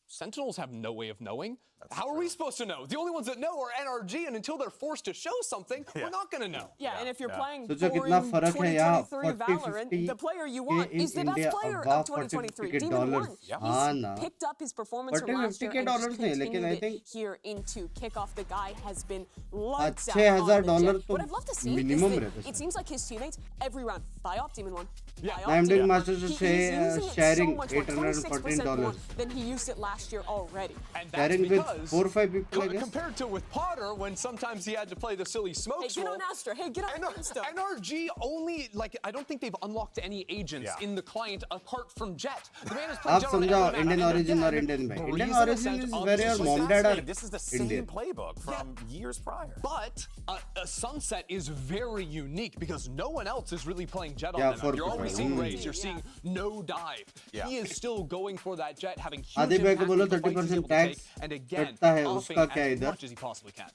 Sentinels have no way of knowing. How are we supposed to know? The only ones that know are NRG, and until they're forced to show something, we're not going to know. Yeah, and if you're playing सोचो boring कितना फर्क है यहाँ 2023 Valorant, the player you want is the best player of 2023. Demon 1. हाँ ना He's picked up his performance from last year and just continued it here into Kickoff. The guy has been lights out on the jet. What I'd love to see is that it seems like his teammates every round buy off Demon 1. I'm doing Masters sharing $814 more than he used it last year already. And that's sharing with because 4 or 5 people, I guess. compared to with Potter, when sometimes he had to play the silly smokes Hey, get role. on Astra. Hey, get on Astra. NRG only, I don't think they've unlocked any agents in the client apart from Jet. The man has played आप Jet on समझाओ every Indian map. origin और Indian भाई. Indian origin is where your mom dad are This is the same Indian. playbook from years prior. But Sunset is very unique because no one else is really playing Jet on Yeah, that for map. You're only people. seeing Raze, you're seeing no dive. Yeah. He is still going for that Jet, having huge आधे भाई को impact बोलो in the fights he's 30% able to take, tax and again, कटता है offing उसका क्या as इधर much as he possibly can.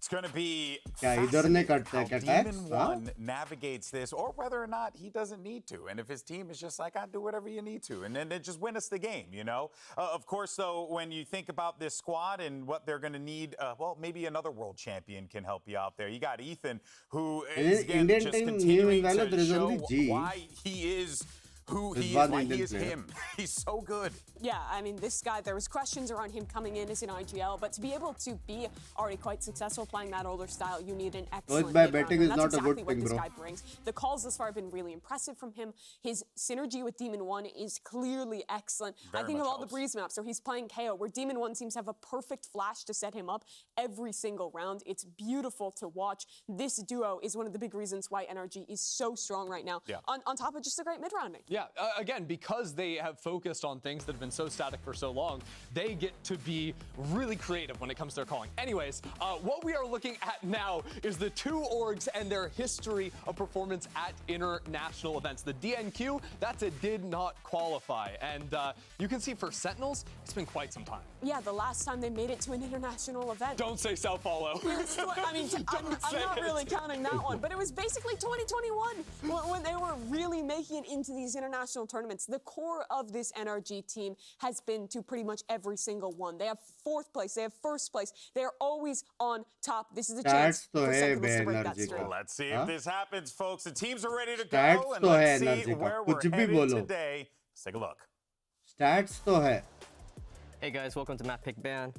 It's going to be क्या इधर ने fascinating कटता है how क्या Demon tax? One navigates this, or whether or not he doesn't need to. And if his team is just like, I do whatever you need to, and then they just win us the game, you know? Of course, though, when you think about this squad and what they're going to need, well, maybe another world champion can help you out there. You got Ethan, who is again Indian just team, continuing Valor, there to is show only G. why he is who There's he is, one why Indian he is player. him. He's so good. Yeah, I mean, this guy, there was questions around him coming in as an IGL, but to be able to be already quite successful playing that older style, you need an excellent by mid-rounder, betting and is that's not a exactly good what thing, this bro. guy brings. The calls thus far have been really impressive from him. His synergy with Demon One is clearly excellent. I Very think of much all the Breeze maps, so he's playing KO, where Demon One seems to have a perfect flash to set him up every single round. It's beautiful to watch. This duo is one of the big reasons why NRG is so strong right now, Yeah. on top of just the great mid-rounding. Yeah, again, because they have focused on things that have been so static for so long, they get to be really creative when it comes to their calling. Anyways, what we are looking at now is the two orgs and their history of performance at international events. The DNQ, that's a did not qualify. And you can see for Sentinels, it's been quite some time. Yeah, the last time they made it to an international event. Don't say Sao Paulo. I mean, I'm not really counting that one, but it was basically 2021 when they were really making it into these international tournaments. The core of this NRG team has been to pretty much every single one. They have 4th place, they have 1st place. They're always on top. This is a chance for Sentinels to break that streak. Let's see if this happens, folks. The teams are ready to Stats go, and तो है let's see NRG का, where कुछ we're भी headed बोलो. today. Let's take a look. Stats तो है. Hey guys, welcome to Map Pick Ban.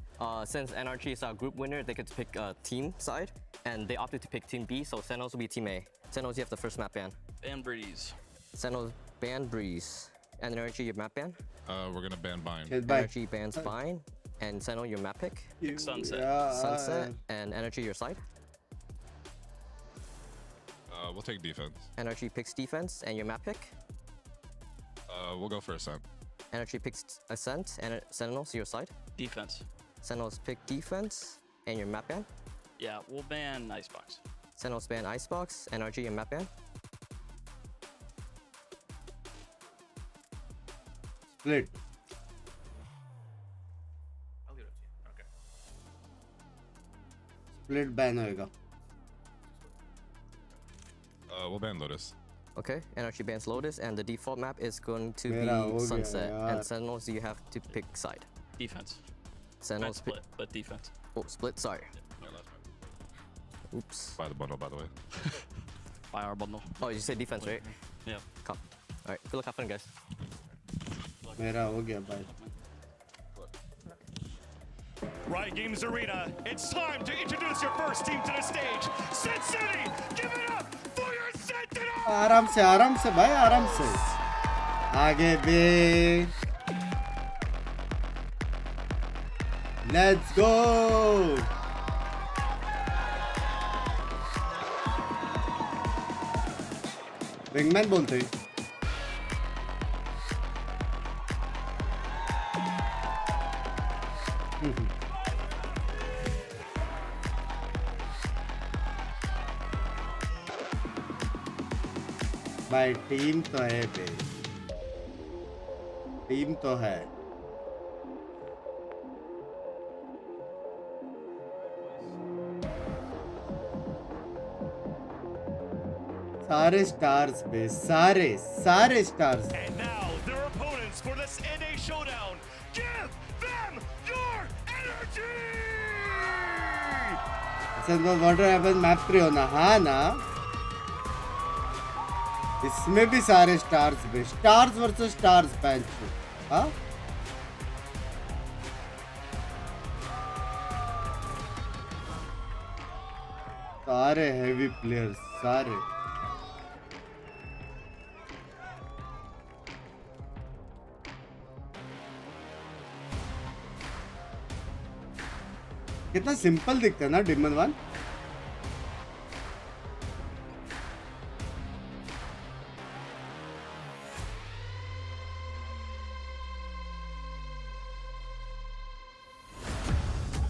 Since NRG is our group winner, they get to pick team side, and they opted to pick Team B, so Sentinels will be Team A. Sentinels, you have the first map ban. Ban Breeze. Sentinels ban Breeze. And NRG, your map ban? We're gonna ban Bind. NRG bans Bind. And Sentinel, your map pick? Pick Sunset. Sunset. And NRG, your side? We'll take defense. NRG picks defense, and your map pick? We'll go for Ascent. NRG picks Ascent, and Sentinels, your side? Defense. Sentinels pick defense, and your map ban? Yeah, we'll ban Icebox. Sentinels ban Icebox, NRG, your map ban? Split. I'll leave it up to you. Okay. Split ban होएगा. We'll ban Lotus. Okay, NRG bans Lotus, and the default map is going to मेरा हो be गया Sunset. यार. And Sentinels, you have to pick side. Defense. Sentinels Not split, but defense. Oh, split, sorry. Yeah, that's fine. Oops. Buy the bundle, by the way. Buy our bundle. Oh, you said defense, right? Yeah. Cop. All right, good luck, have fun, guys. मेरा हो गया भाई. Riot Games Arena, it's time to introduce your first team to the stage. Sin City, give it up for your Sentinels! आराम से भाई, आराम से. आगे भी. Let's go. Wingman बोलते हैं. भाई टीम तो है बे. टीम तो है. सारे स्टार्स बे, सारे stars. And now, their opponents for this NA showdown. Give them your energy! Water happen map 3 होना. हाँ ना, इसमें भी सारे स्टार्स बे. स्टार्स वर्सेस स्टार्स पैंच. हाँ, सारे हेवी प्लेयर्स, सारे. कितना सिंपल दिखता है ना demon one.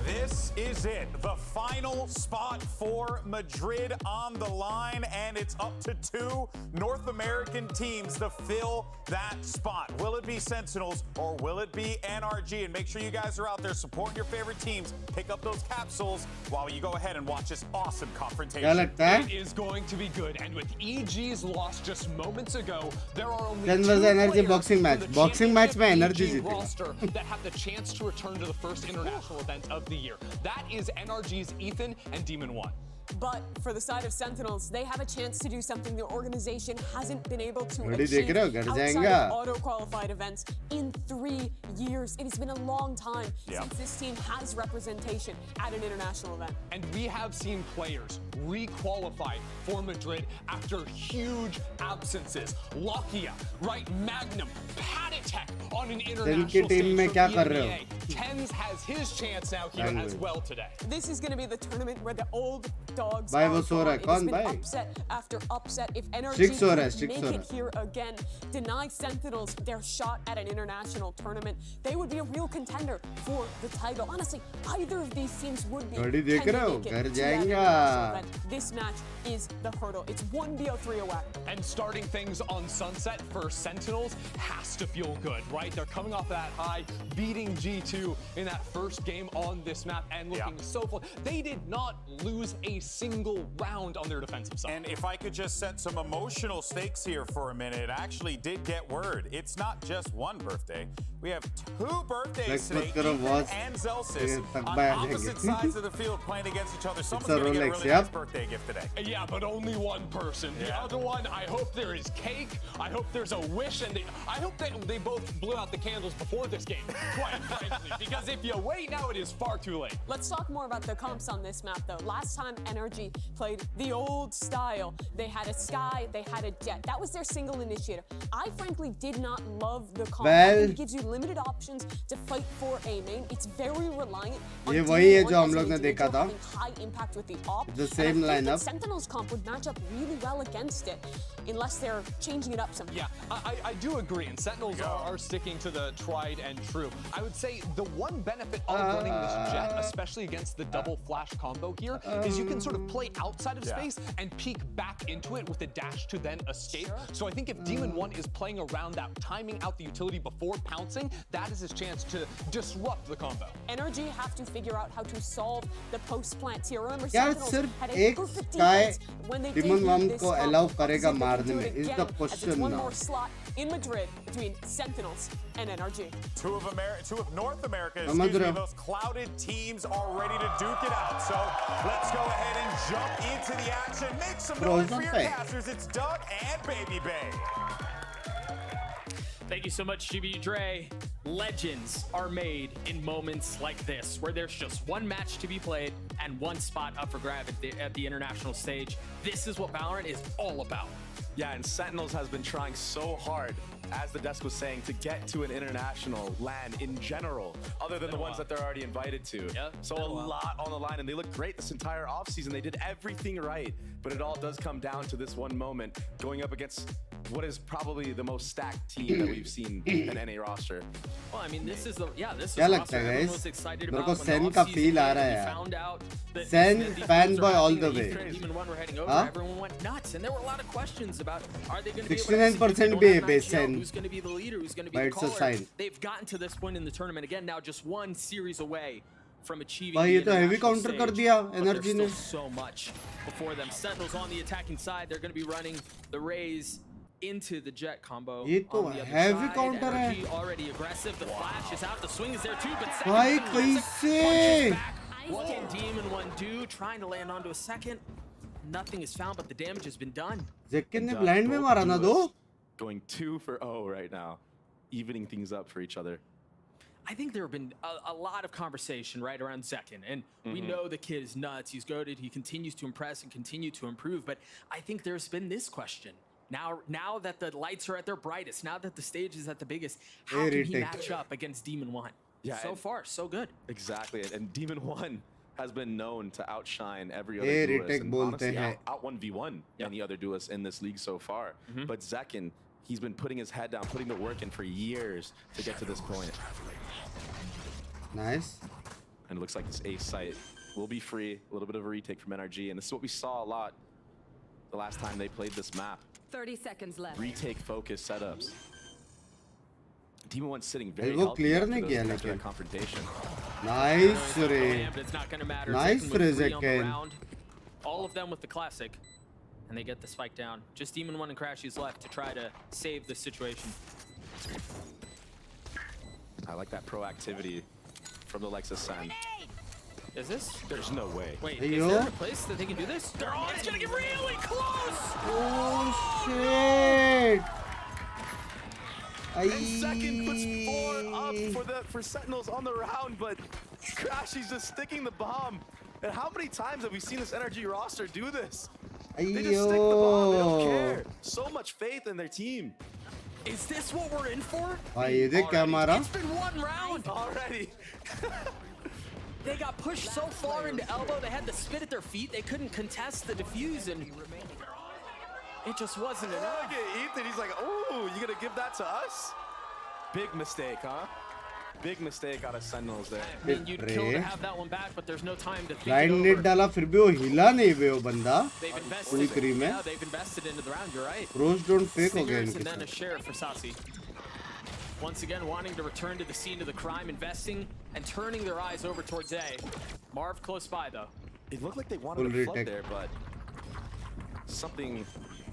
This is it. The final spot for Madrid on the line, and it's up to 2 North American teams to fill that spot. Will it be Sentinels or will it be NRG? And make sure you guys are out there supporting your favorite teams. Pick up those capsules while you go ahead and watch this awesome confrontation. It is going to be good, and with EG's loss just moments ago, there are only Then 2 was NRG players boxing match. from the Boxing match में championship NRG EG जीतेगा. roster that have the chance to return to the first international event of the year. That is NRG's Ethan and Demon One. But for the side of Sentinels, they have a chance to do something the organization hasn't been able to Already achieve देख रहे हो, घर outside जाएगा. of auto-qualified events in 3 years. It has been a long time since this team has representation at an international event. And we have seen players re-qualify for Madrid after huge absences. Lakia, right? Magnum, Patatek on an international team stage में for क्या कर रहे हो? EMEA. Tens has his chance now here Language. as well today. This is going to be the tournament where the old dogs भाई are वो सो रहा है. gone. It has कौन been भाई? upset after upset. If NRG Six हो रहा है, could six make हो it रहा है. here again, deny Sentinels their shot at an international tournament, they would be a real contender for the title. Honestly, either of these teams would be. Already देख Can रहे they हो, make it घर to that जाएगा. international event? This match is the hurdle. It's 1 BO3 away. And starting things on Sunset for Sentinels has to feel good, right? They're coming off that high, beating G2 in that first game on this map and looking so full. They did not lose a single round on their defensive side. And if I could just set some emotional stakes here for a minute, I actually did get word. It's not just one birthday. We have 2 birthdays today, Ethan and Zelsis, on opposite sides of the field playing against each other. Someone's going to get a really nice birthday gift today. Yeah, but only one person. The other one, I hope there is cake. I hope there's a wish, and I hope that they both blew out the candles before this game, quite frankly. Because if you wait now, it is far too late. Let's talk more about the comps on this map, though. Last time NRG played the old style, they had a Sky, they had a Jet. That was their single initiator. I frankly did not love the comp. Well, it gives you limited options to fight for a main. It's very reliant on ये वही है जो हम as an लोग ने देखा individual था. having high impact with the op. The And I same think that lineup. Sentinels comp would match up really well against it, unless they're changing it up some. Yeah, I do agree, and Sentinels are sticking to the tried and true. I would say the one benefit of running this Jet, especially against the double flash combo here, is you can sort of play outside of space and peek back into it with a dash to then escape. So I think if Demon 1 is playing around that, timing out the utility before pouncing, that is his chance to disrupt the combo. NRG have to figure out how to solve the post plants here. Remember, यार Sentinels सिर्फ had a एक perfect Sky defense when they Demon debuted 1 this को comp. allow See करेगा if they can मारने do में. it Is again, the as it's question one now. more slot in Madrid between Sentinels and NRG. Two of North America, समझ रहे हो? those clouded teams are ready to duke it out. So let's go ahead and jump into the action. Make some noise for your casters. It's Doug and Baby Bay. Thank you so much, GB Dre. Legends are made in moments like this, where there's just one match to be played and one spot up for grab at the international stage. This is what Valorant is all about. Yeah, and Sentinels has been trying so hard, as the desk was saying, to get to an international LAN in general, other than the ones that they're already invited to. So a lot on the line, and they look great this entire offseason. They did everything right, but it all does come down to this one moment, going up against what is probably the most stacked team that we've seen in NA roster. Well, I mean, this is the this is क्या the लगता roster है everyone guys? was excited मेरे about को when Sen the का offseason feel आ hit, रहा we है found out that Sen these teams fanboy are all happening, the Ethan way. and Demon 1 were heading over. Huh? Everyone went nuts, and there were a lot of questions about are they going to be able to 69% execute? be They don't have base Max Yell. Sen. Who's going to be the leader? Who's going to be But the it's a caller? sign. They've gotten to this point in the tournament again. Now just one series away from achieving भाई ये the तो heavy international counter कर stage, दिया but NRG there's ने. still so much before them. Sentinels on the attacking side. They're going to be running the Raze into the Jet combo. ये तो on the other heavy side. counter है. NRG already aggressive. The flash is out. The swing is there too. But भाई second कैसे? what can Demon 1 do? Trying to land onto a second. Nothing is found, but the damage has been done. जेकिन ने blind में मारा ना दो. Going 2 for 0 right now, evening things up for each other. I think there have been a lot of conversation right around Zekin, and we know the kid is nuts. He's goated. He continues to impress and continue to improve. But I think there's been this question. Now that the lights are at their brightest, now that the stage is at the biggest, how can he match up against Demon 1? Yeah, so far, so good. Exactly, and Demon 1 has been known to outshine every other ये duelist, retake and बोलते honestly हैं. out 1v1 any other duelist in this league so far. But Zekin, he's been putting his head down, putting the work in for years to get to this point. Nice. And it looks like this A site will be free. A little bit of a retake from NRG. And this is what we saw a lot the last time they played this map. 30 seconds left. Retake focus setups. Demon 1 sitting very वो healthy clear after नहीं those- किया after that लेकिन. confrontation. Nice रे. But it's not going to matter. Nice Zekken for with 3 on the Zekken. round. All of them with the classic. And they get the spike down. Just Demon 1 and Crashies left to try to save the situation. I like that proactivity from the likes of Sen. Is this? There's no way. Wait, Hey, is yo. there a place that they can do this? They're on. It's going to get really close. Oh shit. And second puts 4 up for Sentinels on the round, but Crashy's just sticking the bomb. And how many times have we seen this NRG roster do this? They just stick the bomb, they don't care. So much faith in their team. Is this what we're in for? भाई ये देख क्या मारा? It's been 1 round already. They got pushed so far into elbow, they had to spit at their feet. They couldn't contest the defuse, and it just wasn't enough. Look at Ethan, he's like, oh, you gonna give that to us? Big mistake, huh? Big mistake out of Sentinels there. I mean, you'd kill to have that one back, but there's no time to think Line it net over. डाला फिर भी वो हिला नहीं बे वो बंदा. They've पूरी invested, करीब में. yeah, they've invested into the round, you're right. Pros don't fake हो गए Stingers इनके and then a साथ. share for Sasi. Once again, wanting to return to the scene of the crime, investing and turning their eyes over towards A. Marv close by, though. It looked like they wanted Full to flood retake. there, but something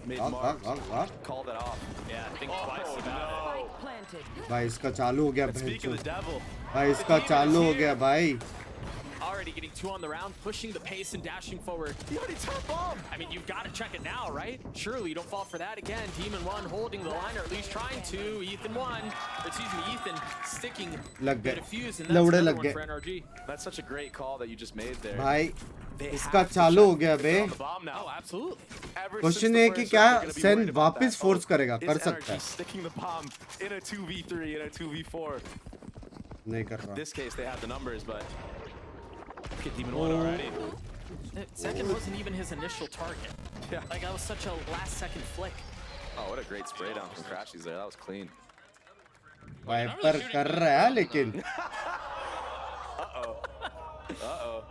made Vaag, Marv vaag, vaag, vaag. call that off. Yeah, think twice about it. भाई इसका चालू हो गया And speak of the devil, भाई इसका चालू हो गया भाई. Already getting 2 on the round, pushing the pace and dashing forward. He already turned bomb. I mean, you've got to check it now, right? Surely you don't fall for that again. Demon 1 holding the line, or at least trying to. Ethan 1, excuse me, Ethan sticking लग the गए. defuse, and that's लवड़े another लग one गए. for NRG. that's such a great call that you just made there. भाई They इसका have to चालू हो check गया बे. on the bomb now. Oh, absolutely. Ever since question the है कि first क्या round, they're gonna be Sen worried about वापस that. Force करेगा? Is कर NRG सकता है. sticking the bomb in a 2v3, in a 2v4? नहीं कर In रहा. this case, they have the numbers, but look at Demon 1 already. Second wasn't even his initial target. Yeah. Like, that was such a last-second flick. Oh, what a great spray down from Crashies there. That was clean. Viper कर रहा है लेकिन. Uh-oh. Uh-oh.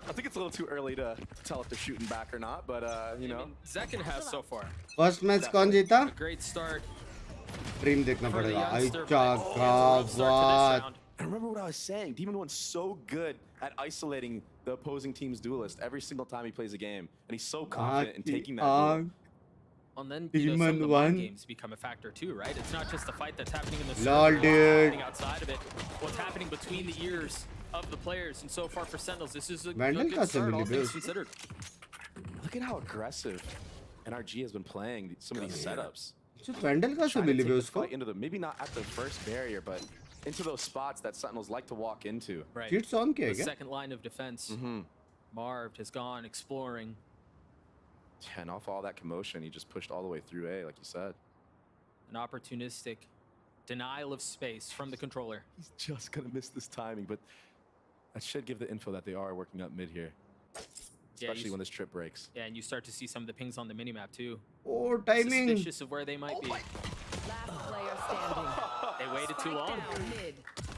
I think it's a little too early to tell if they're shooting back or not, but, you know. Zekken has so far. First match कौन जीता? A great start. Stream देखना For the पड़ेगा. youngster, अच्छा but का rough start to this बात. round. And remember what I was saying, Demon 1's so good at isolating the opposing team's duelist every single time he plays a game. And he's so confident in taking that duel. And then, you know, some of the Demon mind 1. games become a factor too, right? It's not just the fight that's happening in the Lol, circle, dude. what's happening outside of it. What's happening between the ears of the players. And so far for Sentinels, this is a Vandal good का से start, all मिली बे things उसको. considered. Look at how aggressive NRG has been playing some of these setups. जो vandal का से Trying to milli take bay the उसको. fight into the, maybe not at the first barrier, but into those spots that Sentinels like to walk into. Right. Cheats on किया The क्या? second line of defense. Mm-hmm. Marv has gone exploring. Yeah, and off all that commotion, he just pushed all the way through A, like you said. An opportunistic denial of space from the controller. He's just gonna miss this timing, but that should give the info that they are working up mid here. Especially when this trip breaks. Yeah, and you start to see some of the pings on the minimap too. Oh, timing. Suspicious of where they might be. Last player standing. They waited too long. Down mid.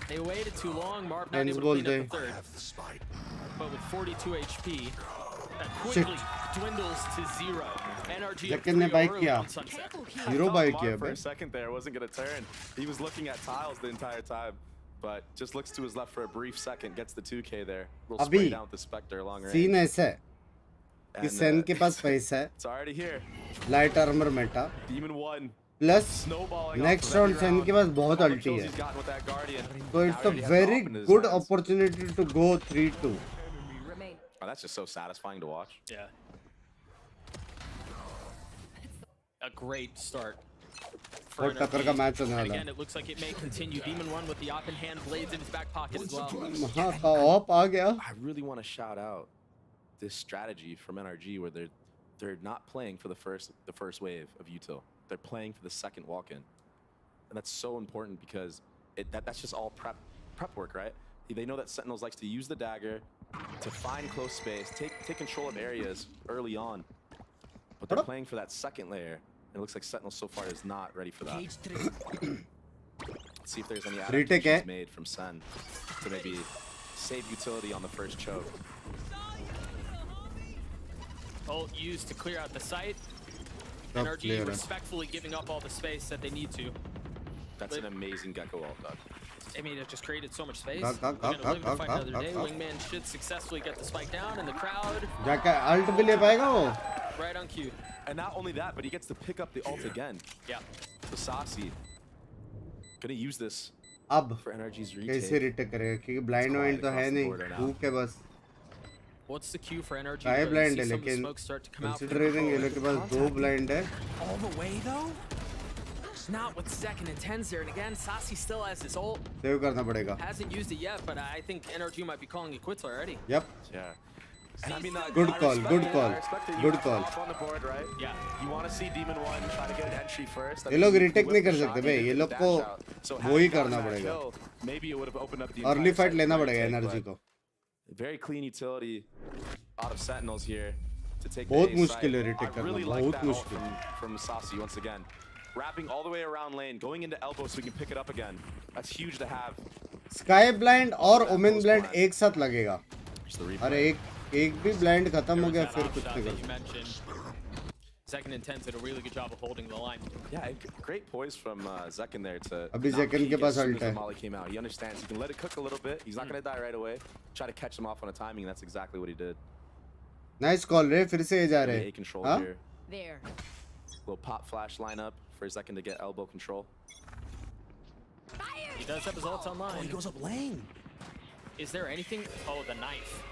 They waited too long. Marv not Hands able to clean ball up the third. But with 42 HP, that quickly dwindles to 0. NRG up Zekken ने 3-0 buy early किया. on Sunset. Zero buy किया Marv for B. a second there wasn't gonna turn. He was looking at tiles the entire time, but just looks to his left for a brief second, gets the 2K there. Little अभी spray down with the Spectre along range. Scene ऐसा है कि And, Sen के पास पैसा है. It's already here. Light armour Meta. Demon 1. Plus Snowballing next off of round every Sen round. के पास बहुत All the अल्टी kills है. he's gotten with that Guardian. So it's Now a he already has very Op in his good hands. opportunity to go 3-2. Oh, that's just so satisfying to watch. Yeah. A great start. for और टक्कर का NRG. Match होने And वाला again, it looks like it may continue. Demon 1 with the op in hand, blades in his back pocket as well. हाँ का op आ गया. I really want to shout out this strategy from NRG where they're not playing for the first wave of util. They're playing for the second walk-in, and that's so important because that's just all prep work, right? They know that Sentinels likes to use the dagger to find close space, take control of areas early on, but they're playing for that second layer. And it looks like Sentinel so far is not ready for that. Let's see if there's any adaptations made from Sen to maybe save utility on the first choke. Ult used to clear out the site. NRG respectfully giving up all the space that they need to. That's an amazing Gecko ult, Doug. I mean, it just created so much space. We're gonna live to fight another day. Wingman should successfully get the spike down, and the crowd. ult भी ले पाएगा वो? Right on cue. And not only that, but he gets to pick up the ult again. Yeah. So Saucy gonna use this. अब for NRG's retake. कैसे retake करेगा? क्योंकि blind point तो है नहीं. Hook है बस. What's the cue for NRG? काय blind है लेकिन considering ये लोग के पास 2 blind है. All the way though? Not with second and 10s there, and again, Saucy still has his ult. Save करना पड़ेगा. Hasn't used it yet, but I think NRG might be calling it quits already. Yep. Yeah. And I mean, good call, good call, good call. On the board, right? Yeah. You want to see Demon 1 try to get an entry first. ये लोग retake नहीं कर सकते भाई. ये लोग को वो ही करना पड़ेगा. Maybe it would have opened up the early fight लेना पड़ेगा NRG को. Very clean utility out of Sentinels here to take. बहुत मुश्किल है retake करना. really like बहुत मुश्किल. From Saucy once again. Wrapping all the way around lane, going into elbow so we can pick it up again. That's huge to have. Sky blind और Omen blind एक साथ लगेगा. अरे एक भी blind खत्म हो गया फिर कुछ नहीं कर. Second and 10 did a really good job of holding the line. Yeah, great poise from Zekin there to. अभी Zekin के पास ult है. Molly came out. He understands he can let it cook a little bit. He's not going to die right away. Try to catch him off on a timing. That's exactly what he did. Nice call रे. फिर से ये जा रहे. Control हाँ? here. There. Little pop flash lineup for Zekin to get elbow control. He does have his ults online. Oh, he goes up lane. Is there anything? Oh, the knife.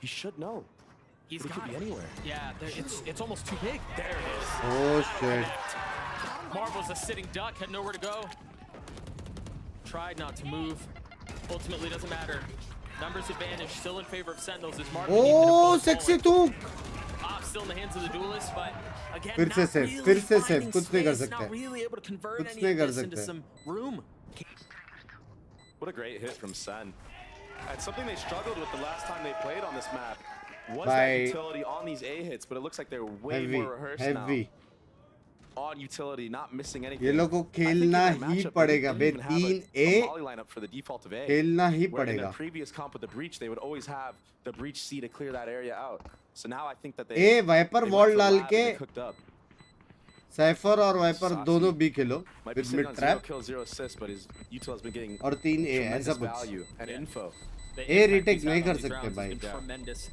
He should know. He's but got it could be anywhere. Yeah, it's almost too big. There it is. Oh shit. Marvel's a sitting duck, had nowhere to go. Tried not to move. Ultimately doesn't matter. Numbers advantage still in favor of Sentinels as Marvel. Oh, sexy too. Still in the hands of the duelist, but again, फिर से save, कुछ नहीं कर सकते. Not really able to convert कुछ any नहीं of कर this into सकते. some room. What a great hit from Sen. And something they struggled with the last time they played on this map was that utility on these A hits, but it looks like they're way more rehearsed now. On utility, not missing anything. ये लोग को खेलना ही पड़ेगा बे 3A खेलना ही पड़ेगा. In the पड़ेगा. previous comp with the breach, they would always have the breach C to clear that area out. So now I think that they Viper wall डाल के Cypher और Viper दोनों B Khelo with mid trap. Kill, 0 assist, but his util has been getting और 3A ऐसा कुछ. value and info. A retake नहीं कर सकते भाई. Tremendous.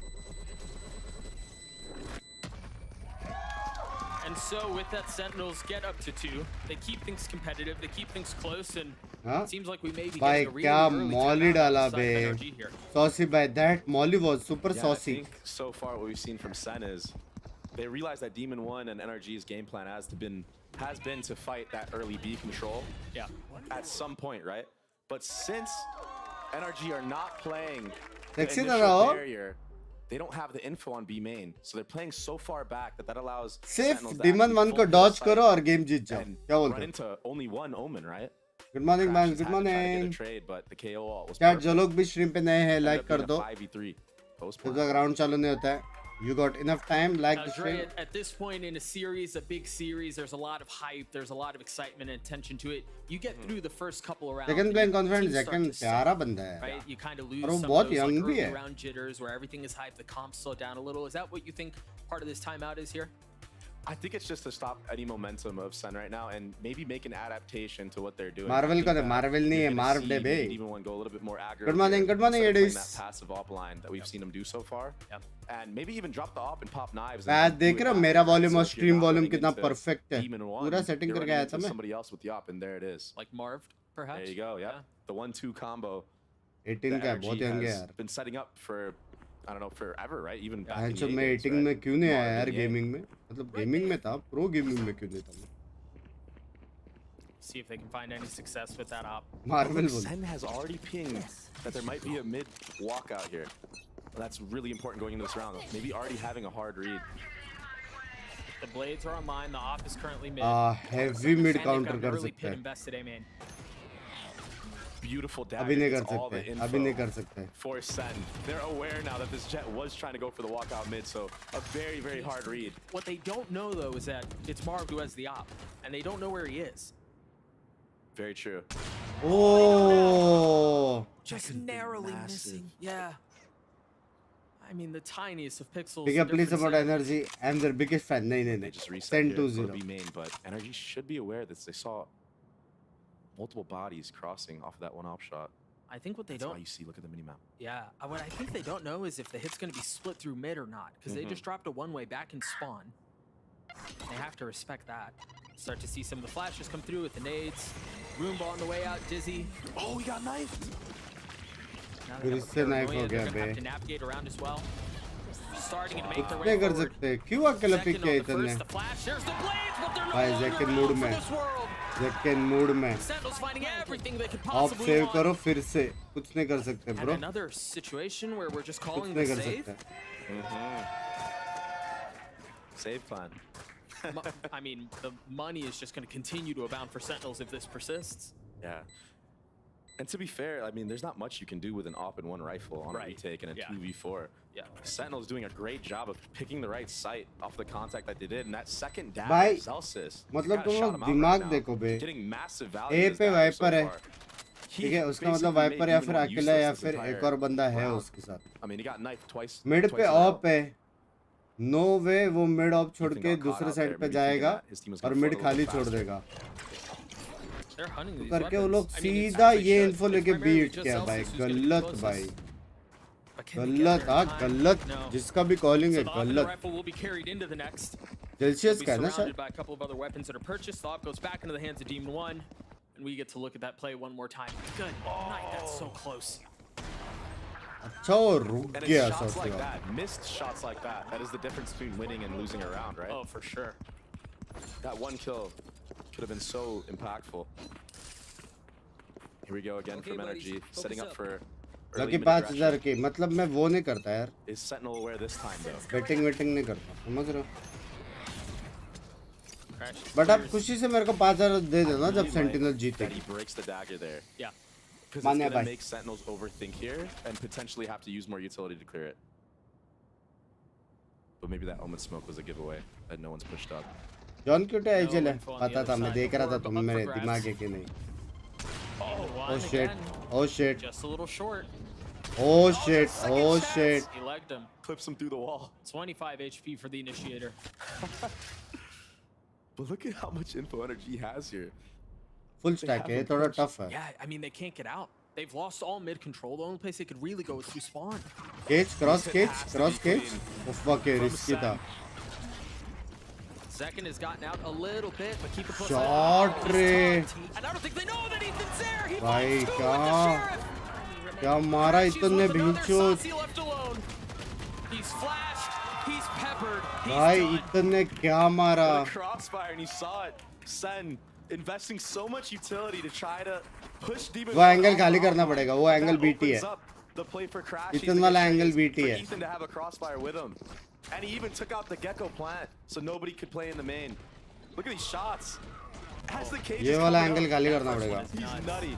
And so with that, Sentinels get up to 2. They keep things competitive. They keep things close, and it seems like we may be getting a really early molly डाला turnaround bay. of NRG here. Saucy by that molly was super saucy. I think so far what we've seen from Sen is they realize that Demon 1 and NRG's game plan has been to fight that early B control. Yeah. At some point, right? But since NRG are not playing the Sexy initial barrier, they don't have the info on B main, so they're playing so far back that allows सिर्फ Demon 1 को dodge करो और game जीत जाओ. क्या बोलते run into only one Omen, right? Good morning, man. Good morning. क्या जो लोग भी stream पे नए हैं like कर दो. जब तक round चालू नहीं होता है. You got enough time, like the stream. At this point in a series, a big series, there's a lot of hype, there's a lot of excitement and attention to it. You get through the first couple of rounds. Second playing confident, second प्यारा बंदा है. Right? You kind of lose और वो some बहुत of those young like, भी early है. round jitters where everything is hyped, the comps slow down a little. Is that what you think part of this timeout is here? I think it's just to stop any momentum of Sen right now and maybe make an adaptation to what they're doing. Marvel का Marvel नहीं है, Marvel है बे. Even one go a little bit more aggro. Good morning, that passive op line that we've seen him do so far. Yep. And maybe even drop the op and pop knives. मैं देख रहा हूँ मेरा volume और stream volume कितना perfect है. पूरा setting करके आया था मैं. Somebody else with the op and there it is. Like Marv, perhaps. There you go. Yeah. The 1-2 combo. 18 का बहुत young है यार. Been setting up for I don't know forever, right? Even back in the मैं 18 में क्यों नहीं आया यार gaming में? मतलब gaming में था, pro gaming में क्यों नहीं था मैं? See if they can find any success with that op. Marvel Sen has already pinged that there might be a mid walkout here. That's really important going into this round. Maybe already having a hard read. The blades are online. The op is currently mid. Heavy mid counter कर really सकते हैं. invested A main. Beautiful dagger. अभी नहीं कर It's all the सकते. info अभी नहीं कर सकते. For Sen, they're aware now that this Jet was trying to go for the walkout mid, so a very, very hard read. What they don't know though is that it's Marv who has the op, and they don't know where he is. Very true. Oh. Just narrowly missing. Yeah. I mean, the tiniest of pixels. ठीक है, please about NRG. I'm their biggest fan. नहीं. They just reset Send here 2-0. for B main, but NRG should be aware that they saw multiple bodies crossing off of that one op shot. I think what they That's don't. why you see, look at the minimap. Yeah. What I think they don't know is if the hit's going to be split through mid or not, because they just dropped a one-way back in spawn. They have to respect that. Start to see some of the flashes come through with the nades. Roomba on the way out. Dizzy. Oh, he got knifed. फिर इससे knife हो गया बे. Have to navigate around as well. Starting to make their नहीं way कर forward. सकते. क्यों अकेला pick किया इतने? भाई ज़ेकन मूड में. ज़ेकन मूड में. ऑफ सेव करो फिर से. कुछ नहीं कर सकते And bro. another situation where we're just कुछ calling नहीं the कर save. सकते. Save plan. I mean, the money is just going to continue to abound for Sentinels if this persists. Yeah. And to be fair, I mean, there's not much you can do with an op and one rifle on a retake and a 2v4. Yeah. Sentinel's doing a great job of picking the right site off the contact that they did, and that second dash भाई, of Celsius. मतलब तुम लोग दिमाग देखो बे. Getting massive value. A in पे this wiper है. so far. ठीक है, उसका मतलब वाइपर या फिर अकेला या फिर एक और बंदा है उसके साथ. I mean, he got knifed twice. Mid पे twice in a row. Op है. नो वे वो मिड ऑप छोड़ के दूसरे साइड पे जाएगा और मिड खाली छोड़ देगा. तो करके वो लोग सीधा ये इन्फो लेके बीट किया भाई. गलत भाई. गलत. हाँ गलत. जिसका भी कॉलिंग है गलत. सेल्सियस का है ना sir. By a couple of other weapons that are purchased, the op goes back into the hands of Demon 1, and we get to look at that play one more time. Good night, that's so close. अच्छा वो रुक And गया it's shots like सबसे. that, missed shots like that. That is the difference between winning and losing a round, right? Oh, for sure. That one kill could have been so impactful. Here we go again from NRG, setting up for lucky 5000 की. मतलब मैं वो नहीं करता यार. Is Sentinel aware this time though? Betting नहीं करता. समझ रहे हो? बट आप खुशी से मेरे को 5000 दे देना जब सेंटिनल जीते. That he breaks the dagger there. Yeah. Because it's going to make Sentinels overthink here and potentially have to use more utility to clear it. But maybe that Omen smoke was a giveaway that no one's pushed up. John क्यों टे एजल है? पता था, मैं देख रहा था तुम मेरे दिमाग है कि नहीं. Oh shit. Oh shit. Just a little short. Oh shit. Oh shit. He legged him. Clips him through the wall. 25 HP for the initiator. But look at how much info NRG has here. Full stack है, थोड़ा tough है. Yeah, I mean they can't get out. They've lost all mid control. The only place they could really go is through spawn. Cage, cross cage, cross cage. Oh fuck it, risky था. Zekin has gotten out a little bit, but keep it close. Shot रे. And I don't think they know that Ethan's there. He भाई finds two with the sheriff. क्या मारा इतने भींचो. Saucy left alone. He's flashed. He's peppered. भाई इतने क्या मारा. Crossfire and you saw it. Sen investing so much utility to try to push Demon. वो angle खाली करना पड़ेगा. वो एंगल बीटी है. The play for Crash. इतना वाला एंगल बीटी है. Ethan to have a crossfire with him. And he even took out the Gecko plant so nobody could play in the main. Look at these shots. As the cage ये वाला angle खाली करना पड़ेगा. He's nutty.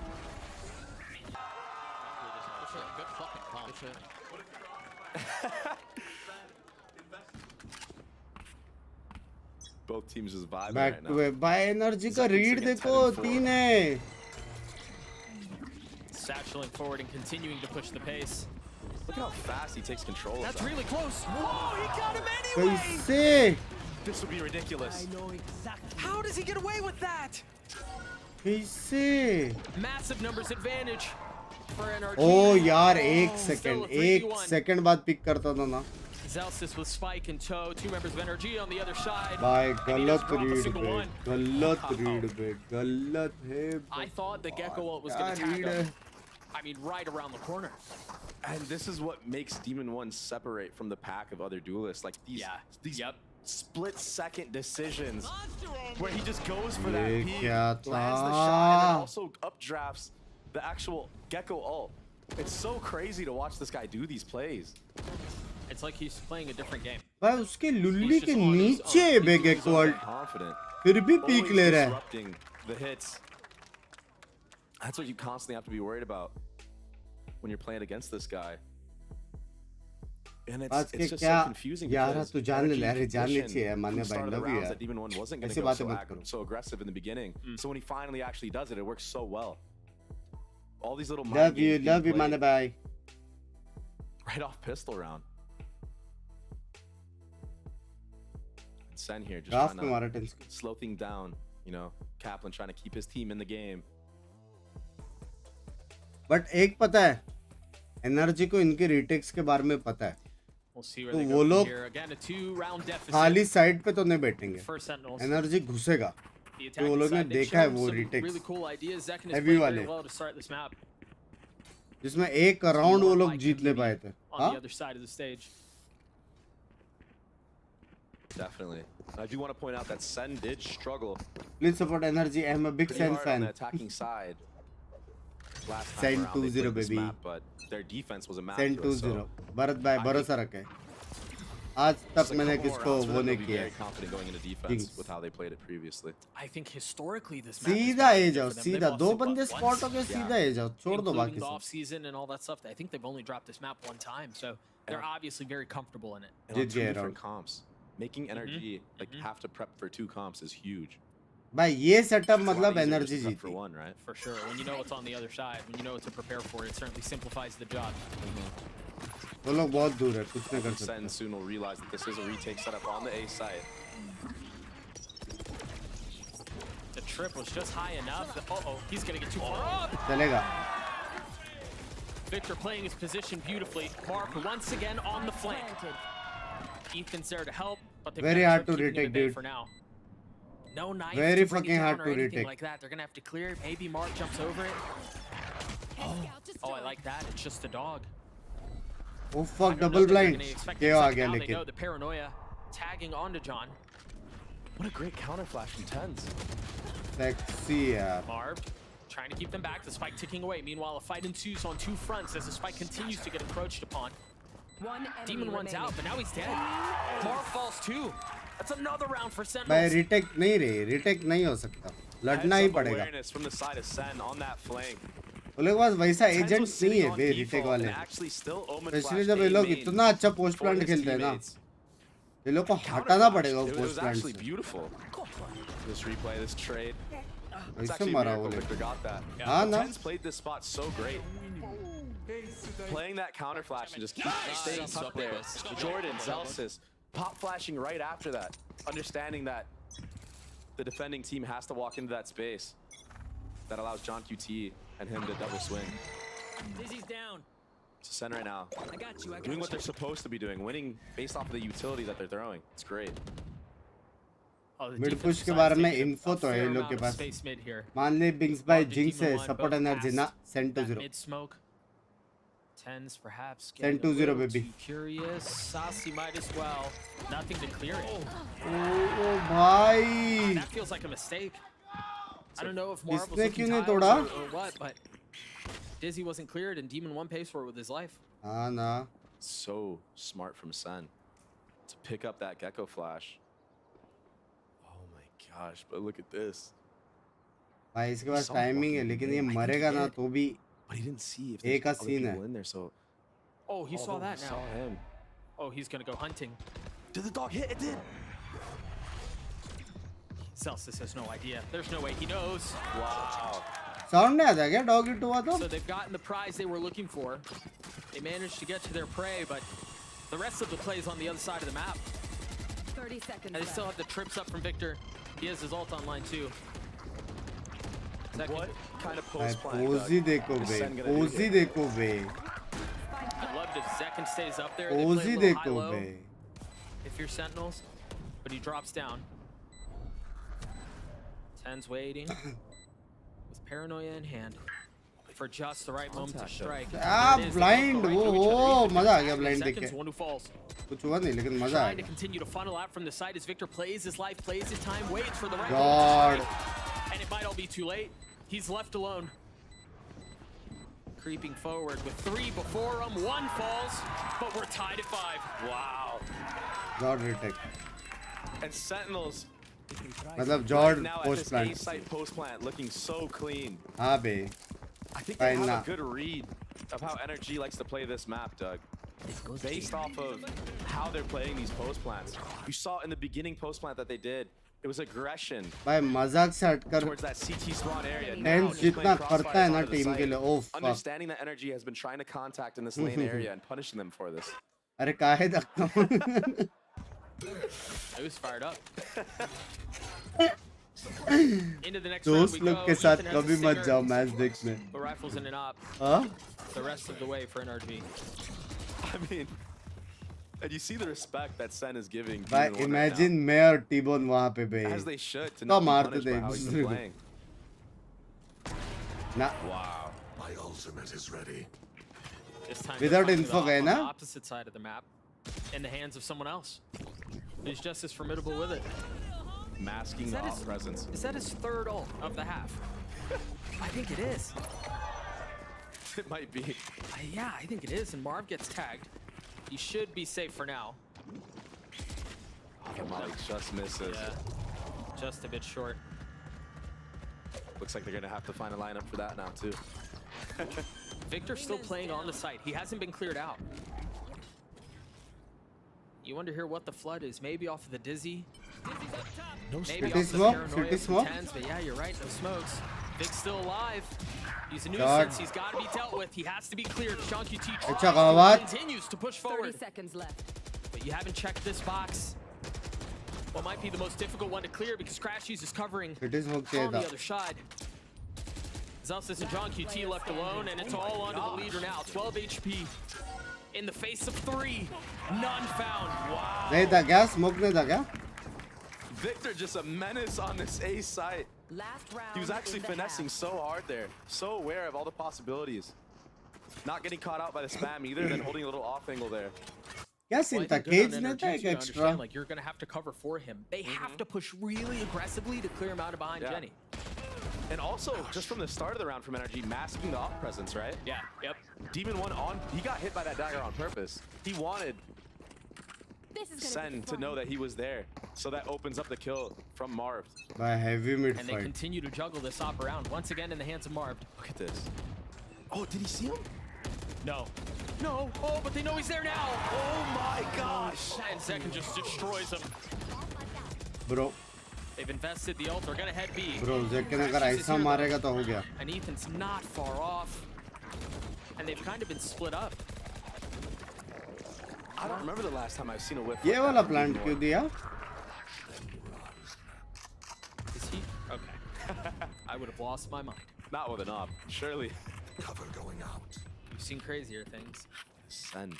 Both teams just vibing Back right to now. it. भाई energy का read देखो 3 है. Satcheling forward and continuing to push the pace. Look at how fast he takes control of That's that. really close. Whoa, he got him anyway. कैसे? This would be ridiculous. I know exactly. How does he get away with that? कैसे? Massive numbers advantage for NRG. ओ यार एक second बाद pick करता था ना. Zelsis with Spike in tow. Two members of NRG on the other side. भाई गलत read पे. गलत रीड पे. गलत है. I thought the Gecko ult was going to tag him. I mean, right around the corner. And this is what makes Demon 1 separate from the pack of other duelists. Like these split-second decisions where he just goes for that peek, lands the shot, and then also updrafts the actual Gecko ult. It's so crazy to watch this guy do these plays. It's like he's playing a different game. भाई उसके लुल्ली के नीचे है बे gecko ult. फिर भी peak ले रहा है. Disrupting the hits. That's what you constantly have to be worried about when you're playing against this guy. And आज के it's just क्या so confusing यार because तू जान ले NRG यार जान ले position चाहिए माने from the भाई start of the love rounds यार. that Demon 1 wasn't going ऐसी to go बातें मत करो. so aggressive in the beginning. So when he finally actually does it, it works so well. all these little Love you, man. Bye. Right off pistol round. And Sen here just trying to slow things down. You know, Kaplan trying to keep his team in the game. But एक पता है, NRG को इनके retakes के बारे में पता है. तो वो लोग खाली साइड पे तो नहीं बैठेंगे. NRG घुसेगा. तो वो लोग ने देखा है वो retakes heavy वाले, जिसमें एक राउंड वो लोग जीत ले पाए थे. हाँ? Definitely. I do want to point out that Sen did struggle. Please support NRG. I'm a big Sen fan. On the attacking side. Last Sen time around, 2-0 baby. map, but their defense was a master. Sen 2-0. Bharat भाई भरोसा रखे. आज तक मैंने किसको वो नहीं किया. Very confident going into defense with how they played it previously. I think historically this सीधा ए जाओ, सीधा दो बंदे स्पॉट हो गए, सीधा ए जाओ, छोड़ दो बाकी सब. Off season and all that stuff. I think they've only dropped this map one time, so they're obviously very comfortable in it. And on 2 different comps. Making NRG like have to prep for 2 comps is huge. भाई ये setup मतलब energy जीती. For one, right? For sure. When you know what's on the other side, when you know what to prepare for, it certainly simplifies the job. वो लोग बहुत दूर है, कुछ नहीं कर सकते. Sen soon will realize that this is a retake setup on the A side. The trip was just high enough. Uh-oh, he's gonna get too far up. चलेगा. Victor playing his position beautifully. Mark once again on the flank. Ethan's there to help, but they've very hard to retake, dude. For now. No knife. Very fucking hard to retake. Like that, they're gonna have to clear. Maybe Mark jumps over it. Oh, I like that. It's just a dog. Oh fuck, double blind. क्या आ गया They know लेकिन. the paranoia tagging onto John. What a great counter flash from Tens. Sexy यार. Marv trying to keep them back. The spike ticking away. Meanwhile, a fight ensues on 2 fronts as the spike continues to get encroached upon. Demon one's out, but now he's dead. Marv falls too. That's another round for Sentinels. भाई retake नहीं रे, retake नहीं हो सकता. लड़ना ही पड़ेगा. Awareness from the side of Sen on that flank. वो लोग पास वैसा एजेंट नहीं है बे retake वाले. स्पेशली जब ये लोग इतना अच्छा पोस्ट प्लांट खेलते हैं ना, ये लोग को हटाना पड़ेगा वो पोस्ट प्लांट से. Beautiful. This replay, this trade. ऐसे मारा वो लोग. हाँ ना. Tens played this spot so great. Playing that counter flash and just keep staying tucked there. Jordan, Zelsis, pop flashing right after that. Understanding that the defending team has to walk into that space. That allows John QT and him to double swing. Dizzy's down. So Sen right now, I got you. doing what they're supposed to be doing, winning based off of the utility that they're throwing. It's great. Mid push के बारे में info तो है लोग के पास. मान ले Binks bye jinx है सपोर्ट एनर्जी ना Sen 2-0. Tens perhaps. Sen 2-0 baby. Curious. Sassy might as well. Nothing to clear it. Oh भाई. That feels like a mistake. I don't know if Marv was इसने क्यों looking नहीं tiles तोड़ा? or what, but Dizzy wasn't cleared and Demon 1 pays for it with his life. हाँ ना. So smart from Sen to pick up that gecko flash. Oh my gosh, but look at this. भाई इसके पास timing है लेकिन ये मरेगा ना तो भी. But he didn't see if एक there's का other सीन people है. in there, so. Oh, he saw that now. Saw him. Oh, he's gonna go hunting. Did the dog hit? It did. Celsius has no idea. There's no way he knows. Wow. Sound नहीं आता क्या dog hit हुआ तो? So they've gotten the prize they were looking for. They managed to get to their prey, but the rest of the play is on the other side of the map. 30 seconds And they still have the trips up from Victor. He has his ult online too. What kind of post plan? Pozy देखो बे. Pozy देखो बे. I'd love if Zekin stays up there. They Pozy play a little देखो high-low bay. if you're Sentinels, but he drops down. Ten's waiting with paranoia in hand for just the right moment to strike. Ah, blind. Oh, मजा आ गया blind देख के. One who falls. कुछ हुआ नहीं लेकिन मजा आ Trying to गया. continue to funnel out from the side as Victor plays his life, plays his time, waits for the right God. moment to strike. And it might all be too late. He's left alone. Creeping forward with 3 before him. 1 falls, but we're tied at 5. Wow. God retake. And Sentinels. मतलब Jord now at post this plant. A-site post plant looking so clean. हाँ बे. I think they have a good read of how NRG likes to play this map, Doug. Based off of how they're playing these post plants. You saw in the beginning post plant that they did, It was aggression. भाई मजाक से हटकर towards that CT spawn area. Hence जितना करता है ना team के लिए ओफ Understanding that NRG has been trying to contact in this lane area and punishing them for this. अरे काहे धक्का It was fired up. Into the next दोस्त लोग के साथ कभी मत जाओ मैच देखने The rifles in and up. हाँ The rest of the way for NRG. I mean, and you see the respect that Sen is giving. भाई imagine मैं और टीबोन वहाँ पे बे As they should to तो not be मारते punished थे by एक how he's दूसरे been को playing. ना Wow. My ultimate is ready. This time Without they're info finding गए the ना opposite side of the map in the hands of someone else. He's just as formidable with it. Masking the off presence. Is that his third ult of the half? I think it is. It might be. Yeah, I think it is. And Marv gets tagged. He should be safe for now. Oh, Molly just misses. Yeah, just a bit short. Looks like they're gonna have to find a lineup for that now too. Victor's still playing on the site. He hasn't been cleared out. You wonder here what the flood is. Maybe off of the Dizzy. Maybe off the paranoia from Tens, but yeah, you're right. No smokes. Vic's still alive. He's a nuisance. He's got to be dealt with. He has to be cleared. Sean QT continues to push forward. 30 seconds left. But you haven't checked this box. What might be the most difficult one to clear because Crashies is covering on the other side. Zelsis and John QT left alone, and it's all onto the leader now. 12 HP in the face of 3. None found. Wow. नहीं था क्या smoke नहीं था क्या Victor just a menace on this A site. He was actually finessing so hard there. So aware of all the possibilities. Not getting caught out by the spam either, then holding a little off angle there. क्या scene था cage ने था एक extra Like you're gonna have to cover for him. They have to push really aggressively to clear him out of behind Jenny. And also, just from the start of the round from NRG, masking the off presence, right? Yeah, yep. Demon 1 on, he got hit by that dagger on purpose. He wanted Sen to know that he was there. So that opens up the kill from Marv. By heavy mid And they continue to juggle this op around, once again in the hands of Marv. Look at this. Oh, did he see him? No. No. Oh, but they know he's there now. Oh my gosh. 10 seconds just destroys him. Bro. They've invested the ult. They're gonna head B. Bro, Zekken अगर ऐसा मारेगा तो हो गया. And Ethan's not far off. And they've kind of been split up. I don't remember the last time I've seen a whip. ये वाला plant क्यों दिया? Is he? Okay. I would have lost my mind. Not with an op, surely. Cover going out. We've seen crazier things. Sen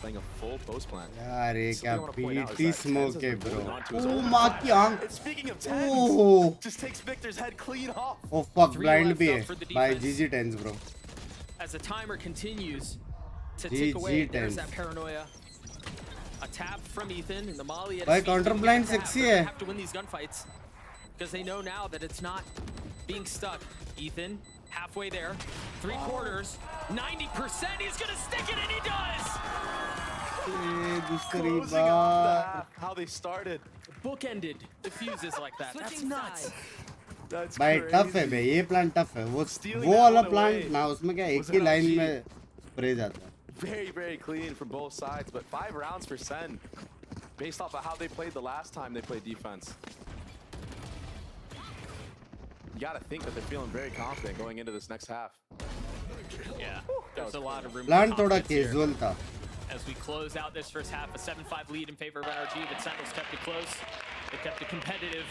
playing a full post plant. यार ये क्या BT smoke है bro. Oh माँ की आँख. Speaking of tens, just takes Victor's head clean off. Oh fuck, blind भी है. By GG tens bro. As the timer continues to tick away, there's that paranoia. A tap from Ethan and the Molly at his counter blind sexy है. They have to win these gunfights because they know now that it's not being stuck. Ethan halfway there, 3/4, 90%. He's gonna stick it, and he does. Closing out how they started. Bookended the fuses like that. That's nuts. That's भाई tough है भाई ये plan tough है वो वाला plant ना उसमें क्या एक ही line में spray जाता है. Very, very clean from both sides, but 5 rounds for Sen, based off of how they played the last time they played defense. You gotta think that they're feeling very confident going into this next half. Yeah, there's a lot of room. Plan थोड़ा casual था. As we close out this first half, a 7-5 lead in favor of NRG, but Sentinels kept it close. They kept it competitive.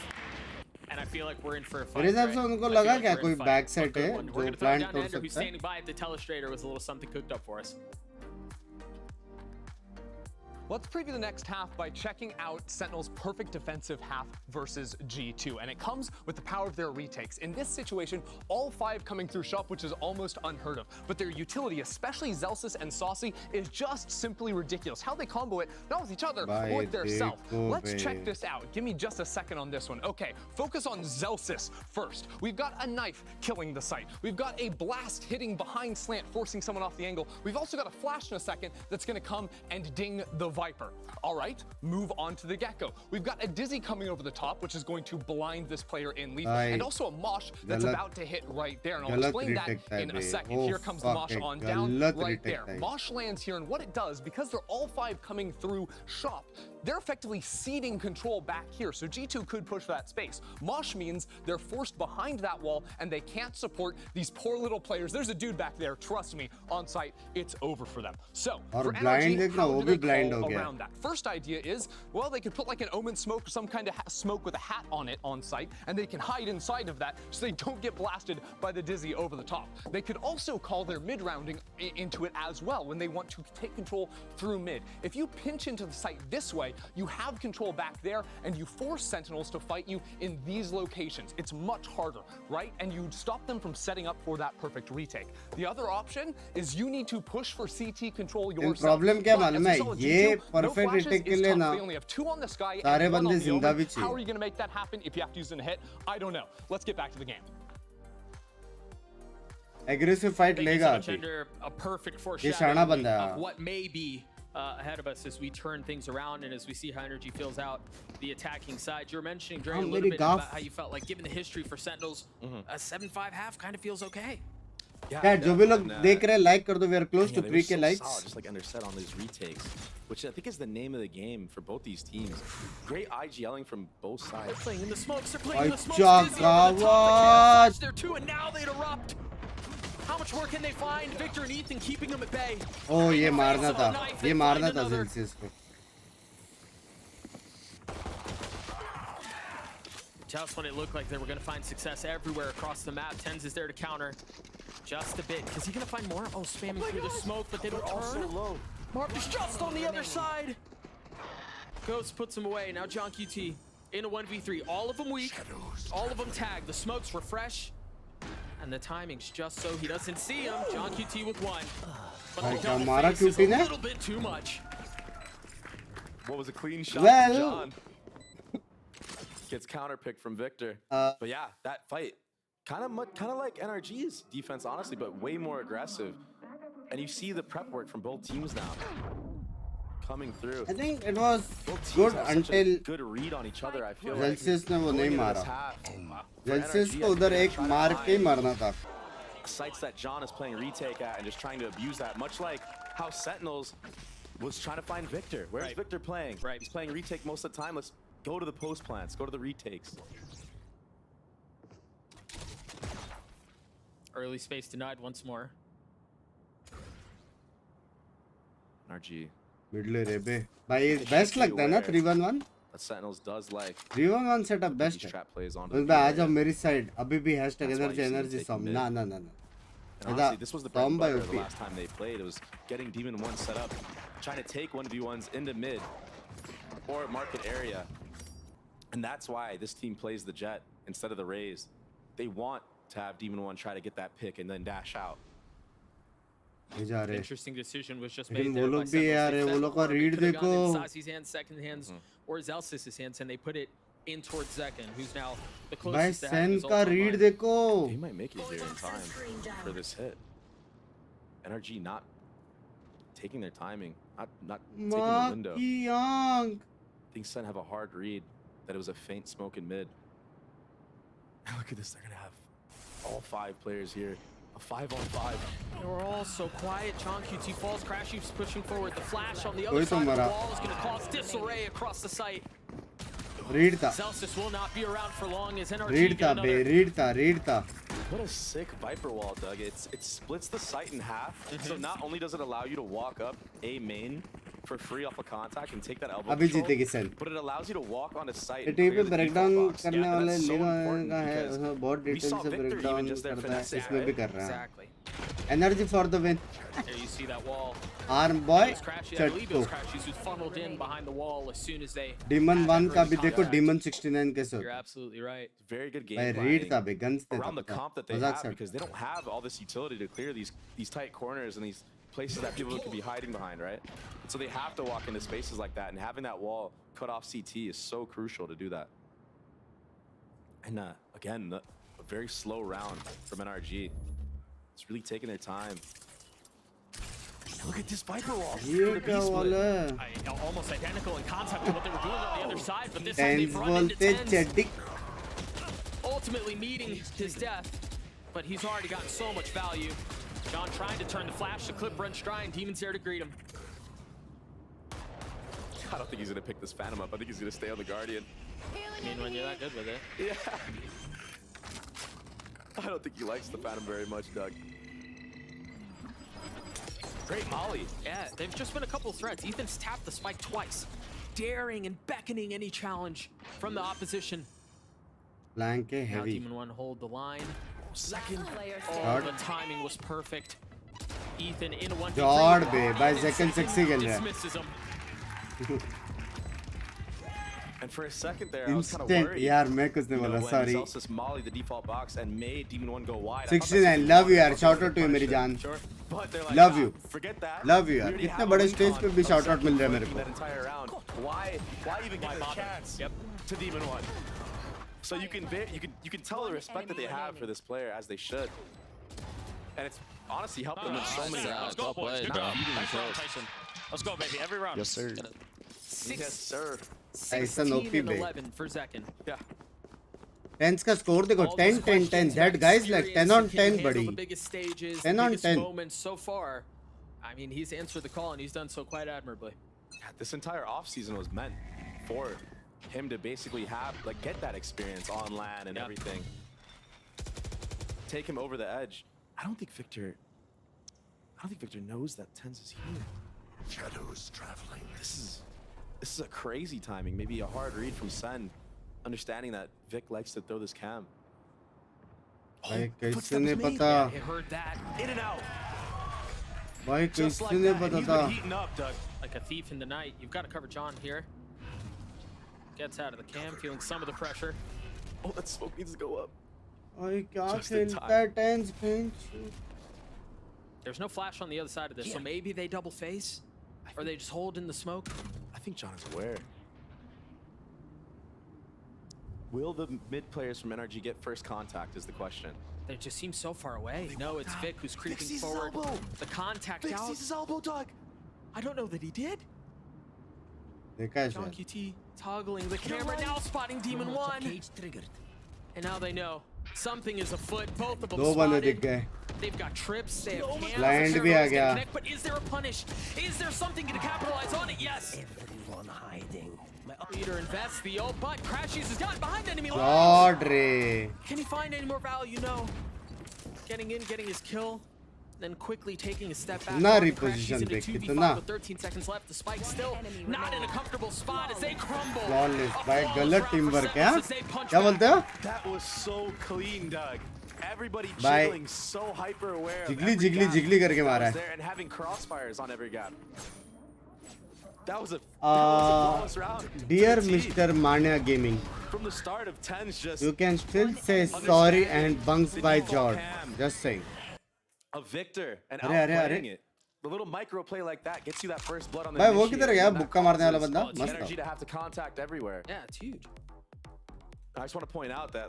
And I feel like we're in for a fight. मेरे हिसाब से उनको लगा क्या कोई back set है जो plant तोड़ सकता है. Who's standing by at the telestrator with a little something cooked up for us. Let's preview the next half by checking out Sentinel's perfect defensive half versus G2, and it comes with the power of their retakes. In this situation, all 5 coming through shop, which is almost unheard of, but their utility, especially Zelsis and Saucy, is just simply ridiculous. How they combo it, not with each other, but with their self. Let's check this out. Give me just a second on this one. Okay, focus on Zelsis first. We've got a knife killing the site. We've got a blast hitting behind slant, forcing someone off the angle. We've also got a flash in a second that's gonna come and ding the Viper. All right, move on to the Gecko. We've got a Dizzy coming over the top, which is going to blind this player in lethal, and also a Mosh that's about to hit right there. And I'll explain that in a second. Here comes the Mosh on down right there. Mosh lands here, and what it does, because they're all 5 coming through shop, they're effectively ceding control back here. So G2 could push for that space. Mosh means they're forced behind that wall, and they can't support these poor little players. There's a dude back there, trust me, on site, it's over for them. So, for NRG, how do they call around that? First idea is, well, they could put like an Omen smoke or some kind of smoke with a hat on it on site, and they can hide inside of that so they don't get blasted by the Dizzy over the top. They could also call their mid-rounding into it as well when they want to take control through mid. If you pinch into the site this way, you have control back there, and you force Sentinels to fight you in these locations. It's much harder, right? And you stop them from setting up for that perfect retake. The other option is you need to push for CT control yourself. Problem क्या मालूम है? ये perfect retake के लिए ना they only have 2 on the sky सारे and 1 बंदे on the जिंदा open. भी चाहिए. How are you going to make that happen if you have to use a hit? I don't know. Let's get back to the game. Aggressive fight लेगा अभी. A perfect ये foreshadowing शाना बंदा है. of what may be ahead of us as we turn things around and as we see how NRG fills out the attacking side. You were mentioning during a little bit about how you felt like, given the history for Sentinels, a 7-5 half kind of feels okay. Yeah, जो भी लोग देख रहे हैं like कर दो. We are close to 3K likes. Solid, just like Ender said on these retakes, which I think is the name of the game for both these teams. Great IGLing from both sides. They're playing in the smokes. They're playing in the smokes. Dizzy over the top. They can't flash there too, and now they erupt. How much more can they find? Victor and Ethan keeping them at bay. Oh, ये मारना था. ये मारना था Celsius को. Just when it looked like they were going to find success everywhere across the map, Tens is there to counter. Just a bit. Is he going to find more? Oh, spamming through the smoke, but they don't turn. Low. Marcus just on the other side. Ghost puts him away. Now John QT in a 1v3. All of them weak. All of them tagged. The smokes were fresh. And the timing's just so he doesn't see him. John QT with 1. But the double face is a little bit too much. What was a clean shot Well, John? Gets counterpicked from Victor. But yeah, that fight kind of like NRG's defense, honestly, but way more aggressive. And you see the prep work from both teams now coming through. I think it was good until good read on each other. I feel Celsius like ने वो नहीं मारा. Celsius को उधर एक मार के ही मारना था. Sites that John is playing retake at and just trying to abuse that, much like how Sentinels was trying to find Victor. Where's Victor playing? He's playing retake most of the time. Let's go to the post plants, go to the retakes. Early space denied once more. NRG. Middle रे बे. भाई best लगता है ना 3-1-1? Sentinels does like 3-1-1 setup best है. उस पे आ जाओ मेरी side. अभी भी hashtag energy storm. ना. And honestly, this was the bread and butter the last time they played. It was getting Demon 1 set up, trying to take 1v1s into mid or market area. And that's why this team plays the Jet instead of the Raze. They want to have Demon 1 try to get that pick and then dash out. Interesting decision was just made there वो लोग by भी यार वो लोग का read देखो. Sasi's hands, second hands, or Zelsis's hands, and they put it in towards Zekken, who's now the भाई closest to Sen having his का ult read online. देखो. They might make it here in time for this hit. NRG not taking their timing, not taking the window. I think Sen have a hard read that it was a faint smoke in mid. And look at this, they're gonna have all 5 players here. A 5-on-5. They were all so quiet. John QT falls, Crashy's pushing forward. The flash on the other side of the wall is going to cause disarray across the site. Read था. Celsius will not be around for long as NRG Read था बे. Read था. What a sick Viper wall, Doug. It splits the site in half. So not only does it allow you to walk up A main for free off a contact and take that elbow अभी control, जीतेगी Sen. but it allows you to walk on a site. ये team पे breakdown करने वाले link का है. उसमें बहुत डिटेल से breakdown करता है. इसमें भी कर रहा है. Energy for the win. There you see that wall. Arm boy. I believe it was Crashy's who's funneled in behind the wall as soon as they. Demon 1 का भी देखो. Demon 69 कैसे. You're absolutely right. Very good game भाई read था बे. Guns थे. around the comp that they have because they don't have all this utility to clear these tight corners and these places that people could be hiding behind, right? So they have to walk into spaces like that, and having that wall cut off CT is so crucial to do that. And again, a very slow round from NRG. It's really taking their time. Look at this Viper wall. ये क्या वाला है? Almost identical in concept to what they were doing on the other side, but this time Tens they've run into बोलते tens. चड्डी. Ultimately meeting his death, but he's already gotten so much value. John trying to turn the flash, the clip runs dry, and Demon's there to greet him. I don't think he's gonna pick this Phantom up. I think he's gonna stay on the Guardian. I mean, when you're that good with it. Yeah. I don't think he likes the Phantom very much, Doug. Great molly. Yeah, they've just been a couple of threats. Ethan's tapped the spike twice, daring and beckoning any challenge from the opposition. Flank है Now heavy. Demon 1 hold the line. Second. Shot. The timing was perfect. Ethan in 1v3. Jord be by second 6 ही खेल रहा है. Dismisses him. And for a second there, I was kind of Instant. worried. यार मैं कुछ नहीं बोला. When Sorry. Celsius molly the default box and made Demon 1 go wide. 69. Love you यार. Shout out to you मेरी जान. But they're like, Love you. Forget that. Love you We यार. already कितने have बड़े a स्टेज पे भी shout out मिल रहा है मेरे that को. entire round. Why even give it a chance to Demon 1? So you can tell the respect that they have for this player, as they should. And it's honestly helped them in so many rounds. Let's go, boys. Good job. Nice round, Tyson. Let's go, baby. Every round. Yes, sir. Yes, sir. Tyson OP 16 and bhai. 11 for Zekin. Yeah. Tens का score देखो 10 10 10. That guy's like 10 on 10 buddy. The biggest stages, 10 the on biggest 10. moments so far. I mean, he's answered the call and he's done so quite admirably. This entire offseason was meant for him to basically get that experience on LAN and everything. Take him over the edge. I don't think Victor knows that Tens is here. Shadows traveling. This is a crazy timing. Maybe a hard read from Sen, understanding that Vic likes to throw this cam. भाई कैसे नहीं पता. He heard that. In and out. भाई कैसे नहीं पता था. Heating up, Doug. Like a thief in the night. You've got to cover John here. Gets out of the cam, feeling some of the pressure. Oh, that smoke needs to go up. भाई क्या Just in खेलता time. है Tens bench. There's no flash on the other side of this, so maybe they double face? Or they just hold in the smoke? I think John is aware. Will the mid players from NRG get first contact is the question. They just seem so far away. No, it's Vic who's creeping sees his forward. elbow. The contact Vic out. sees his elbow, Doug. I don't know that he did. देखा है John शायद. QT toggling the camera, now spotting Demon 1. And now they know something is afoot. Both of them दो बंदे दिख spotted. गए. They've got trips, they have cams. Blind They're भी आ gonna गया. connect, but is there a punish? Is there something to capitalize on it? Yes. Everyone hiding. Leader invests the ult, but Crashies has gotten behind enemy lines. Jord रे. Can he find any more value? No. Getting in, getting his kill, then quickly taking a step back. ना Crashies reposition into देख 2v5 कितना. with 13 seconds left. The spike still not in a comfortable spot as they crumble. Flawless भाई गलत round for teamwork है. Sentinels as they punch क्या back. बोलते हो? That was so clean, Doug. Everybody Bye. jiggling so hyper aware. Jiggly, jiggly, jiggly करके मारा है. There and having crossfires on every gap. That was a flawless round. Dear to the team. Mr. Mania Gaming, From the start of 10's just you can still say sorry and bunks by Jord. Just saying. a victor and अरे, अरे, outplaying अरे. it. The little micro play like that gets you that first blood on the भाई वो initiator, किधर गया? and that बुक्का मारने वाला causes बंदा. मस्त energy था. to have to contact everywhere. Yeah, it's huge. I just want to point out that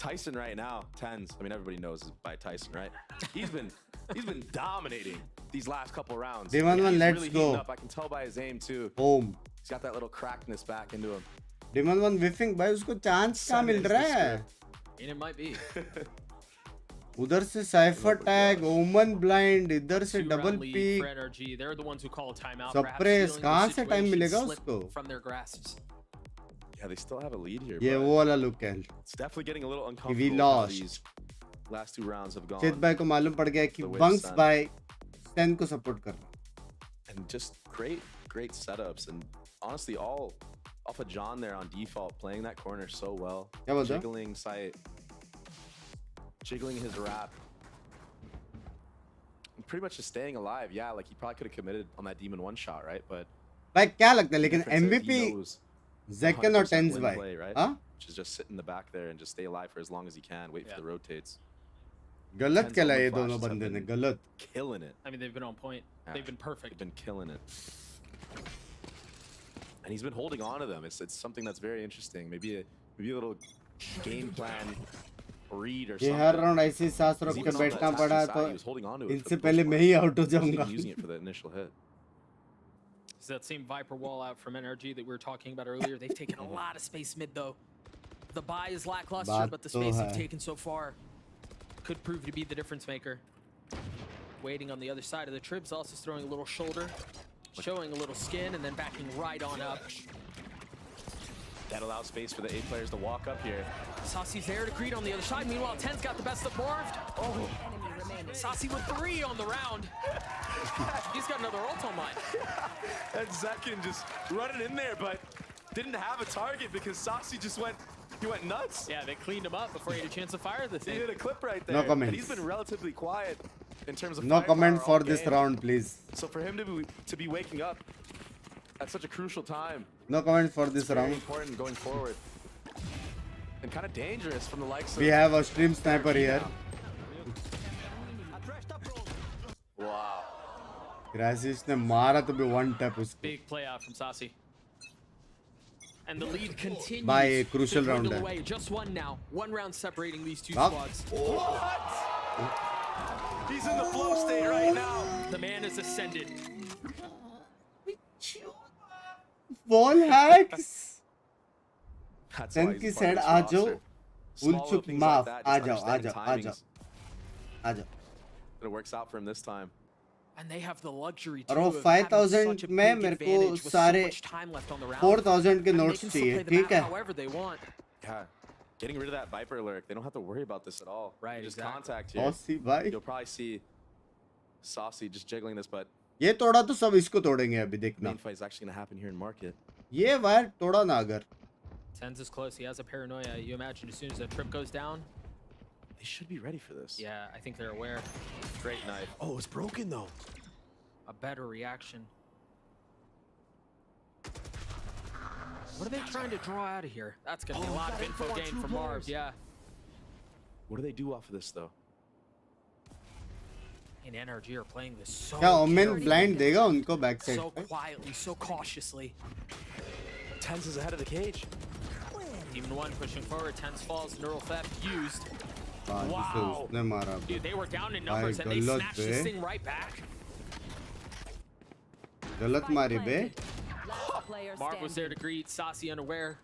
Tyson right now, Tens. I mean, everybody knows is by Tyson, right? He's been dominating these last couple rounds. Demon He's one, let's really go. heating up. I can tell by his aim too. Boom. He's got that little crackness back into him. Demon one whiffing भाई उसको chance कहाँ मिल रहा है? And it might be. उधर से Cypher tag, Omen blind, इधर से double Two-round lead peek. for NRG. They're the ones who call a timeout. Suppress. perhaps feeling the कहाँ से time situation मिलेगा slip उसको? From their grasps. Yeah, they still have a lead here. ये but वो वाला look है. It's definitely getting a little We uncomfortable. How lost. these last two rounds have gone. चेत भाई को मालूम पड़ गया कि The way bunks Sen- by Sen को support कर रहा. And just great setups, and honestly all off of John there on default, playing that corner so well. क्या बोलते हो? Jiggling sight, jiggling his wrap, and pretty much just staying alive. Yeah, like he probably could have committed on that Demon 1 shot, right? But भाई क्या लगता है the लेकिन difference is he MVP knows Zekin और 100% Tens win भाई. play, right? हाँ? Which is just sit in the back there and just stay alive for as long as he can, wait for the rotates. गलत Tens खेला on the ये दोनों flashes have बंदे ने been गलत. Killing it. I mean, they've been on point. Yeah, They've been perfect. They've been killing it. And he's been holding on to them. It's something that's very interesting. Maybe a little game plan read or ये something. हर round ऐसे ही सांस रोक के बैठना पड़ा तो इनसे पहले मैं ही आउट हो जाऊंगा. Using it for the initial hit. It's that same Viper wall out from NRG that we were talking about earlier. They've taken a lot of space mid though. The buy is lackluster, but the space they've taken so far could prove to be the difference maker. Waiting on the other side of the Tribs, also throwing a little shoulder, showing a little skin, and then backing right on up. That allows space for the A players to walk up here. Saucy's there to greet on the other side. Meanwhile, Ten's got the best of Morphed. Oh, Saucy with 3 on the round. He's got another ult on mine. And Zekin just running in there, but didn't have a target because Saucy just went nuts. Yeah, they cleaned him up before he had a chance to fire the thing. He hit a clip right there. No comments. And he's been relatively quiet in terms of No comment firepower for all this game. round, please. So for him to be waking up at such a crucial time. No comment for this Very round. important going forward. And kind of dangerous from the likes of... We have a stream sniper here. Wow. Gracias ने मारा तो भी one tap उसको. Big play out from Saucy. And the lead continues. By a crucial round. Away. Just one now. One round separating these two Up. squads. What? He's in the flow state right now. The man has ascended. Wall hacks. That's why Sen he's की part said of this uh roster. जाओ. Small उलचुक openings माफ. like that, uh just जाओ आ understanding जाओ आ जाओ timings. आ जाओ. But it works out for him this time. And they have the luxury और too वो of having 5000 such a में big मेरे को advantage with so सारे much time left on the round. 4000 के And they notes can still चाहिए. play the ठीक map है. however they want. Yeah. Getting rid of that Viper lurk, they don't have to worry about this at all. Right, Just exactly. contact here. Saucy भाई. You'll probably see Saucy just jiggling this, but ये तोड़ा तो सब इसको तोड़ेंगे अभी देखना. main fight is actually going to happen here in market. ये वायर तोड़ा ना अगर. Tens is close. He has a paranoia. You imagine as soon as that trip goes down. They should be ready for this. Yeah, I think they're aware. Great knife. Oh, it's broken though. A better reaction. What are they trying to draw out of here? That's going to be a lot of info gained from Marv, yeah. What do they do off of this though? And NRG are playing this so क्या women carefully, blind देगा उनको back side so पे? quietly, so cautiously. Tens is ahead of the cage. Demon 1 pushing forward. Tens falls. Neural theft used. Wow. उसने मारा. Dude, they were down in numbers and they गलत snatched this bay. thing right back. गलत मारी बे. Marv was there to greet. Saucy unaware.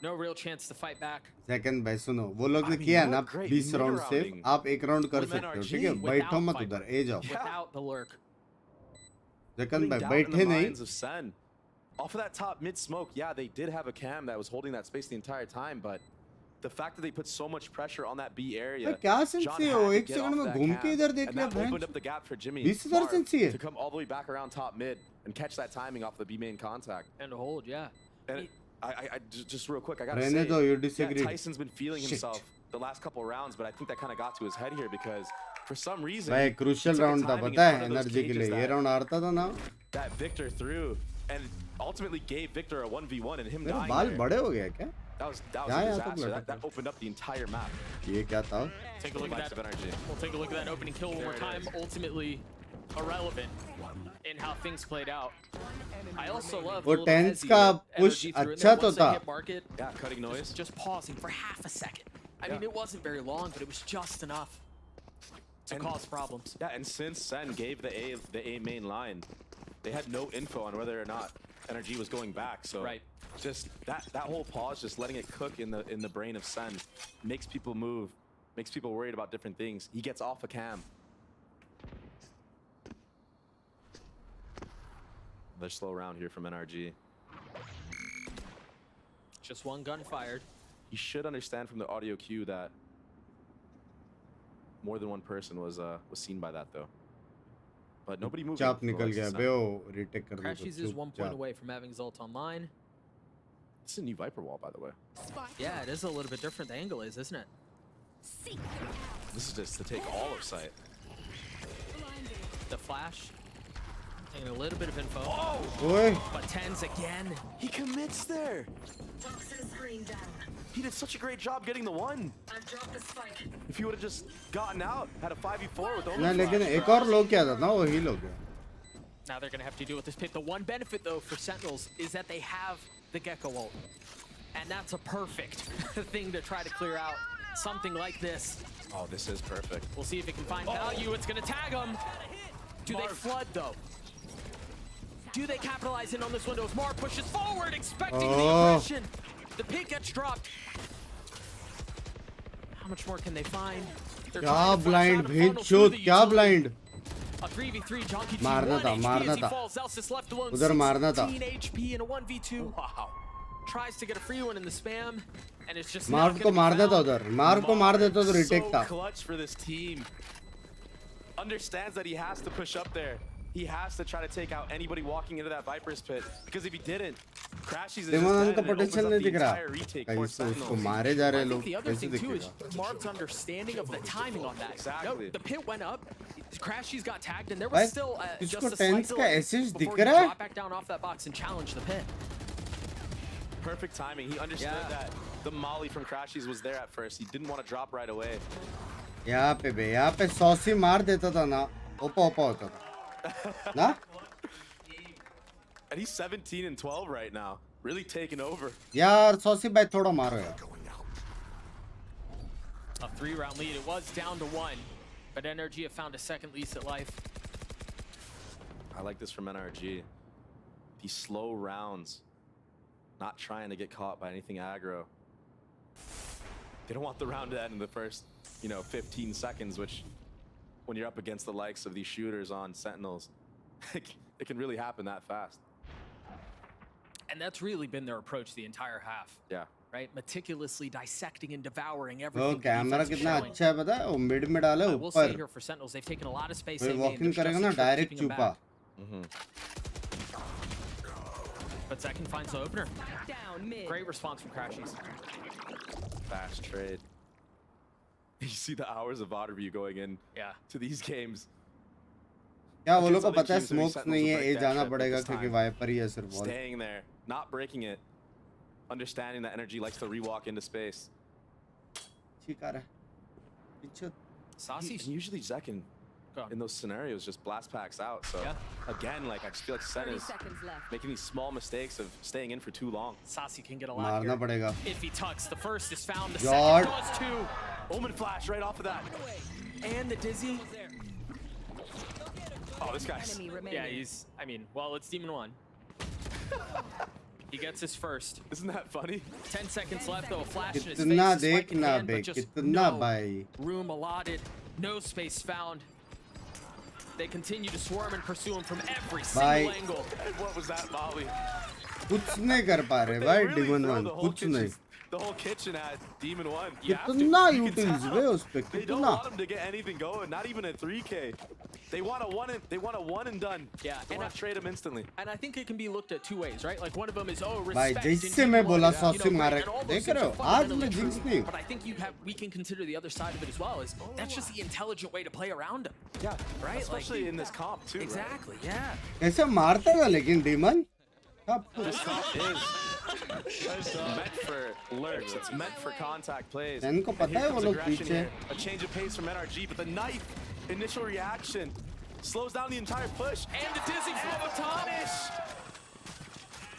No real chance to fight back. Second भाई सुनो वो लोग ने किया ना 20 राउंड सेव आप एक राउंड कर सकते हो ठीक है बैठो मत उधर ए जाओ Without the lurk. सेकंड भाई Putting doubt in the बैठे नहीं minds of Sen. Off of that top mid smoke, yeah, they did have a cam that was holding that space the entire time, but the fact that they put so much pressure on that B area, भाई क्या sense John है had वो to एक get second off में that घूम cam, के इधर देख and लिया that भाई opened up the gap for Jimmy 20,000 Marv sense ही है to come all the way back around top mid and catch that timing off the B main contact. And to hold, yeah. And just real quick, I gotta रहने say, दो, you yeah, disagree. Tyson's been feeling Shit. himself the last couple of rounds, but I think that kind of got to his head here because for some reason, भाई he crucial took a round था timing in पता है front of those energy के cages लिए ये that- round हारता था ना that Victor threw and ultimately gave Victor a 1v1 and him मेरे dying बाल there. बड़े हो गए क्या That was क्या a यहाँ तक disaster. लटक That opened up the entire map. ये क्या था Take a look Likes at of that. energy. We'll take a look at that opening kill one more There it time. is. Ultimately irrelevant in how things played out. I also love वो the little tense hezzy का that push NRG threw in अच्छा there तो once they था hit market. Yeah, cutting noise. Just pausing for half a second. I mean, it wasn't very long, but it was just enough to And- cause problems. Yeah, and since Sen gave the A main line, they had no info on whether or not NRG was going back. So Right. just that whole pause, just letting it cook in the brain of Sen, makes people move, makes people worried about different things. He gets off a cam. Another slow round here from NRG. Just one gun fired. You should understand from the audio cue that more than one person was seen by that though. But nobody moved. चाप निकल गया बे वो retake कर दो Crashies is 1 point away from having his ult online. It's a new Viper wall, by the way. Yeah, it is a little bit different. The angle is, isn't it? This is just to take all of sight. The flash. Taking a little bit of info. ओए But Tens again. He commits there. He did such a great job getting the one. If he would have just gotten out, had a 5v4 with only ना लेकिन flash. एक और लोग क्या था ना वो हील हो गया Now they're going to have to deal with this pit. The one benefit, though, for Sentinels is that they have the Gecko ult. And that's a perfect thing to try to clear out something like this. Oh, this is perfect. We'll see if it can find value. It's going to tag him. Do they flood, though? Do they capitalize in on this window as Mar pushes forward, expecting the aggression? The pit gets dropped. How much more can they find? क्या blind भेद चोद क्या blind A 3v3 Jonky मारना था मारना था उधर मारना था HP in a 1v2. Wow. Tries to get a free one in the spam and it's just mark को मार देता उधर मार्क को मार देता तो retake था clutch for this team. Understands that he has to push up there. He has to try to take out anybody walking into that Viper's pit because if he didn't, Crashies is दिमाग का dead and it opens potential up नहीं the दिख रहा entire retake for कैसे उसको Sentinels. मारे जा रहे I लोग think the other कैसे thing too is दिखेगा Mark's understanding of the timing on that. Exactly. No, the pit went up, Crashies got tagged, and there भाई was still just इसको a slight tens का delay assist before दिख he रहा है dropped back down off that box and challenged the pit. Perfect timing. He understood that the molly from Crashies was there at first. He didn't want to drop right away. यहाँ पे saucy मार देता था ना ओपा होता था ना And he's 17 and 12 right now. Really taking over. यार सॉसी भाई थोड़ा मारो यार A 3-round lead. It was down to 1, but NRG have found a second lease at life. I like this from NRG. These slow rounds. Not trying to get caught by anything aggro. They don't want the round to end in the first, 15 seconds, which when you're up against the likes of these shooters on Sentinels, it can really happen that fast. And that's really been their approach the entire half. Yeah. Right? Meticulously dissecting and devouring everything. तो camera कितना अच्छा है पता है वो mid में डाले We'll say ऊपर here for Sentinels, they've taken a lot of space. वो वॉकिंग करेगा ना direct चुपा But Second finds the opener. Great response from Crashies. Fast trade. You see the hours of water view going in to these games. क्या वो लोग को पता है smokes नहीं है ये जाना पड़ेगा क्योंकि वाइपर ही है सिर्फ ball Staying there, not breaking it. Understanding that NRG likes to rewalk into space. ठीक आ रहा है Saucy. Usually Zekin in those scenarios just blast packs out. So again, I just feel like Sen is making these small mistakes of staying in for too long. Saucy can get a lot मारना पड़ेगा if he tucks. The first is found. The God. second goes to Omen flash right off of that. And the dizzy. Oh, this guy's well, it's Demon 1. He gets his first. Isn't that funny? 10 seconds left though. A flash in his face. कितना a spike in देखना hand, bay but just कितना no भाई room allotted. No space found. They continue to swarm and pursue him from every single angle. And what was that, Molly? कुछ नहीं कर पा रहे भाई Demon 1 कुछ नहीं The whole kitchen at Demon 1. कितना यूटिल्स वे उस पे They don't कितना want him to get anything going, not even a 3K. They want a one and done. Yeah, and I trade him instantly. And I think it can be looked at two ways, right? Like one of them is भाई respect. जैसे मैं बोला saucy मारे देख रहे हो आज मैं जिंक्स नहीं But I think we can consider the other side of it as well. Is that's just the intelligent way to play around him. Yeah, right. Especially in this comp too. Exactly. Yeah. कैसे मारता था लेकिन Demon This comp is meant for lurks. It's meant for contact plays. इनको And पता here है वो comes लोग aggression पीछे here. A change of pace from NRG, but the knife initial reaction slows down the entire push. And the dizzy from Atomish.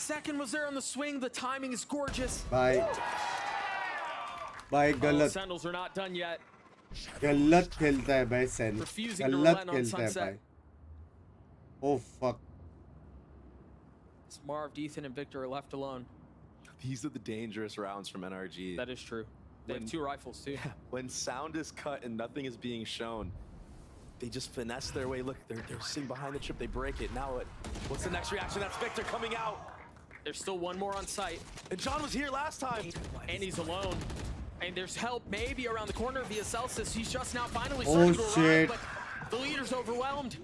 Second was there on the swing. The timing is gorgeous. भाई गलत Sentinels are not done yet. गलत खेलता है भाई Sen Refusing to गलत relent on खेलता है Sunset. भाई oh fuck Marv, Ethan, and Victor are left alone. These are the dangerous rounds from NRG. That is true. They have 2 rifles too. When sound is cut and nothing is being shown, they just finesse their way. Look, they're sitting behind the trip. They break it. Now what? What's the next reaction? That's Victor coming out. There's still one more on site. And John was here last time. And he's alone. And there's help maybe around the corner via Celsius. He's just now finally Oh, starting to shit. arrive, but the leader's overwhelmed.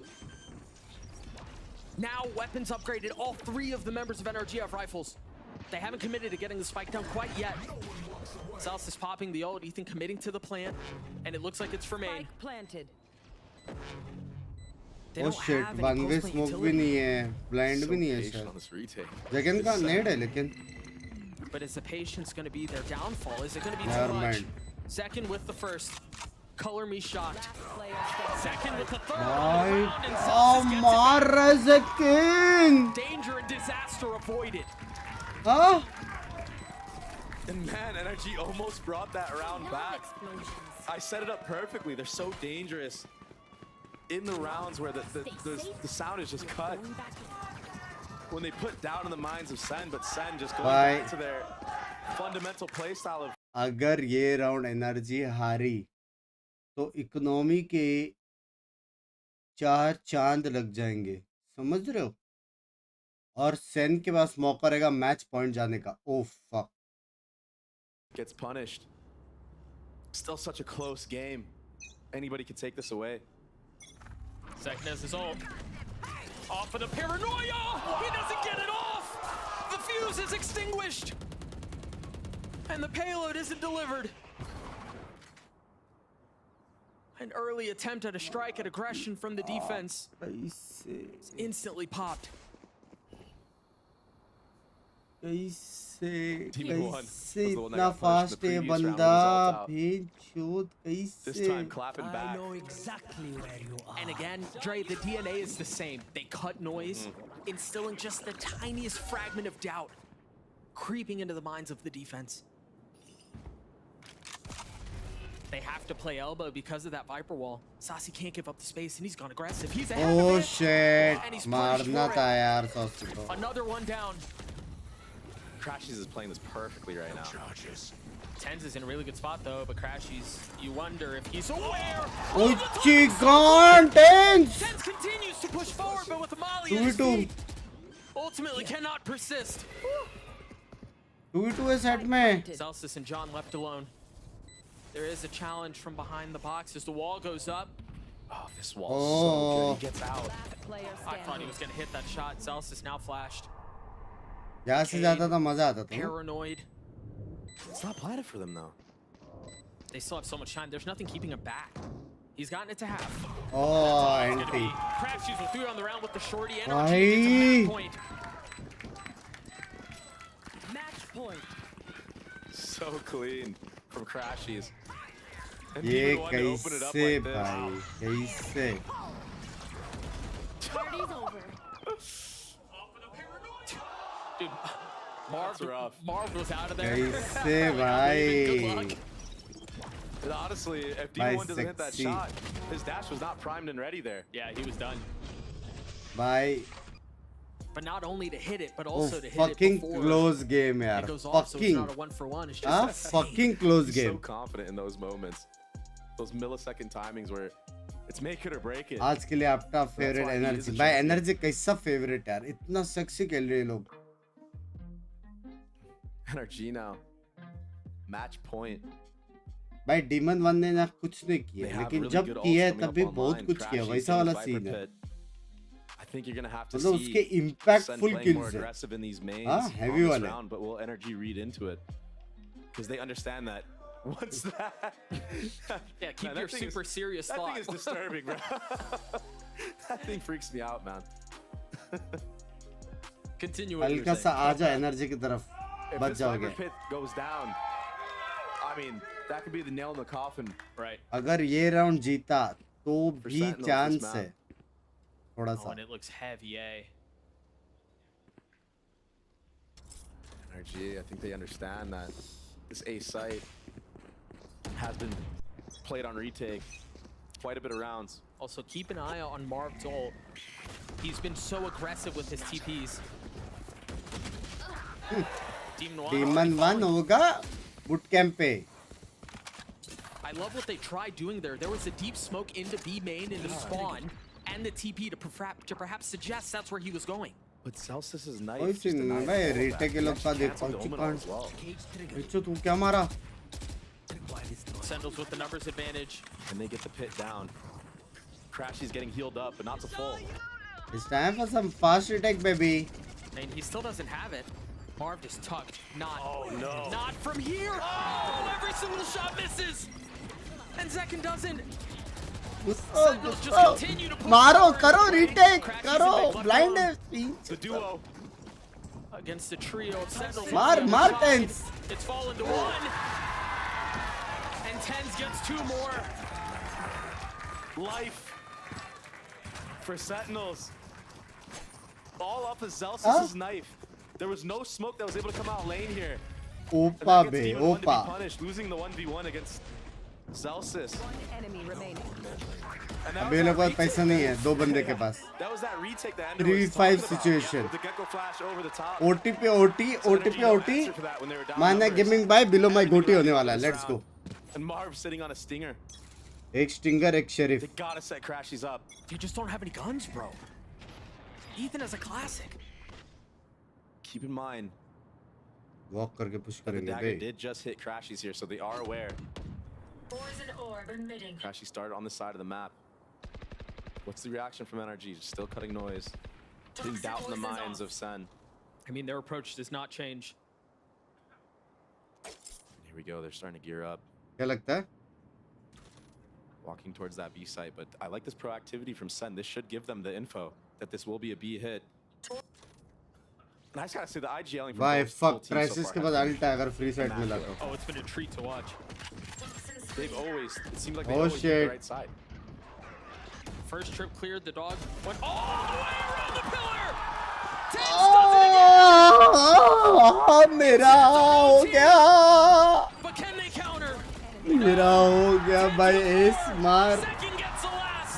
Now weapons upgraded. All 3 of the members of NRG have rifles. They haven't committed to getting the spike down quite yet. Celsius popping the ult, Ethan committing to the plan, and it looks like it's for main. Planted. oh shit one way smoke भी नहीं है blind भी नहीं है शायद जगन का नेड है लेकिन But is the patience going to be their downfall? Is it going to be Never too much? mind. Second with the first. Color me shocked. Second with the third. भाई And Celsius gets it. मार रहा है Zekin Danger and disaster avoided. हाँ And man, NRG almost brought that round back. I set it up perfectly. They're so dangerous in the rounds where the sound is just cut. When they put down in the minds of Sen, but Sen just going back to their fundamental playstyle of. अगर ये round energy हारी तो economy के 4 चांद लग जाएंगे, समझ रहे हो? और सेन के पास मौका रहेगा मैच पॉइंट जाने का. Oh fuck. Gets punished. Still such a close game. Anybody can take this away. Seknes is ult. Off of the paranoia! He doesn't get it off! The fuse is extinguished! And the payload isn't delivered. An early attempt at a strike at aggression from the defense. It's instantly popped. कैसे इतना fast है बंदा, भेंचोद कैसे? This time clapping back. I know exactly where you are. And again, Dre, the DNA is the same. They cut noise, instilling just the tiniest fragment of doubt, creeping into the minds of the defense. They have to play elbow because of that Viper wall. Saucy can't give up the space, and he's gone aggressive. He's ahead of it. Shit! And he's मारना था यार Saucy को. Another one down. Crashies is playing this perfectly right now. Tens is in a really good spot though, but Crashies, you wonder if he's aware. Oh, gone, Tens! Tens continues to push forward, but with the Molly 2v2. ultimately cannot persist. 2v2 है set में. Celsius and John left alone. There is a challenge from behind the box as the wall goes up. Oh, this wall is so good. He gets out. I thought he was going to hit that shot. Celsius now flashed. जहाँ से जाता था मजा आता था. Paranoid. It's not planted for them though. They still have so much time. There's nothing keeping him back. He's gotten it to half. Oh, anti. Crabshoes will through on the round with the shorty. NRG gets a point. Match point. So clean from Crashies. And ये even wanted to open it up कैसे like भाई, कैसे? Party's over. Dude, Marv was out of there. कैसे भाई? And honestly, if D1 doesn't hit that shot, his dash was not primed and ready there. Yeah, he was done. Bye. But not only to hit it, but also to hit it fucking before close game यार. it goes off, so it's Fucking. not a 1-for-1. It's just Fucking close He's game. so confident in those moments. Those millisecond timings where it's make it or break it. आज के लिए आपका favorite energy. भाई energy कैसा favorite यार? इतना sexy खेल रहे हैं लोग. NRG now. Match point. भाई Demon 1 ने ना कुछ नहीं किया, लेकिन जब किया है तब भी बहुत कुछ किया. वैसा वाला सीन है. I think you're gonna have to मतलब see उसके impactful more kills है. aggressive in these mains heavy on this वाले. round, but will NRG read into it? Because they understand that once that yeah, keep your super serious that thought. thing is disturbing, bro. That thing freaks me out, man. Continue. हल्का सा आजा energy की तरफ. If बच this जाओगे. Viper pit goes down, I mean, that could be the nail in the coffin. Right. अगर ये round जीता तो भी Sentinels चांस this है. थोड़ा Oh, सा. and it looks heavy, eh? NRG, I think they understand that this A site has been played on retake quite a bit of rounds. Also, keep an eye on Marv's ult. He's been so aggressive with his TPs. Demon 1 होगा bootcamp पे. I love what they tried doing there. There was a deep smoke into B main, into spawn, and the TP to perhaps suggest that's where he was going. But Celsius's knife. कोई scene नहीं भाई. retake के लोग का देख चुका हूँ. बिच्छू तू क्या मारा? Sentinels with the numbers advantage. And they get the pit down. Crashy's getting healed up, but not to full. It's time for some fast retake, baby. And he still doesn't have it. Marv just tucked. Not. Oh no. Not from here. Oh, every single shot misses. And second doesn't. Sentinels just continue to push मारो forward. करो retake Crashes करो in the left blind arm. है. The duo. Against the trio of Sentinels. मार Tens. It's fallen to one. And Tens gets two more. Life for Sentinels. All off of Celsius's knife. There was no smoke that was able to come out lane here. Opa be, opa. Punished, losing the 1v1 against Celsius. अभी लोग पास पैसा नहीं है, 2 बंदे के पास. 3v5 situation. OT पे OT. माना gaming by below my goatee होने वाला है. Let's go. And Marv sitting on a stinger. एक स्टिंगर, एक sheriff. They gotta set Crashies up. You just don't have any guns, bro. Ethan is a classic. Keep in mind, walk करके push the करेंगे dagger B. did just hit Crashies here, so they are aware. Crashy started on the side of the map. What's the reaction from NRG? Still cutting noise. Putting doubt in the minds of Sen. I mean, their approach does not change. Here we go, they're starting to gear up. क्या लगता है? Walking towards that B site, but I like this proactivity from Sen. This should give them the info that this will be a B hit. And I just gotta say the IGLing from Why both fuck teams Crisis so के far बाद has alt है अगर free side मिला तो. Oh, it's been a treat to watch. They've always, it seems like they Oh, always pick shit. the right side. First trip cleared, the dog went all the way around the pillar. मेरा हो गया. But can they counter? मेरा हो गया भाई. S मार.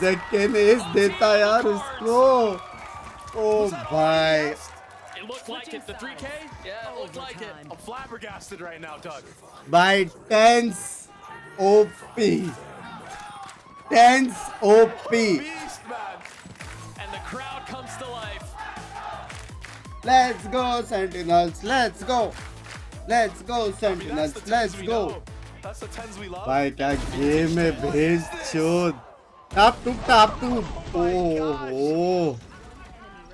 Second S देता यार उसको. ओ भाई. It looked like it. The 3K? Yeah, it looked like it. I'm flabbergasted right now, Doug. By tense OP. Tense OP. Beast, man. And the crowd comes to life. Let's go Sentinels. Let's go. Let's go Sentinels. Let's go. That's the tens we love. भाई क्या game है भेज चोद. Top 2 top 2. Oh.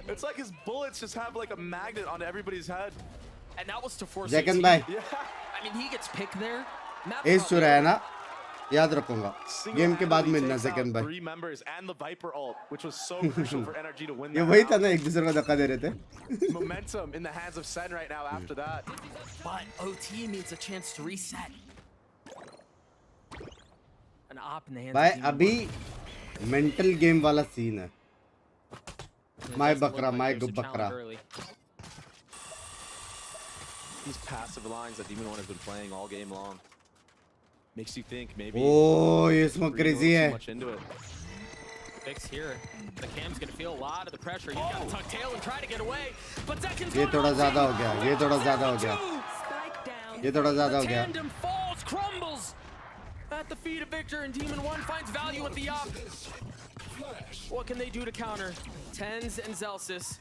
It's like his bullets just have like a magnet on everybody's head. And that was to force Second a by. team. I mean, he gets picked there. S चुरा है ना. याद रखूंगा. Game के बाद मिलना second by. 3 members and the Viper ult, which was so crucial for NRG to win ये that वही था round. ना एक दूसरे को धक्का दे रहे थे. Momentum in the hands of Sen right now after that. But OT needs a chance to reset. An op in the hands भाई of Demon अभी One. मेंटल गेम वाला सीन है. It माय doesn't look बकरा like my there's a बकरा. challenge early. These passive lines that Demon One has been playing all game long makes you think maybe. Oh, ये smoke reading a crazy little है. too much into it. Binks here. The cam's gonna feel a lot of the pressure. He's got to tuck tail and try to get away. But Zekin's ये going थोड़ा on ज़्यादा हो OT. गया. ये थोड़ा ज़्यादा हो गया. ये थोड़ा ज़्यादा हो The गया. tandem falls, crumbles at the feet of Victor, and Demon One finds value at the op. What can they do to counter? Tens and Zelsis.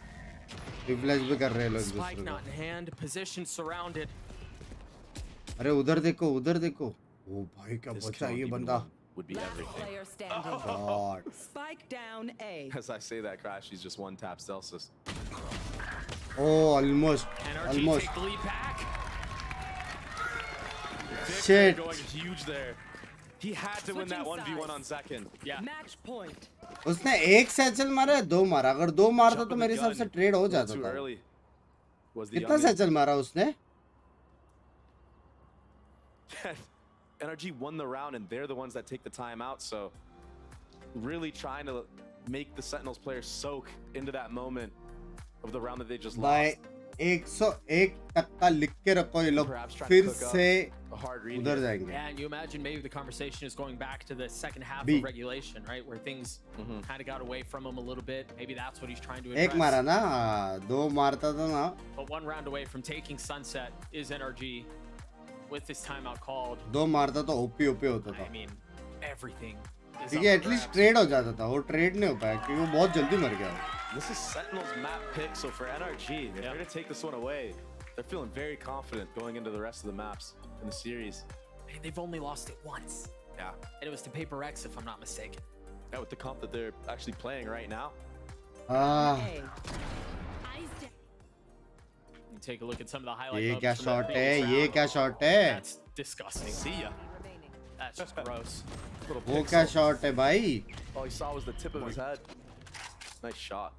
Reflex भी कर रहे हैं लोग Spike दूसरों not in hand, position surrounded. को. अरे उधर देखो उधर देखो. ओ भाई क्या बचा ये बंदा. Would be everything. Player standing. God. Spike down A. As I say that, Crash, he's just one tap Celsius. Oh, almost. NRG Almost. take the lead back. Victor Shit. going huge there. He had to win that 1v1 on Zekin. Yeah. Match point. उसने एक satchel मारा है 2 मारा. अगर 2 मारता तो मेरे हिसाब से ट्रेड हो जाता Too था. early. Was the कितना सैचल मारा उसने? NRG won the round, and they're the ones that take the timeout. So, really trying to make the Sentinels players soak into that moment of the round that they just भाई lost. 101% लिख के रखो ये लोग फिर से उधर जाएंगे. And you imagine maybe the conversation is going back to the second half B. of regulation, right? Where things kind of got away from him a little bit. Maybe that's what he's trying to एक address. मारा ना. 2 मारता था ना. But one round away from taking Sunset is NRG with this timeout called. 2 मारता तो OP OP होता था. I mean, everything is ठीक up है for एटलीस्ट grabs. ट्रेड हो जाता था. वो ट्रेड नहीं हो पाया क्योंकि वो बहुत जल्दी मर गया. This is Sentinels map pick, so for NRG, if they're going to take this one away, they're feeling very confident going into the rest of the maps in the series. Hey, they've only lost it once. Yeah. And it was to Paper X, if I'm not mistaken. Yeah, with the comp that they're actually playing right now. You take a look at some of the highlight ये moments क्या from shot that है? previous ये round. क्या shot है? That's disgusting. See ya. That's just gross. Little वो pixel. क्या shot है भाई? All he saw was the tip of his head. Nice shot.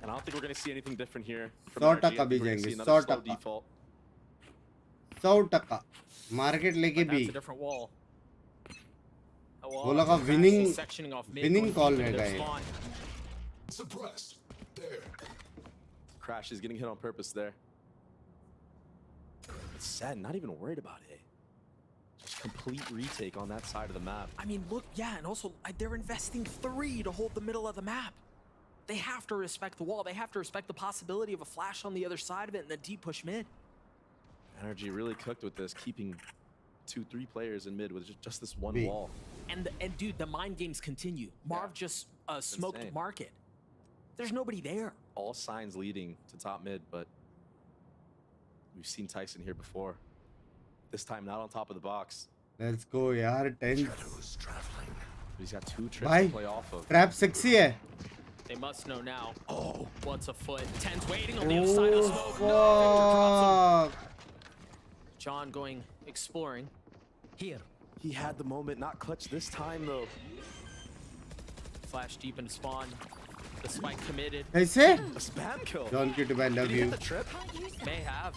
And I don't think we're going to see anything different here. from 100% NRG. I think भी we're gonna जाएंगे, see another slow 100%. default. 100% market लेके भी. That's a different wall. A wall वो लगा that's winning actually sectioning off mid, winning going call deep into रहेगा their ये. spawn. Suppressed. There. Crash is getting hit on purpose there. Sen, not even worried about it. Just complete retake on that side of the map. I mean, look, yeah, and also they're investing 3 to hold the middle of the map. They have to respect the wall. They have to respect the possibility of a flash on the other side of it and the deep push mid. NRG really cooked with this, keeping 2-3 players in mid with just this one wall. And dude, the mind games continue. Marv just smoked insane. market. There's nobody there. All signs leading to top mid, but we've seen Tyson here before. This time not on top of the box. Let's go, yaar. 10. He's got 2 trips to play off of. Trap sexy hai. They must know now. Oh, what's a foot? 10's waiting on the other side of the smoke. No, Fuck. John going exploring. Here. He had the moment, not clutch this time though. Flash deep into spawn. The spike committed. Kaise? A spam kill. John Kitty, I love Did he you. get the trip? May have.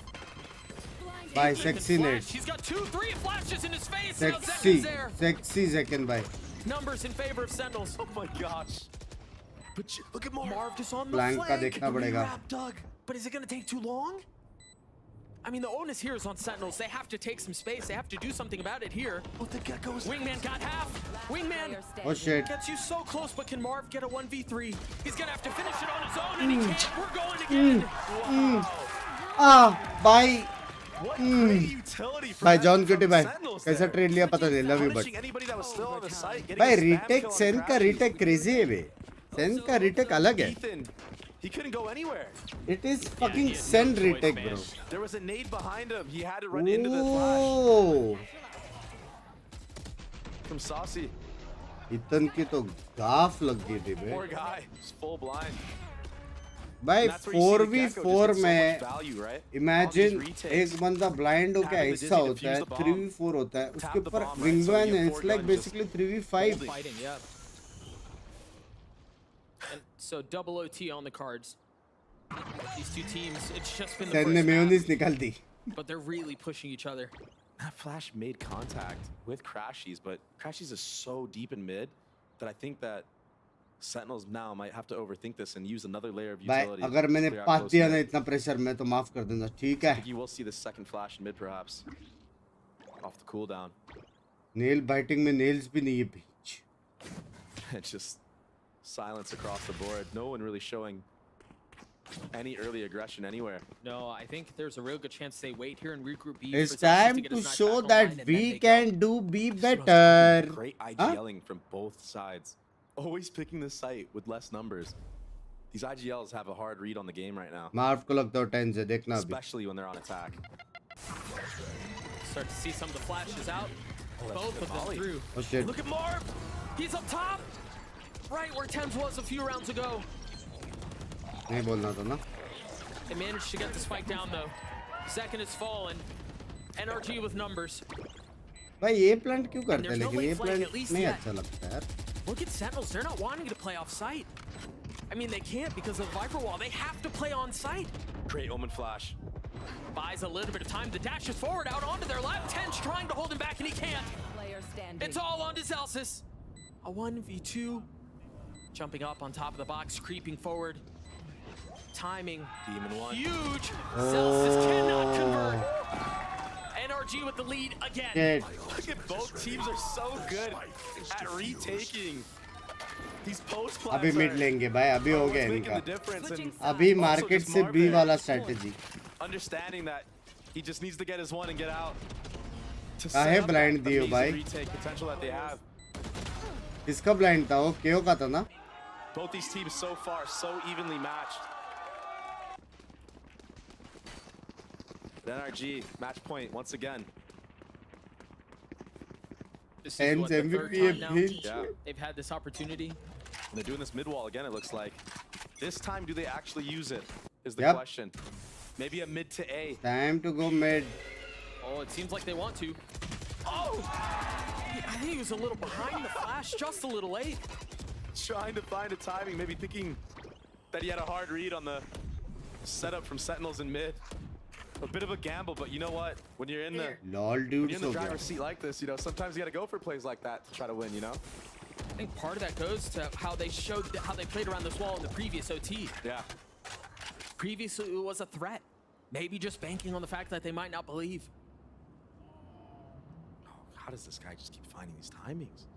Bye, sexy net. He's got 2-3 flashes in his face. Sexy. There. Sexy second bye. Numbers in favor of Sentinels. Oh my gosh. But look at Marv just on the Blank ka flank. dekhna padega. Doug. But is it going to take too long? I mean, the onus here is on Sentinels. They have to take some space. They have to do something about it here. Oh, the Geckos. Wingman got half. Wingman Oh shit. gets you so close, but can Marv get a 1v3? He's going to have to finish it on his own, and he can't. We're going again. Wow. Ah, bye. What great utility for Bye, them John from Kitty, bye. Sentinels कैसा there. Trade लिया पता नहीं. Love you, but. Punishing anybody that was still on the site, getting भाई a spam retake kill on Sen का Crashies. retake crazy है बे. सेन का retake अलग है. Ethan, he couldn't go anywhere. It is fucking Sen retake, bro. There was a nade behind him. He had to run into the flash Oh. from Saucy. इतन की तो गाफ लग गई थी बे. Poor guy, he's full blind. भाई And that's where you see the Gecko just 4v4 gets so में much value, right? imagine All these retakes. एक बंदा blind होके Having the ऐसा dizzy होता है, defuse the bomb. 3v4 होता है, Tap उसके the ऊपर bomb, right? So wingman you है, have it's 4 like guns basically 3v5. Fighting, yeah. And so double OT on the cards. These two teams, it's just been the Sen ने first mayonnaise half, निकाल दी. but they're really pushing each other. That flash made contact with Crashies, but Crashies is so deep in mid that I think that Sentinels now might have to overthink this and use another layer of भाई utility. अगर to मैंने clear out पास close दिया mid. ना इतना pressure में तो माफ कर देना, ठीक I है. think you will see the second flash in mid perhaps. Off the cooldown. Nail biting में नेल्स भी नहीं है बीच. It's just silence across the board. No one really showing any early aggression anywhere. No, I think there's a real good chance they wait here and regroup B. It's for Zelsius time get to his knife show back online, that and then we they go. can do be Smells better. Great Huh? IGLing from both sides. Always picking the site with less numbers. These IGLs have a hard read on the game right now. मार्व को लगता है 10 से देखना अभी. Especially when they're on attack. Start to see some of the flashes out. Both of them volley. through. Oh shit. Look at Marv. He's up top. Right where Thames was a few rounds ago. नहीं बोलना था ना. They managed to get the spike down though. Second has fallen. NRG with numbers. भाई ये plant क्यों करते हैं there's no लेकिन ये late flank, plant at least नहीं yet. अच्छा लगता है यार. Look at Sentinels. They're not wanting to play off site. I mean, they can't because of Viper Wall. They have to play on site. Great Omen flash. Buys a little bit of time. The dash is forward out onto their left. Ten's trying to hold him back and he can't. It's all on to Zelsius. A 1v2. Jumping up on top of the box, creeping forward. Timing. Demon 1. Huge. Zelsius cannot convert. NRG with the lead again. Shit. Look at both teams are so good at retaking. These post plants अभी mid लेंगे भाई, अभी हो गया इनका. अभी market से B वाला strategy. Understanding that he just needs to get his one and get out. काहे ब्लाइंड दियो भाई? Retake potential that they have. किसका ब्लाइंड था वो? केओ का था ना? Both these teams so far so evenly matched. But NRG match point once again. This is what, the third time now Yeah. they've had this opportunity. And they're doing this mid wall again, it looks like. This time, do they actually use it? Is the Yep. question. Maybe a mid to A. Time to go mid. Oh, it seems like they want to. Oh! I think he was a little behind the flash, just a little late. Trying to find a timing, maybe thinking that he had a hard read on the setup from Sentinels in mid. A bit of a gamble, but you know what? When you're in the LOL when dude you're in the so driver's good. seat like this, you know, sometimes you got to go for plays like that to try to win, you know? I think part of that goes to how they showed how they played around this wall in the previous OT. Yeah. Previously, it was a threat. Maybe just banking on the fact that they might not believe. How does this guy just keep finding these timings?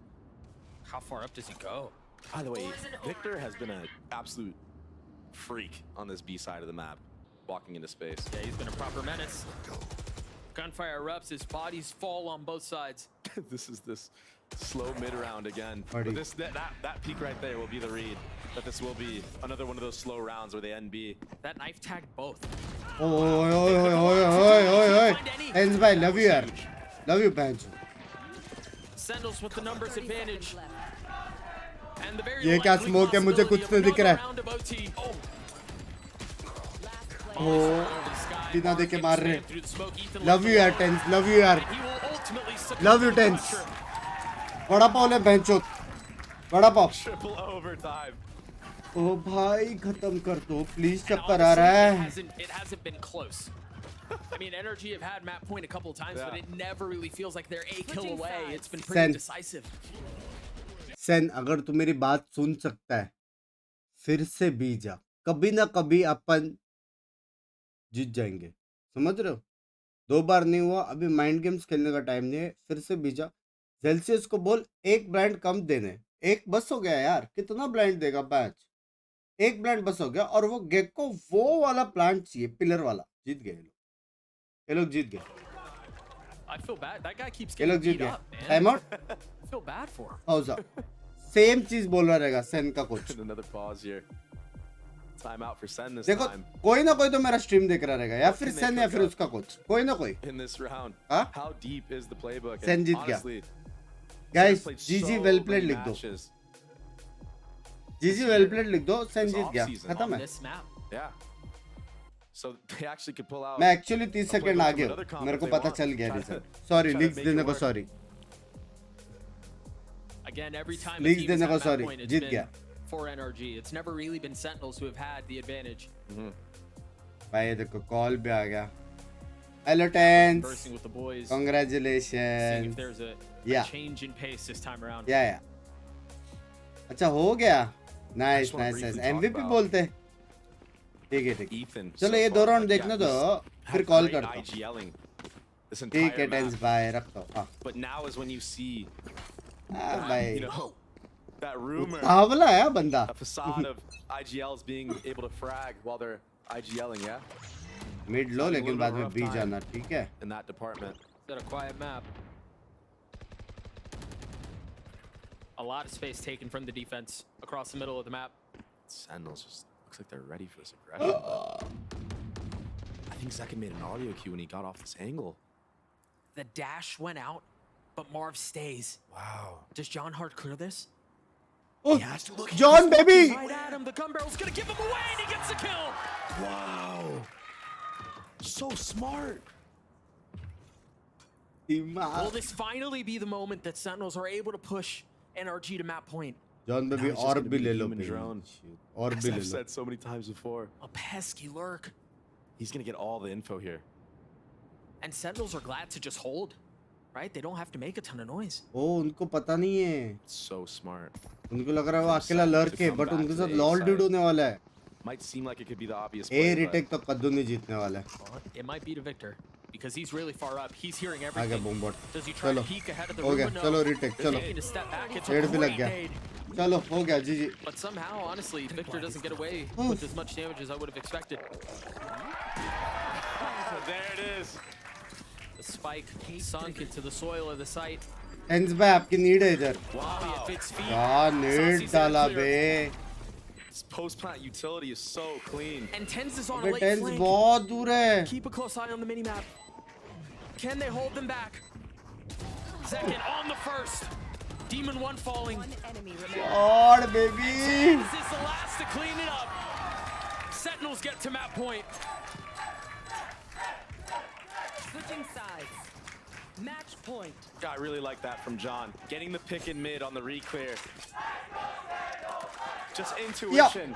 How far up does he go? By the way, Victor has been an absolute freak on this B side of the map, walking into space. Yeah, he's been a proper menace. Gunfire erupts, his bodies fall on both sides. This is this slow mid round again. Party. But that peak right there will be the read. That this will be another one of those slow rounds where they NB. That knife tagged both. Ends by love you yaar. Love you Pancho. Sentinels with the numbers advantage. And the very ये क्या smoke है मुझे कुछ नहीं दिख रहा है. Oh, बिना देखे मार रहे. Love you यार Tens. Love you यार. Love you Tens. बड़ा पाव ले Pancho. बड़ा पाव. Triple overtime. ओ भाई खत्म कर दो प्लीज चक्कर आ रहा है. It hasn't been close. I mean, NRG have had map point a couple of times, but it never really feels like they're a kill away. It's been pretty decisive. Sen अगर तू मेरी बात सुन सकता है फिर से बी जा. कभी ना कभी अपन जीत जाएंगे. समझ रहे हो? 2 बार नहीं हुआ. अभी माइंड गेम्स खेलने का टाइम नहीं है. फिर से बी जा. जेल्सियस को बोल एक ब्लाइंड कम देने. एक बस हो गया यार. कितना ब्लाइंड देगा मैच? एक ब्लाइंड बस हो गया. और वो गेक को वो वाला प्लांट चाहिए पिलर वाला. जीत गए ये लोग जीत गए. I feel bad. That guy keeps ये लोग getting जीत beat गए. up, man. Time out. I feel bad for him. House same चीज बोल रहा रहेगा सेन का coach. Another pause here. Time out for Sen this देखो time. कोई ना कोई तो मेरा स्ट्रीम देख रहा रहेगा या फिर सेन या फिर उसका कोच. कोई ना कोई. In this round. हाँ? How deep is the playbook? Sen जीत गया. गाइस जीजी वेल प्लेड लिख दो. जीजी वेल प्लेड लिख दो. सेन जीत गया. खत्म है. Yeah. So they actually could pull out. मैं एक्चुअली 30 सेकंड आगे हूँ. मेरे को पता चल गया रिजल्ट. सॉरी लीक्स देने को sorry. Again, every time leaks देने को सॉरी. जीत गया. For NRG, it's never really been Sentinels who have had the advantage. भाई देखो कॉल भी आ गया. Hello Tens. Bursting with the boys. Seeing Congratulations. if there's a change in pace this time around. या अच्छा हो गया. Nice nice nice. MVP बोलते. ठीक है ठीक. चलो ये 2 राउंड देखने दो फिर कॉल करता हूँ. ठीक है टेंस बाय रखता हूँ. But now is when you see भाई you know that rumor. आवला है बंदा. A facade of IGLs being able to frag while they're IGLing, yeah? Mid लो लेकिन बाद में बी जाना. ठीक है. In that department. Is that a quiet map? A lot of space taken from the defense across the middle of the map. Sentinels just looks like they're ready for this aggression. I think Zekin made an audio cue when he got off this angle. The dash went out, but Marv stays. Wow. Does John Hart clear this? Oh, John baby. Right at him. The gun barrel's gonna give him away, and he gets the kill. Wow. So smart. Will this finally be the moment that Sentinels are able to push NRG to map point? John baby और भी ले लो. Drone. और भी ले I've low. said so many times before. A pesky lurk. He's gonna get all the info here. And Sentinels are glad to just hold, right? They don't have to make a ton of noise. ओ उनको पता नहीं है. So smart. उनको लग रहा है वो अकेला लर्क है, but उनके साथ लॉल ड्यूड होने वाला है. Might seem like it could be the obvious. A retake तो कद्दू नहीं जीतने वाला है. It might be to Victor because he's really far up. He's hearing आ everything. गया boom bot. Does he try चलो to peek ahead of the हो गया. rumor? चलो रिटेक चलो. Taking a step back. It's a डेढ़ भी लग great गया. nade. चलो हो गया जी जी. But somehow, honestly, Victor doesn't get away with as much damage as I would have expected. There it is. The spike sunk into the soil of the site. Tens भाई आपकी need है इधर. Wow. यार need डाला B. This post-plant utility is so clean. And Tens is on a अबे late tense flank. बहुत दूर है. Keep a close eye on the minimap. Can they hold them back? Second on the first. Demon 1 falling. God, baby. Tens is the last to clean it up. Sentinels get to map point. Switching sides. Match point. I really like that from John. Getting the pick in mid on the re-clear. Just intuition.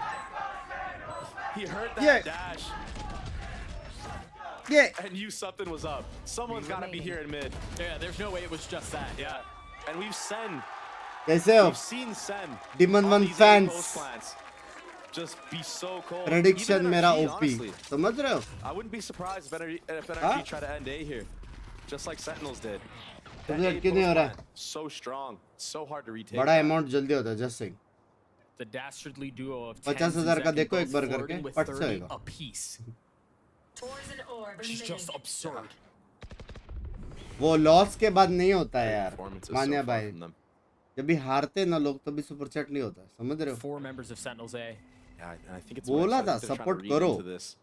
He heard that dash. Yeah. And knew something was up. Someone's got to be here in mid. Yeah, there's no way it was just that. Yeah. And we've कैसे हो? seen Sen. Demon on 1 these fans. post plants. just be so cold. Prediction Even मेरा NRG, OP. honestly, समझ रहे हो? I wouldn't be surprised if NRG हाँ? try to end A here, just like Sentinels did. तो That फिर A क्यों नहीं हो रहा post plan, so strong, so hard to retake. बड़ा that. amount जल्दी होता है just saying. The dastardly duo of 50,000 का Tens देखो and एक बार Zeki करके both पट flirting से with होएगा. 30 apiece. Which is just absurd. वो लॉस के बाद नहीं होता है यार. Performance is Manya so far भाई. from them. जब भी हारते ना लोग तभी सुपर चैट नहीं होता. समझ रहे हो? 4 members of Sentinels A. Yeah, and I think it's बोला what I था think they're trying to support read करो. into this,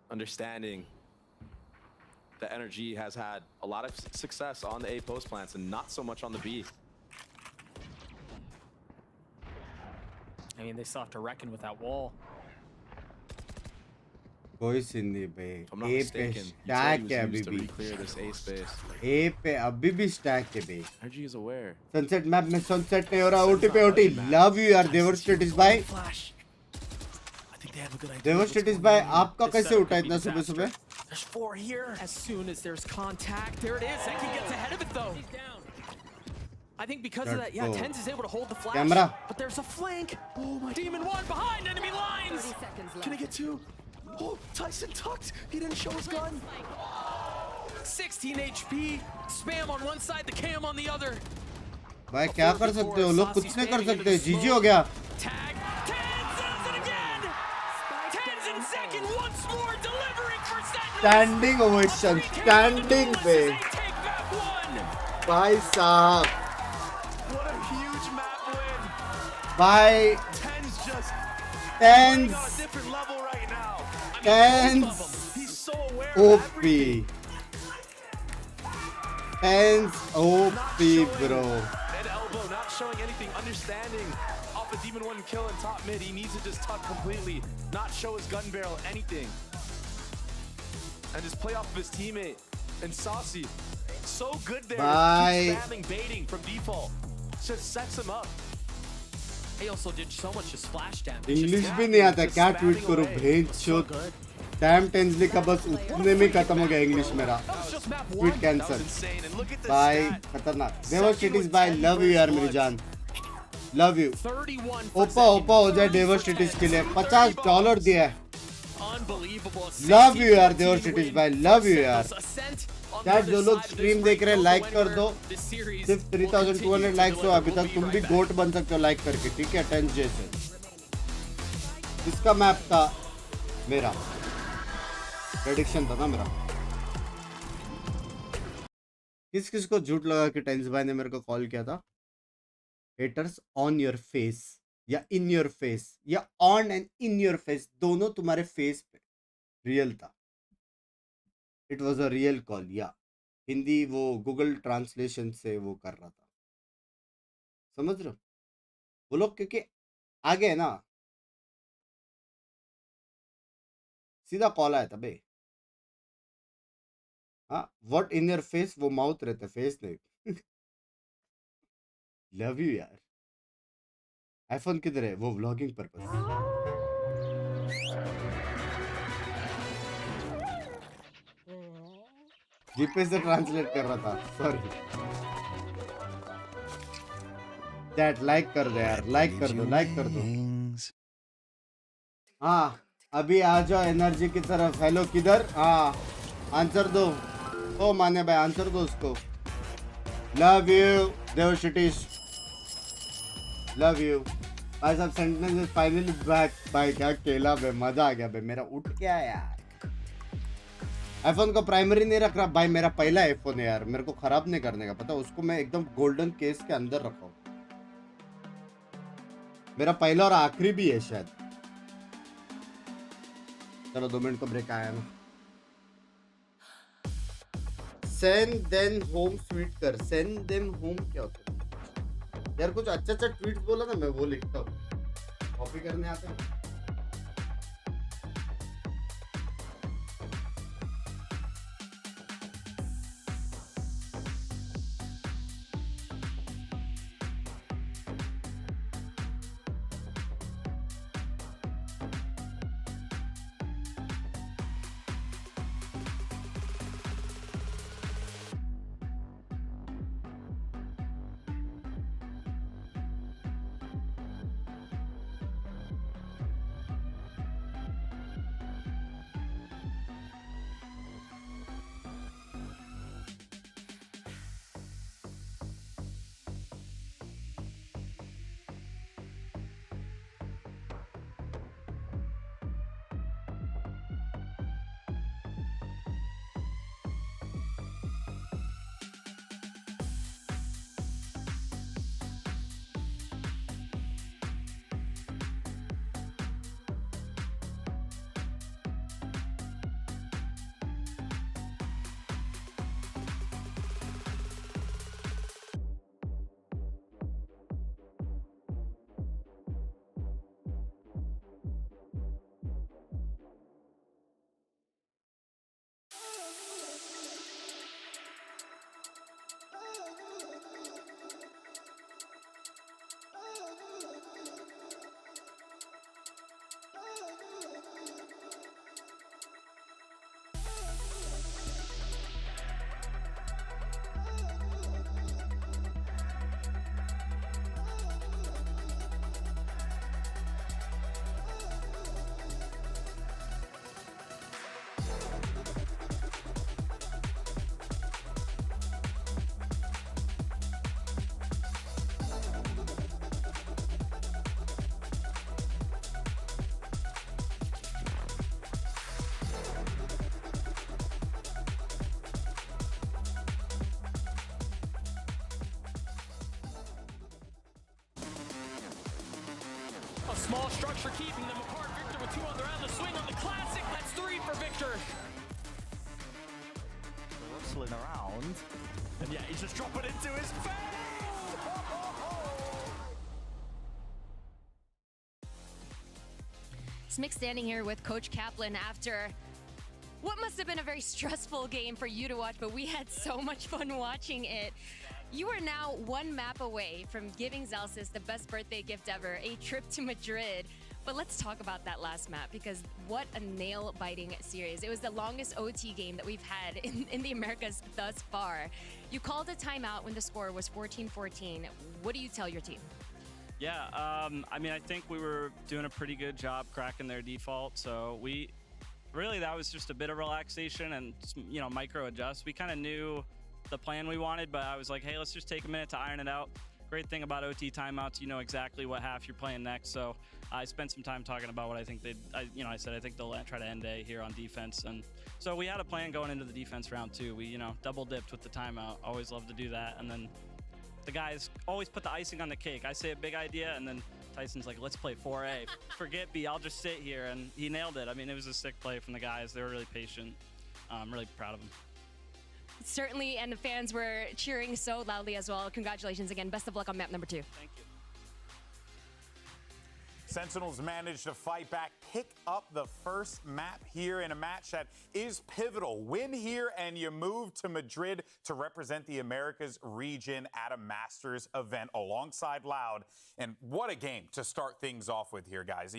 understanding that NRG has had a lot of success on the A post plants and not so much on the B. I mean, they still have to reckon with that wall. कोई scene नहीं भाई. If I'm not A पे mistaken, stack utility है was अभी used to भी. re-clear this A space. A पे अभी भी स्टैक है भाई. NRG is aware. Sunset map में सनसेट नहीं हो रहा. ओटी पे ओटी. लव यू यार देवर्स्टेटिस भाई. देवर्स्टेटिस भाई आपका कैसे उठा इतना सुबह सुबह? There's 4 here. As soon as there's contact, there it is. Zeki gets ahead of it though. I think because of that, yeah, Tens is able to hold the flash. Camera. But there's a flank. Oh my Demon 1 behind enemy lines. Can I get 2? Oh, Tyson tucked. He didn't show his gun. 16 HP. Spam on one side, the cam on the other. भाई क्या कर सकते हो लोग? कुछ नहीं कर सकते. जीजी हो गया. Tag. Tens does it again. Tens in second once more, delivering for Sentinels. Standing ovation. Standing पे. भाई साहब. What a huge map win. भाई. Tens just Tens. on a different level right now. Tens. He's so aware of OP. everything. Tens OP bro. Mid elbow, not showing anything, understanding off a Demon 1 kill in top mid. He needs to just tuck completely, not show his gun barrel, anything. And just play off of his teammate. And Saucy, so good there. Bye. Keeps spamming baiting from default. Just sets him up. He also did so much to splash damage. English भी नहीं आता. क्या tweet करूं भेज शोध. Dam टेंसली का बस उतने में खत्म हो गया इंग्लिश मेरा. Tweet cancel. बाय खतरनाक. देवर्स्टेटिस बाय लव यू यार मेरी जान. Love you. ओपा ओपा हो जाए देवर्स्टेटिस के लिए. $50 दिया है. लव यू यार देवर्स्टेटिस बाय. लव यू यार. यार जो लोग स्ट्रीम देख रहे हैं लाइक कर दो. सिर्फ 3200 लाइक्स हो अभी तक. तुम भी गोट बन सकते हो लाइक करके. ठीक है 10 जैसे. इसका मैप था मेरा. प्रेडिक्शन था ना मेरा. किस किस को झूठ लगा कि टेंस भाई ने मेरे को कॉल किया था? हेटर्स ऑन योर फेस या इन योर फेस या on and in your face दोनों तुम्हारे फेस पे रियल था. It was a real call. या हिंदी वो गूगल ट्रांसलेशन से वो कर रहा था. समझ रहे हो? वो लोग क्योंकि आगे है ना. सीधा कॉल आया था बे. हाँ व्हाट इन योर फेस वो माउथ रहता है फेस नहीं. लव यू यार. आईफोन किधर है? वो व्लॉगिंग पर्पस. जीपे से ट्रांसलेट कर रहा था. सॉरी. चैट लाइक कर दो यार. लाइक कर दो. लाइक कर दो. हाँ अभी आ जाओ एनर्जी की तरफ. हेलो किधर? हाँ आंसर दो. ओ माने भाई आंसर दो उसको. लव यू देवर्स्टेटिस. लव यू भाई साहब. Sentinels is finally back. भाई क्या खेला बे. मजा आ गया बे. मेरा उठ गया यार. आईफोन का प्राइमरी नहीं रख रहा भाई. मेरा पहला आईफोन है यार. मेरे को खराब नहीं करने का पता. उसको मैं एकदम गोल्डन केस के अंदर रखा हूँ. मेरा पहला और आखिरी भी है शायद. चलो 2 मिनट को ब्रेक आया ना. सेंड देन होम ट्वीट कर. सेंड देम होम क्या होता है यार? कुछ अच्छा अच्छा ट्वीट बोला ना मैं वो लिखता हूँ. कॉपी करने आते हैं. Small structure keeping them apart. Victor with 2 on the round. The swing on the classic. That's 3 for Victor. Rustling around. And yeah, he's just dropping into his face. Smick standing here with Coach Kaplan after what must have been a very stressful game for you to watch, but we had so much fun watching it. You are now 1 map away from giving Zalsis the best birthday gift ever, a trip to Madrid. But let's talk about that last map, because what a nail-biting series. It was the longest OT game that we've had in the Americas thus far. You called a timeout when the score was 14-14. What do you tell your team? Yeah, I mean, I think we were doing a pretty good job cracking their default. So that was just a bit of relaxation and, you know, micro adjust. We kind of knew the plan we wanted, but I was like, hey, let's just take a minute to iron it out. Great thing about OT timeouts, you know exactly what half you're playing next. So I spent some time talking about what I think I said I think they'll try to end A here on defense. And so we had a plan going into the defense round too. We, you know, double dipped with the timeout. Always love to do that. And then the guys always put the icing on the cake. I say a big idea, and then Tyson's like, let's play 4A. Forget B, I'll just sit here. And he nailed it. I mean, it was a sick play from the guys. They were really patient. I'm really proud of them. Certainly, and the fans were cheering so loudly as well. Congratulations again. Best of luck on map number 2. Thank you. Sentinels managed to fight back, pick up the first map here in a match that is pivotal. Win here and you move to Madrid to represent the Americas region at a Masters event alongside Loud. And what a game to start things off with here, guys.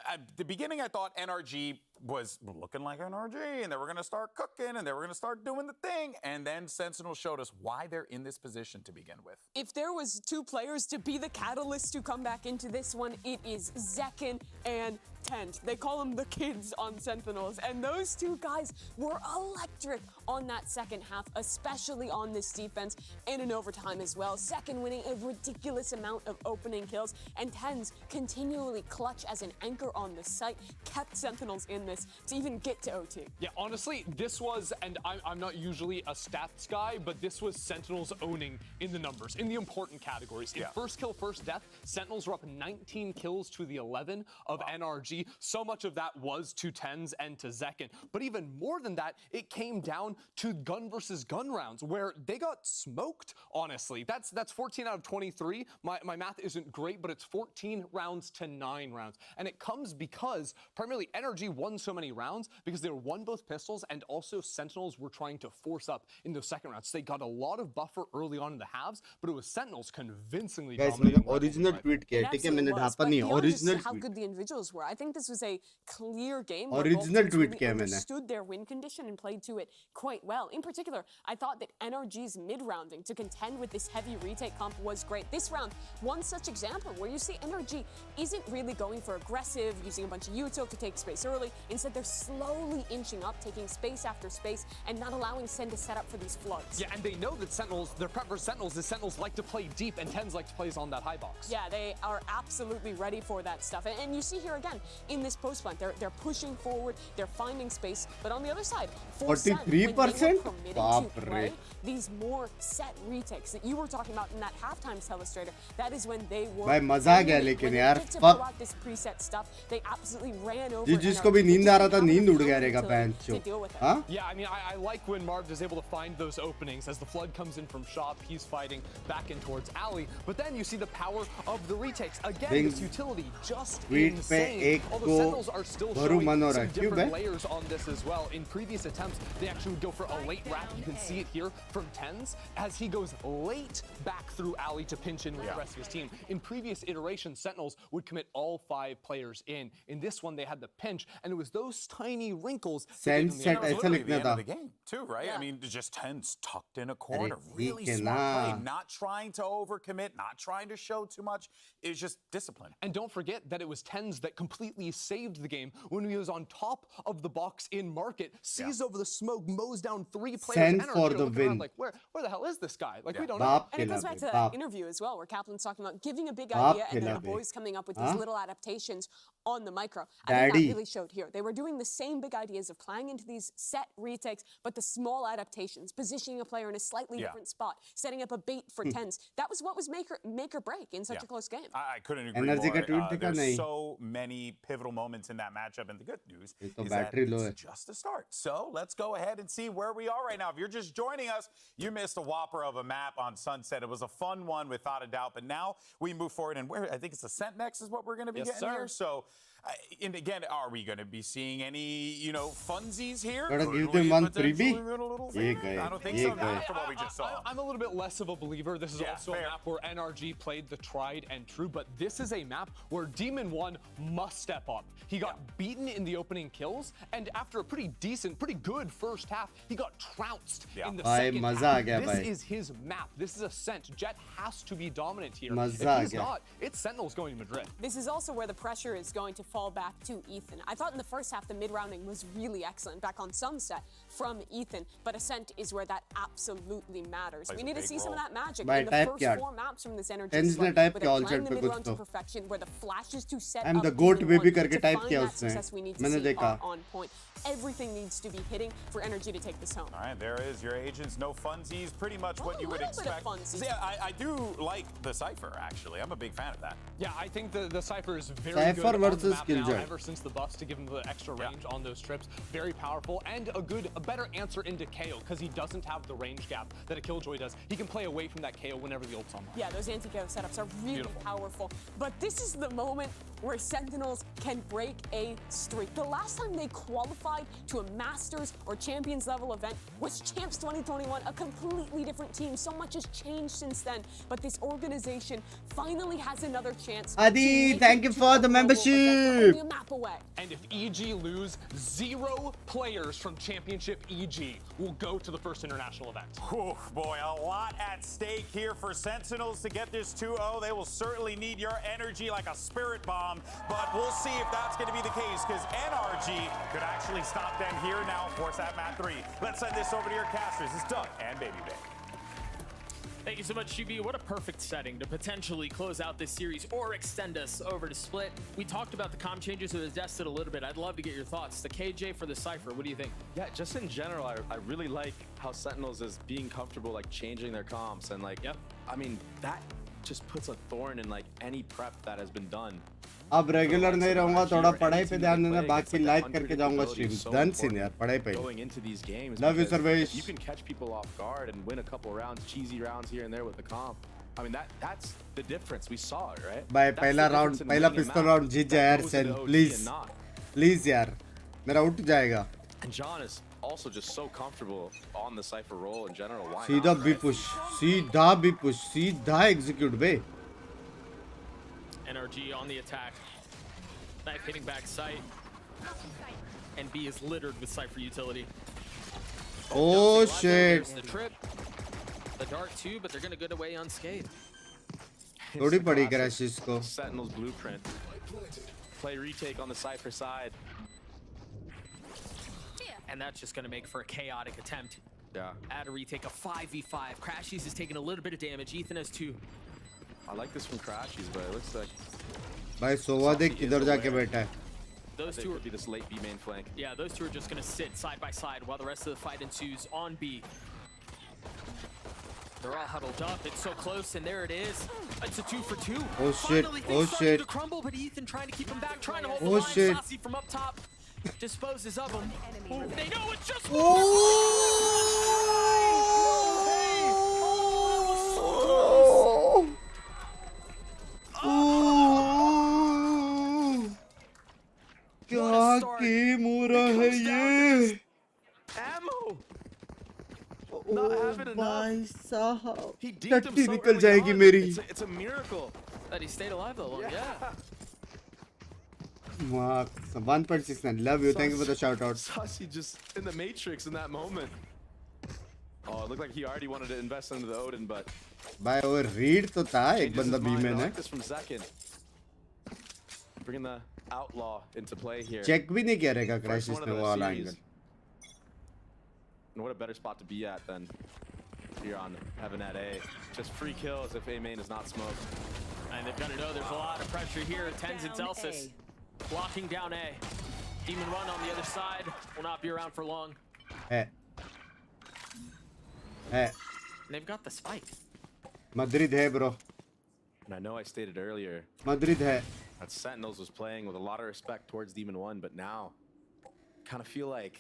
At the beginning, I thought NRG was looking like NRG, and they were going to start cooking, and they were going to start doing the thing. And then Sentinel showed us why they're in this position to begin with. If there was 2 players to be the catalyst to come back into this one, it is Zekin and Tent. They call them the kids on Sentinels, and those 2 guys were electric on that second half, especially on this defense and in overtime as well. Zekin winning a ridiculous amount of opening kills, and Tens continually clutch as an anchor on the site, kept Sentinels in this to even get to OT. Yeah, honestly, this was, and I'm not usually a stats guy, but this was Sentinels owning in the numbers, in the important categories. In first kill, first death, Sentinels were up 19 kills to the 11 of NRG. So much of that was to Tens and to Zekin. But even more than that, it came down to gun versus gun rounds, where they got smoked, honestly. That's 14 out of 23. My math isn't great, but it's 14 rounds to 9 rounds. And it comes because primarily NRG won so many rounds because they won both pistols, and also Sentinels were trying to force up in those second rounds. So they got a lot of buffer early on in the halves, but it was Sentinels convincingly dominating. Original tweet किया ठीक है मैंने ढापा नहीं original how good the individuals were. I think this was a clear game. Original tweet किया मैंने. Understood their win condition and played to it quite well. In particular, I thought that NRG's mid-rounding to contend with this heavy retake comp was great. This round, one such example where you see NRG isn't really going for aggressive, using a bunch of util to take space early. Instead, they're slowly inching up, taking space after space, and not allowing Sen to set up for these floods. Yeah, and they know that Sentinels, their prep for Sentinels is Sentinels like to play deep, and Tens like to play on that high box. Yeah, they are absolutely ready for that stuff. And you see here again, in this post plant, they're pushing forward, they're finding space, but on the other side, 43%? These more set retakes that you were talking about in that halftime telestrator, that is when they were भाई मजा आ गया लेकिन यार fuck this preset stuff, they absolutely ran over जिसको भी नींद आ रहा था नींद उड़ गया रहेगा बेंच हाँ Yeah, I mean, I like when Marv is able to find those openings as the flood comes in from shop. He's fighting back in towards alley, but then you see the power of the retakes again. This utility just insane. Although Sentinels are still showing some different layers on this as well. In previous attempts, they actually would go for a late wrap. You can see it here from Tens as he goes late back through alley to pinch in with the rest of his team. In previous iterations, Sentinels would commit all 5 players in. In this one, they had the pinch, and it was those tiny wrinkles. Sense at the end of the game too, right? Yeah. I mean, just Tens tucked in a corner, really smart play, not trying to overcommit, not trying to show too much. It was just discipline. And don't forget that it was Tens that completely saved the game when he was on top of the box in market, sees over the smoke, goes down 3 players. Send NRG for are the looking around win. like, where the hell is this guy? Like, we don't Baap know. And it goes back to that Baap. interview as well, where Kaplan's talking about giving a big Baap idea and then the khila boys coming up with Huh? these little adaptations on the micro. I think Daddy. that really showed here. They were doing the same big ideas of playing into these set retakes, but the small adaptations, positioning a player in a slightly different spot, setting up a bait for tens. That was what was make or break in such a close game. I couldn't agree NRG more. का tweet दिखा There's नहीं. so many pivotal moments in that matchup, and the good news ये तो is that battery low है. it's just the start. So let's go ahead and see where we are right now. If you're just joining us, you missed a whopper of a map on Sunset. It was a fun one without a doubt, but now we move forward, and where I think it's Ascent next is what we're going to be getting here. So, and again, are we going to be seeing any, funsies here? Gotta Could give we them one potentially freebie. win a little ये favor? गए, I don't think ये so. गए. After what we just saw. I'm a little bit less of a believer. This is also a map where NRG played the tried and true, but this is a map where Demon 1 must step up. He got beaten in the opening kills, and after a pretty good first half, he got trounced in the second मजा half. आ गया This भाई. is his map. This is Ascent. Jet has to be dominant here. मजा If uh he's गया. not, it's Sentinels going to Madrid. This is also where the pressure is going to fall back to Ethan. I thought in the first half the mid-rounding was really excellent back on Sunset from Ethan, but Ascent is where that absolutely matters. We need to see some of that magic By in the type first क्या? 4 maps from this energy Tens ने slate, type where किया they're all playing chat the पे mid-round कुछ to तो. perfection, where the flashes to set I'm up the goat Demon baby 1 करके to type find किया that उसने. success we need to मैंने see देखा. on point. Everything needs to be hitting for energy to take this home. All right, there is your agents. No funsies. Pretty much what you would little bit of expect. funsies. Yeah, I do like the Cypher, actually. I'm a big fan of that. Yeah, I think the Cypher is very Cypher good on the versus map now, Killjoy. ever since the buffs to give him the extra range on those trips. Very powerful and a better answer into KO because he doesn't have the range gap that a Killjoy does. He can play away from that KO whenever the ult's on. Yeah, those anti-KO setups are really powerful. But this is the moment where Sentinels can break a streak. The last time they qualified to a Masters or Champions level event was Champs 2021, a completely different team. So much has changed since then, but this organization finally has another chance. Adi, thank you for the membership. A map away. And if EG lose, 0 players from Championship EG will go to the first international event. Whew, boy, a lot at stake here for Sentinels to get this 2-0. They will certainly need your energy like a spirit bomb, but we'll see if that's going to be the case because NRG could actually stop them here now and force that map 3. Let's send this over to your casters. It's Doug and Baby Bay. Thank you so much, Shubi. What a perfect setting to potentially close out this series or extend us over to Split. We talked about the comm changes with Destin a little bit. I'd love to get your thoughts. The KJ for the Cypher, what do you think? Yeah, just in general, I really like how Sentinels is being comfortable, like changing their comps and like, I mean, that just puts a thorn in like any prep that has been done. अब regular नहीं रहूंगा थोड़ा पढ़ाई पे ध्यान देना बाकी like करके जाऊंगा स्ट्रीम डन सीन यार पढ़ाई पे Going into these games, love you because Sarvesh you can catch people off guard and win a couple rounds, cheesy rounds here and there with the comp. I mean that's the difference. We saw it, right? भाई That's पहला the round difference in पहला winning a पिस्तौल map round जीत जा that यार goes to Sen the OT please and not. Please यार मेरा उठ जाएगा And John is also just so comfortable on the Cypher role in general. Why सीधा not, B right? Push सीधा execute B NRG on the attack. Knife hitting back sight. And B is littered with Cypher utility. Oh shit. There's the trip. The dart too, but they're going to get away unscathed. थोड़ी पड़ी crash इसको Sentinel's blueprint. Play retake on the Cypher side. And that's just going to make for a chaotic attempt. Yeah. Add a retake, a 5v5. Crashies is taking a little bit of damage. Ethan has 2. I like this from Crashies, but it looks like भाई सोवा देख किधर जाके बैठा है Those two could be this late B main flank. Yeah, those two are just going to sit side by side while the rest of the fight ensues on B. They're all huddled up. It's so close, and there it is. It's a 2 for 2. Oh shit! Finally, Oh shit! to crumble, but Ethan trying to keep him back, trying to hold Oh the line. shit! Sassy from up top disposes of him. They know it's just क्या game हो रहा है ये Ammo. Not having enough. भाई साहब He deeped him टट्टी so निकल early जाएगी on. मेरी It's a miracle that he stayed alive that long. Yeah. Mark 1.69 love you thank you for the shout out Sassy just in the matrix in that moment. Oh, it looked like he already wanted to invest into the Odin, but भाई वो read तो था एक changes बंदा his B mind. में I है like this from Zekin. Bringing the outlaw into play here. Check भी नहीं किया रहेगा First क्रैशेस one of ने the वो वाला series. Angle And what a better spot to be at than here on Heaven at A. Just free kills if A main is not smoked. And they've got to know there's a lot of pressure here. Tens and Celsius blocking down A. Demon One on the other side will not be around for long. Hey. And they've got the spike. Madrid hai, bro. And I know I stated earlier Madrid hai. that Sentinels was playing with a lot of respect towards Demon One, but now kind of feel like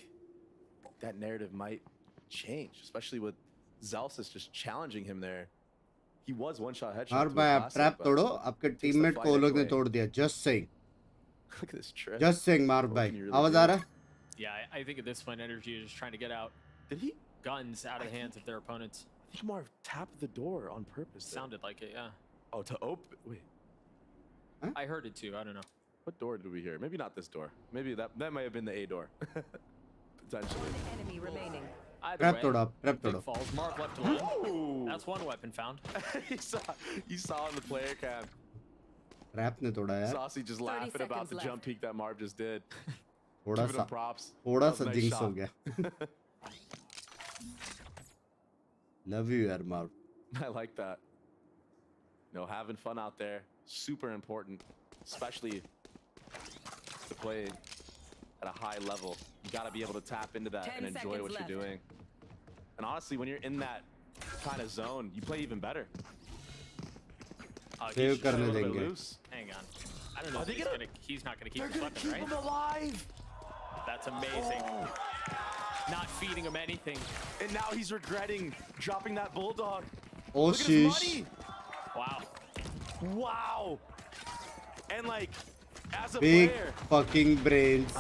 that narrative might change, especially with Zelsis just challenging him there. He was one-shot headshot. और भाई आप trap तोड़ो, आपके teammate को लोग ने तोड़ दिया. Just saying. Look at this trip. Just saying, mark भाई. आवाज आ रहा है? Yeah, I think at this point, NRG is just trying to get out. Did he? Guns out of the hands of their opponents. I think Marv tapped the door on purpose. Sounded like it, yeah. Oh, to open? Wait. Huh? I heard it too. I don't know. What door did we hear? Maybe not this door. Maybe that might have been the A door. Potentially. Enemy remaining. Either Trap toda, trap big toda. falls. Marv left alone. Ooh. That's one weapon found. you saw on the player cam. Trap ने तोड़ा यार. Saucy just laughing about the jump peek that Marv just did. थोड़ा Giving सा him props. थोड़ा That was सा a nice jinx shot. हो गया. Love you, यार mark. I like that. You know, having fun out there, super important, especially to play at a high level. You got to be able to tap into that and enjoy what you're doing. And honestly, when you're in that kind of zone, you play even better. Save करने देंगे. Hang on. I don't know if he's not gonna keep his weapon, right? Keep him alive. That's amazing. Not feeding him anything. And now he's regretting dropping that bulldog. Oh, Look at his sheesh. money. Wow. Wow. And like, as a Big player, fucking brains.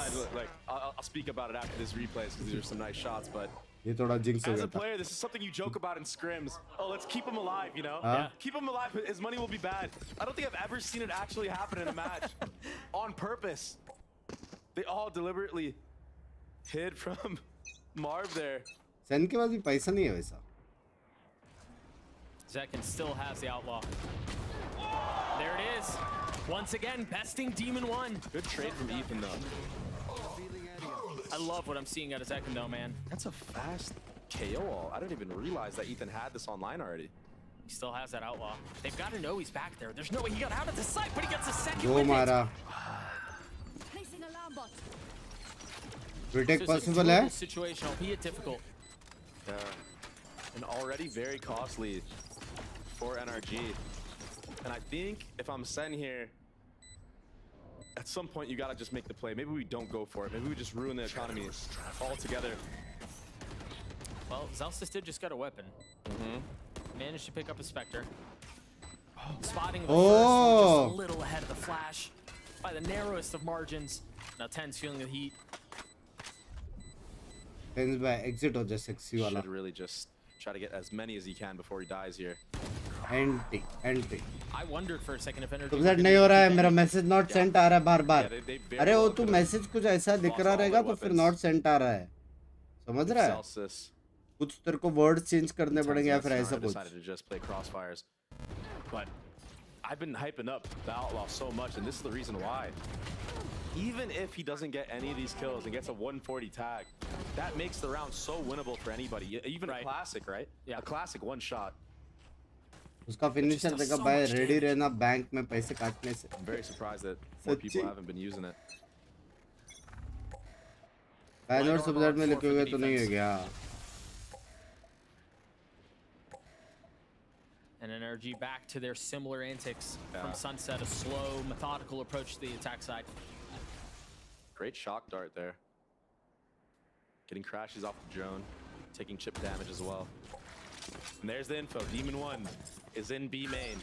I'll speak about it after this replay because these are some nice shots, but ये थोड़ा jinx हो as गया a था. player, this is something you joke about in scrims. Oh, let's keep him alive, you know? Huh? Yeah. Keep him alive, but his money will be bad. I don't think I've ever seen it actually happen in a match on purpose. They all deliberately hid from Marv there. Sen के पास भी पैसा नहीं है वैसा. Zekin still has the outlaw. There it is. Once again, besting Demon One. Good trade from Ethan, though. I love what I'm seeing out of Zekin, though, man. That's a fast KO all. I didn't even realize that Ethan had this online already. He still has that outlaw. They've got to know he's back there. There's no way he got out of the sight, but he gets a second दो with it. मारा. Placing alarm bot. Retake So it's a possible है? doable situation, albeit difficult. Yeah. And already very costly for NRG. And I think if I'm Sen here, at some point you gotta just make the play. Maybe we don't go for it. Maybe we just ruin the economy altogether. Well, Zelsis did just get a weapon. Managed to pick up a Spectre. Spotting the first one just a little ahead of the flash by the narrowest of margins. Now Ten's feeling the heat. Tens by exit हो जाए sexy वाला. Should really just try to get as many as he can before he dies here. Entry. I wondered for a second if NRG. तुमसे नहीं हो रहा है, मेरा message not sent आ रहा है बार बार. Yeah, they अरे वो well तू could've मैसेज कुछ ऐसा दिख रहा रहेगा तो फिर नॉट सेंट आ रहा है. समझ रहा है? Celsius कुछ तेरे को वर्ड चेंज करने पड़ेंगे या फिर ऐसा कुछ. decided to just play crossfires. But I've been hyping up the Outlaw so much, and this is the reason why. Even if he doesn't get any of these kills and gets a 140 tag, that makes the round so winnable for anybody. Even a classic, right? Yeah, a classic one shot. उसका finisher देखा भाई, ready रहना bank में पैसे काटने से. I'm very surprised that more people haven't been using it. पैनर subset में लिखे हुए तो नहीं हो गया. And NRG back to their similar antics from Sunset, a slow, methodical approach to the attack side. Great shock dart there. Getting crashes off the drone, taking chip damage as well. And there's the info. Demon One is in B main.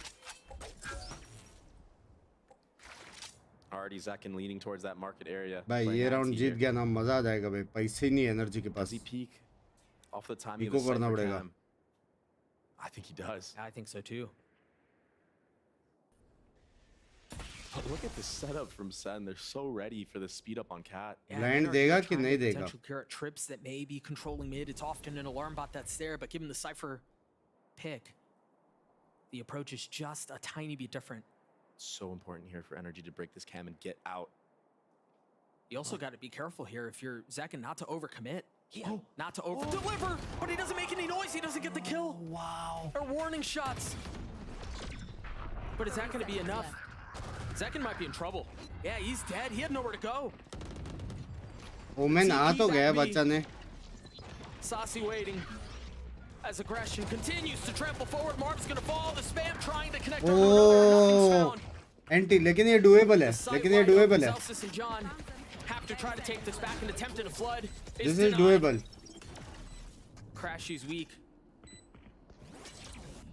Already Zekin leaning towards that market area. भाई ये round जीत गया ना, मजा आ जाएगा भाई. पैसे ही नहीं NRG के पास. Does he peek off the timing of eco the करना cypher पड़ेगा. cam? I think he does. I think so too. But look at the setup from Sen. They're so ready for the speed up on Cat. Blind देगा कि नहीं देगा? Potential carrot trips that may be controlling mid. It's often an alarm bot that's there, but given the Cypher pick, the approach is just a tiny bit different. So important here for NRG to break this cam and get out. You also got to be careful here if you're Zekin not to overcommit. Oh, not to over-deliver, but he doesn't make any noise. He doesn't get the kill. Wow. Or warning shots. But is that going to be enough? Zekin might be in trouble. Yeah, he's dead. He had nowhere to go. Omen आ तो गया बच्चा ने. Saucy waiting. As aggression continues to trample forward, Marv's going to fall. The spam trying to connect. Oh, anti. लेकिन ये doable है. लेकिन ये doable है. Celsius and John have to try to take this back and attempt in a flood. This is doable. Crashy's weak.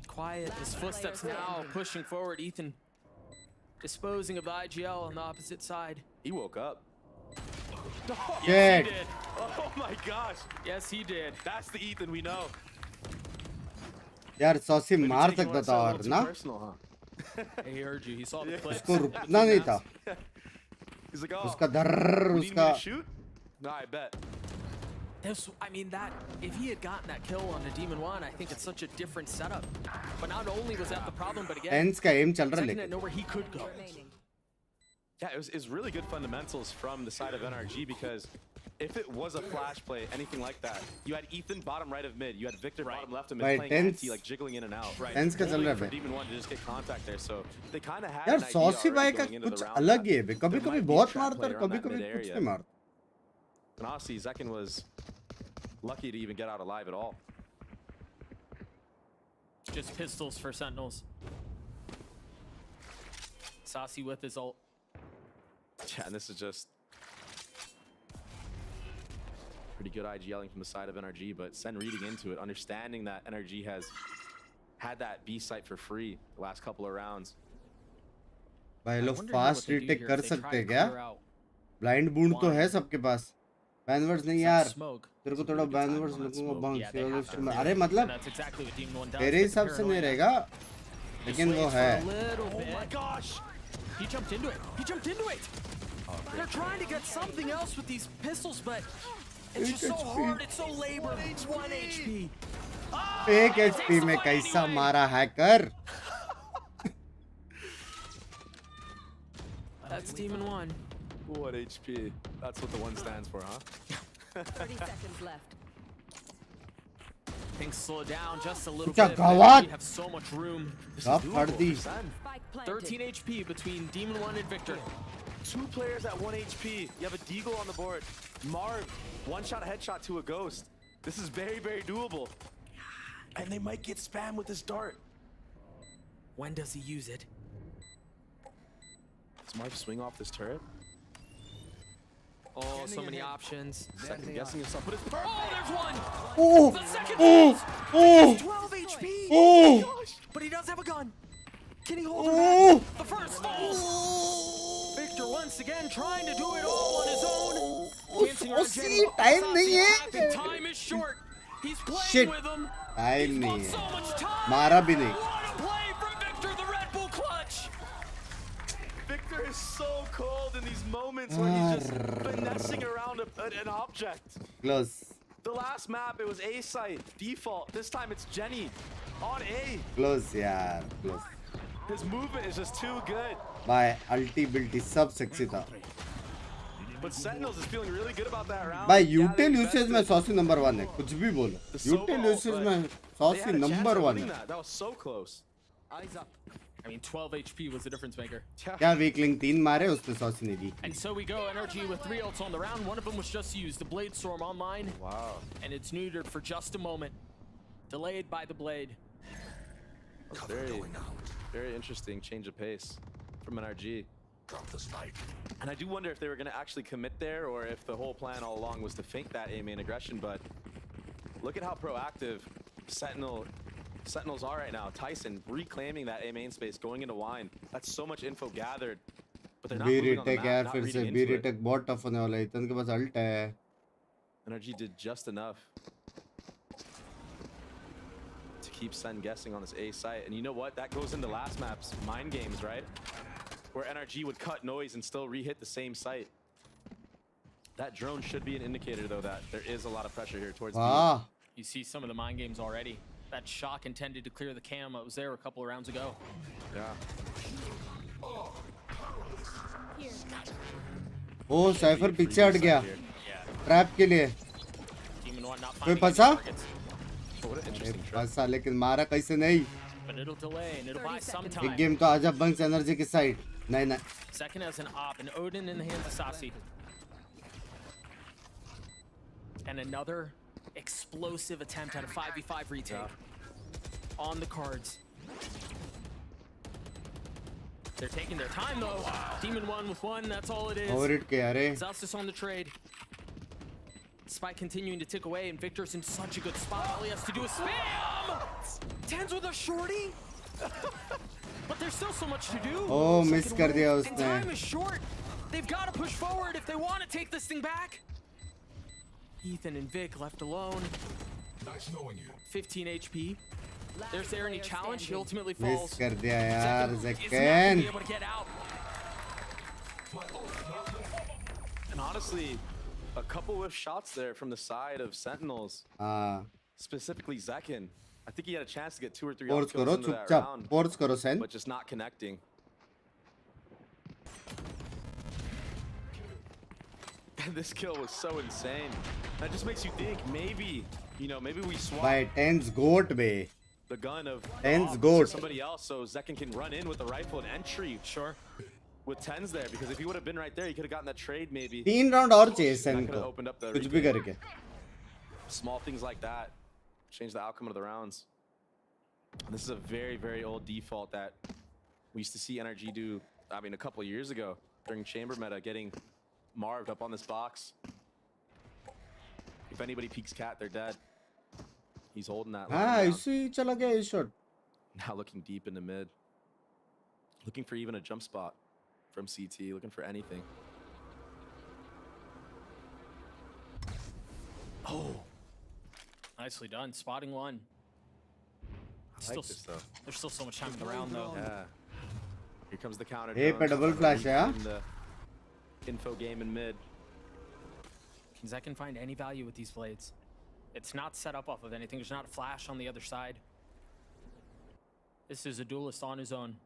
Quiet. His footsteps now pushing forward. Ethan disposing of the IGL on the opposite side. He woke up. Yes, he did. Oh my gosh. Yes, he did. That's the Ethan we know. यार saucy मार सकता था और ना. He heard you. He saw the clip. उसको रुकना नहीं था. He's like, oh, उसका दर्र उसका. Shoot? No, I bet. I mean, that if he had gotten that kill on the Demon 1, I think it's such a different setup. But not only was that the problem, but again, Ends का aim चल रहा है Zekin लेकिन. didn't know where he could go. Yeah, it was really good fundamentals from the side of NRG because if it was a flash play, anything like that, you had Ethan bottom right of mid, you had Victor bottom left of mid Right, playing Tens- anti, like jiggling in and out. Right. Tens का चल रहा है For भाई. Demon 1 to just get contact there, so they kind of had यार an idea saucy भाई already का going into कुछ the round अलग that ही है. there कभी-कभी might be a बहुत trap मारता play है, around that कभी-कभी mid कुछ area. नहीं मारता. And honestly, Zekin was lucky to even get out alive at all. Just pistols for Sentinels. Saucy with his ult. Yeah, and this is just pretty good IGLing from the side of NRG, but Sen reading into it, understanding that NRG has had that B site for free the last couple of rounds. भाई लोग fast retake कर सकते हैं क्या? Blind बूंड तो है सबके पास. बैनवर्स नहीं यार. तेरे को थोड़ा बैनवर्स लगूंगा बंक. अरे मतलब तेरे हिसाब से नहीं रहेगा. लेकिन वो है. Oh my gosh! He jumped into it. He jumped into it. They're trying to get something else with these pistols, but it's just so hard. It's so labored. 1 HP. एक HP में कैसा मारा hacker? That's Demon 1. 1 HP. That's what the 1 stands for, huh? 30 seconds left. Things slow down just a little Kya bit. gawat? We have so much room. This Kya is phad doable di? for Sen. 13 HP between Demon 1 and Victor. 2 players at 1 HP. You have a Deagle on the board. Marv, 1-shot headshot to a Ghost. This is very, very doable. And they might get spammed with this dart. When does he use it? Does Marv swing off this turret? Oh, so many options. Second guessing himself, but it's perfect. Oh, there's one. Oh, The second oh, oh, 12 HP. oh. Gosh, but he does have a gun. Can he hold him Oh. back? The first falls. Victor once again trying to do it all on his own. Dancing around Saucy, Jenny. time Saucy नहीं है. attacking. Time is short. He's playing Shit. with him. Time He's नहीं got so है. much time. मारा भी नहीं. What a play from Victor, the Red Bull clutch. Victor is so cold in these moments where he's just finessing around an object. Close. The last map, it was A site, default. This time it's Jenny on A. Close यार. Close. His movement is just too good. भाई अल्टीबिलिटी सब sexy था. But Sentinels is feeling really good about that round. भाई Yeah, यूटेल they usage invested. में saucy number 1 है. कुछ भी बोलो. यूटेल यूसेज में They saucy had a chance number at 1 winning है. that. That was so close. Eyes up. I mean, 12 HP was the difference maker. क्या weakling 3 मारे उसने सॉसी ने दी. And so we go, NRG with 3 ults on the round. One of them was just used. The Blade Storm online. Wow. And it's neutered for just a moment. Delayed by the Blade. Very, very interesting change of pace from NRG. Drop the spike. And I do wonder if they were going to actually commit there or if the whole plan all along was to fake that A main aggression. But look at how proactive Sentinels are right now. Tyson reclaiming that A main space, going into wine. That's so much info gathered. But they're not B moving on the retake map, यार not फिर से reading B into it. Retake बहुत tough होने वाला है. Ethan के पास ult है. NRG did just enough to keep Sen guessing on this A site. And you know what? That goes into last map's mind games, right? Where NRG would cut noise and still re-hit the same site. That drone should be an indicator, though, that there is a lot of pressure here towards वाह. You see some of the mind games already. That shock intended to clear the cam. It was there a couple of rounds ago. Yeah. Oh Cypher पीछे हट गया. Trap के लिए. Demon One not कोई finding any फंसा? targets. अरे फंसा लेकिन मारा कैसे नहीं? But it'll delay and it'll buy some एक time. गेम तो आजा बंक्स एनर्जी की साइड. नहीं नहीं. Second as an op, and Odin in the hands of Sasi. And another explosive attempt at a 5v5 retake. On the cards. They're taking their time though. Demon One with one, that's all it is. Overhit किया रे. Zelsis on the trade. Spike continuing to tick away, and Victor's in such a good spot. All he has to do is spam! Tens with a shorty? But there's still so much to do. Oh, miss कर दिया And उसने. time is short. They've got to push forward if they want to take this thing back. Ethan and Vic left alone. Nice knowing you. 15 HP. There's there any challenge? He ultimately miss falls. कर दिया यार Isn't ज़कैन. be able to get out. And honestly, a couple of shots there from the side of Sentinels. हाँ. Specifically Zekin. I think he had a chance to get 2 or 3 Force kills करो into that चुपचाप. round, Force करो Sen. but just not connecting. And this kill was so insane. That just makes you think maybe, you know, maybe we swap By Tens goat B. the gun of Tens to goat. somebody else so Zekin can run in with the rifle and entry. Sure. With Tens there, because if he would have been right there, he could have gotten that trade maybe. 3 round और चाहिए That Sen could को. have opened up the कुछ भी retake. करके. Small things like that change the outcome of the rounds. This is a very, very old default that we used to see NRG do, I mean, a couple of years ago during Chamber Meta, getting marved up on this box. If anybody peeks cat, they're dead. He's holding that line हाँ down. इसी चला गया इस shot. Now looking deep in the mid. Looking for even a jump spot from CT, looking for anything. Oh. Nicely done. Spotting one. I like this though. There's still so much time in the round though. Yeah. Here comes the counter. Hey, drone. पे double flash है हाँ? In the info game in mid. Can Zekin find any value with these blades? It's not set up off of anything. There's not a flash on the other side. This is a duelist on his own.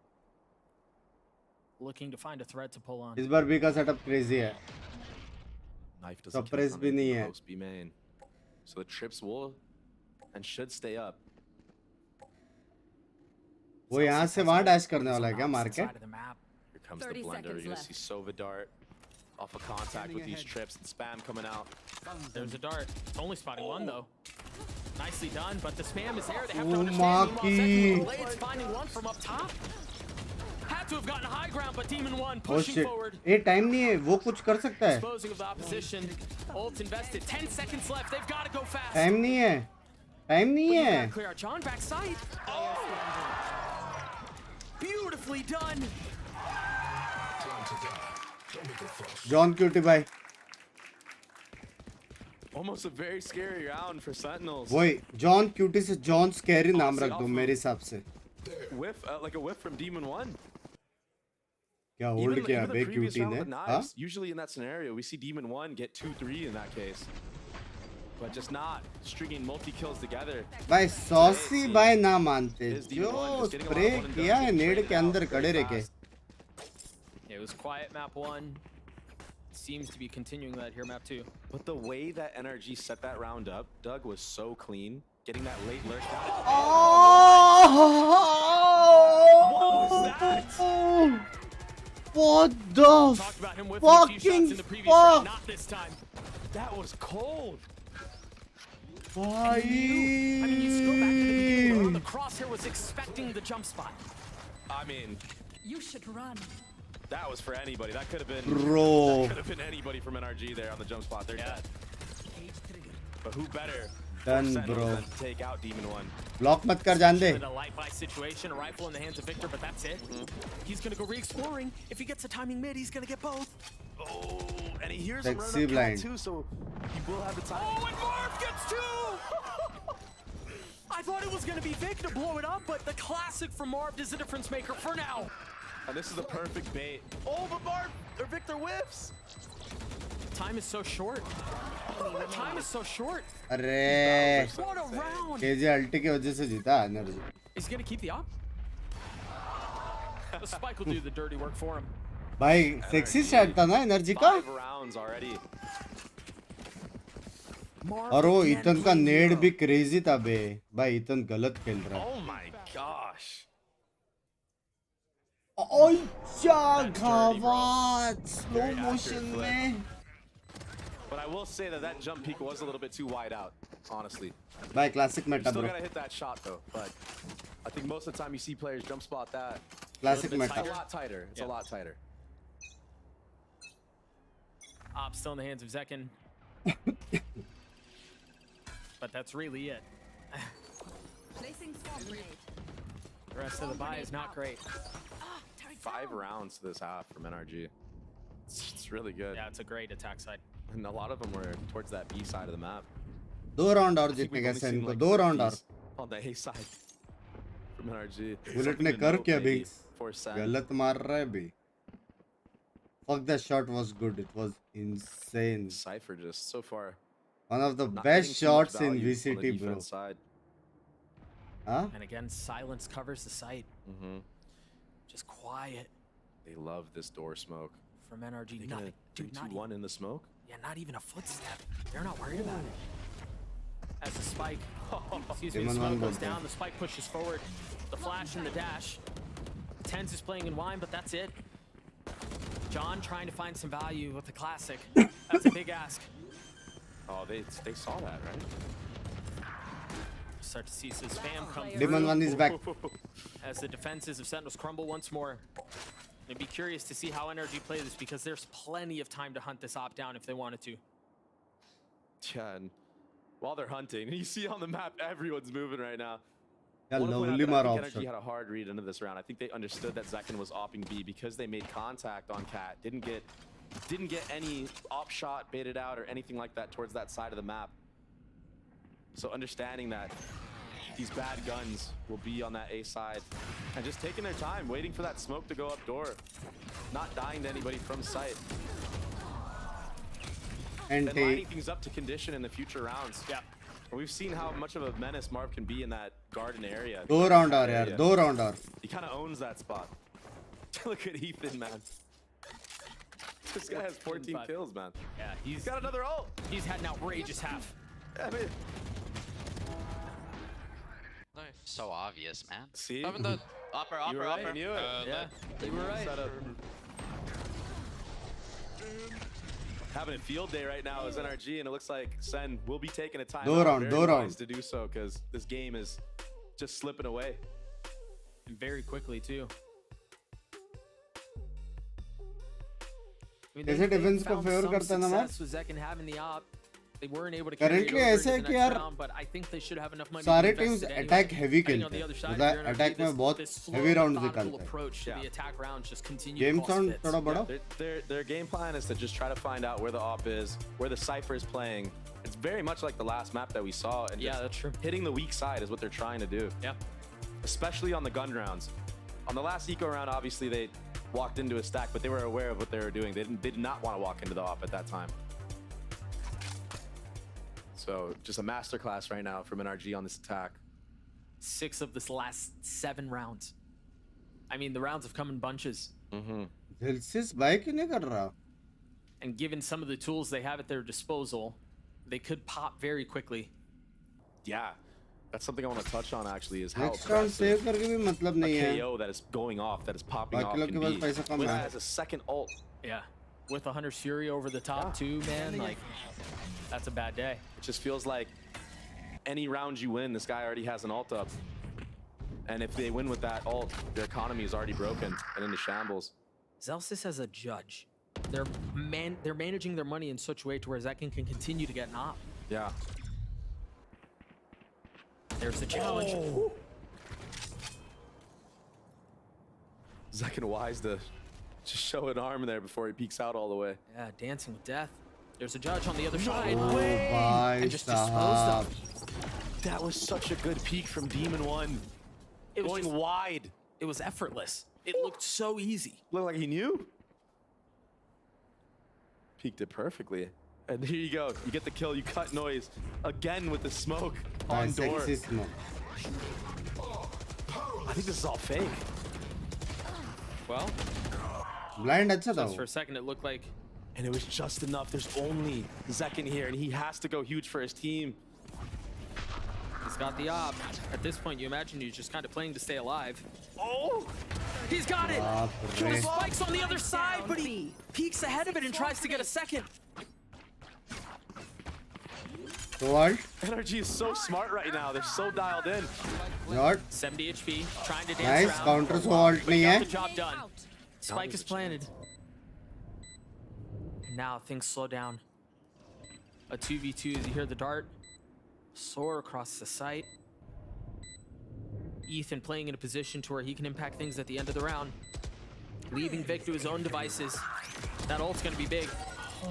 Looking to find a thread to pull on. इस बार B का setup crazy है. Knife doesn't Suppress भी नहीं है. Post B main. So the trips will and should stay up. वो यहाँ से वहाँ dash करने वाला है क्या मार के? Here comes the blender. You're gonna see Sova dart off of contact with these trips and spam coming out. There's a dart. It's only spotting one though. Nicely done, but the spam is there. They have Oh, to understand. Meanwhile, Zekin Maki. with the blades finding one from up top. Had to have gotten high ground, but Demon One Oh pushing shit. forward. ये time नहीं है. वो कुछ कर सकता है. Disposing of the opposition. Ult invested. 10 seconds left. They've got to go fast. Time नहीं है. Time नहीं But you है. gotta clear out John backside. Oh! Beautifully done. John cutie भाई. Almost a very scary round for Sentinels. वही John cutie से John scary नाम रख दो मेरे हिसाब से. Whiff, like a whiff from Demon One. क्या hold किया even bay the previous cutie round ने? with हाँ? knives, usually in that scenario, we see Demon One get 2-3 in that case. But just not stringing multi-kills together. भाई saucy भाई ना मानते. Is Demon One जो just getting a lot spray of one and किया done, है getting नेड traded के अंदर out खड़े very रह के. fast. It was quiet map 1. Seems to be continuing that here map 2. But the way that NRG set that round up, Doug, was so clean. Getting that late lurk down. What was that? What the fucking fuck? Not this time. That was cold. Bhai. I mean, you go back to the beginning where the crosshair was expecting the jump spot. I mean, You should run. that was for anybody. That could have been. Bro. That could have been anybody from NRG there on the jump spot. They're dead. But who better? Done, Sentinels bro. than to take out Demon One. Block मत कर जान दे. In a light buy situation, a rifle in the hands of Victor, but that's it. He's gonna go re-exploring. If he gets a timing mid, he's gonna get both. Oh, and he hears him Sexy running up blind. cat too, so he will have the time. Oh, and Marv gets two! I thought it was gonna be Vic to blow it up, but the classic from Marv is the difference maker for now. And this is the perfect bait. Oh, but Marv or Victor whiffs. Time is so short. Time is so short. अरे. What a round! KJ ulti की वजह से जीता NRG. Is he gonna keep the op? The spike will do the dirty work for him. भाई sexy start था ना NRG का. 5 rounds already. और वो इतन का नेड भी क्रेजी था बे भाई इतन गलत खेल रहा है Oh my gosh. ओया घावात स्लो मोशन में But I will say that that jump peak was a little bit too wide out, honestly. भाई classic You Meta still bro gotta hit that shot though, but I think most of the time you see players jump spot that. Classic It's meta. a lot tighter. It's a lot tighter. Op still in the hands of Zekin. But that's really it. Placing swarm grenade. The rest of the buy is not great. 5 rounds to this half from NRG. It's really good. Yeah, it's a great attack side. And a lot of them were towards that B side of the map. 2 round और I think जीतने we've कैसे only seen, इनको like, 2 round और 50s on the A side from NRG. Bullet ने Something to कर note क्या maybe Binks for Sen. गलत मार रहा है बे fuck that shot was good it was insane Cypher just so far one of the not best getting too much shots in value on the VCT bro defense side. huh And again, silence covers the site. Just quiet They love this door smoke. from NRG. They Nothing. Dude, Dude, not 2-1 in the smoke. Yeah, not even a footstep. They're not worried about it. As the spike, excuse me, the Demon smoke one goes got down, the spike pushes forward. The flash and the dash. Tens is playing in wine, but that's it. John trying to find some value with the classic. That's a big ask. Oh, they saw that, right? Start to see some spam come Demon through one is back as the defenses of Sentinels crumble once more. I'd be curious to see how NRG play this because there's plenty of time to hunt this op down if they wanted to. Yeah, and while they're hunting, you see on the map everyone's moving right now. Yeah, I wanna point out lovely that I मारा think option. NRG had a hard read into this round. I think they understood that Zekin was opping B because they made contact on Cat. Didn't get any op shot baited out or anything like that towards that side of the map. So understanding that these bad guns will be on that A side and just taking their time, waiting for that smoke to go up door, not dying to anybody from sight. And And lining things up to condition in the future rounds. Yeah. We've seen how much of a menace Marv can be in that garden area. 2 round और यार 2 round और He kind of owns that spot. Look at Ethan, man. This guy has 14 kills, man. Yeah, He's got another ult. He's had an outrageous half. I mean, So obvious, man. see? Open the upper, You were right, I knew it. Yeah, you were right. Having a field day right now is NRG, and it looks like Sen will be taking a time Do out. round, Very do wise round. to do so because this game is just slipping away. And very quickly, too. I mean, कैसे defence को favour करता है ना match with Zekin having the op. They weren't able to Currently ऐसे है कि यार but I think they should have enough money सारे to invest teams it attack anyway. Heavy Depending on खेलते the हैं other side, मतलब you're gonna attack see में बहुत this slow, heavy rounds methodical निकालते हैं approach to Yeah. the attack rounds just continue game to cost sound fits. थोड़ा बड़ा Their game plan is to just try to find out where the op is, where the Cypher is playing. It's very much like the last map that we saw, and Yeah, just that's true. hitting the weak side is what they're trying to do. Yeah. Especially on the gun rounds. On the last eco round, obviously they walked into a stack, but they were aware of what they were doing. They did not want to walk into the op at that time. So just a masterclass right now from NRG on this attack. 6 of this last 7 rounds. I mean, the rounds have come in bunches. दिलसिस भाई क्यों नहीं कर रहा And given some of the tools they have at their disposal, they could pop very quickly. Yeah, that's something I want to touch on actually, is how next round save करके भी मतलब नहीं a है KO that is going off, that is popping off बाकी लोग can के पास be. पैसा कम With है as a second ult. Yeah. With a Hunter's Fury over the top too, man, like, that's a bad day. It just feels like any round you win, this guy already has an ult up. And if they win with that ult, their economy is already broken and into shambles. Zelsis as a judge. They're managing their money in such a way to where Zekin can continue to get an op. Yeah. There's the challenge. Oh. Zekin wise to just show an arm there before he peeks out all the way. Yeah, dancing with death. There's a judge on the other side. भाई And just disposed साहब of. That was such a good peek from Demon One. It was Going just- wide. It was effortless. It looked so easy. Looked like he knew. Peeked it perfectly. And here you go. You get the kill. You cut noise. Again with the smoke भाई on door. Sexy smoke I think this is all fake. Well, blind अच्छा था just वो for a second, it looked like And it was just enough. There's only Zek in here, and he has to go huge for his team. He's got the op. At this point, you imagine he's just kind of playing to stay alive. Oh! He's got it! The spike's on the other side, but he peeks ahead of it and tries to get a second. What? NRG is so smart right now. They're so dialed in. What? 70 HP, trying to dance Nice around. counter salt But he nahi got hai. the job done. Spike is planted. And now things slow down. A 2v2 as you hear the dart soar across the site. Ethan playing in a position to where he can impact things at the end of the round. Leaving Vic to his own devices. That ult's gonna be big.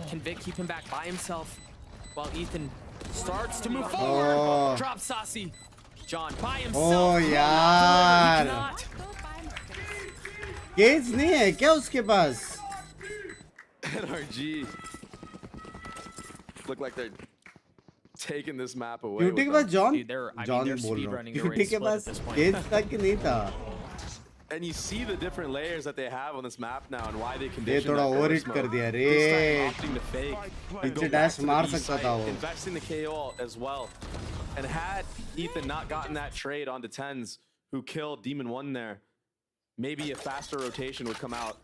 Can Vic keep him back by himself while Ethan starts to move forward? Oh. Drop Saucy. John by himself. Oh यार. Not. Cage नहीं है क्या उसके पास? NRG look like they're taking this map away. QT के पास John Dude, they're बोल रहा हूँ. speedrunning their क्यूटी race के split at पास this point. केज तक नहीं था. And you see the different layers that they have on this map now and why they ये condition थोड़ा that ओवर burst हिट कर mode. दिया रे. This time opting to fake and go पीछे back dash to the मार B सकता site, था वो. investing the KO as well. And had Ethan not gotten that trade onto 10s who killed Demon 1 there, maybe a faster rotation would come out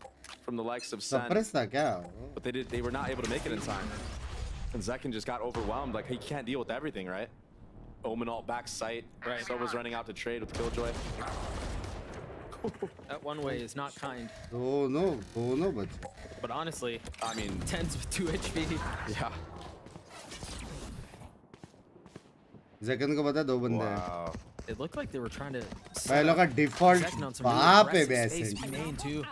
from the likes of Sen. Surprise था क्या? But they were not able to make it in time. And Zekin just got overwhelmed. Like, he can't deal with everything, right? Omen ult back sight. Right. Sova's running out to trade with Killjoy. That one way is not kind. Oh no, but But honestly, I mean, 10s with 2 HP. Yeah. जैकन को पता दो बंदे हैं. Wow. It looked like they were trying to. भाई लोग का default बाप है वैसे. Main too.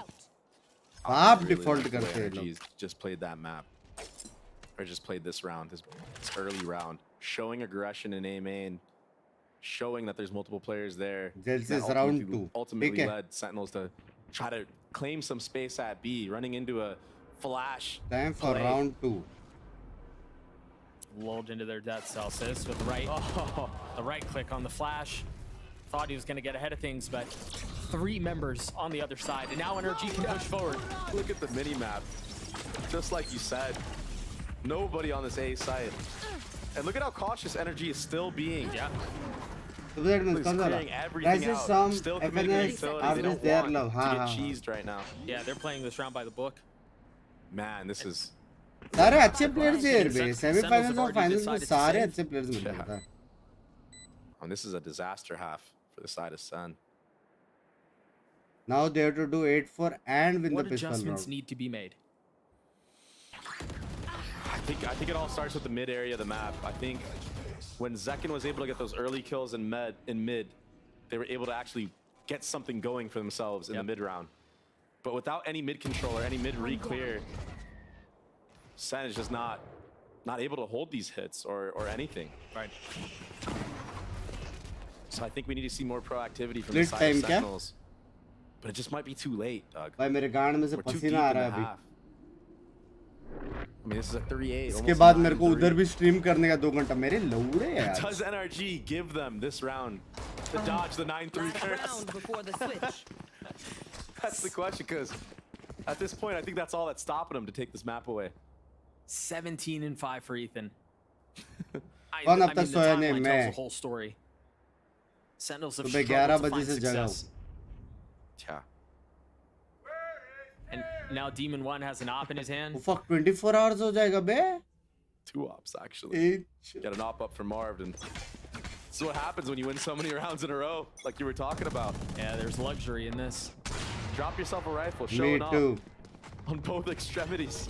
बाप Really default like the way करते हैं लोग. NRG's just played that map. Or just played this round, this early round. Showing aggression in A main. Showing that there's multiple players there. This that is round 2. Ultimately ठीक है. led Sentinels to try to claim some space at B, running into a flash. Time for play. round 2. Lulled into their death cell, sis, with the right click on the flash. Thought he was going to get ahead of things, but 3 members on the other side, and now NRG can push forward. Look at the mini map. Just like you said, nobody on this A site. And look at how cautious NRG is still being. Yeah. तो wait में He's कौन सा clearing था? everything Crisis out. some Still committing FNS utility. They are don't their want love. to हाँ get हाँ. cheesed right now. Yeah, they're playing this round by the book. Man, this is. सारे अच्छे players हैं यार बे. Semifinals और already finals में decided to सारे save. अच्छे प्लेयर्स मिल रहे हैं. And this is a disaster half for the side of Sun. Now they have to do 8-4 and win What the pistol adjustments round. need to be made? I think it all starts with the mid area of the map. I think when Zekin was able to get those early kills in mid, they were able to actually get something going for themselves in the mid round. But without any mid control or any mid re-clear, Sen is just not able to hold these hits or anything. Right. So I think we need to see more proactivity from the Split side time of क्या? Sentinels. But it just might be too late, Doug. भाई मेरे गांड में से We're too पसीना deep uh in रहा the है अभी. half. I mean, this is a 3-8. इसके almost बाद मेरे को 9-3. उधर भी स्ट्रीम करने का 2 घंटा. मेरे लौड़े यार. Does NRG give them this round to dodge the 9-3 curse? before the switch. That's the question, because at this point, I think that's all that's stopping them to take this map away. 17-5 for Ethan. कौन अब तक the सोया नहीं? timeline tells मैं. the whole story. Sentinels have सुबह struggled 11 to बजे find से जगा success. Yeah. And now Demon 1 has an op in his hand. Fuck 24 hours हो जाएगा बे. 2 ops, actually. Get an op up for Marv, and this is what happens when you win so many rounds in a row, like you were talking about. Yeah, there's luxury in this. Drop yourself a rifle, Me showing off too. on both extremities.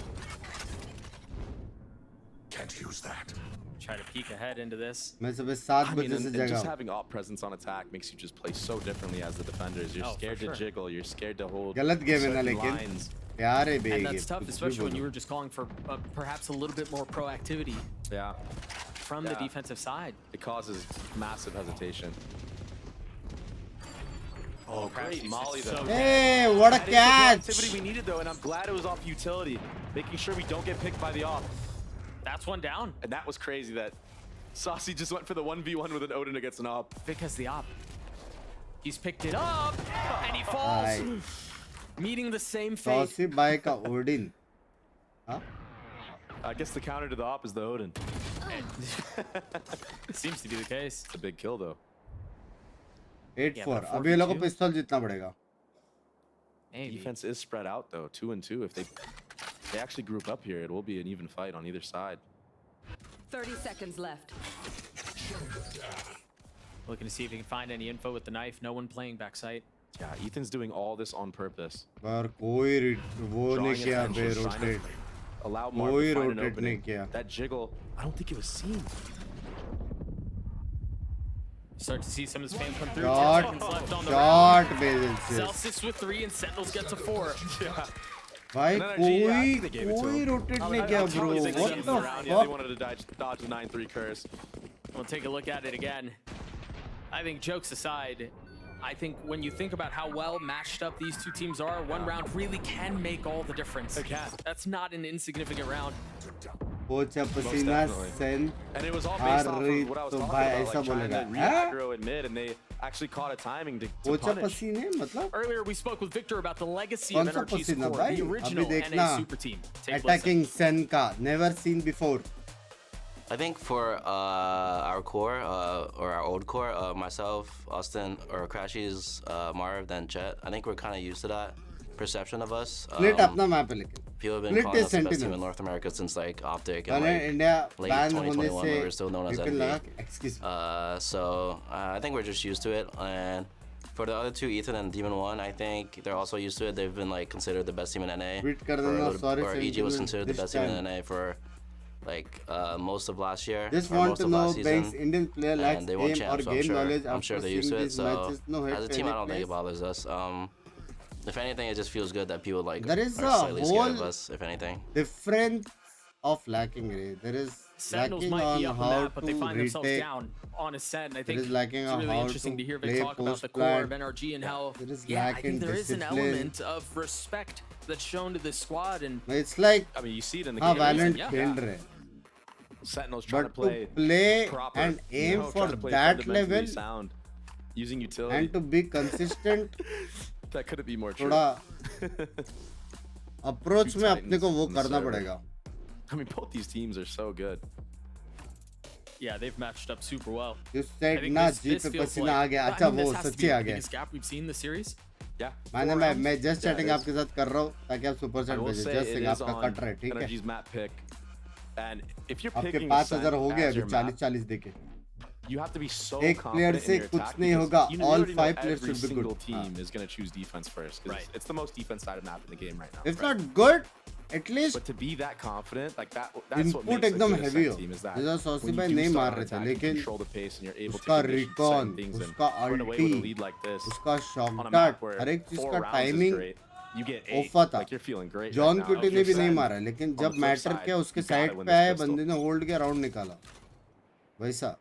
Can't use that. Try to peek ahead into this. मैं सुबह 7 I mean, बजे से and जगा just हूँ. having op presence on attack makes you just play so differently as the defenders. You're Oh, for scared to sure. jiggle. You're scared to hold गलत game है ना certain लेकिन. lines. यार है बे And ये. that's tough, especially when you were just calling for perhaps a little bit more proactivity Yeah. from the Yeah. defensive side. It causes massive hesitation. Oh, great He's Molly so though. Hey, what a That is the catch! proactivity we needed though, and I'm glad it was off utility, making sure we don't get picked by the off. That's one down. And that was crazy that Saucy just went for the 1v1 with an Odin against an op. Because the op. He's picked it up, and he falls. Aye. Meeting the same fate. Saucy by का Odin. हाँ? I guess the counter to the op is the Odin. Seems to be the case. It's a big kill though. 8-4. अब ये लोगों को पिस्तौल जीतना पड़ेगा. Defense is spread out though, 2 and 2. If they actually group up here, it will be an even fight on either side. 30 seconds left. Looking to see if he can find any info with the knife. No one playing backside. Yeah, Ethan's doing all this on purpose. पर कोई वो नहीं किया बे rotate. Allow Mark to find an opening. That jiggle, I don't think it was seen. Start to see some of this fame come through. Shot, 10 seconds left on the shot, round. Basil. Celsius with 3 and Sentinels get to 4. Yeah. भाई कोई rotate नहीं किया bro. What the fuck? Yeah, they wanted to dodge the 9-3 curse. We'll take a look at it again. I think jokes aside, I think when you think about how well matched up these two teams are, one round really can make all the difference. It can. That's not an insignificant round. पोचा पसीना Sen And it was all based off of what I was talking about, like trying to re-aggro and mid, and they actually caught a timing to पोचा punish. पसीने मतलब Earlier we spoke with Victor about the legacy कौन of सा NRG's पसीना core, भाई the अभी original देखना NA super team. Take a attacking sen का never seen before. I think for our core, or our old core, myself, Austin, or Crashies, Marv, then Jet, I think we're kind of used to that perception of us. Split अपना map है लेकिन. People have been calling us the best team in North America since like Optic and like India late ban 2021 होने when we से were still known as people NB. excuse me. So I think we're just used to it. And for the other two, Ethan and Demon One, I think they're also used to it. They've been like considered the best team in NA. Or EG was considered the best team in NA for like most of last year. Just or want most to of know last season. Banks Indian player lacks And they won aim champs, or so game knowledge I'm sure after they're used to seeing it. these So matches. No hate as a for team, I any don't think it place. bothers us. If anything, it just feels good that people like There is are a slightly scared of whole us. If anything, difference of lacking. There is Sentinels lacking might be on up the how map, but they to find themselves retake. down on Ascent. I There think is lacking it's on really how interesting to to hear play Vic talk about the core post-plant. of NRG and how There is I lacking think there is an discipline. element of respect that's shown to this squad. And It's like I mean, you see it in the हाँ game. Valorant Yeah. खेल रहे. Sentinels trying But to play, to play proper, and aim you know, for trying to play that fundamentally level sound, using utility. and to be consistent, That couldn't be more true. थोड़ा approach में अपने को वो Titans करना server. पड़ेगा. I mean, both these teams are so good. yeah, they've matched up super well. You I said think ना this जी पे feels पसीना like- आ गया. I अच्छा mean, this वो has to सच्ची be आ the गया. biggest gap we've seen in the series. Yeah. मैंने मैं just chatting it is. आपके साथ कर रहा हूँ ताकि आप super I chat will भेजें. say Just it saying is आपका on कट रहा है, ठीक है? NRG's map pick. And if you're आपके picking 5,000 हो गए as अभी your map, 40-40 देके. you have to be so एक player confident से in your कुछ attack नहीं because होगा. you know, All you already know 5 players every should be single good. team is going to choose defense first because it's the most defense side of map in the game right now. If not good, at least But to be that confident, like that's what input makes a एकदम good heavy Ascent हो. team is that जैसा सौसी when भाई you do नहीं start मार on रहे थे, attack, you लेकिन control the pace and you're able to उसका condition recon, certain things and उसका run away with a ulti, lead like this उसका shock on a dart, map where हर एक चीज 4 का rounds is timing great. You get 8, ओफा था. like you're feeling great John right now. QT If ने you're भी नहीं Sen, मारा, लेकिन on the जब flip मैटर side, किया उसके you gotta साइड win पे this आए, pistol. बंदे ने होल्ड किया, राउंड निकाला. वैसा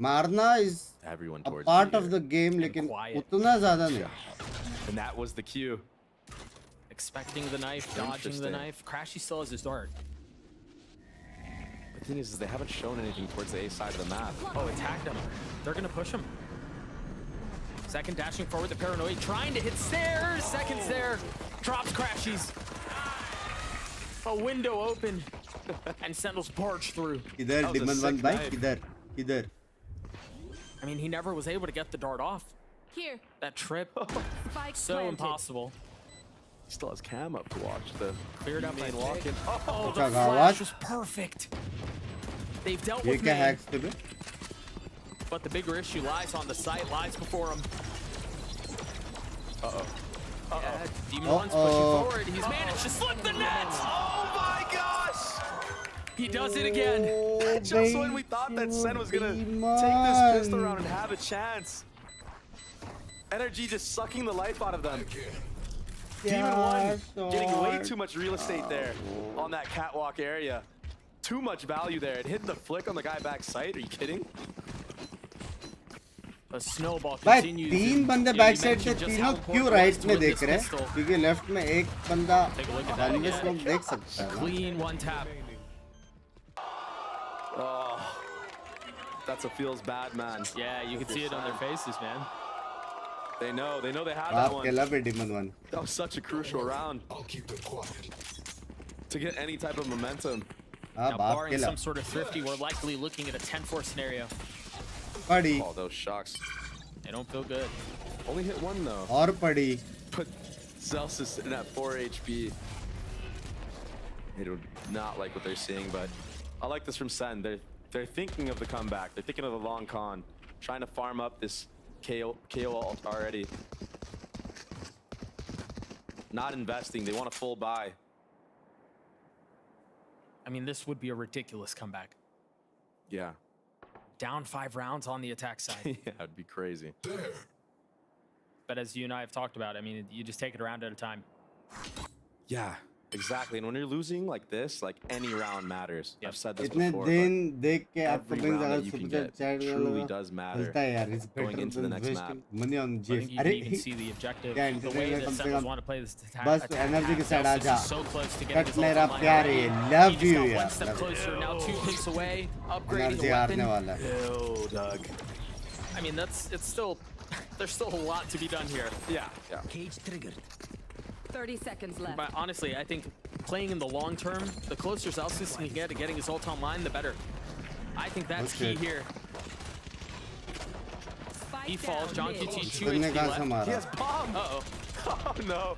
मारना is Everyone a towards part you of the game, लेकिन quiet. उतना ज्यादा नहीं. And that was the cue. Expecting the knife, dodging the Interesting. knife. Crashy still has his dart. The thing is they haven't shown anything towards the A side of the map. Oh, attacked him. They're gonna push him. Second dashing forward, the paranoid trying to hit stairs. Seconds there. Drops Crashies. A window open. And Sentinels barge through. किधर That was a Demon sick One भाई, knife. किधर I mean, he never was able to get the dart off. Here. That trip, Spike so planted. impossible. He still has cam up to watch the Cleared up by main walk in. Oh, the अच्छा, flash गावात. was perfect. They've dealt ये with क्या me. hacks थे बे? But the bigger issue lies on the site, lies before him. Yeah, Demon One's pushing forward. He's managed to slip the net. Oh my gosh! He does it again. Just when we thought that Sen was gonna take this pistol round and have a chance. NRG just sucking the life out of them. Demon One getting way too much real estate there on that catwalk area. Too much value there. It hit the flick on the guy back site. Are you kidding? A snowball भाई continues. 3 बंदे You back side थे, mentioned just तीनों how क्यों important it right was to में win देख this रहे pistol. हैं? क्योंकि लेफ्ट में एक बंदा Take a look at that डालने again. स्मोक देख सकता है ना. Clean one tap. Oh, that's a feels bad, man. Yeah, you can see it on their faces, man. They know they have आप that one. खेला पे Demon One. That was such a crucial round. I'll keep them quiet. to get any type of momentum. Now, barring some sort of thrifty, we're likely looking at a 10-4 scenario. Padi. Oh, those shocks. They don't feel good. Only hit one though. Or padi. But Zels is sitting at 4 HP. They do not like what they're seeing, but I like this from Sen. They're thinking of the comeback. They're thinking of the long con, trying to farm up this KO ult already. Not investing. They want a full buy. I mean, this would be a ridiculous comeback. Yeah. Down 5 rounds on the attack side. Yeah, it'd be crazy. But as you and I have talked about, I mean, you just take it a round at a time. Yeah, exactly. And when you're losing like this, like any round matters. I've said this इतने before. दिन देख के आपको Every Binks round अगर that you can super get chat truly does matter मिलता है यार. It's going better into the than next map. wasting money on I GF. think you can even see the objective. क्या The way entertainment that कम से Sentinels come want to play this attack. बस energy के side आ जा. So close to getting Cut his मेरा ult online. प्यारे. Love He you just got यार. one step closer. Now 2 picks away. Upgrading Energy a weapon. हारने वाला है. Ew, Doug. I mean, it's still, there's still a lot to be done here. Yeah. Cage triggered. 30 seconds left. But honestly, I think playing in the long term, the closer Celsius can get to getting his ult online, the better. I think that's key here. He falls. John QT 2 HP left. He has bomb. Uh-oh. Oh, no.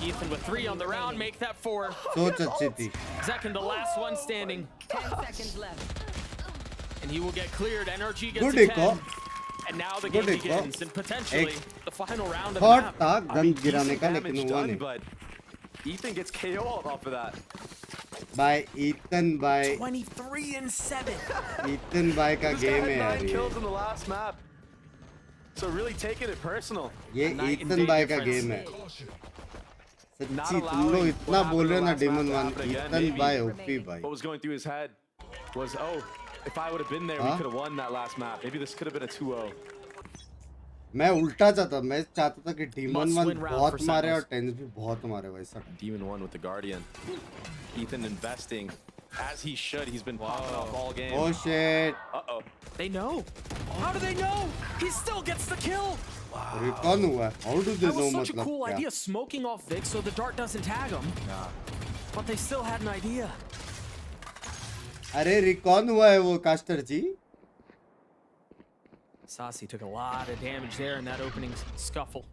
Ethan with 3 on the round, make that 4. सोच अच्छी थी. Zekin, the last one standing. 10 seconds left. And he will get cleared. NRG gets Good a echo. 10. And now the game begins. And potentially the final round of the Thought map. था gun गिराने का लेकिन Damage हुआ done, नहीं. but Ethan gets KO off of that. By Ethan by 23 and 7. Ethan by का This guy game had है यार 9 ये. kills in the last map. So really taking it personal. ये Ethan by का game है. सच्ची तुम लोग इतना बोल रहे हो ना Demon One. Ethan by OP by. What was going through his head was, oh, if I would have been there, we could have won that last map. Maybe this could have been a 2-0. मैं उल्टा चाहता. मैं चाहता था कि Demon One बहुत मारे और Tens भी बहुत मारे वैसा. Demon One with the Guardian. Ethan investing as he should. He's been popping off all game. Oh shit. Uh-oh. They know. How do they know? He still gets the kill. Recon हुआ. How do they That know was such a मतलब cool क्या? idea, smoking off Vic so the dart doesn't tag him. But they still had an idea. अरे Recon हुआ है वो caster ji. Sasi took a lot of damage there in that opening scuffle.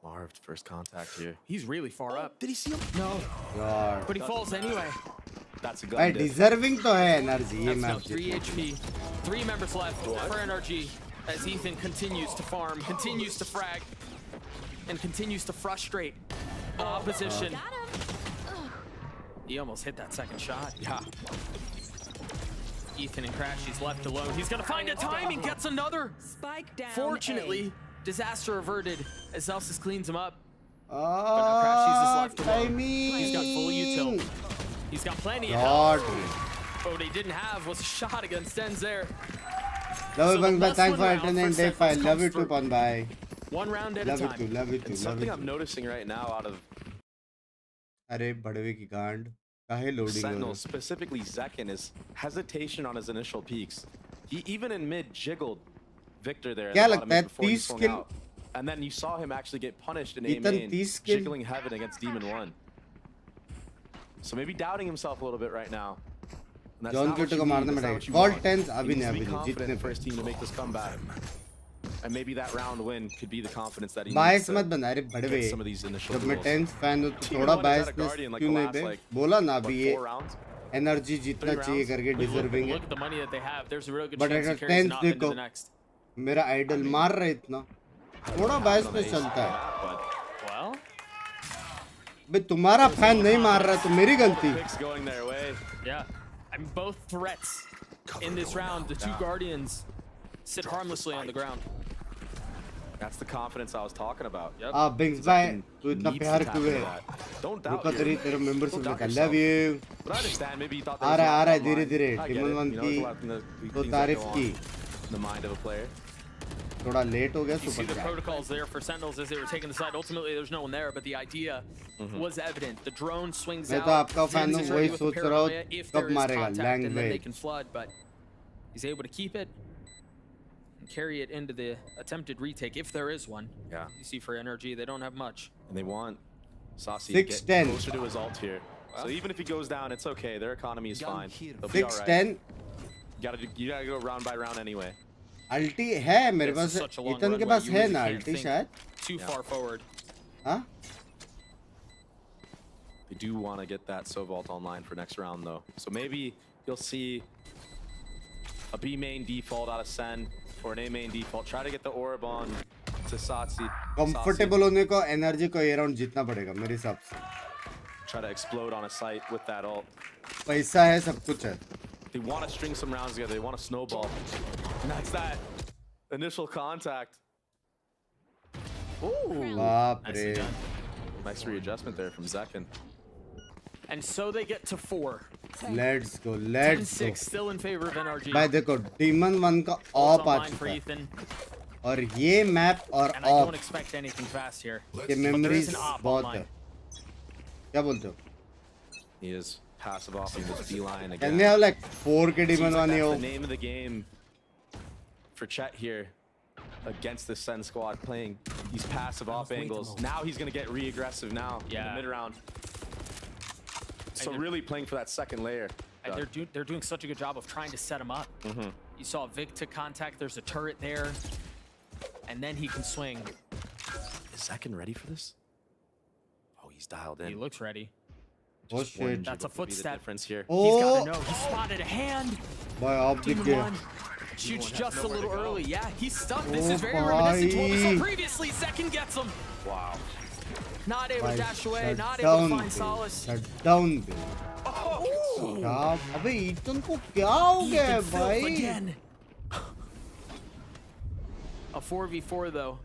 Marved first contact here. He's really far up. Did he see him? No. God. But he falls anyway. That's a भाई gun. deserving तो है NRG ये That's now match. 3 HP. 3 members left for NRG as Ethan continues to farm, continues to frag, and continues to frustrate opposition. He almost hit that second shot. Yeah. Ethan and Crash, he's left alone. He's gonna find a timing, gets another. Spike down. Fortunately, disaster averted as Celsius cleans him up. Ah, But now Crashies is left alone. timing. He's got full util. He's got plenty of God. health. But what he didn't have was a shot against Denz there. Love you, the Binks. plus Thanks for one round attending for day 5. Sentinels Love you comes too, through. Pon. Bye. One round at a Love you time. too. Love you too. And Love something you I'm too. noticing right now out of अरे बड़वे की गांड काहे loading हो Sentinel, रहा specifically Zekin, is hesitation on his initial peaks. He even in mid jiggled Victor there. क्या at the लगता bottom है mid before he 30 swung kill out. And then you saw him actually get punished in A Ethan, main, 30 kill jiggling heaven against Demon One. So maybe doubting himself a little bit right now. And that's John not what Quito you को need, मारने में that's not रहेगा what you call want. 10 He अभी needs नहीं to be अभी नहीं confident जीतने for पे his team to make this comeback. And maybe that round win could be the confidence that he bias needs मत to बना अरे बड़वे get some of these initial जब मैं duels. 10th fan हूँ तो Demon थोड़ा One has had a biasness Guardian like क्यों the नहीं last, बे like, बोला ना what, अभी ये 4 rounds? एनर्जी जीतना 3 चाहिए rounds? करके Look डिजर्विंग है at the money that they have. There's a real good But chance he at carries tenth it off into देखो, the next. मेरा आइडल मार रहा है इतना थोड़ा बायसनेस चलता है Well, बे तुम्हारा फैन नहीं मार रहा है तो मेरी गलती Picks going their way. yeah. I mean, both threats in this round, the two Guardians sit harmlessly on the ground. That's the confidence I was talking about. Yep. Binks भाई तू इतना Needs to प्यार tap क्यों into है that. Don't doubt रुका तेरी तेरा membership में love you But I understand. Maybe you thought आ there was रहा है a lot धीरे online. धीरे I get Tiemann it. One You know, की there's a lot of things तो that तारीफ go की on in the mind of a player. थोड़ा लेट हो गया You see super the chat protocols there for Sentinels as they were taking the side. Ultimately, there's no one there, but the idea was evident. The drone swings मैं out. तो आपका fan Zen's हूँ ready वही with the सोच रहा हूँ paranoia if कब there is मारेगा contact, and then they language can flood, but he's able to keep it and carry it into the attempted retake if there is one. Yeah. You see for NRG, they don't have much. And they want Saucy to get 6-10. closer to his ult here. So even if he goes down, it's okay. Their economy is fine. They'll be 6-10. You gotta go round by round anyway. अल्टी है मेरे पास इतन के पास है ना अल्टी शायद too far forward. हाँ They do want to get that Sovault online for next round though. So maybe you'll see a B main default out of Sen or an A main default. Try to get the orb on to Satsi. Comfortable होने को energy को ये round जीतना पड़ेगा मेरे हिसाब से. Try to explode on a site with that ult. पैसा है सब कुछ है. They want to string some rounds together. They want to snowball. And that's that initial contact. Ooh. Nicely done. Nice readjustment there from Zekin. And so they get to 4. Let's go. Let's go. 10-6 still in favor of NRG. भाई देखो Demon 1 का of आ चुका है. और ये map और And I don't expect anything fast here. ये memories बहुत है. क्या बोलते हो? He is passive offing this D-line again. Can they have like 4K Demon 1 That's the name of the game for Chet here against this Sen squad, playing these passive off angles. Now he's going to get re-aggressive now in the mid-round. So really playing for that second layer. And they're doing such a good job of trying to set him up. You saw Vic to contact. There's a turret there. And then he can swing. Is Zekin ready for this? Oh, he's dialed in. He looks ready. Oh shit. That's a footstep. Difference here. He's got to know. He spotted a hand. By optic Demon 1 shoots just a little early. Yeah, he's stuck. This is very reminiscent to what we saw previously. Zekin gets him. Wow. Not able to dash away. Not able to find solace. Shut down. अबे eaten को क्या हो गया है भाई? A 4v4 though,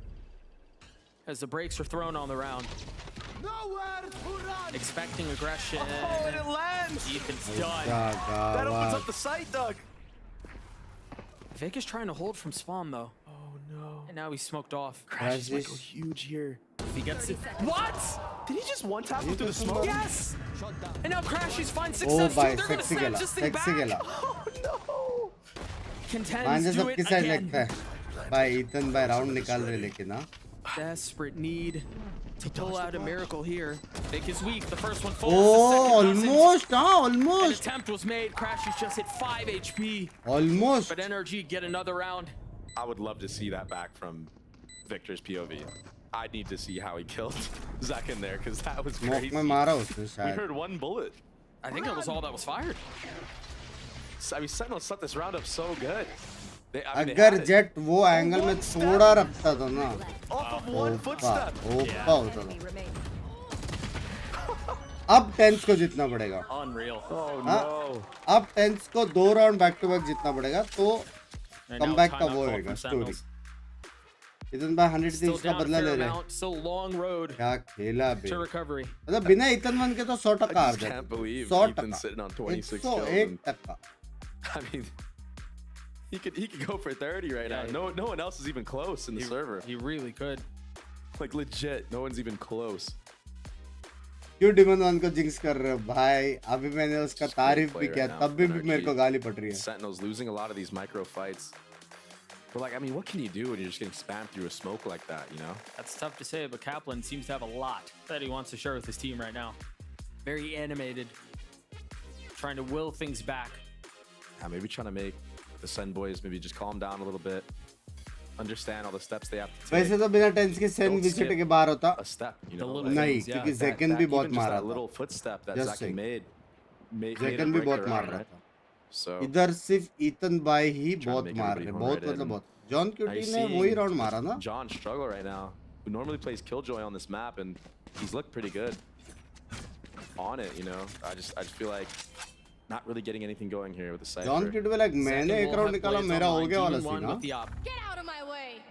as the brakes are thrown on the round. Expecting aggression. Oh, and it lands. Ethan's done. That opens up the site, Doug. Vic is trying to hold from spawn though. Oh no. And now he's smoked off. Crashes might go huge here. If he gets it. What? Did he just one-tap him through the smoke? Yes! And now Crashes finds Oh, success by too. They're gonna snap this thing back. Oh no! Contends do it again. भाई Ethan भाई round निकाल रहे लेकिन ना. Desperate need to pull out a miracle here. Vic is weak. The first one falls. Oh, the second almost, doesn't. almost. An attempt was made. Crashes just hit 5 HP. Almost. But NRG get another round. I would love to see that back from Victor's POV. I need to see how he killed Zekin there, because that was crazy. We heard one bullet. I think that was all that was fired. I mean, Sentinel set this round up so good. अगर jet वो angle में थोड़ा रखता था ना, ओपा होता था. अब 10th को जीतना पड़ेगा. Unreal. Oh no. अब 10th को 2 राउंड बैक टू बैक जीतना पड़ेगा तो कमबैक का वो होगा स्टोरी. इतन भाई 100 things का बदला ले रहे हैं. So long road. क्या खेला बे. मतलब बिना इतन वन के तो 100% हार जाते. 100%. 101%. I mean, he could go for 30 right now. No one else is even close in the server. He really could. Like legit, no one's even close. क्यों डिमन वन को जिंक्स कर रहे हो भाई? अभी मैंने उसका तारीफ भी किया, तब भी मेरे को गाली पड़ रही है. Sentinel's losing a lot of these micro fights. But like, I mean, what can you do when you're just getting spammed through a smoke like that, you know? That's tough to say, but Kaplan seems to have a lot that he wants to share with his team right now. Very animated, trying to will things back. Yeah, maybe trying to make the Sen boys maybe just calm down a little bit, understand all the steps they have to take. वैसे तो बिना tense के Sen wicket के बाहर होता. A step, you know. नहीं, क्योंकि Zekin भी बहुत मारा था. Little footstep that Zekin made Zekin भी बहुत मार रहा था. So इधर सिर्फ ईथन भाई ही बहुत मार रहे, बहुत मतलब बहुत. जॉन क्यूटी ने वही राउंड मारा ना. John struggle right now, who normally plays Killjoy on this map, and he's looked pretty good on it, you know. I just feel like not really getting anything going here with the Cypher. John QT भी like मैंने एक round निकाला, मेरा हो गया वाला scene ना. Get out of my way.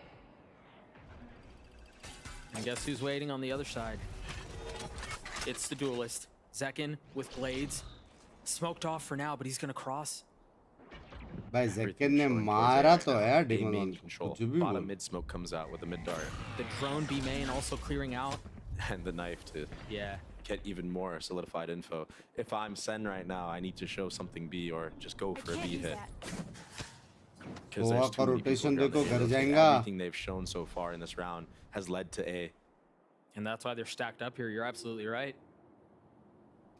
And guess who's waiting on the other side? It's the duelist. Zekin with blades. Smoked off for now, but he's gonna cross. भाई Zekin ने मारा तो है demon control. Bottom mid smoke comes out with the mid dart. The drone B main also clearing out. And the knife to get even more solidified info. If I'm Sen right now, I need to show something B or just go for a B hit. Because there's too many people here. Everything they've shown so far in this round has led to A. And that's why they're stacked up here. You're absolutely right.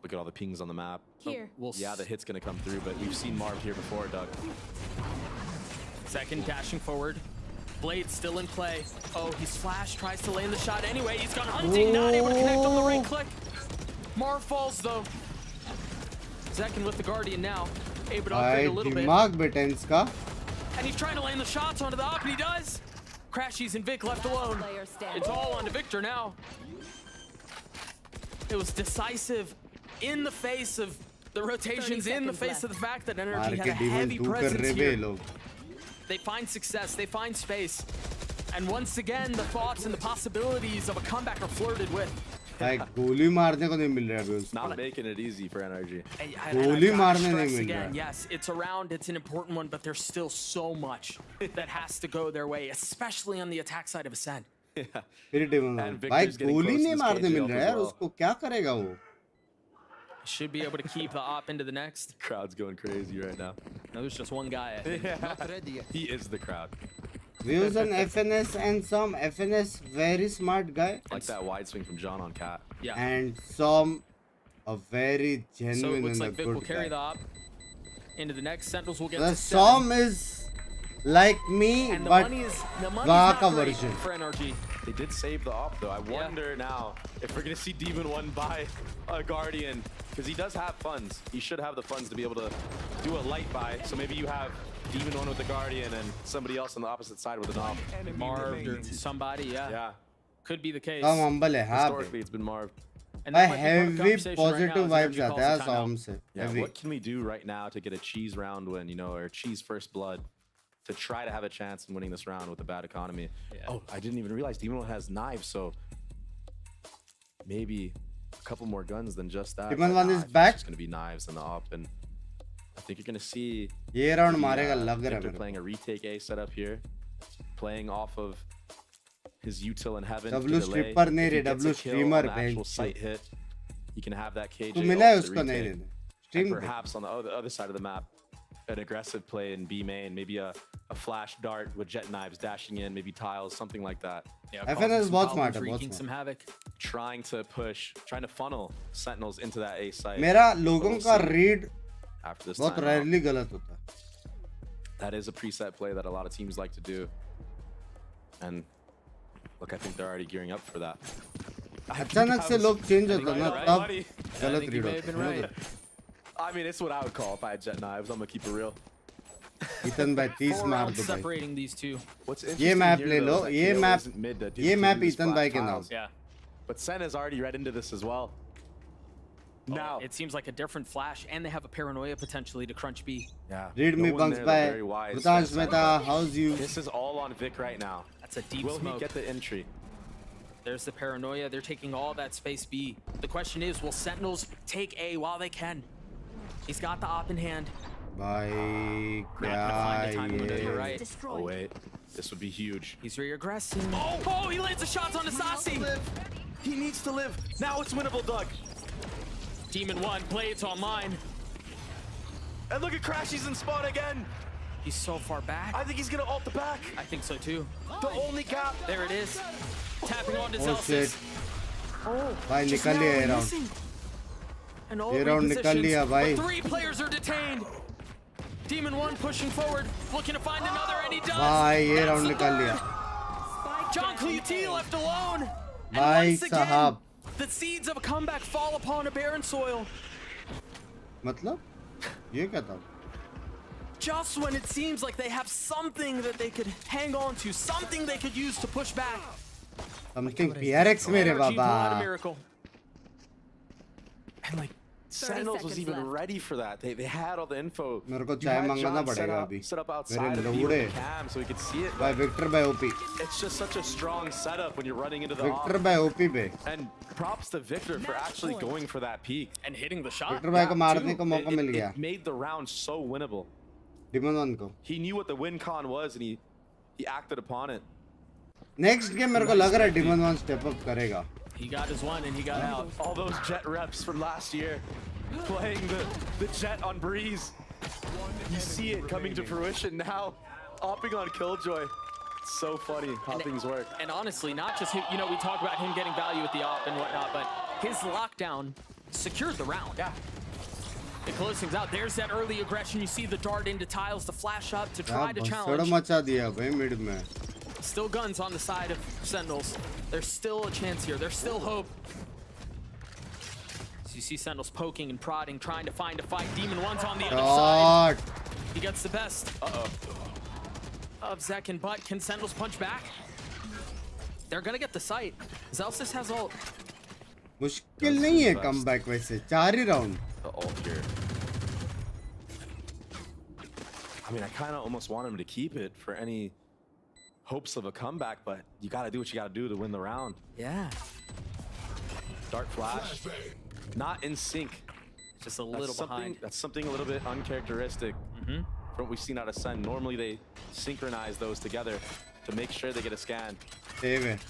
Look at all the pings on the map. Here. Yeah, the hit's gonna come through, but we've seen Marv here before, Doug. Second dashing forward. Blade still in play. Oh, he's flashed, tries to land the shot anyway. He's gone hunting, not able to connect on the right click. Marv falls though. Zekin with the Guardian now. Able to upgrade a little bit. And he's trying to land the shots onto the op, and he does. Crashies and Vic left alone. It's all on to Victor now. It was decisive in the face of the rotations, in the face of the fact that NRG had a heavy presence here. They find success, they find space. And once again, the thoughts and the possibilities of a comeback are flirted with. Not making it easy for NRG. Again, yes, it's a round, it's an important one, but there's still so much that has to go their way, especially on the attack side of Ascent. Yeah. भाई गोली नहीं मारने मिल रहा है उसको क्या करेगा वो? Should be able to keep the op into the next. Crowd's going crazy right now. No, there's just one guy. He is the crowd. Views on FNS and some FNS very smart guy. Like that wide swing from John on Cat. Yeah. And some a very genuine so it looks and like a Vic good will carry guy. the op into the next. Sentinels will get The to Som is like me, and the but money's Vaka not great version. for NRG. They did save the op though. I wonder now if we're gonna see Demon 1 buy a Guardian, because he does have funds. He should have the funds to be able to do a light buy. So maybe you have Demon 1 with the Guardian and somebody else on the opposite side with an op. Marved or somebody, yeah. Could be the case. Historically, it's been Marv. And I heavy positive vibes आते हैं Som से. Yeah, what can we do right now to get a cheese round win, you know, or cheese first blood, to try to have a chance in winning this round with a bad economy? Yeah. Oh, I didn't even realize Demon 1 has knives, so maybe a couple more guns than just that. Demon 1 is back. It's going to be knives in the op, and I think you're going to see ये round मारेगा लग रहा है Victor playing a retake A setup here, playing off of his util in heaven. W stripper नहीं रे, W streamer actual sight hit. He can have that KJ. तो मिला है उसको नहीं रे. And perhaps on the other side of the map, an aggressive play in B main, maybe a flash dart with jet knives dashing in, maybe tiles, something like that. Yeah, FNS बहुत smart है, wreaking some havoc. Trying to push, trying to funnel Sentinels into that A site. मेरा लोगों का read after this बहुत rarely गलत होता है. That is a preset play that a lot of teams like to do. And look, I think they're already gearing up for that. अचानक से लोग change होता है ना तब गलत read होता है. I mean, it's what I would call if I had jet knives. I'm gonna keep it real. Ethan भाई 30 मार दो भाई. Separating these two. ये map ले लो, ये map Ethan भाई के नाम. Yeah. But Sen is already read into this as well. Now it seems like a different flash, and they have a paranoia potentially to crunch B. Yeah. Read me Binks by Bhutan Smeta. How's you? This is all on Vic right now. That's a deep Will smoke. He get the entry? There's the paranoia. They're taking all that space B. The question is, will Sentinels take A while they can? He's got the op in hand. Bye. You're right. Oh wait, this would be huge. He's reaggressing. Oh, he lands the shots on Asasi. He needs to live. Now it's winnable, Doug. Demon 1, Blades online. And look at Crash, he's in spawn again. He's so far back. I think he's gonna ult the back. I think so too. The only gap. There it is. Tapping on to Oh shit. Oh, भाई निकल लिया ये round. ये round निकल लिया भाई. 3 players are detained. Demon 1 pushing forward, looking to find another, and he does. भाई ये round निकल लिया. John Cleute left alone. भाई साहब. The seeds of a comeback fall upon a barren soil. मतलब? ये क्या था? Just when it seems like they have something that they could hang on to, something they could use to push back. Something PRX मेरे बाबा. And like Sentinels was even ready for that. They had all the info. मेरे को चाय मंगाना पड़ेगा अभी. Set up outside of the cam so we could see it. भाई Victor by OP. It's just such a strong setup when you're running into the Victor by OP पे. And props to Victor for actually going for that peak and hitting the shot. Victor भाई को मारने का मौका मिल गया. It made the round so winnable. Demon 1 को. He knew what the win con was and he acted upon it. Next game मेरे को लग रहा है Demon 1 step up करेगा. He got his one and he got out. All those jet reps from last year, playing the jet on Breeze. You see it coming to fruition now, opping on Killjoy. It's so funny how things work. And honestly, not just him, you know, we talk about him getting value with the op and whatnot, but his lockdown secured the round. Yeah. They close things out. There's that early aggression. You see the dart into tiles, the flash up to try to challenge. Still guns on the side of Sentinels. There's still a chance here. There's still hope. So you see Sentinels poking and prodding, trying to find a fight. Demon One's on the other side. He gets the best of Zek and Butt. Can Sentinels punch back? They're gonna get the sight. Zelsis has ult. मुश्किल नहीं है comeback वैसे 4 ही round. The ult here. I mean, I kind of almost want him to keep it for any hopes of a comeback, but you got to do what you got to do to win the round. Yeah. Dart flash. Not in sync. Just a little behind. That's something a little bit uncharacteristic from what we've seen out of Sen. Normally they synchronize those together to make sure they get a scan.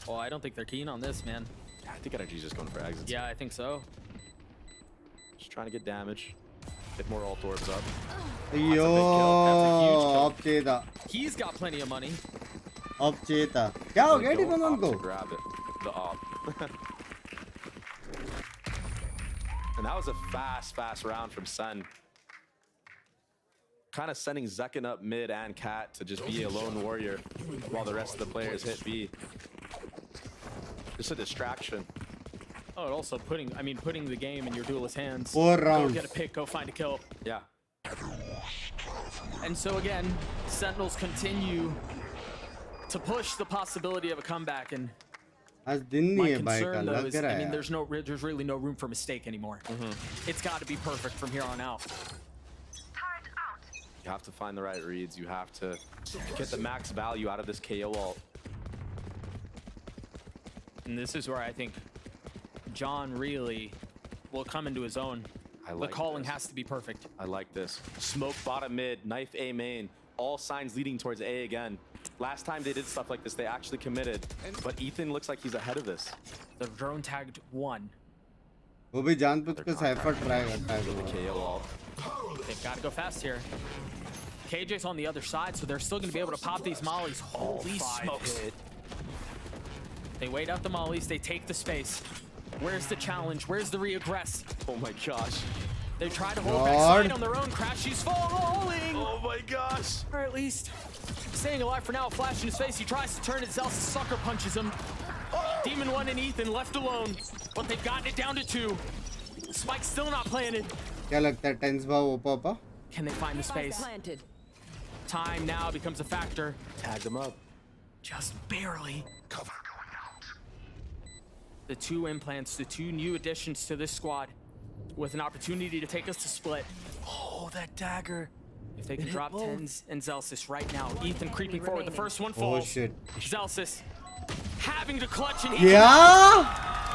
Oh, I don't think they're keen on this, man. I think NRG's just going for exits. Yeah, I think so. Just trying to get damage. Get more ult orbs up. Yo, up cheta. He's got plenty of money. Up cheta. क्या हो गया Demon One को? Grab it. The op. And that was a fast round from Sen. Kind of sending Zekin up mid and Cat to just be a lone warrior while the rest of the players hit B. Just a distraction. Oh, and also putting the game in your duelist hands. 4 rounds. Go get a pick, go find a kill. Yeah. And so again, Sentinels continue to push the possibility of a comeback, and my concern though is, I mean, there's really no room for mistake anymore. It's got to be perfect from here on out. You have to find the right reads. You have to get the max value out of this KO ult. And this is where I think John really will come into his own. The calling has to be perfect. I like this. Smoke bottom mid, knife A main. All signs leading towards A again. Last time they did stuff like this, they actually committed. But Ethan looks like he's ahead of this. The drone tagged 1. वो भी जानबूझकर cipher try करता है the KO ult. They've got to go fast here. KJ's on the other side, so they're still going to be able to pop these mollies. Holy smokes. They wait out the mollies. They take the space. Where's the challenge? Where's the re-aggress? Oh my gosh. They try to hold backside on their own. Crash, she's falling. Oh my gosh. Or at least staying alive for now. Flash in his face. He tries to turn it. Zelsis sucker punches him. Demon One and Ethan left alone, but they've gotten it down to 2. Spike's still not planted. क्या लगता है tense भाव ओपा? Can they find the space? Time now becomes a factor. Tag them up. Just barely. Cover going out. The 2 implants, the 2 new additions to this squad, with an opportunity to take us to split. Oh, that dagger. If they can drop Tens and Zelsis right now. Ethan creeping forward. The first one falls. Oh shit. Zelsis having to clutch and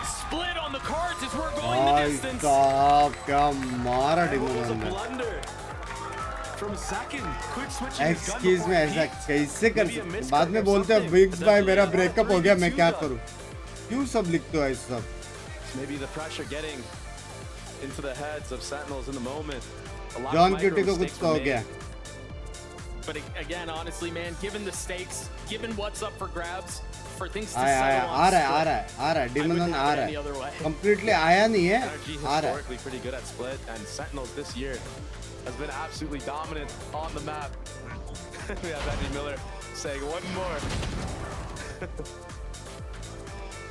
split on the cards as we're going the distance. क्या मारा Demon One ने. Blunder from second. Quick switching. Excuse me, ऐसा कैसे कर सकते? बाद में बोलते हैं Binks भाई मेरा ब्रेकअप हो गया मैं क्या करूँ? क्यों सब लिखते हो ऐसा सब? Maybe the pressure getting into the heads of Sentinels in the moment. John Kitty को कुछ हो गया. But again, honestly, man, given the stakes, given what's up for grabs, for things to settle on, आ रहा है. Demon One आ रहा है. Completely आया नहीं है. NRG historically pretty good at split, and Sentinels this year has been absolutely dominant on the map. We have Andy Miller saying one more.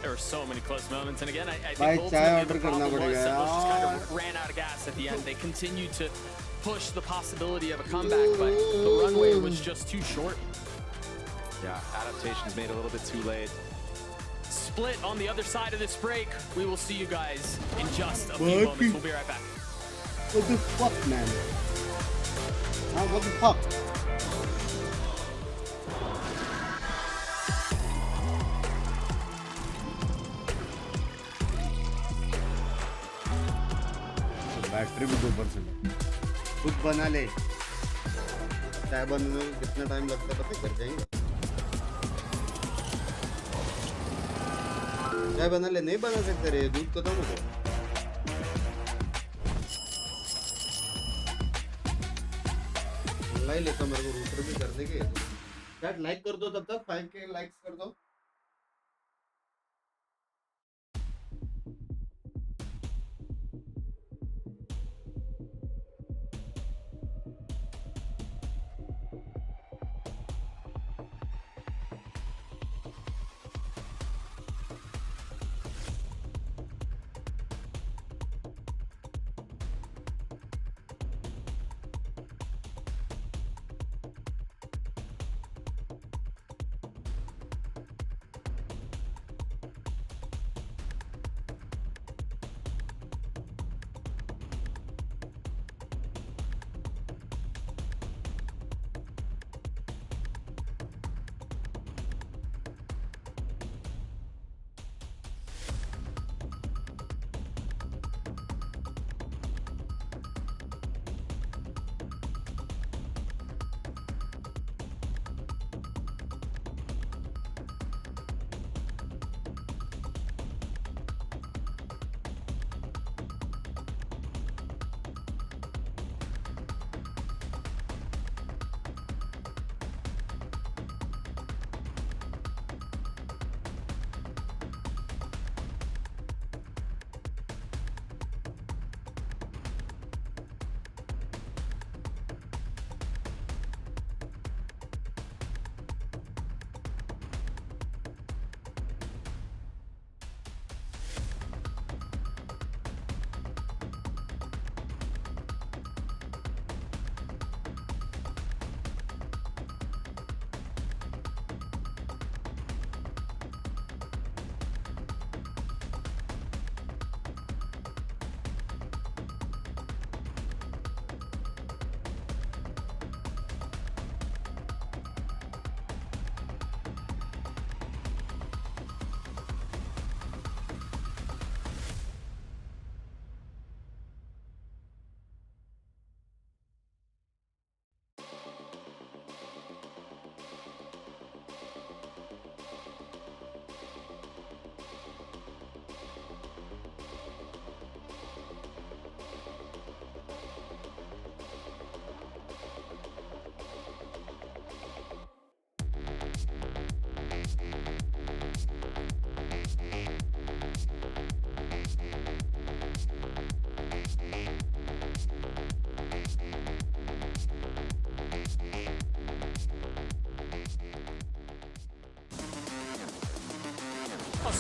There were so many close moments, and again, I think ultimately the problem was Sentinels just kind of ran out of gas at the end. They continued to push the possibility of a comeback, but the runway was just too short. Yeah, adaptations made a little bit too late. Split on the other side of this break. We will see you guys in just a few moments. We'll be right back. What the fuck, man? What the fuck? Battery भी 2%. खुद बना ले. चाय बनने में कितना time लगता है पता कर जाएंगे. चाय बना ले नहीं बना सकते रे दूध खत्म हो गया. लाई लेता मेरे को रूटर भी कर देंगे. चैट लाइक कर दो तब तक 5k लाइक्स कर दो.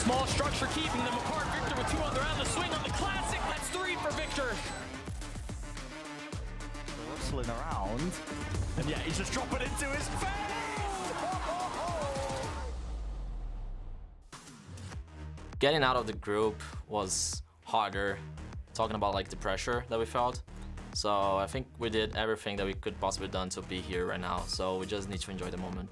Small structure keeping them apart. Victor with 2 on the round. The swing on the classic. That's 3 for Victor. Rustling around. And yeah, he's just dropping into his face. Getting out of the group was harder, talking about like the pressure that we felt. So I think we did everything that we could possibly done to be here right now. So we just need to enjoy the moment.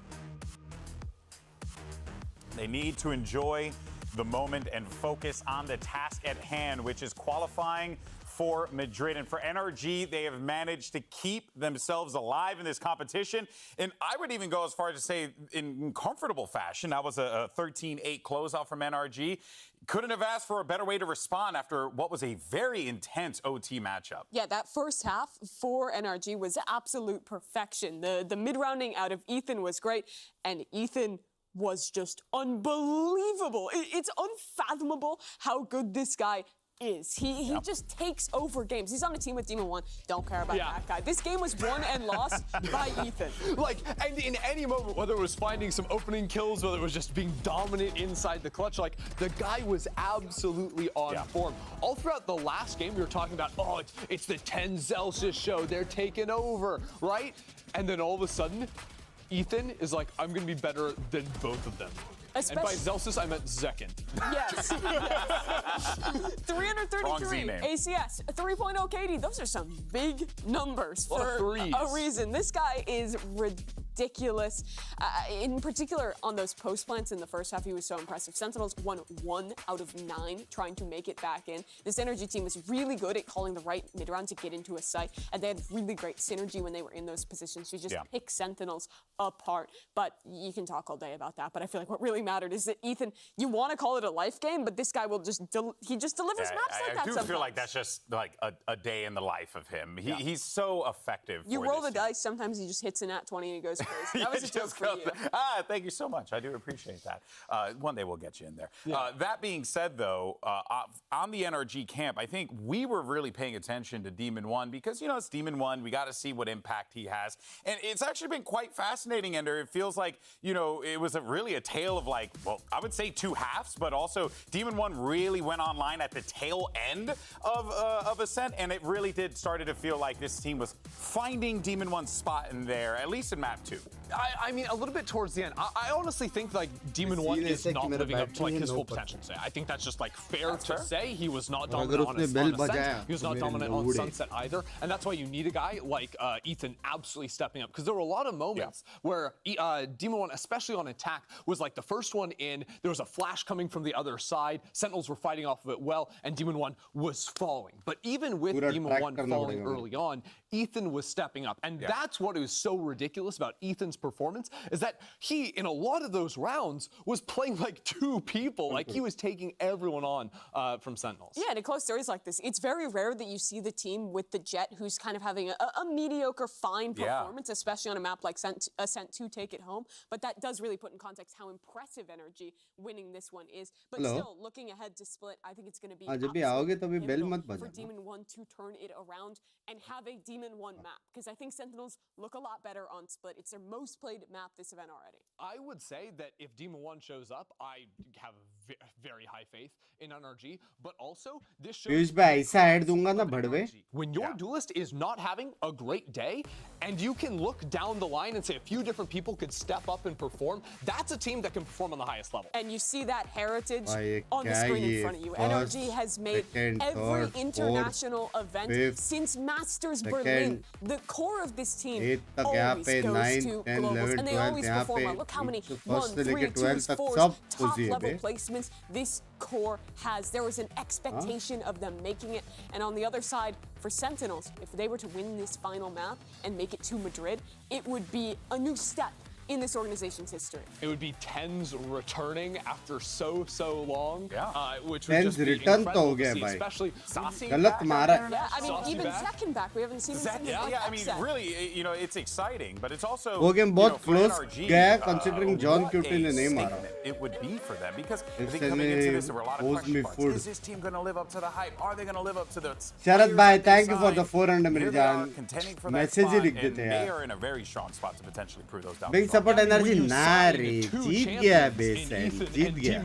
They need to enjoy the moment and focus on the task at hand, which is qualifying for Madrid. And for NRG, they have managed to keep themselves alive in this competition. And I would even go as far as to say in comfortable fashion. That was a 13-8 closeout from NRG. Couldn't have asked for a better way to respond after what was a very intense OT matchup. Yeah, that first half for NRG was absolute perfection. The mid-rounding out of Ethan was great, and Ethan was just unbelievable. It's unfathomable how good this guy is. He just takes over games. He's on a team with Demon 1. Don't care about that guy. This game was won and lost by Ethan. Like, and in any moment, whether it was finding some opening kills, whether it was just being dominant inside the clutch, like, the guy was absolutely on form. All throughout the last game, we were talking about, oh, it's the 10 Celsius show. They're taking over, right? And then all of a sudden, Ethan is like, I'm going to be better than both of them. And by Celsius, I meant Zekin. Yes. 333 ACS, 3.0 KD. Those are some big numbers for a reason. This guy is ridiculous. In particular, on those post plants in the first half, he was so impressive. Sentinels won 1 out of 9 trying to make it back in. This NRG team was really good at calling the right mid-round to get into a site, and they had really great synergy when they were in those positions to just pick Sentinels apart. But you can talk all day about that, but I feel like what really mattered is that Ethan, you want to call it a life game, but this guy will just, he just delivers maps like that sometimes. I do feel like that's just like a day in the life of him. He's so effective. You roll the dice, sometimes he just hits an at 20 and he goes crazy. That was a joke for you. Thank you so much. I do appreciate that. One day we'll get you in there. That being said, though, on the NRG camp, I think we were really paying attention to Demon 1 because, you know, it's Demon 1. We got to see what impact he has. And it's actually been quite fascinating, Ender. It feels like, you know, it was really a tale of like, well, I would say 2 halves, but also Demon 1 really went online at the tail end of Ascent, and it really did started to feel like this team was finding Demon 1's spot in there, at least in map 2. I mean, a little bit towards the end. I honestly think like Demon 1 is not living up to like his full potential today. I think that's just like fair to say. He was not dominant on Ascent. He was not dominant on Sunset either, and that's why you need a guy like Ethan absolutely stepping up, because there were a lot of moments where Demon 1, especially on attack, was like the first one in. There was a flash coming from the other side. Sentinels were fighting off of it well, and Demon 1 was falling. But even with Demon 1 falling early on, Ethan was stepping up. And that's what is so ridiculous about Ethan's performance, is that he, in a lot of those rounds, was playing like 2 people. Like, he was taking everyone on from Sentinels. Yeah, and in close stories like this, it's very rare that you see the team with the Jet who's kind of having a mediocre, fine performance, especially on a map like Ascent to take it home. But that does really put in context how impressive NRG winning this one is. But still, looking ahead to Split, I think it's going to be for Demon 1 to turn it around and have a Demon 1 map, because I think Sentinels look a lot better on Split. It's their most played map this event already. I would say that if Demon 1 shows up, I have very high faith in NRG, but also this shows when your duelist is not having a great day and you can look down the line and say a few different people could step up and perform, that's a team that can perform on the highest level. And you see that heritage on the screen in front of you. NRG has made every international event since Masters Berlin. The core of this team always goes to globals, and they always perform well. Look how many 1, 3, 2s, 4s, top level placements this core has. There was an expectation of them making it. And on the other side, for Sentinels, if they were to win this final map and make it to Madrid, it would be a new step in this organization's history. It would be TENS returning after so long, which would TENS just be return incredible to see, especially Saucy. गलत मारा. Yeah, I mean, even Zekin back. We haven't seen him since I mean, really, you know, it's exciting, but it's also वो game बहुत close गया, considering John what Cutie ने नहीं मारा. It would be for them, because I think coming into this, there were a lot of question marks. Is this team going to live up to the hype? Are they going to live up to the? Sharat bhai, thank you for the 400 Here they are Mirjan. contending for that Message spot, ही लिख and देते they यार. are in a very strong spot to potentially prove those down. Binks support energy ना रे जीत गया बेसन जीत गया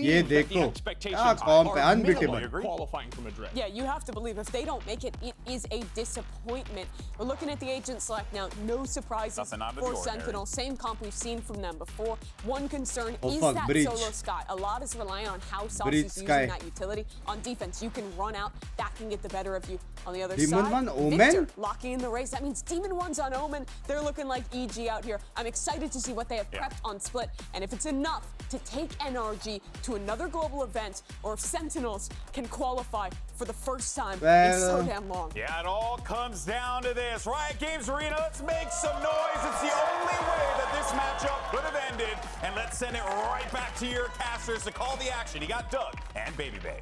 ये देखो क्या कॉम्प है unbeatable qualifying for Madrid. Yeah, you have to believe if they don't make it, it is a disappointment. We're looking at the agent select now. No surprises for Sentinel. Same comp we've seen from them before. One concern is that solo Sky. A lot is relying on how Sauce is using that utility. On defense, you can run out. That can get the better of you. On the other side, Victor locking in the race. That means Demon One's on Omen. They're looking like EG out here. I'm excited to see what they have prepped on Split. And if it's enough to take NRG to another global event, or if Sentinels can qualify for the first time in so damn long. Yeah, it all comes down to this. Riot Games Arena, let's make some noise. It's the only way that this matchup could have ended. And let's send it right back to your casters to call the action. You got Doug and Baby Bay.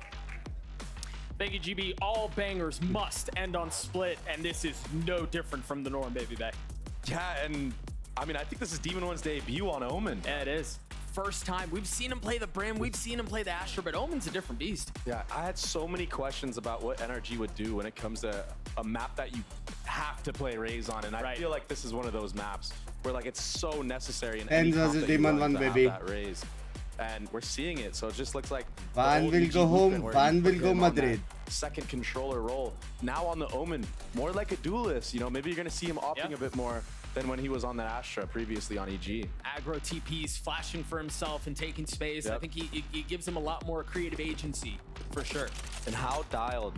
Thank you, GB. All bangers must end on Split, and this is no different from the norm, Baby Bay. Yeah, and I mean, I think this is Demon One's debut on Omen. Yeah, it is. First time. We've seen him play the Brim, we've seen him play the Astra, but Omen's a different beast. Yeah, I had so many questions about what NRG would do when it comes to a map that you have to play Raze on, and I feel like this is one of those maps where like it's so necessary in any comp that you want to have that Raze. And we're seeing it, so it just looks like Van will go home, Van will go Madrid. Second controller role. Now on the Omen, more like a duelist, you know, maybe you're gonna see him opting a bit more than when he was on the Astra previously on EG. Aggro TPs, flashing for himself and taking space. I think he gives him a lot more creative agency, for sure. And how dialed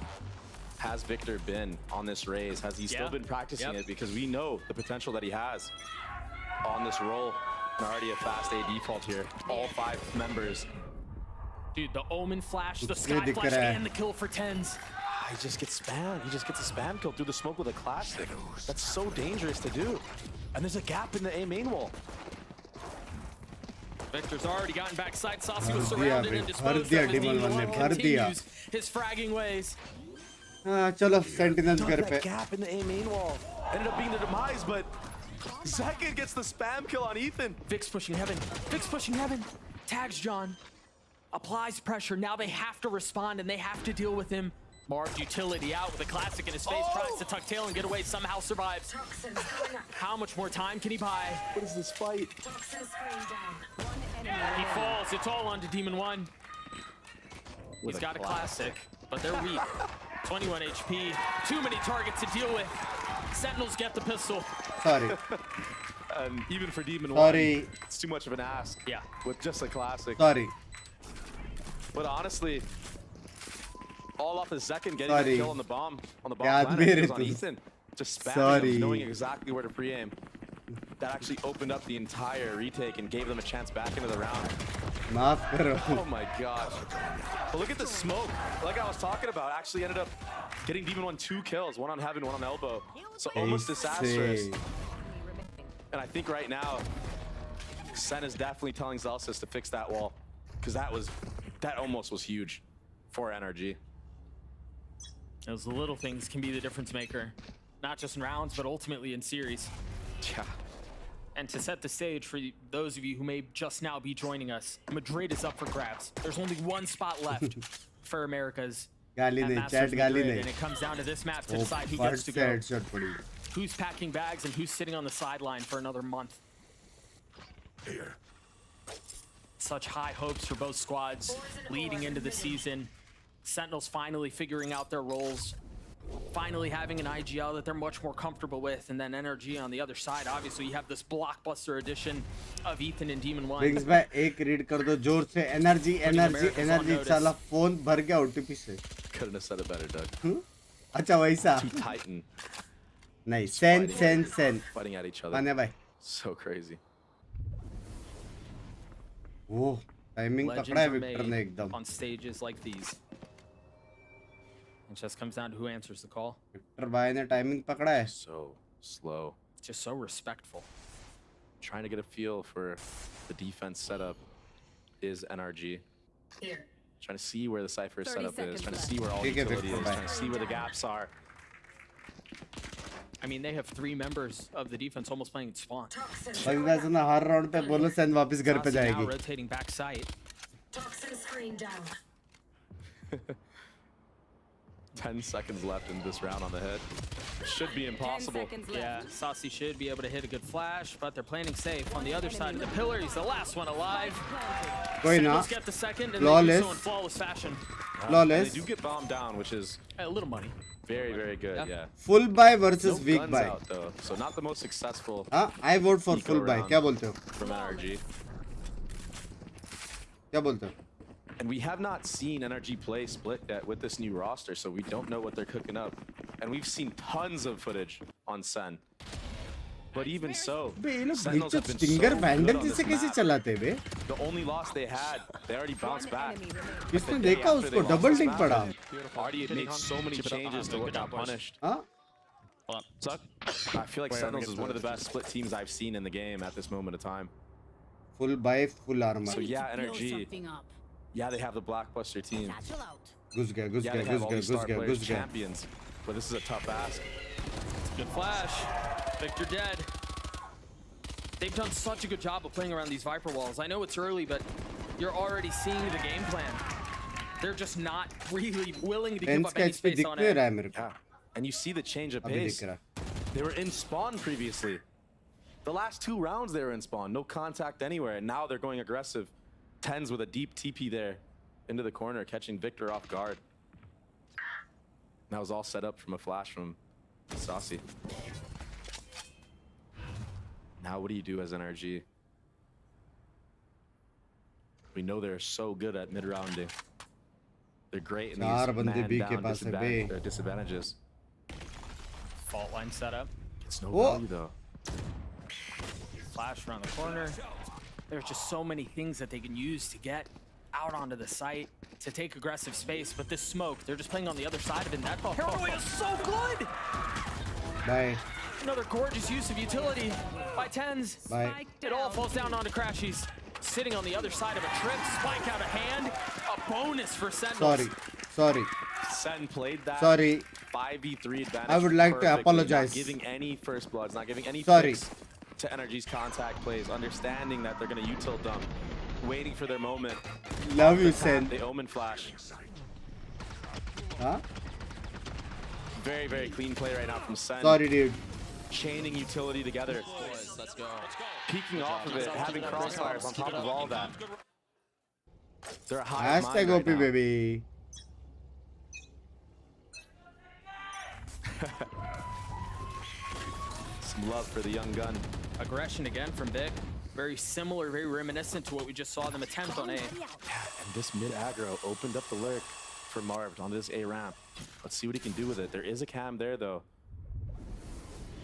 has Victor been on this Raze? Has he still been practicing it? Because we know the potential that he has on this role. And already a fast A default here. All 5 members. Dude, the Omen flash, the Sky flash, and the kill for 10s. He just gets spammed. He just gets a spam kill through the smoke with a classic. That's so dangerous to do. And there's a gap in the A main wall. Victor's already gotten backside. Saucy was surrounded and disposed of. Continues his fragging ways. चलो Sentinels घर पे. That gap in the A main wall ended up being the demise, but Second gets the spam kill on Ethan. Vic's pushing heaven. Vic's pushing heaven. Tags John. Applies pressure. Now they have to respond and they have to deal with him. Marv's utility out with a classic in his face. Tries to tuck tail and get away. Somehow survives. How much more time can he buy? What is this fight? He falls. It's all on to Demon One. He's got a classic, but they're weak. 21 HP. Too many targets to deal with. Sentinels get the pistol. Sorry. And even for Demon One, it's too much of an ask. Yeah. With just a classic. Sorry. But honestly, all off the second getting the kill on the bomb planet on Ethan. Just spamming him, knowing exactly where to pre-aim. That actually opened up the entire retake and gave them a chance back into the round. Oh my gosh. But look at the smoke. Like I was talking about, actually ended up getting Demon One 2 kills. One on Heaven, one on Elbow. So almost disastrous. And I think right now, Sen is definitely telling Zelsis to fix that wall. Because that almost was huge for NRG. Those little things can be the difference maker. Not just in rounds, but ultimately in series. Yeah. And to set the stage for those of you who may just now be joining us, Madrid is up for grabs. There's only one spot left for Americas at Masters Madrid, and it comes down to this map to decide who gets to go. Who's packing bags and who's sitting on the sideline for another month. Such high hopes for both squads leading into the season. Sentinels finally figuring out their roles. Finally having an IGL that they're much more comfortable with, and then NRG on the other side. Obviously, you have this blockbuster edition of Ethan and Demon One. Binks भाई एक read कर दो जोर से energy साला phone भर गया OTP से. Couldn't have said it better, Doug. अच्छा वैसा. Two Titan. नहीं sen. Fighting at each other. माने भाई. So crazy. Oh, timing पकड़ा है विक्टर ने एकदम. On stages like these. It just comes down to who answers the call. Victor भाई ने timing पकड़ा है. So slow. Just so respectful. Trying to get a feel for the defense setup is NRG. Here. Trying to see where the Cypher setup is. Trying to see where all the utility is. Trying to see where the gaps are. I mean, they have 3 members of the defense almost playing in spawn. बंदा सुना हर round पे बोलो Sen वापस घर पे जाएगी. Now rotating back site. Toxin screen down. 10 seconds left in this round on the hit. Should be impossible. Yeah, Saucy should be able to hit a good flash, but they're planning safe. On the other side of the pillar, he's the last one alive. Sentinels get the second, and they do so in flawless fashion. They do get bombed down, which is a little money. Very, very good, yeah. Full buy versus no weak guns buy. Out, though, so not the most successful. I vote for full buy. क्या बोलते हो? From NRG. क्या बोलते हो? And we have not seen NRG play split yet with this new roster, so we don't know what they're cooking up. And we've seen tons of footage on Sen. But even so, Sentinels have been so good on this map. The only loss they had, they already bounced back. किसने देखा उसको double tick पड़ा? Already made so many changes to what got punished. I feel like Sentinels is one of the best split teams I've seen in the game at this moment of time. Full buy, full armor. So yeah, NRG. Yeah, they have the Blockbuster team. घुस गया, Yeah, they have all these star players, champions. But this is a tough ask. Good flash. Victor dead. They've done such a good job of playing around these Viper walls. I know it's early, but you're already seeing the game plan. They're just not really willing to give up any space on it. Yeah. And you see the change of pace. They were in spawn previously. The last 2 rounds they were in spawn. No contact anywhere. And now they're going aggressive. Tens with a deep TP there into the corner, catching Victor off guard. That was all set up from a flash from Saucy. Now what do you do as NRG? We know they're so good at mid-rounding. They're great in these man-down disadvantages. Fault line setup. It's no value though. Flash around the corner. There's just so many things that they can use to get out onto the site, to take aggressive space, but this smoke, they're just playing on the other side of it, and that paranoia is so good! Bye. Another gorgeous use of utility by Tens. Bye. It all falls down onto Crashies. Sitting on the other side of a trip, spike out of hand, a bonus for Sentinels. Sorry. Sen played that 5v3 advantage. I would like to apologize. Not giving any first bloods, not giving any picks to NRG's contact plays, understanding that they're going to util dump, waiting for their moment. Love you, Sen. The Omen flash. Huh? Very, very clean play right now from Sen. Sorry, dude. Chaining utility together. Let's go. Peeking off of it, having crossfires on top of all that. They're a high Hashtag OP, baby. Some love for the young gun. Aggression again from Vic. Very similar, very reminiscent to what we just saw them attempt on A. Yeah, and this mid aggro opened up the lurk for Marv on this A ramp. Let's see what he can do with it. There is a cam there though.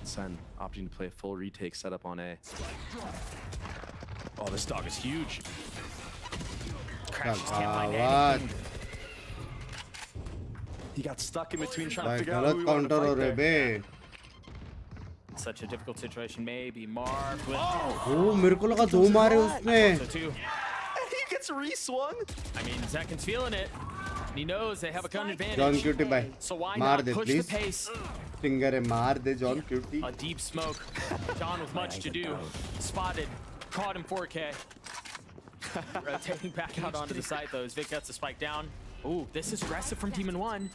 Sen opting to play a full retake setup on A. Oh, this dog is huge. Crashes can't find anything. He got stuck in between trying to figure out who he wanted to fight there. Such a difficult situation. Maybe Marv with... Oh, मेरे को लगा 2 मारे उसने. And he gets re-swung. I mean, Zekin's feeling it. He knows they have a gun advantage. John Cutie, bye. So why मार not they, push please. the pace? Finger है, मार दे, John Cutie. A deep smoke. John with much to do. Spotted. Caught him 4K. Rotating back out onto the site though as Vic gets the spike down. Ooh, this is aggressive from Demon 1.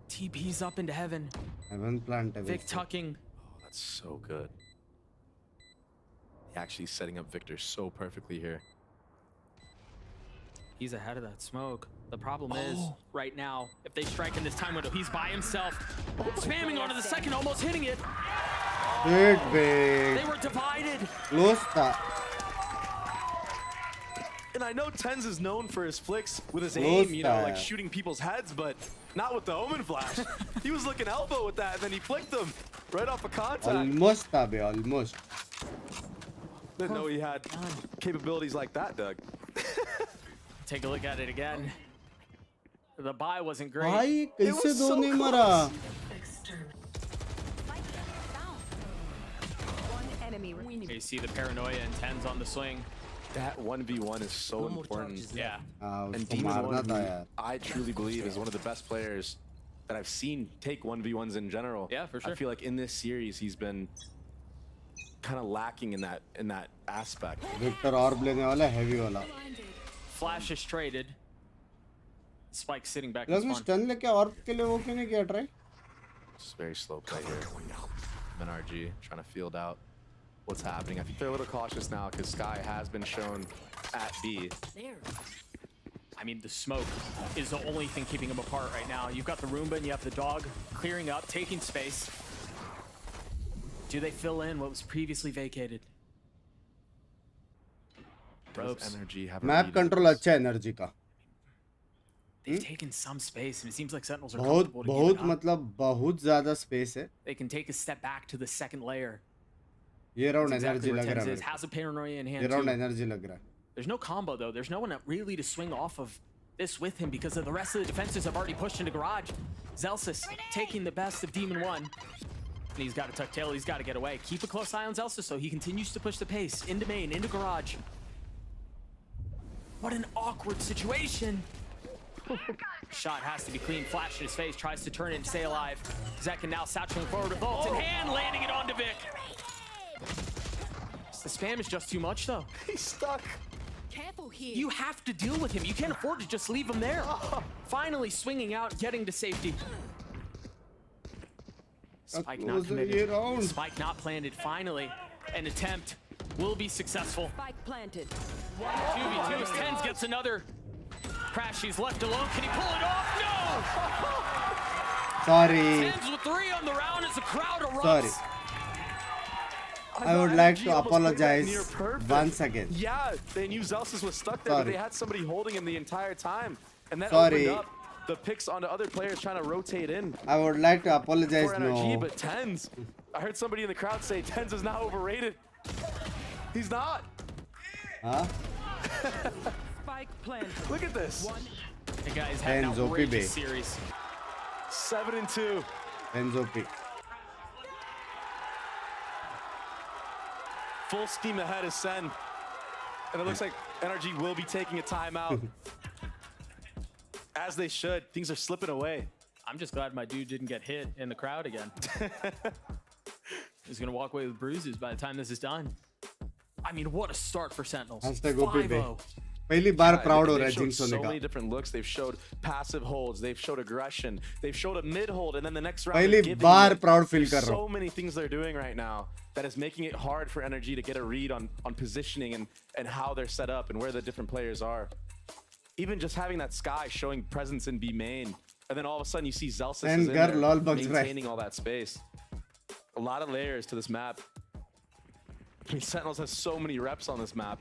TP's up into heaven. Heaven plant. Vic tucking. Oh, that's so good. He actually setting up Victor so perfectly here. He's ahead of that smoke. The problem is, right now, if they strike in this time window, he's by himself. Spamming onto the second, almost hitting it. Big. They were divided. Close. And I know Tens is known for his flicks with his aim, you know, like shooting people's heads, but not with the Omen flash. He was looking elbow with that, and then he flicked them right off of contact. Almost, almost. Didn't know he had capabilities like that, Doug. Take a look at it again. The buy wasn't great. भाई कैसे दो नहीं मारा? You see the paranoia and Tens on the swing. That 1v1 is so important. Yeah. And Demon 1, I truly believe is one of the best players that I've seen take 1v1s in general. Yeah, for sure. I feel like in this series he's been kind of lacking in that aspect. Victor orb लेने वाला heavy वाला. Flash is traded. Spike sitting back. Let's stun लेके और के लिए वो क्यों नहीं किया try? Just very slow play here. NRG trying to field out what's happening. I think they're a little cautious now because Sky has been shown at B. I mean, the smoke is the only thing keeping them apart right now. You've got the Roomba and you have the dog clearing up, taking space. Do they fill in what was previously vacated? Does NRG have a Map lead? control अच्छा है NRG का. They've taken some space, and it seems like Sentinels are बहुत comfortable to बहुत give it up. मतलब बहुत ज़्यादा space है. They can take a step back to the second layer. ये round That's exactly energy where लग Tens रहा is. है. Has a paranoia in hand ये round too. energy लग रहा है. There's no combo though. There's no one really to swing off of this with him because of the rest of the defenses have already pushed into garage. Zelsis taking the best of Demon 1. And he's got to tuck tail. He's got to get away. Keep a close eye on Zelsis so he continues to push the pace into main, into garage. What an awkward situation. Shot has to be clean. Flash in his face. Tries to turn it and stay alive. Zekin now satchering forward with ult in hand, landing it onto Vic. The spam is just too much though. He's stuck. Careful here. You have to deal with him. You can't afford to just leave him there. Finally swinging out, getting to safety. Spike not committed. Spike not planted. Finally, an attempt will be successful. Spike planted. 2v2 as Tens gets another. Crash, he's left alone. Can he pull it off? No! Sorry. Tens with 3 on the round as the crowd erupts. Sorry. I would like to apologize once again. Yeah, they knew Zelsis was stuck there, but they had somebody holding him the entire time. And that Sorry. opened up the picks onto other players trying to rotate in. I would like to apologize. For NRG, No. but Tens, I heard somebody in the crowd say Tens is now overrated. He's not. Huh? Spike planted. Look at this. The guys had an Tens OP outrageous bay. series. 7-2. Enzo P. Full steam ahead is Sen. And it looks like NRG will be taking a timeout. As they should. Things are slipping away. I'm just glad my dude didn't get hit in the crowd again. He's going to walk away with bruises by the time this is done. I mean, what a start for Sentinels. 5-0. पहली बार proud हो रहा है They've Jinx showed होने so का. many different looks. They've showed passive holds. They've showed aggression. They've showed a mid hold, and then the next round. पहली बार proud feel कर रहा So हूँ. many things they're doing right now that is making it hard for NRG to get a read on positioning and how they're set up and where the different players are. Even just having that Sky showing presence in B main, and then all of a sudden you see Zelsis is in there, maintaining all that space. A lot of layers to this map. I mean, Sentinels has so many reps on this map.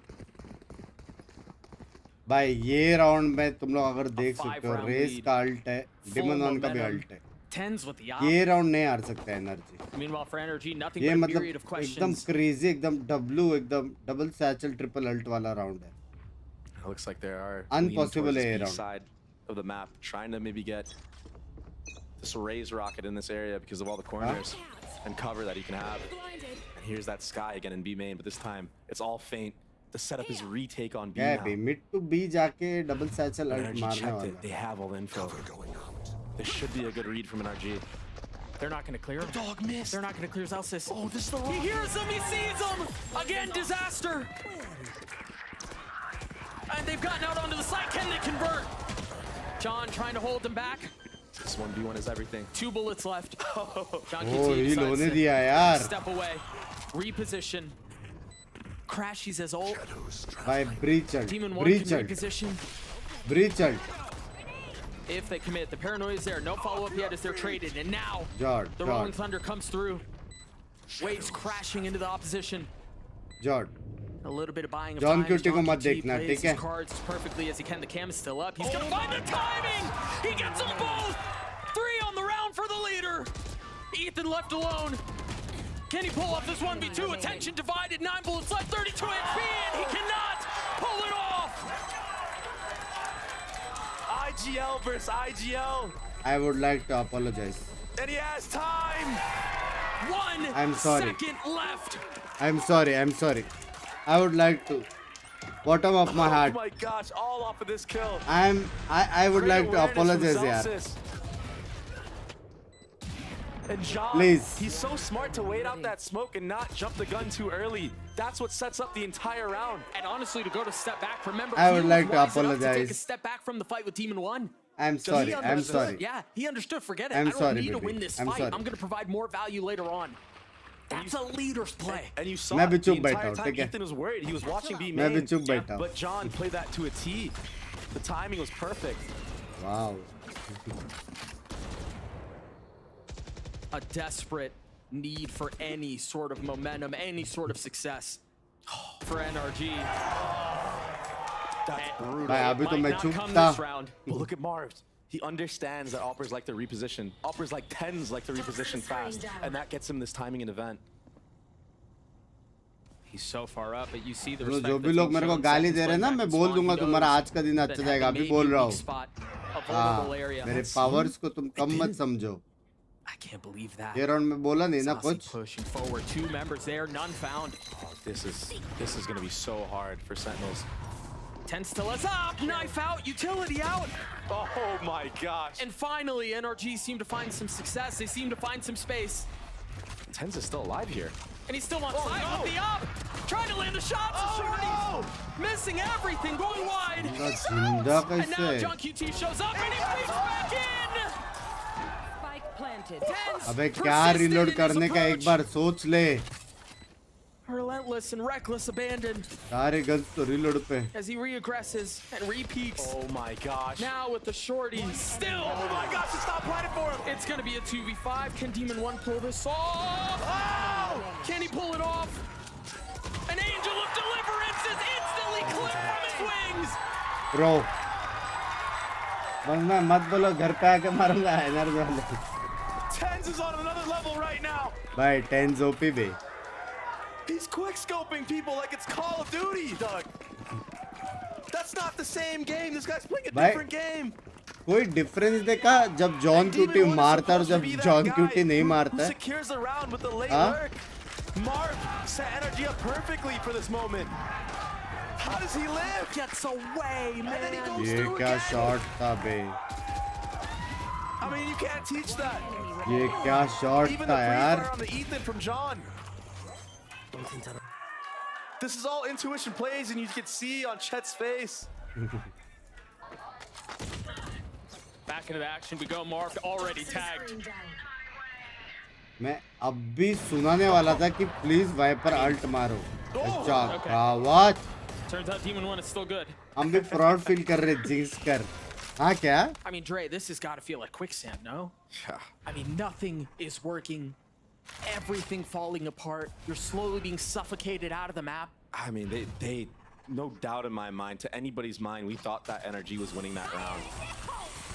भाई ये round में तुम लोग अगर देख सकते हो race का अल्ट है डिमन वन का भी अल्ट है. Tens with the ये राउंड नहीं हार सकता energy. Meanwhile, for NRG, nothing ये but a मतलब myriad of एकदम questions. क्रेजी एकदम W एकदम डबल सैचल ट्रिपल अल्ट वाला राउंड है. It looks like they are Unpossible leaning A towards the round. side of the map, trying to maybe get this Raze rocket in this area because of all the corners and cover that he can have. And here's that Sky again in B main, but this time it's all feint. The setup is retake on B क्या है now. बे mid to B जाके double satchel ult NRG मारने checked वाला. it. They have all the info. This should be a good read from NRG. They're not going to clear him. Dog missed. They're not going to clear Zelsis. Oh, this is the He hears them. He sees them. Again, disaster. And they've gotten out onto the side. Can they convert? John trying to hold them back. This 1v1 is everything. 2 bullets left. John Oh, KT heal होने decides दिया to यार. step away. Reposition. Crash, he says ult. भाई breach ult. Demon 1 breach can ult. reposition. breach ult. If they commit, the paranoia is there. No follow-up yet as they're traded. And now, Jord, the Jord. Rolling Thunder comes through. Waves crashing into the opposition. Jord. A little bit of buying of John time. QT को मत QT देखना, plays ठीक है? his cards perfectly as he can. The cam is still up. He's gonna find the timing. He gets them both. 3 on the round for the leader. Ethan left alone. Can he pull off this 1v2? Attention divided. 9 bullets left. 32 HP, and he cannot pull it off. IGL versus IGL. I would like to apologize. And he has time. 1 I'm sorry. second left. I'm sorry. I'm sorry. I would like to, bottom of my heart. Oh my gosh, all off of this kill. I would Great like to awareness from apologize यार. Zelsis. And John, Please. he's so smart to wait out that smoke and not jump the gun too early. That's what sets up the entire round. And honestly, to go to step back, remember, I would he was like to wise enough to take a apologize. step back from the fight with Demon 1. I'm sorry. I'm sorry. Yeah, he understood. Forget it. I'm I don't sorry, need to baby. win this I'm fight. sorry. I'm going to provide more value later on. That's a leader's play. And you saw मैं it भी the चुप entire बैठा हूँ, time ठीक है? Ethan was worried. He was watching B मैं भी main. चुप बैठा हूँ. But John played that to a T. The timing was perfect. Wow. A desperate need for any sort of momentum, any sort of success for NRG. That's brutal. भाई अभी तो मैं Not चुप come था. this round. But look at Marv. He understands that Oppers like to reposition. Oppers like 10s like to reposition fast. And that gets him this timing in event. He's so far up, but you see the तो respect जो भी that's लोग being मेरे को shown गाली since दे रहे हैं ना, back मैं in बोल Spawn. दूंगा He तुम्हारा knows आज का दिन that अच्छा having जाएगा. अभी maybe बोल a रहा weak हूँ. spot, a हाँ, vulnerable area. मेरे पावर्स को तुम कम मत समझो. I can't believe that. ये राउंड में बोला नहीं ना Saucy कुछ. pushing forward, 2 members there, none found. Oh, this is going to be so hard for Sentinels. 10 still is up, knife out, utility out. Oh my gosh. And finally, NRG seem to find some success. They seem to find some space. 10s is still alive here. And he still wants side with the up. Trying to land the shots. Oh, Missing everything, going wide. जिंदा And now कैसे? John QT shows up and he peeks back in. Spike planted. अबे क्या reload करने का एक बार सोच ले. Relentless and reckless abandon सारे guns तो reload पे. as he re-aggresses and re-peaks. Oh my gosh. Now with the shorty, still. Oh my gosh, it's not planted for him. It's gonna be a 2v5. Can Demon 1 pull this off? Oh! Can he pull it off? An angel of deliverance is instantly clipped from his wings. Bro. बस मैं मत बोलो घर पे आके मारूंगा energy वाले. 10s is on another level right now. भाई 10 OP bay. He's quick scoping people like it's Call of Duty, Doug. That's not the same game. This guy's playing a different game. कोई difference देखा जब John cutie मारता है और जब John cutie नहीं मारता है? Secures the round with the late lurk. Marv set energy up perfectly for this moment. How does he live? Gets away, man. And then he goes ये through क्या again. Shot था बे. I mean, you can't teach that. ये क्या shot Even था the free यार. fire on the Ethan from John. This is all intuition plays, and you can see on Chet's face. Back into the action we go. Marv already tagged. मैं अब भी सुनाने वाला था कि please wiper alt मारो. अच्छा आवाज. Turns out Demon 1 is still good. हम भी फ्रॉड फील कर रहे जिंक्स कर. हाँ क्या? I mean, Dre, this has got to feel like quicksand, no? Yeah. I mean, nothing is working. Everything falling apart. You're slowly being suffocated out of the map. I mean, they no doubt in my mind, to anybody's mind, we thought that NRG was winning that round.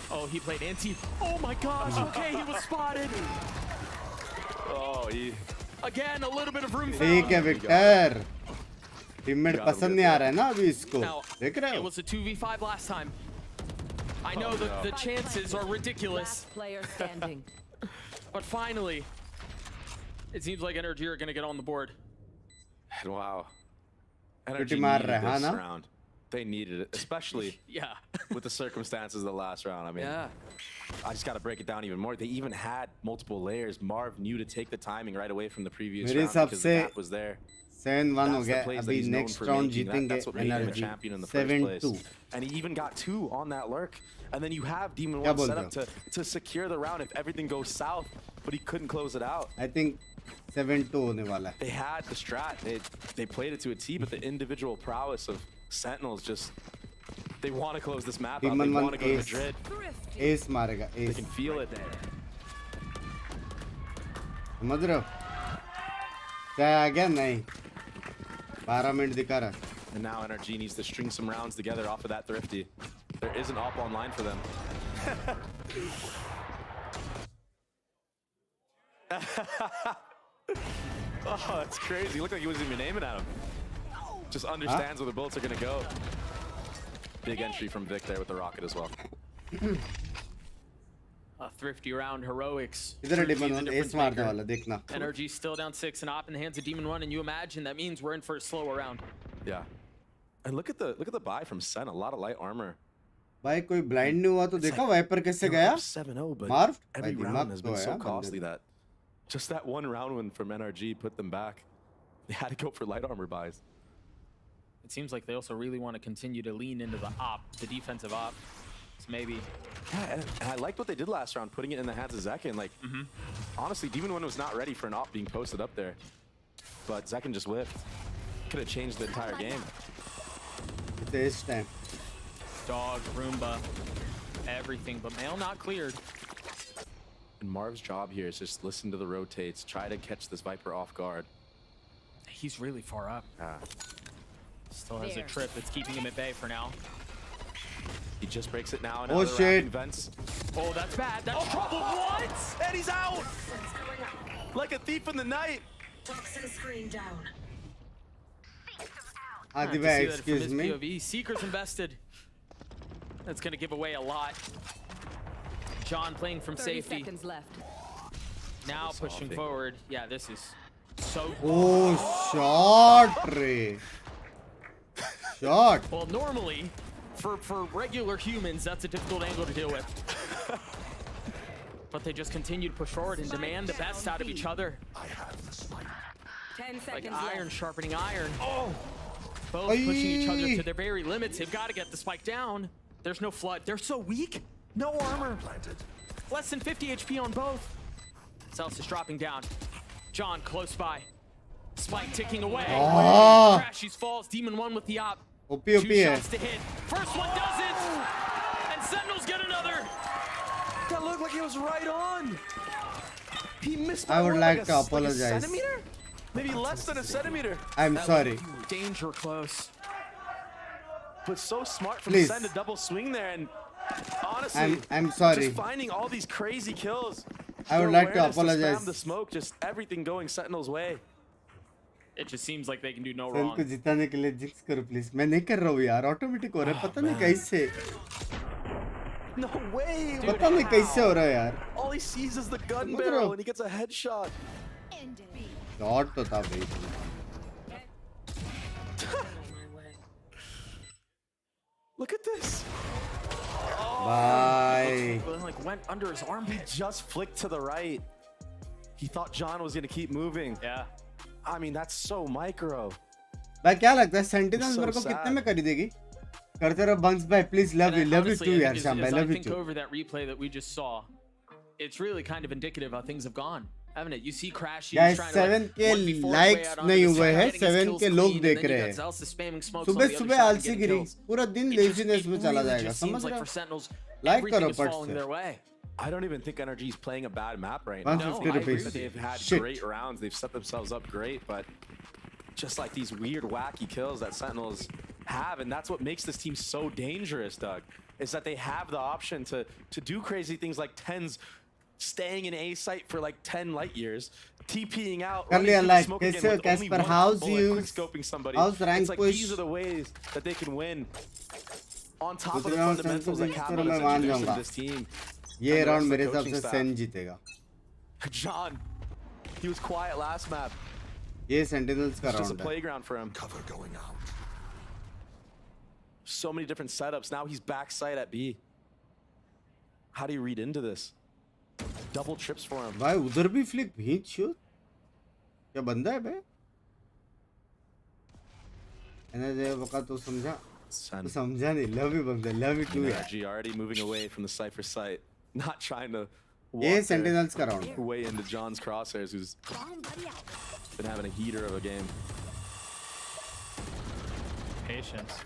Oh, he played anti. Oh my gosh, okay, he was spotted. Oh, Again, a little bit of room ठीक है found. Victor. Teammate पसंद नहीं आ रहा है ना अभी इसको. Now, देख रहे it हो? was a 2v5 last time. I know that the chances are ridiculous. Last player standing. But finally, it seems like NRG are going to get on the board. Wow. Pretty NRG मार needed रहा है, this ना? round. They needed it, especially Yeah. with the circumstances of the last round. I mean, Yeah. I just got to break it down even more. They even had multiple layers. Marv knew to take the timing right away from the previous मेरे round हिसाब because से the gap was there. 7-1 हो That's the गया. plays that अभी he's known next for round making. जीतेंगे That's what made him a energy. champion in the first 7-2. place. And he even got 2 on that lurk. And then you have Demon क्या 1 बोल set रहे up to secure the round if everything goes south, but he couldn't close it out. I think 7-2 होने वाला है. They had the strat. They played it to a T, but the individual prowess of Sentinels just, they want to close this map out. They Demon want 1 to go to ace. Madrid. Ace मारेगा. They Ace. can feel it. समझ रहे हो? क्या आ गया? नहीं. 12 minute दिखा रहा. And now NRG needs to string some rounds together off of that Thrifty. There is an op online for them. Oh, that's crazy. He looked like he wasn't even aiming at him. Just understands where the bullets are going to go. Big entry from Vic there with the rocket as well. A thrifty round heroics. इधर है Should be Demon the 1 difference ace मारने maker. वाला देखना. NRG still down 6 and op in the hands of Demon 1, and you imagine that means we're in for a slower round. Yeah. And look at the buy from Sen. A lot of light armor. भाई कोई blind नहीं हुआ तो देखा wiper कैसे गया? 7-0, but मार्व every भाई round दिमाग has तो been है so यार costly बंदे. that just that one round win from NRG put them back. They had to go for light armor buys. It seems like they also really want to continue to lean into the op, the defensive op. maybe. Yeah, and I liked what they did last round, putting it in the hands of Zekin. Like, honestly, Demon 1 was not ready for an op being posted up there. But Zekin just whiffed. Could have changed the entire game. This time. Dog, Roomba, everything, but Mail not cleared. And Marv's job here is just listen to the rotates, try to catch this Viper off guard. He's really far up. Still has a trip that's keeping him at bay for now. He just breaks it now. Oh shit. Vents. Oh, that's bad. That's trouble. What? And he's out! Like a thief in the night. Toxin screen down. Excuse me. POV. Seeker's invested. That's going to give away a lot. John playing from 30 safety. seconds left. Now pushing forward. Yeah, this is so... Oh, shot, Ray. Shot. Well, normally, for regular humans, that's a difficult angle to deal with. But they just continue to push forward and demand the best out of each other. 10 seconds like left. iron sharpening iron. Oh! Both pushing each other to their very limits. They've got to get the spike down. There's no flood. They're so weak. No armor. Less than 50 HP on both. Celsius is dropping down. John close by. Spike ticking away. Oh. Crashies falls. Demon 1 with the op. OP, 2 shots to hit. First one does it. And Sentinels get another. That looked like it was right on. He missed. I would like to a apologize. Centimeter? Maybe less than a centimeter. I'm sorry. Danger close. But so smart from Please. Sen to double swing there, and honestly, I'm sorry. just finding all these crazy kills. I would The like to awareness apologize. spam the smoke, just everything going Sentinel's way. It just seems like they can do no Sen wrong. को जिताने के लिए जिक्स करो please मैं नहीं कर रहा हूँ यार ऑटोमेटिक हो रहा है पता नहीं कैसे No way. पता नहीं कैसे हो रहा है यार All he sees is the gun barrel, and he gets a headshot. Shot तो था भाई Look at this. Bye. Like went under his arm. He just flicked to the right. He thought John was gonna keep moving. Yeah. I mean, that's so micro. भाई क्या लगता है sentinels So मेरे को sad. कितने में कर देगी करते रहो बंक्स भाई please love you Honestly, to I यार think शाम भाई as I love you think to over that replay that we just saw, it's really kind of indicative how things have gone, haven't it? You see Crashy Guys, trying to 7K 1v4 his way likes out onto नहीं the हुए side, हैं, getting his 7K kills लोग clean, देख and then रहे you हैं। got Zelsa spamming smokes on सुबह the other सुबह side and आलसी getting गिरी kills. पूरा दिन It लेजीनेस में चला really जाएगा just समझ seems like रहे for हो Sentinels, लाइक everything करो is फट falling से their way. I don't even think NRG is playing a bad map right now. 150 I agree rupees. that they've had Shit. great rounds. They've set themselves up great, but just like these weird, wacky kills that Sentinels have, and that's what makes this team so dangerous, Doug, is that they have the option to do crazy things like tens staying in A site for like 10 light years, TPing out, कर लिया running through the like smoke again कैसे with only Caspar one house bullet, use quick-scoping somebody. House rank It's like push these are the ways that they can win on top of the दूसरे round Sen fundamentals को that जिस तरह Capital मैं has मान introduced जाऊंगा to this team. ये and the round rest of मेरे the हिसाब coaching से staff. सेन जीतेगा John, he was quiet last map. ये सेंटिनल्स का It's just a राउंड है playground for him. Cover going out. So many different setups. Now he's backside at B. How do you read into this? Double trips for him. भाई उधर भी flick भींच shoot क्या बंदा है बे energy वका तो समझा Sen. तो समझा नहीं लव यू बंदा लव यू टू यार NRG already moving away from the Cypher site. Not trying to ये walk सेंटिनल्स का their राउंड है way into John's crosshairs, who's been having a heater of a game. Patience.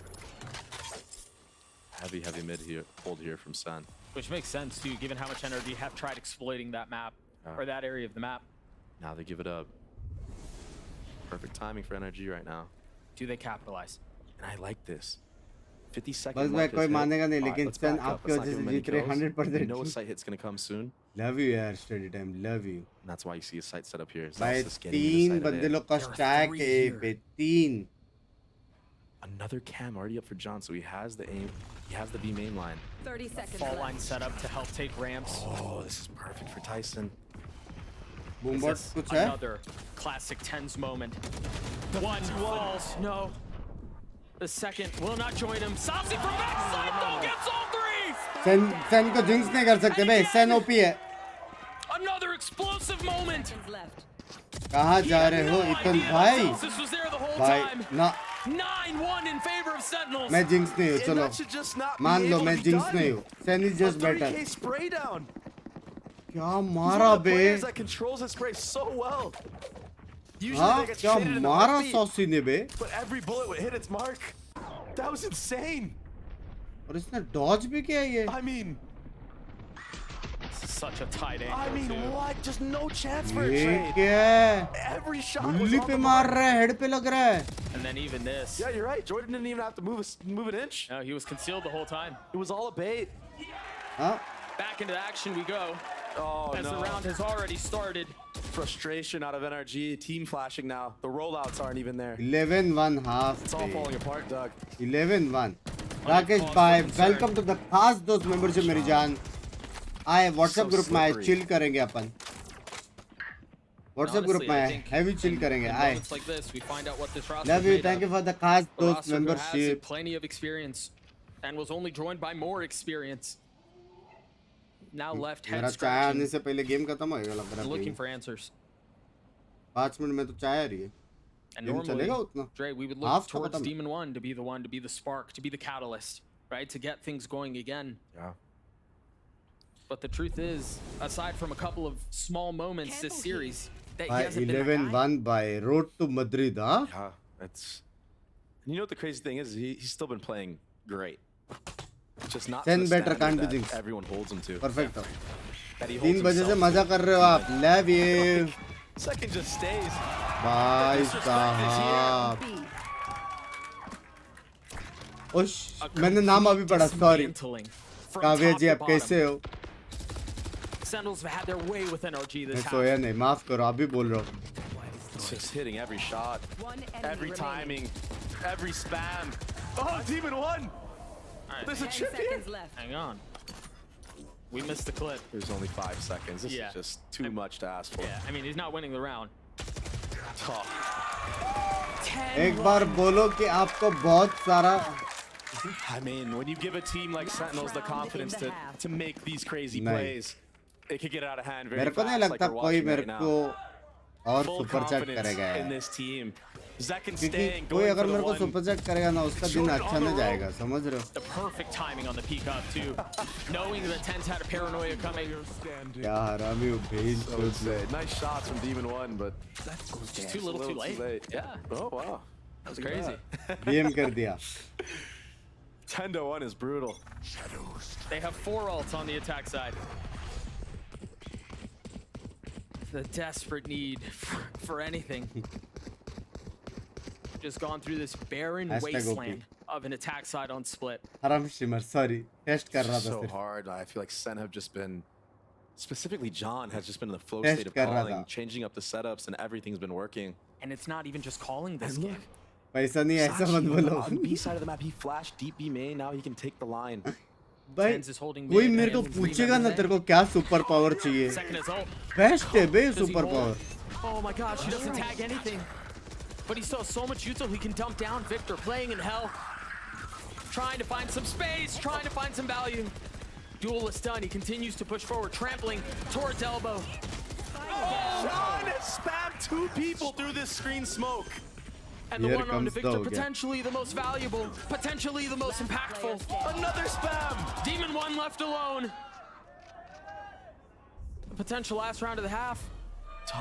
Heavy mid here, hold here from Sen. Which makes sense too, given how much NRG have tried exploiting that map, or that area of the map. Now they give it up. Perfect timing for NRG right now. Do they capitalize? And I like this. 50 बस seconds भाई left. कोई मानेगा नहीं लेकिन Spain आपकी वजह से जीत रहे 100%. You know a site hit's gonna come soon. Love you यार study time love you And that's why you see a site set up here. भाई Zelsa's getting into the तीन side of बंदे it. लोग का stack ए पे तीन Another cam already up for John, so he has the aim. He has the B main line. 30 seconds Fall left. line set up to help take ramps. Oh, this is perfect for Tyson. बूमबॉट This is कुछ है another classic tens moment. One falls, no. The second will not join him. Saucy from backside though gets all three. Sen को jinx नहीं कर सकते बे Sen OP है Another explosive moment. कहाँ जा रहे हो इतन भाई This was there the whole भाई time. ना 9-1. 2-1 in favor of Sentinels. मैं जिंक्स नहीं हूँ, चलो मान लो मैं जिंक्स नहीं हूँ. Sen is just better. spray down. क्या मारा बे? That controls his spray so well. हाँ क्या मारा सॉसी ने बे? But every bullet would hit its mark. That was insane. और इसने डॉज भी किया ये. I mean, such a tight angle. I mean, what? Just no chance for a ये trade. क्या है? Every shot was गुल्ली on पे the मार mark. रहा है, हेड पे लग रहा है. And then even this. Yeah, you're right. Jordan didn't even have to move an inch. No, he was concealed the whole time. It was all a bait. हाँ? Back into action we go. Oh, as no. the round has already started. Frustration out of NRG. Team flashing now. The rollouts aren't even there. 11-1 half. It's all falling apart, Doug. 11-1. Rakesh भाई, welcome to the खास दोस्त membership मेरी जान. आए WhatsApp group में आए, chill करेंगे अपन. WhatsApp group में आए, हैवी चिल करेंगे. आए. Love you, thank you for the खास दोस्त membership. Plenty of experience and was only joined by more experience. Now left head मेरा चाय आने से पहले गेम खत्म होएगा लग रहा है. looking for answers. 5 मिनट में तो चाय आ रही है. And normally, Dre, we would look towards Demon 1 to be the one, to be the spark, to be the catalyst, right? To get things going again. Yeah. But the truth is, aside from a couple of small moments this series, that by he hasn't 11-1 by road to Madrid, huh? Yeah, that's. And you know what the crazy thing is? He's still been playing great. Just not 10 better can't be that everyone holds him to. Perfect. That he 3 बजे से मजा कर रहे हो आप. Love you. Second just stays. भाई साहब. ओश, मैंने नाम अभी पढ़ा. Sorry. काव्या जी आप कैसे हो? Sentinels have had their way with NRG this मैं half. सोया नहीं, माफ करो, अभी बोल रहा हूँ. Just hitting every shot, every timing, every spam. Oh, Demon 1! There's a chip here. Hang on. We missed the clip. There's only 5 seconds. This is just too much to ask for. Yeah, I mean, he's not winning the round. एक बार बोलो कि आपको बहुत सारा. I mean, when you give a team like Sentinels the confidence to make these crazy plays, it could get out of hand very मेरे को नहीं fast, like लगता we're कोई watching मेरे right now. को और Full सुपर चैट confidence करेगा in यार. this team. Zek and क्योंकि staying, कोई going अगर for मेरे the को one. सुपर चैट करेगा ना, उसका दिन अच्छा नहीं जाएगा, समझ रहे हो? The perfect timing on the peek up too. Knowing that Tens had a paranoia coming. क्या हरामी हो भेज. Nice shots from Demon 1, but just too little, too late. Yeah. Oh wow, that was crazy. BM कर दिया. 10-1 is brutal. They have 4 ults on the attack side. The desperate need for anything. Just gone through this barren wasteland of an attack side on split. हराम streamer, sorry. Test कर रहा था So सिर्फ. hard. I feel like Sen have just been, specifically John has just been in the flow Test state of कर रहा calling, था. changing up the setups, and everything's been working. And it's not even just calling this game. पैसा नहीं ऐसा मत बोलो. On B side of the map, he flashed deep B main. Now he can take the line. भाई कोई मेरे को पूछेगा ना तेरे को क्या सुपर पावर चाहिए. बेस्ट है बे super power. Oh my gosh, he doesn't tag anything. But he still has so much util he can dump down. Victor playing in hell. Trying to find some space, trying to find some value. Duelist done, he continues to push forward, trampling towards elbow. John has spammed 2 people through this screen smoke. And the one on to Victor, potentially the most valuable, potentially the most impactful. Another spam! Demon 1 left alone. The potential last round of the half.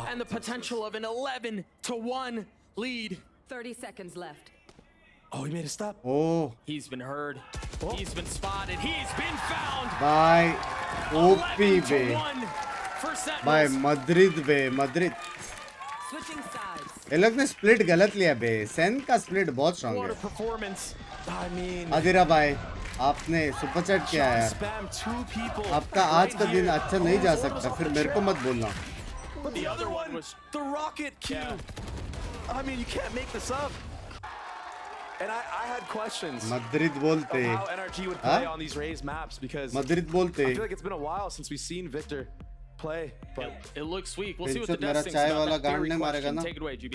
And the potential of an 11-1 lead. 30 seconds left. Oh, he made a stop. Oh. He's been heard. He's been spotted. He's been found. By OP बे. 11-1 for Sentinels. By Madrid बे, Madrid. Switching sides. ये लोग ने split गलत लिया बे. सेन का split बहुत strong है. I mean, आदिरा भाई, आपने सुपर चैट किया है. आपका आज का दिन अच्छा नहीं जा सकता. फिर मेरे को मत बोलना. But the other one was the rocket Q. I mean, you can't make this up. And I had questions. Madrid बोलते. Of how NRG would play on these raised maps because Madrid बोलते. I feel like it's been a while since we've seen Victor play. But it looks weak. We'll see what the मेरा Death चाय thinks वाला about that गांड theory ने मारेगा question. ना. Take it away, GB.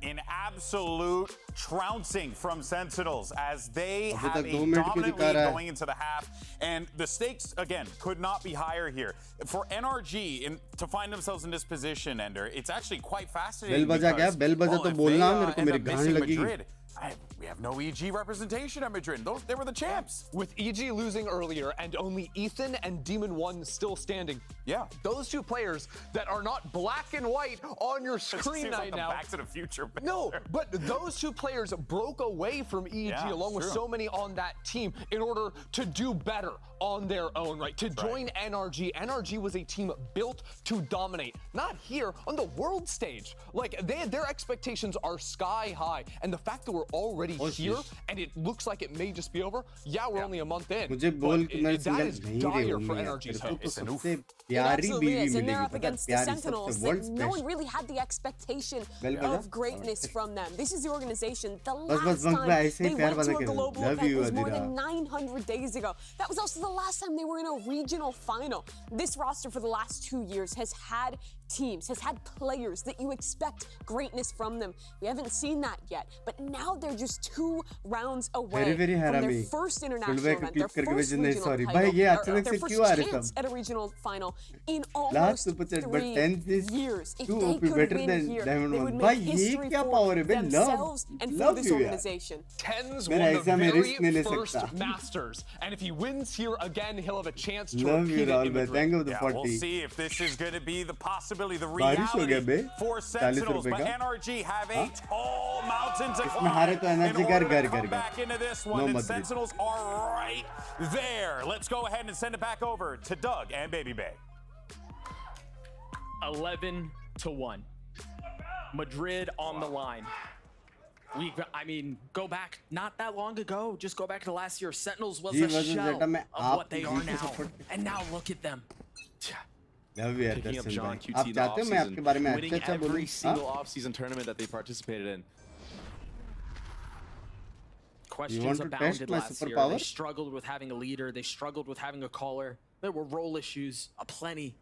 an absolute trouncing from Sentinels as they अभी have तक a 2 minute क्यों dominant दिखा lead रहा है? going into the half. And the stakes, again, could not be higher here. For NRG to find themselves in this position, Ender, it's actually quite fascinating. Bell बजा क्या? Bell बजा तो बोलना मेरे को मेरी गांड लगी. We have no EG representation at Madrid. They were the champs. With EG losing earlier and only Ethan and Demon 1 still standing. Yeah. Those two players that are not black and white on your screen right like now. Back to the Future. No, but those two players broke away from EG along with so many on that team in order to do better on their own, right? To join NRG. NRG was a team built to dominate. Not here, on the world stage. Like, their expectations are sky high. And the fact that we're already here and it looks like it may just be over, we're only a month in. मुझे बोल कि मैं that is dire for NRG's hope. It absolutely is, and they're up against the Sentinels. No one really had the expectation of greatness from them. This is the organization. The last time they went to a global event was more than 900 days ago. That was also the last time they were in a regional final. This roster for the last 2 years has had teams, has had players that you expect greatness from them. We haven't seen that yet, but now they're just 2 rounds away from their first international event, their first regional title, their first chance at a regional final in almost 3 years. If they could win here, they would make history for themselves and for this organization. Tens won the very first Masters, and if he wins here again, he'll have a chance to repeat it in Madrid. We'll see if this is going to be the possibility, the reality for Sentinels. But NRG have a tall mountain to climb in order to come back into this one. And Sentinels are right there. Let's go ahead and send it back over to Doug and Baby Bay. 11-1. Madrid on the line. I mean, go back not that long ago. Just go back to last year. Sentinels was a shell of what they are now. And now look at them. Picking up John QT in the offseason, winning every single offseason tournament that they participated in. Questions abounded last year. They struggled with having a leader. They struggled with having a caller. There were role issues aplenty.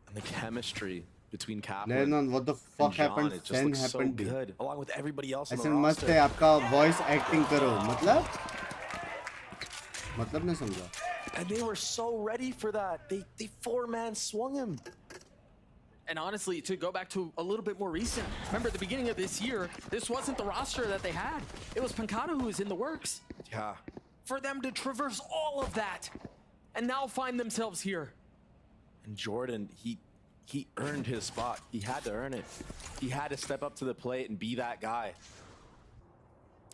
And the chemistry between Kaplan Lennon, what the fuck and John, happened? it just looks so good, along with everybody else on the roster. मस्त है आपका voice acting करो. मतलब नहीं समझा. And they were so ready for that. They 4-man swung him. And honestly, to go back to a little bit more recent, remember at the beginning of this year, this wasn't the roster that they had. It was Pancata who was in the works. Yeah. For them to traverse all of that and now find themselves here. And Jordan, he earned his spot. He had to earn it. He had to step up to the plate and be that guy.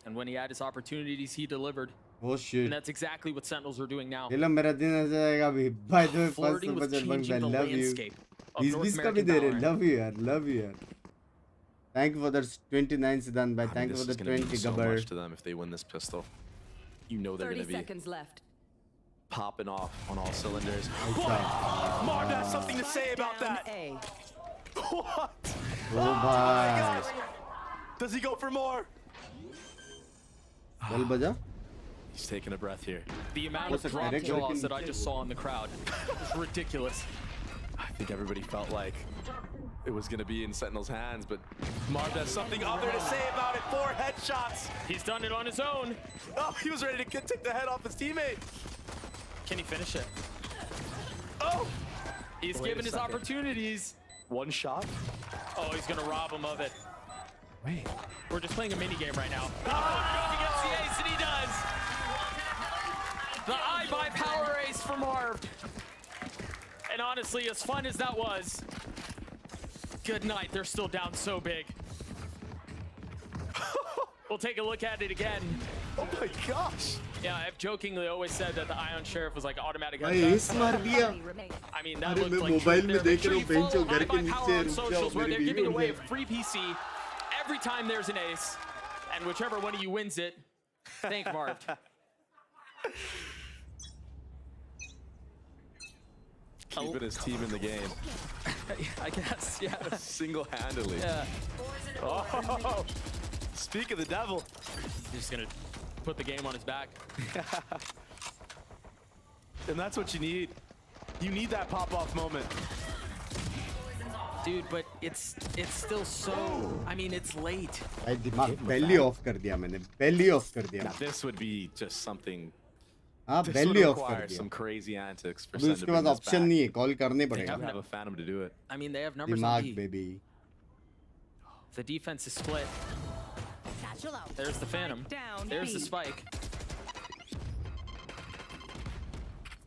And when he had his opportunities, he delivered. Oh shit. And that's exactly what Sentinels are doing now. By the way, flirting with changing the landscape of North American VALORANT. Love you. Thank you for the 29 Siddhan bhai. Thank you for the 20 so Gabbar. much to them if they win this pistol. You know they're going to be 30 seconds left. Popping off on all cylinders. Marv has something to say about that. What? Oh my gosh. Does he go for more? Bell baja? He's taking a breath here. The amount of drop jaws that I just saw in the crowd was ridiculous. I think everybody felt like it was going to be in Sentinel's hands, but Marv has something other to say about it. 4 headshots. He's done it on his own. Oh, he was ready to take the head off his teammate. Can he finish it? Oh! He's given his opportunities. 1 shot? Oh, he's going to rob him of it. Wait. We're just playing a mini game right now. Oh, against the ace, and he does. The I-buy power ace for Marv. And honestly, as fun as that was, good night. They're still down so big. We'll take a look at it again. Oh my gosh. Yeah, I've jokingly always said that the Ion Sheriff was like automatic I mean, that looked like truth there. Make sure you follow I-buy Power on socials where they're giving away a free PC every time there's an ace. And whichever one of you wins it, thank Marv. Keeping his team in the game. I guess, yeah. Single-handedly. Yeah. Oh, speak of the devil. He's just gonna put the game on his back. And that's what you need. You need that pop-off moment. Dude, but it's still so. I mean, it's late. भाई दिमाग belly off कर दिया मैंने. Belly off कर दिया. Now this would be just something. हाँ This belly would off कर require दिया. some crazy antics for अभी Sen to उसके bring बाद this option back. नहीं है. Call करने They पड़ेगा. have to have a Phantom to do it. I mean, they have numbers on दिमाग B. baby. The defense is split. There's the Phantom. There's the spike.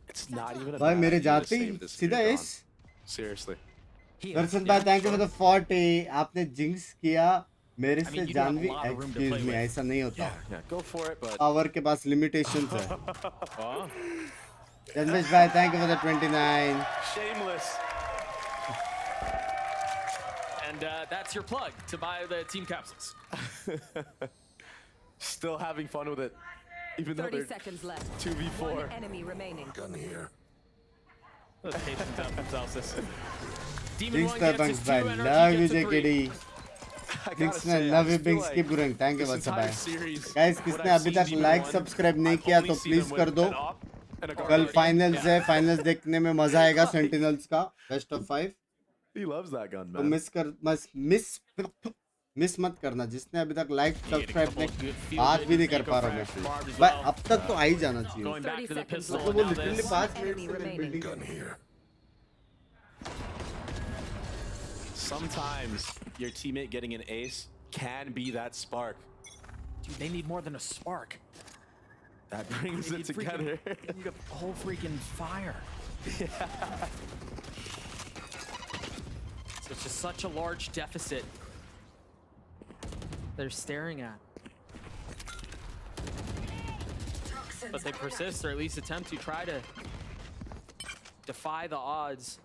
It's not even a भाई bad मेरे idea to जाते ही save this सीधा Phantom. इस. Seriously. दर्शन भाई thank you for the 40. आपने jinx किया. मेरे से जानवी excuse me ऐसा नहीं होता. Yeah, go for it, but. Power के पास limitations है. Janvesh भाई thank you for the 29. Shameless. And that's your plug to buy the team capsules. Still having fun with it, even though 30 they're seconds left. 2v4. One enemy remaining. Gun here. Those patience out from Celsius. Demon Jinx 1 the gets Binks his भाई 2, NRG love you gets a 3. JKD. Binks ने love you Binks keep growing. Thank you this Vatsa entire भाई. series, Guys what किसने I've अभी seen तक Demon like 1, subscribe नहीं I've किया only तो seen please them कर with दो. an op and a guard. कल finals है. Finals देखने में मजा आएगा Sentinels का. Best of 5. He loves that gun, तो man. मिस मत करना. जिसने अभी तक लाइक सब्सक्राइब नहीं बात भी नहीं कर पा रहा मैं. भाई अब तक तो आ ही जाना चाहिए. Going back to the pistol. मतलब वो Now लिटरली this. 5 मिनट से building. Gun here. Sometimes your teammate getting an ace can be that spark. Dude, they need more than a spark. That brings They it need together. They need a whole freaking fire. So it's just such a large deficit they're staring at. But they persist, or at least attempt to try to defy the odds.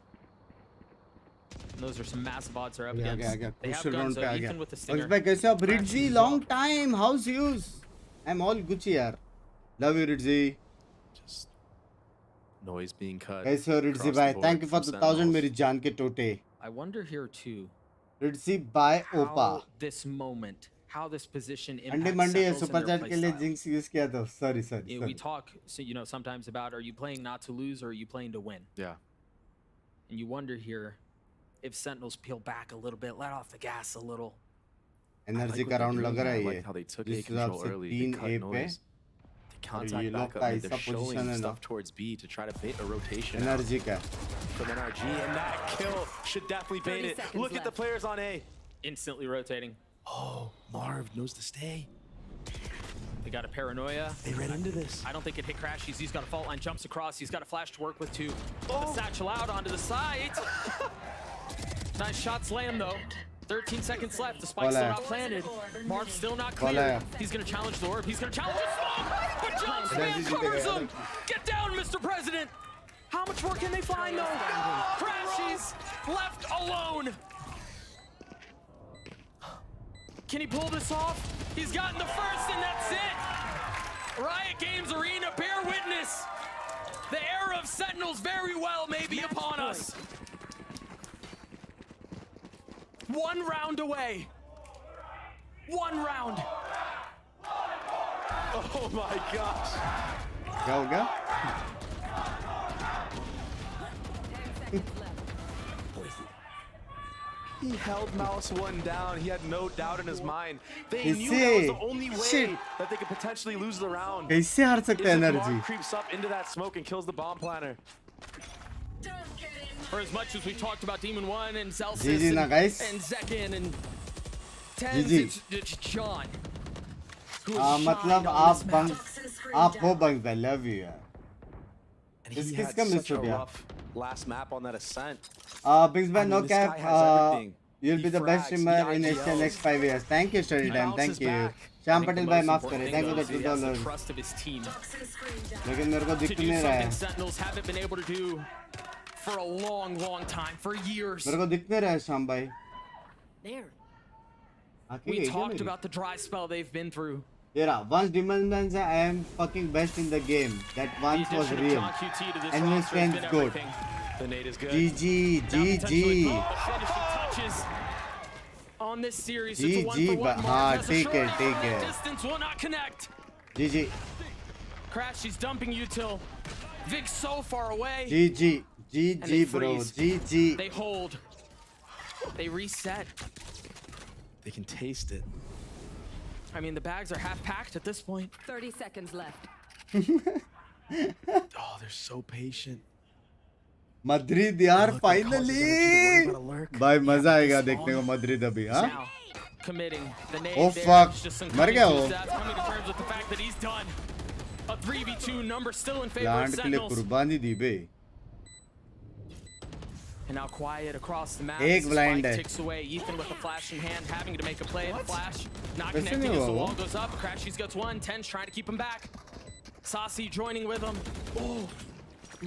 And those are some massive odds they're up against. They have guns, though. Ethan with the stinger. भाई कैसे हो Ridzi? Long time. How's yous? I'm all Gucci यार. Love you Ridzi. Just noise being cut. कैसे हो Ridzi भाई? Thank you for the 1000 मेरी जान के टोटे. I wonder here too. Ridzi by Opa. How this moment, how this position अंडे impacts Monday है Sentinels and super their chat play के लिए style. जिंक्स यूज किया था. Sorry. We talk, so, you know, sometimes about, are you playing not to lose or are you playing to win? Yeah. And you wonder here if Sentinels peel back a little bit, let off the gas a little. Energy का round लग रहा है ये. How they took A जिस हिसाब control से early, 3 they cut A पे noise. They ये contact लोग back का up, mid, ऐसा they're showing पोजीशन है ना. stuff towards B to try to bait a rotation out energy का. from NRG, and that kill should definitely bait 30 it. seconds Look at the left. players on A. Instantly rotating. Oh, Marv knows to stay. They got a paranoia. They ran into this. I don't think it hit Crashies. He's got a fault line, jumps across. He's got a flash to work with too. The satchel out onto the side. Nice shot slam though. 13 seconds left. The spike's still not planted. Marv's still not clear. He's gonna challenge the orb. He's gonna challenge the smoke. But John Span covers him. Get down, Mr. President. How much more can they find though? Crashies left alone. Can he pull this off? He's gotten the first and that's it. Riot Games Arena, bear witness. The era of Sentinels very well may be upon us. One round away. One round. Oh my gosh. क्या हो गया? He held Mouse 1 down. He had no doubt in his mind. They He knew that was the say, only way shit. that they could potentially lose the round. कैसे हार सकते हैं Is if energy? Marv creeps up into that smoke and kills the bomb planner. For as much as we talked about Demon 1 and Celsius GG na, guys. and Zekin and Tens, GG. it's John. who हाँ has मतलब shined on आप this Bang match. आप हो बंग भाई. Love you यार. And he किसका had miss such हो a गया? rough last map on that Ascent. Binks I भाई mean, no this cap. guy has everything. You'll He be the best frags, streamer he in IGLs. Asian next 5 years. Thank you, Study He Time. bounces Thank you. back. Shyam I think Patel the भाई most माफ important करें. thing, Thank you though, for is he has the $2. trust of his team लेकिन मेरे को to दिख do नहीं रहा something है. Sentinels haven't been able to do for a long, long time, for years. मेरे को दिख नहीं रहा है श्याम भाई. There. आँखें We गई क्या talked मेरी? about the dry spell they've been through. ये रहा. Once Demon Man said I am fucking best in the game. That once The was addition of real. John QT to this And his roster has friend's been good. everything. The nade is good. GG, Now potentially GG. the finishing touches on this series. It's a GG, 1-for-1 but mark. Has a take short it, range take from it. distance will not connect. GG, Crash, he's dumping util. Vic so far away. GG, And they GG bro, freeze. GG. They hold. They reset. They can taste it. I mean, the bags are half packed at this point. 30 seconds left. Oh, they're so patient. Madrid यार finally. भाई मजा आएगा देखने को Madrid अभी हाँ? Committing. The name Oh there, fuck. just some मर गया वो. coming to terms with the fact that he's done. A 3v2 number still in favor of Land के लिए Sentinels. कुर्बानी दी बे. And now quiet across the map. एक blind है. Ticks away. Ethan with a flash in hand, having to make a play. The flash not connecting as the wall goes up. Crashies gets one. Ten's trying to keep him back. Saucy joining with him. Oh,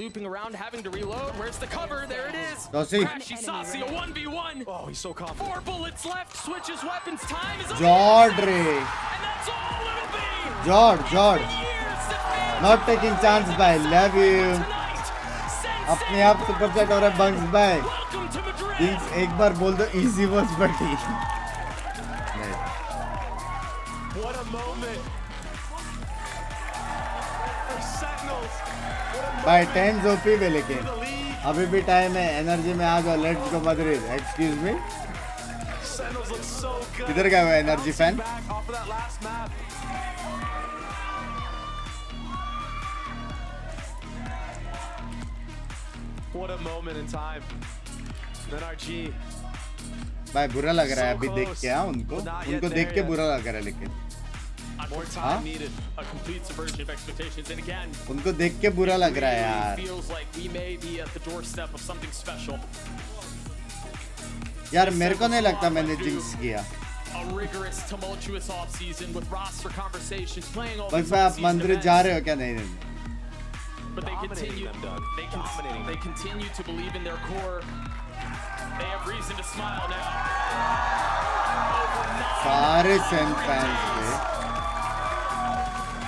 looping around, having to reload. Where's the cover? There it is. Crashy, Saucy, a 1v1. Oh, he's so confident. 4 bullets left. Switches weapons. Time is up. Jordre. And that's all it'll be. George. Not taking chance by. Love you. अपने आप super set हो रहा है bunks भाई. Binks एक बार बोल दो easy was better. What a moment. For Sentinels. भाई 10 OP पे लेकिन अभी भी टाइम है. एनर्जी में आ जाओ. Let's go Madrid. Excuse me. Sentinels look so good. किधर गया हुआ energy fan? Off of that last map. What a moment in time. NRG. भाई बुरा लग रहा है अभी देख के हाँ उनको देख के बुरा लग रहा है लेकिन More time needed. A complete subversion of expectations, and again, उनको देख के बुरा लग रहा है यार. Feels like we may be at the doorstep of something special. यार मेरे को नहीं लगता मैंने जिंक्स किया. A rigorous, tumultuous off-season with roster conversations, playing all बस these भाई आप off-season मंदिर events. जा रहे हो क्या? नहीं. But they continue. They continue to believe in their core. They have reason to smile now. सारे सेन फैंस थे.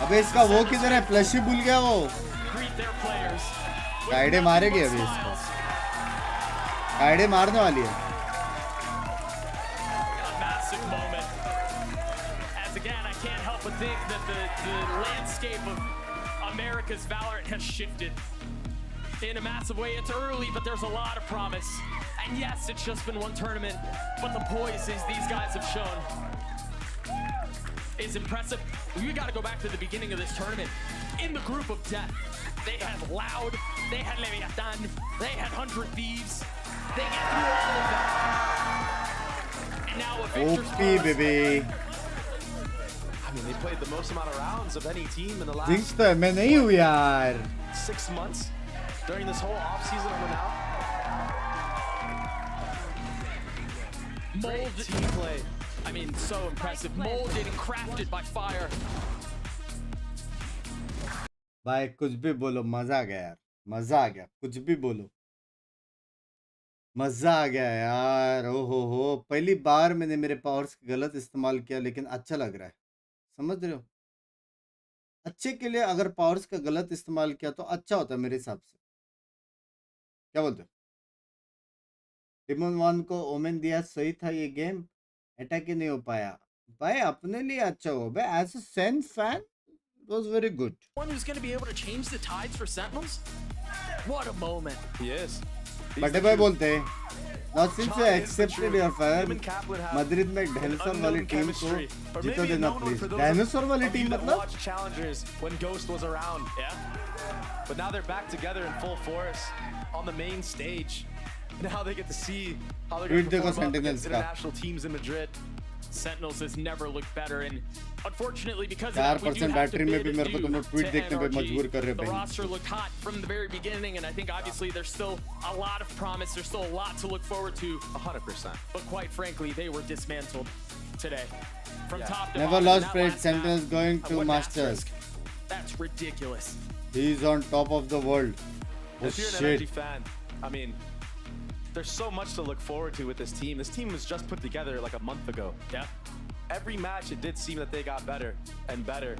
अबे इसका वो किधर है? प्लशी भूल गया वो. काइडे मारेगी अभी इसको. काइडे मारने वाली है. Massive moment. As again, I can't help but think that the landscape of America's Valorant has shifted in a massive way. It's early, but there's a lot of promise. And yes, it's just been one tournament, but the poise these guys have shown is impressive. We got to go back to the beginning of this tournament. In the group of death, they had Loud, they had Leviathan, they had 100 Thieves. They get through all of that. And now a victor's OP baby. I mean, they played the most amount of rounds of any team in the last jinx तो मैं नहीं हूँ यार. 6 months during this whole off-season on the now. Molded team play. I mean, so impressive. Molded and crafted by fire. भाई कुछ भी बोलो मजा आ गया यार. मजा आ गया. कुछ भी बोलो. मजा आ गया यार. ओ हो. पहली बार मैंने मेरे पावर्स का गलत इस्तेमाल किया लेकिन अच्छा लग रहा है. समझ रहे हो? अच्छे के लिए अगर पावर्स का गलत इस्तेमाल किया तो अच्छा होता है मेरे हिसाब से. क्या बोलते हो? डिमन 1 को ओमेन दिया सही था ये गेम. अटैक ही नहीं हो पाया. भाई अपने लिए अच्छा हो भाई. As a Sen fan it was very good. One who's going to be able to change the tides for Sentinels? What a moment. He is. बड़े भाई बोलते हैं Now since you accepted your fire, Madrid में dinosaur वाली team को जीतो देना please. Dinosaur वाली टीम मतलब? Challengers when Ghost was around. Yeah. But now they're back together in full force on the main stage. Now they get to see how they're going to perform up against international teams in Madrid. Sentinels has never looked better, and unfortunately, because of that, we do 4% have to battery में bid भी मेरे को तुम लोग adieu tweet to देखने पे मजबूर NRG. कर रहे The हैं. roster looked hot from the very beginning, and I think obviously there's still a lot of promise. There's still a lot to look forward to. 100%. But quite frankly, they were dismantled today. From top to Never bottom. lost That played last Sentinels map, going I to wouldn't Masters. asterisk. That's ridiculous. He is on top of the world. Oh If you're an shit. NRG fan, I mean, there's so much to look forward to with this team. This team was just put together like a month ago. Yeah. Every match, it did seem that they got better and better.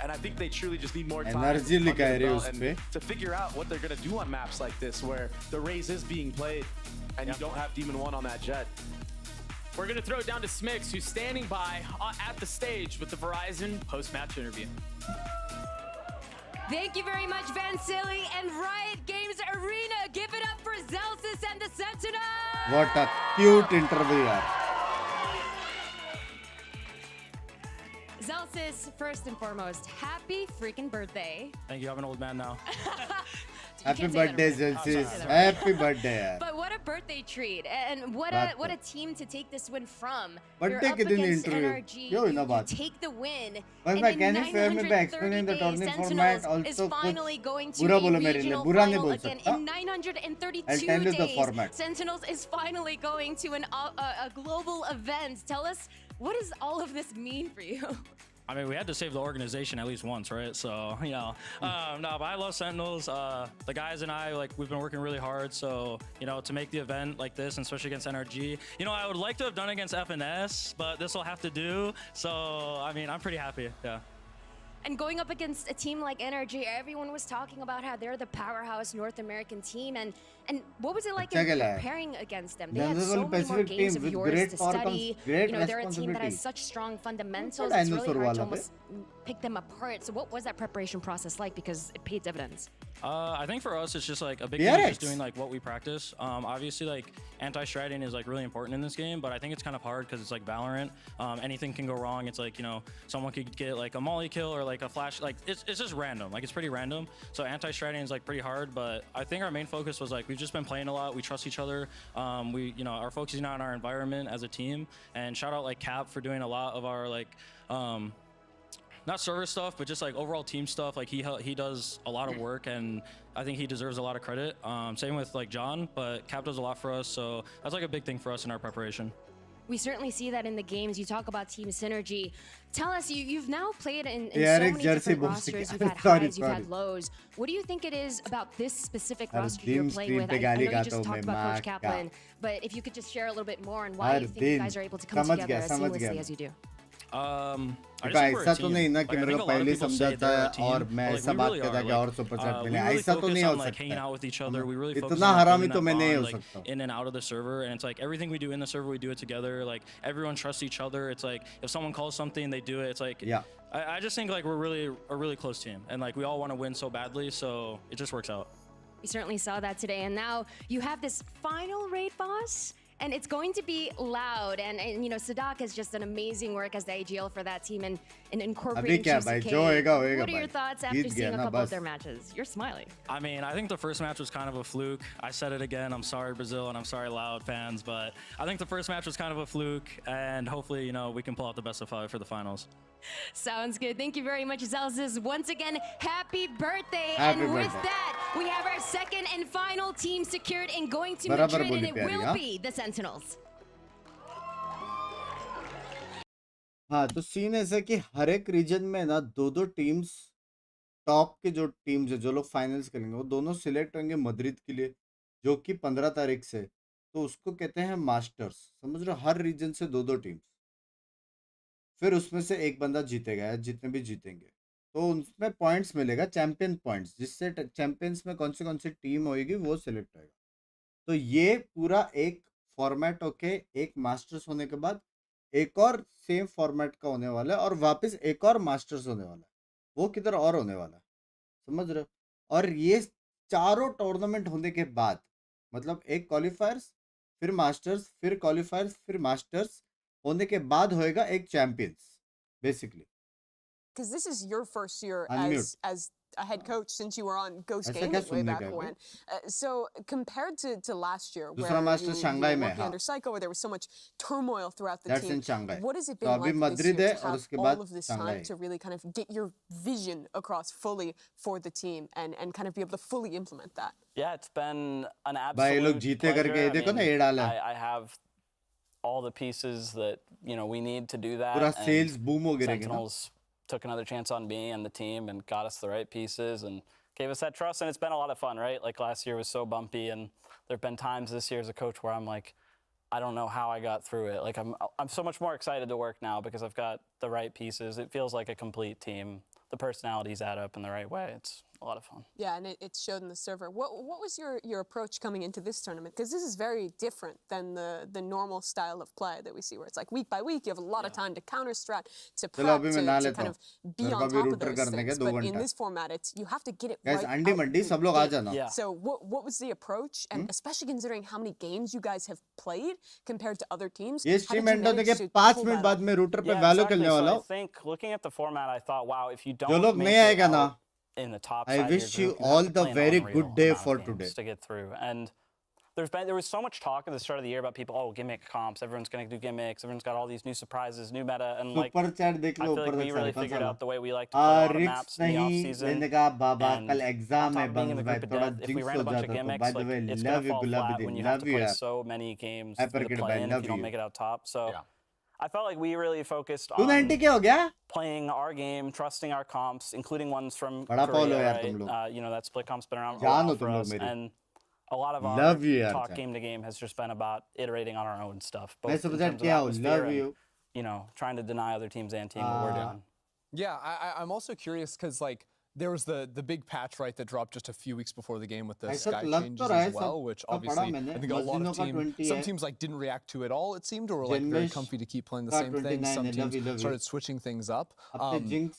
And I think they truly just need more time NRG under लिखा है the रे belt उस and पे. to figure out what they're going to do on maps like this where the race is being played and you don't have Demon 1 on that jet. We're going to throw it down to Smix, who's standing by at the stage with the Verizon post-match interview. Thank you very much, Vansili and Riot Games Arena. Give it up for Zelsis and the Sentinels! What a cute interview, yaar. Zelsis, first and foremost, happy freaking birthday. Thank you. I'm an old man now. Happy birthday, Zelsis. Happy birthday, yaar. But what a birthday treat, and what a team to take this win from. Birthday You're up ke din against interview. NRG. Yo, ina You baat. take the win. But And मैं in कहने fair में मैं 930 explaining the days, tournament format Sentinels is also finally कुछ going to बुरा a बोलो मेरे लिए regional बुरा नहीं final बोल again. सकता. In 932 I'll tell you the days, format. Sentinels is finally going to a global event. Tell us, what does all of this mean for you? I mean, we had to save the organization at least once, right? So, you know, no, but I love Sentinels. The guys and I, like, we've been working really hard. So, you know, to make the event like this, and especially against NRG, you know, I would like to have done it against FNS, but this will have to do. So, I mean, I'm pretty happy. Yeah. And going up against a team like NRG, everyone was talking about how they're the powerhouse North American team. And what was it like in preparing against them? They had so many more games of yours to study. You know, they're a team that has such strong fundamentals. It's really hard to almost pick them apart. So what was that preparation process like? Because it paid dividends. I think for us, it's just like a big thing is just doing like what we practice. Obviously, like anti-stratting is like really important in this game, but I think it's kind of hard because it's like Valorant. Anything can go wrong. It's like, you know, someone could get like a molly kill or like a flash. Like it's just random. Like it's pretty random. So anti-stratting is like pretty hard, but I think our main focus was like we've just been playing a lot. We trust each other. We, you know, are focusing on our environment as a team. And shout out like Cap for doing a lot of our like not server stuff, but just like overall team stuff. Like he does a lot of work, and I think he deserves a lot of credit. Same with like John, but Cap does a lot for us, so that's like a big thing for us in our preparation. We certainly see that in the games. You talk about team synergy. Tell us, you've now played in so many different rosters. You've had highs, you've had lows. What do you think it is about this specific roster you're playing with? I know you just talked about Coach Kaplan, but if you could just share a little bit more on why you think you guys are able to come together as seamlessly as you do. ऐसा तो नहीं ना कि मेरे को पहले समझा था और मैं ऐसा बात करता कि और सुपर चैट मिले ऐसा तो नहीं हो सकता इतना हरामी तो मैं नहीं हो सकता in and out of the server, and it's like everything we do in the server we do it together. Like everyone trusts each other. It's like if someone calls something they do it. It's like I just think like we're a really close team, and like we all want to win so badly, so it just works out. We certainly saw that today, and now you have this final raid boss. And it's going to be loud, and you know, Sadak has just done amazing work as the AGL for that team and incorporating GCK. What are your thoughts after seeing a couple of their matches? You're smiling. I mean, I think the first match was kind of a fluke. I said it again. I'm sorry, Brazil, and I'm sorry, Loud fans, but I think the first match was kind of a fluke, and hopefully, you know, we can pull out the best of 5 for the finals. Sounds good. Thank you very much, Zelsis. Once again, happy birthday. Happy and with birthday. that, we have our second and final team secured and going to Madrid, and it will be the Sentinels. हाँ तो scene ऐसा है कि हर एक reason में ना दो teams top के जो टीम्स है जो लोग फाइनल्स करेंगे वो दोनों सिलेक्ट होंगे मद्रिद के लिए जो कि 15 तारीख से तो उसको कहते हैं मास्टर्स समझ रहे हो हर रीजन से दो टीम्स फिर उसमें से एक बंदा जीतेगा जितने भी जीतेंगे तो उसमें पॉइंट्स मिलेगा चैंपियन पॉइंट्स जिससे चैंपियंस में कौन सी टीम होगी वो सिलेक्ट होगा तो ये पूरा एक फॉर्मेट होके एक मास्टर्स होने के बाद एक और सेम फॉर्मेट का होने वाला है और वापस एक और मास्टर्स होने वाला है वो किधर और होने वाला है समझ रहे हो और ये चारों टूर्नामेंट होने के बाद मतलब एक क्वालिफायर्स फिर मास्टर्स फिर क्वालिफायर्स फिर मास्टर्स होने के बाद होएगा एक champions basically because this is your first year as a head coach since you were on Ghost Gaming way back when. So compared to last year, where you were working under Psycho, where there was so much turmoil throughout the team, what has it been like this year to have all of this time to really kind of get your vision across fully for the team and kind of be able to fully implement that? Yeah, it's been an absolute pleasure. I have all the pieces that we need to do that. पूरा sales boom हो गया Sentinels took another chance on me and the team and got us the right pieces and gave us that trust, and it's been a lot of fun, right? Like last year was so bumpy, and there have been times this year as a coach where I'm like, I don't know how I got through it. Like I'm so much more excited to work now because I've got the right pieces. It feels like a complete team. The personalities add up in the right way. a lot of fun. Yeah, and it showed in the server. What was your approach coming into this tournament? Because this is very different than the normal style of play that we see, where it's like week by week, you have a lot of time to counter strat, to prep, to kind of be on top of those things. But in this format, it's you have to get it right. अंडी मंडी सब लोग आ जाना. So what was the approach, and especially considering how many games you guys have played compared to other teams? ये stream and होने के 5 minute बाद मैं router पे वैलो खेलने वाला हूँ. I think looking at the format, I thought, wow, if you don't जो लोग नहीं आएगा ना, in the top I wish you all the very good day for today. To get through. And there was so much talk at the start of the year about people, oh, gimmick comps, everyone's going to do gimmicks, everyone's got all these new surprises, new meta, and like I feel like we really figured out the way we like to play a lot of maps in the off season. And being in the group of death, if we ran a bunch of gimmicks, like it's going to fall flat when you have to play so many games to play in if you don't make it out top. So I felt like we really focused on playing our game, trusting our comps, including ones from Korea, right? You know, that split comp's been around a while for us, and a lot of our talk game to game has just been about iterating on our own stuff, both in terms of atmosphere and, you know, trying to deny other teams and team what we're doing. Yeah, I'm also curious because like there was the big patch, right, that dropped just a few weeks before the game with the sky changes as well, which obviously I think a lot of some teams like didn't react to it all, it seemed, or were like very comfy to keep playing the same thing. Some teams started switching things up.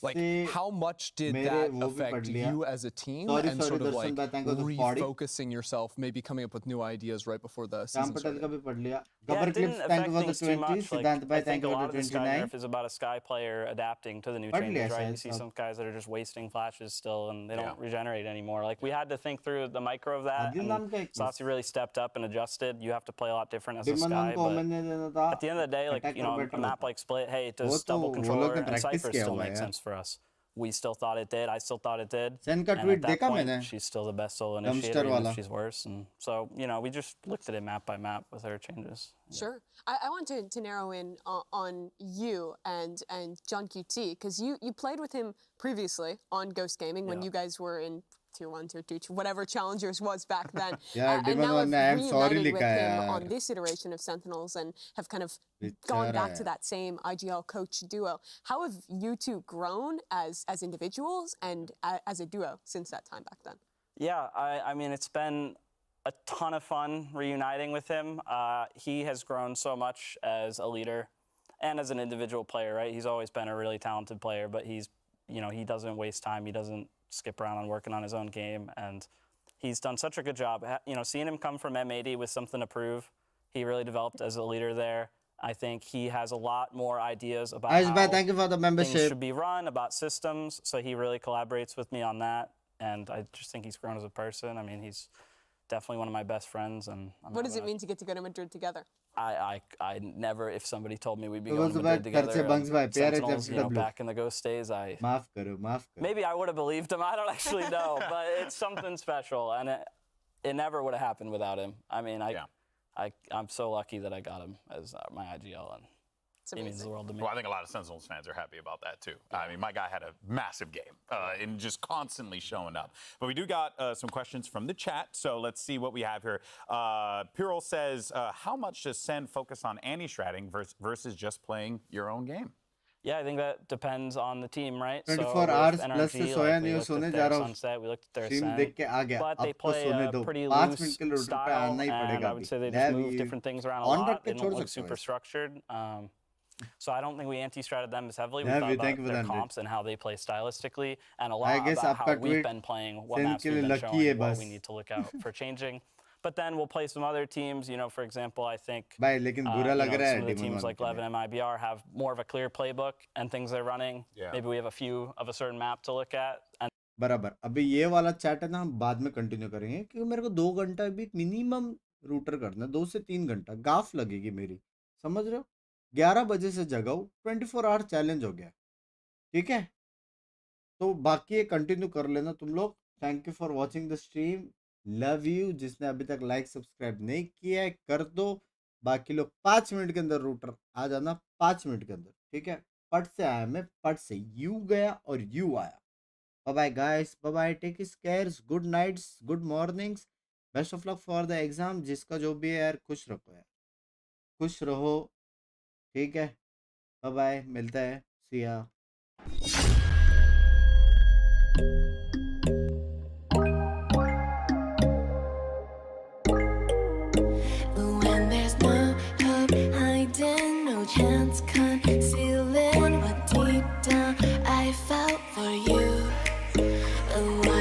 Like how much did that affect you as a team and sort of like refocusing yourself, maybe coming up with new ideas right before the season started? Yeah, it didn't affect things too much. Like, I think a lot of the Sky nerf is about a Sky player adapting to the new changes, right? You see some guys that are just wasting flashes still, and they don't regenerate anymore. Like, we had to think through the micro of that, and Saucy really stepped up and adjusted. You have to play a lot different as a Sky, but at the end of the day, like, you know, a map like Split, hey, does double controller and Cypher still make sense for us? We still thought it did. I still thought it did. And at that point, she's still the best solo initiator, even if she's worse. And so, you know, we just looked at it map by map with her changes. Sure. I want to narrow in on you and John QT, because you played with him previously on Ghost Gaming when you guys were in Tier 1, Tier 2, whatever Challengers was back then. And now have reunited with him on this iteration of Sentinels and have kind of gone back to that same IGL coach duo. How have you two grown as individuals and as a duo since that time back then? Yeah, I mean, it's been a ton of fun reuniting with him. He has grown so much as a leader and as an individual player, right? He's always been a really talented player, but he's, you know, he doesn't waste time. He doesn't skip around on working on his own game, and he's done such a good job. You know, seeing him come from M80 with something to prove, he really developed as a leader there. I think he has a lot more ideas about how thank you for the membership. Things should be run, about systems, so he really collaborates with me on that, and I just think he's grown as a person. I mean, he's definitely one of my best friends. And what does it mean to go to Madrid together? I never, if somebody told me we'd be going to Madrid together, Sentinels, you know, back in the Ghost days, maybe I would have believed him. I don't actually know, but it's something special, and it never would have happened without him. I mean, I'm so lucky that I got him as my IGL, and it means the world to me. Well, I think a lot of Sentinels fans are happy about that too. I mean, my guy had a massive game and just constantly showing up. But we do got some questions from the chat, so let's see what we have here. Pirol says, how much does Sen focus on anti-stratting versus just playing your own game? Yeah, I think that depends on the team, right? 24 hours NRG, plus से सोया नहीं हूँ, सोने जा रहा हूँ. Sunset, we looked at their Stream देख के आ गया. but they आपको play सोने a दो. pretty 5 loose मिनट के लिए रूटर पे style, आना ही and पड़ेगा. I would say they just move different things around a lot. They don't look super structured. So I don't think we anti-stratted them as heavily. We thought about their comps and how they play stylistically, and a lot about how we've been playing, what maps we've been showing, what we need to look out for changing. But then we'll play some other teams. You know, for example, I think लेकिन बुरा लग रहा है some of the teams like Levin and MIBR have more of a clear playbook and things they're running. Maybe we have a few of a certain map to look at. And बराबर. अभी ये वाला chat है ना, हम बाद में continue करेंगे, क्योंकि मेरे को 2 घंटा भी मिनिमम रूटर करना है. 2 से 3 घंटा गाफ लगेगी मेरी, समझ रहे हो? 11 बजे से जगाओ, 24 आवर चैलेंज हो गया. ठीक है, तो बाकी ये कंटिन्यू कर लेना तुम लोग. Thank you for watching the stream. Love you. जिसने अभी तक लाइक सब्सक्राइब नहीं किया है कर दो. बाकी लोग 5 मिनट के अंदर रूटर आ जाना, 5 मिनट के अंदर. ठीक है, पट से आया मैं, पट से यू गया और यू आया. Bye bye guys, bye bye, take care, good nights, good mornings, best of luck for the exam. जिसका जो भी है यार, खुश रखो यार, खुश रहो. ठीक है, बाय बाय, मिलता है, सी या. and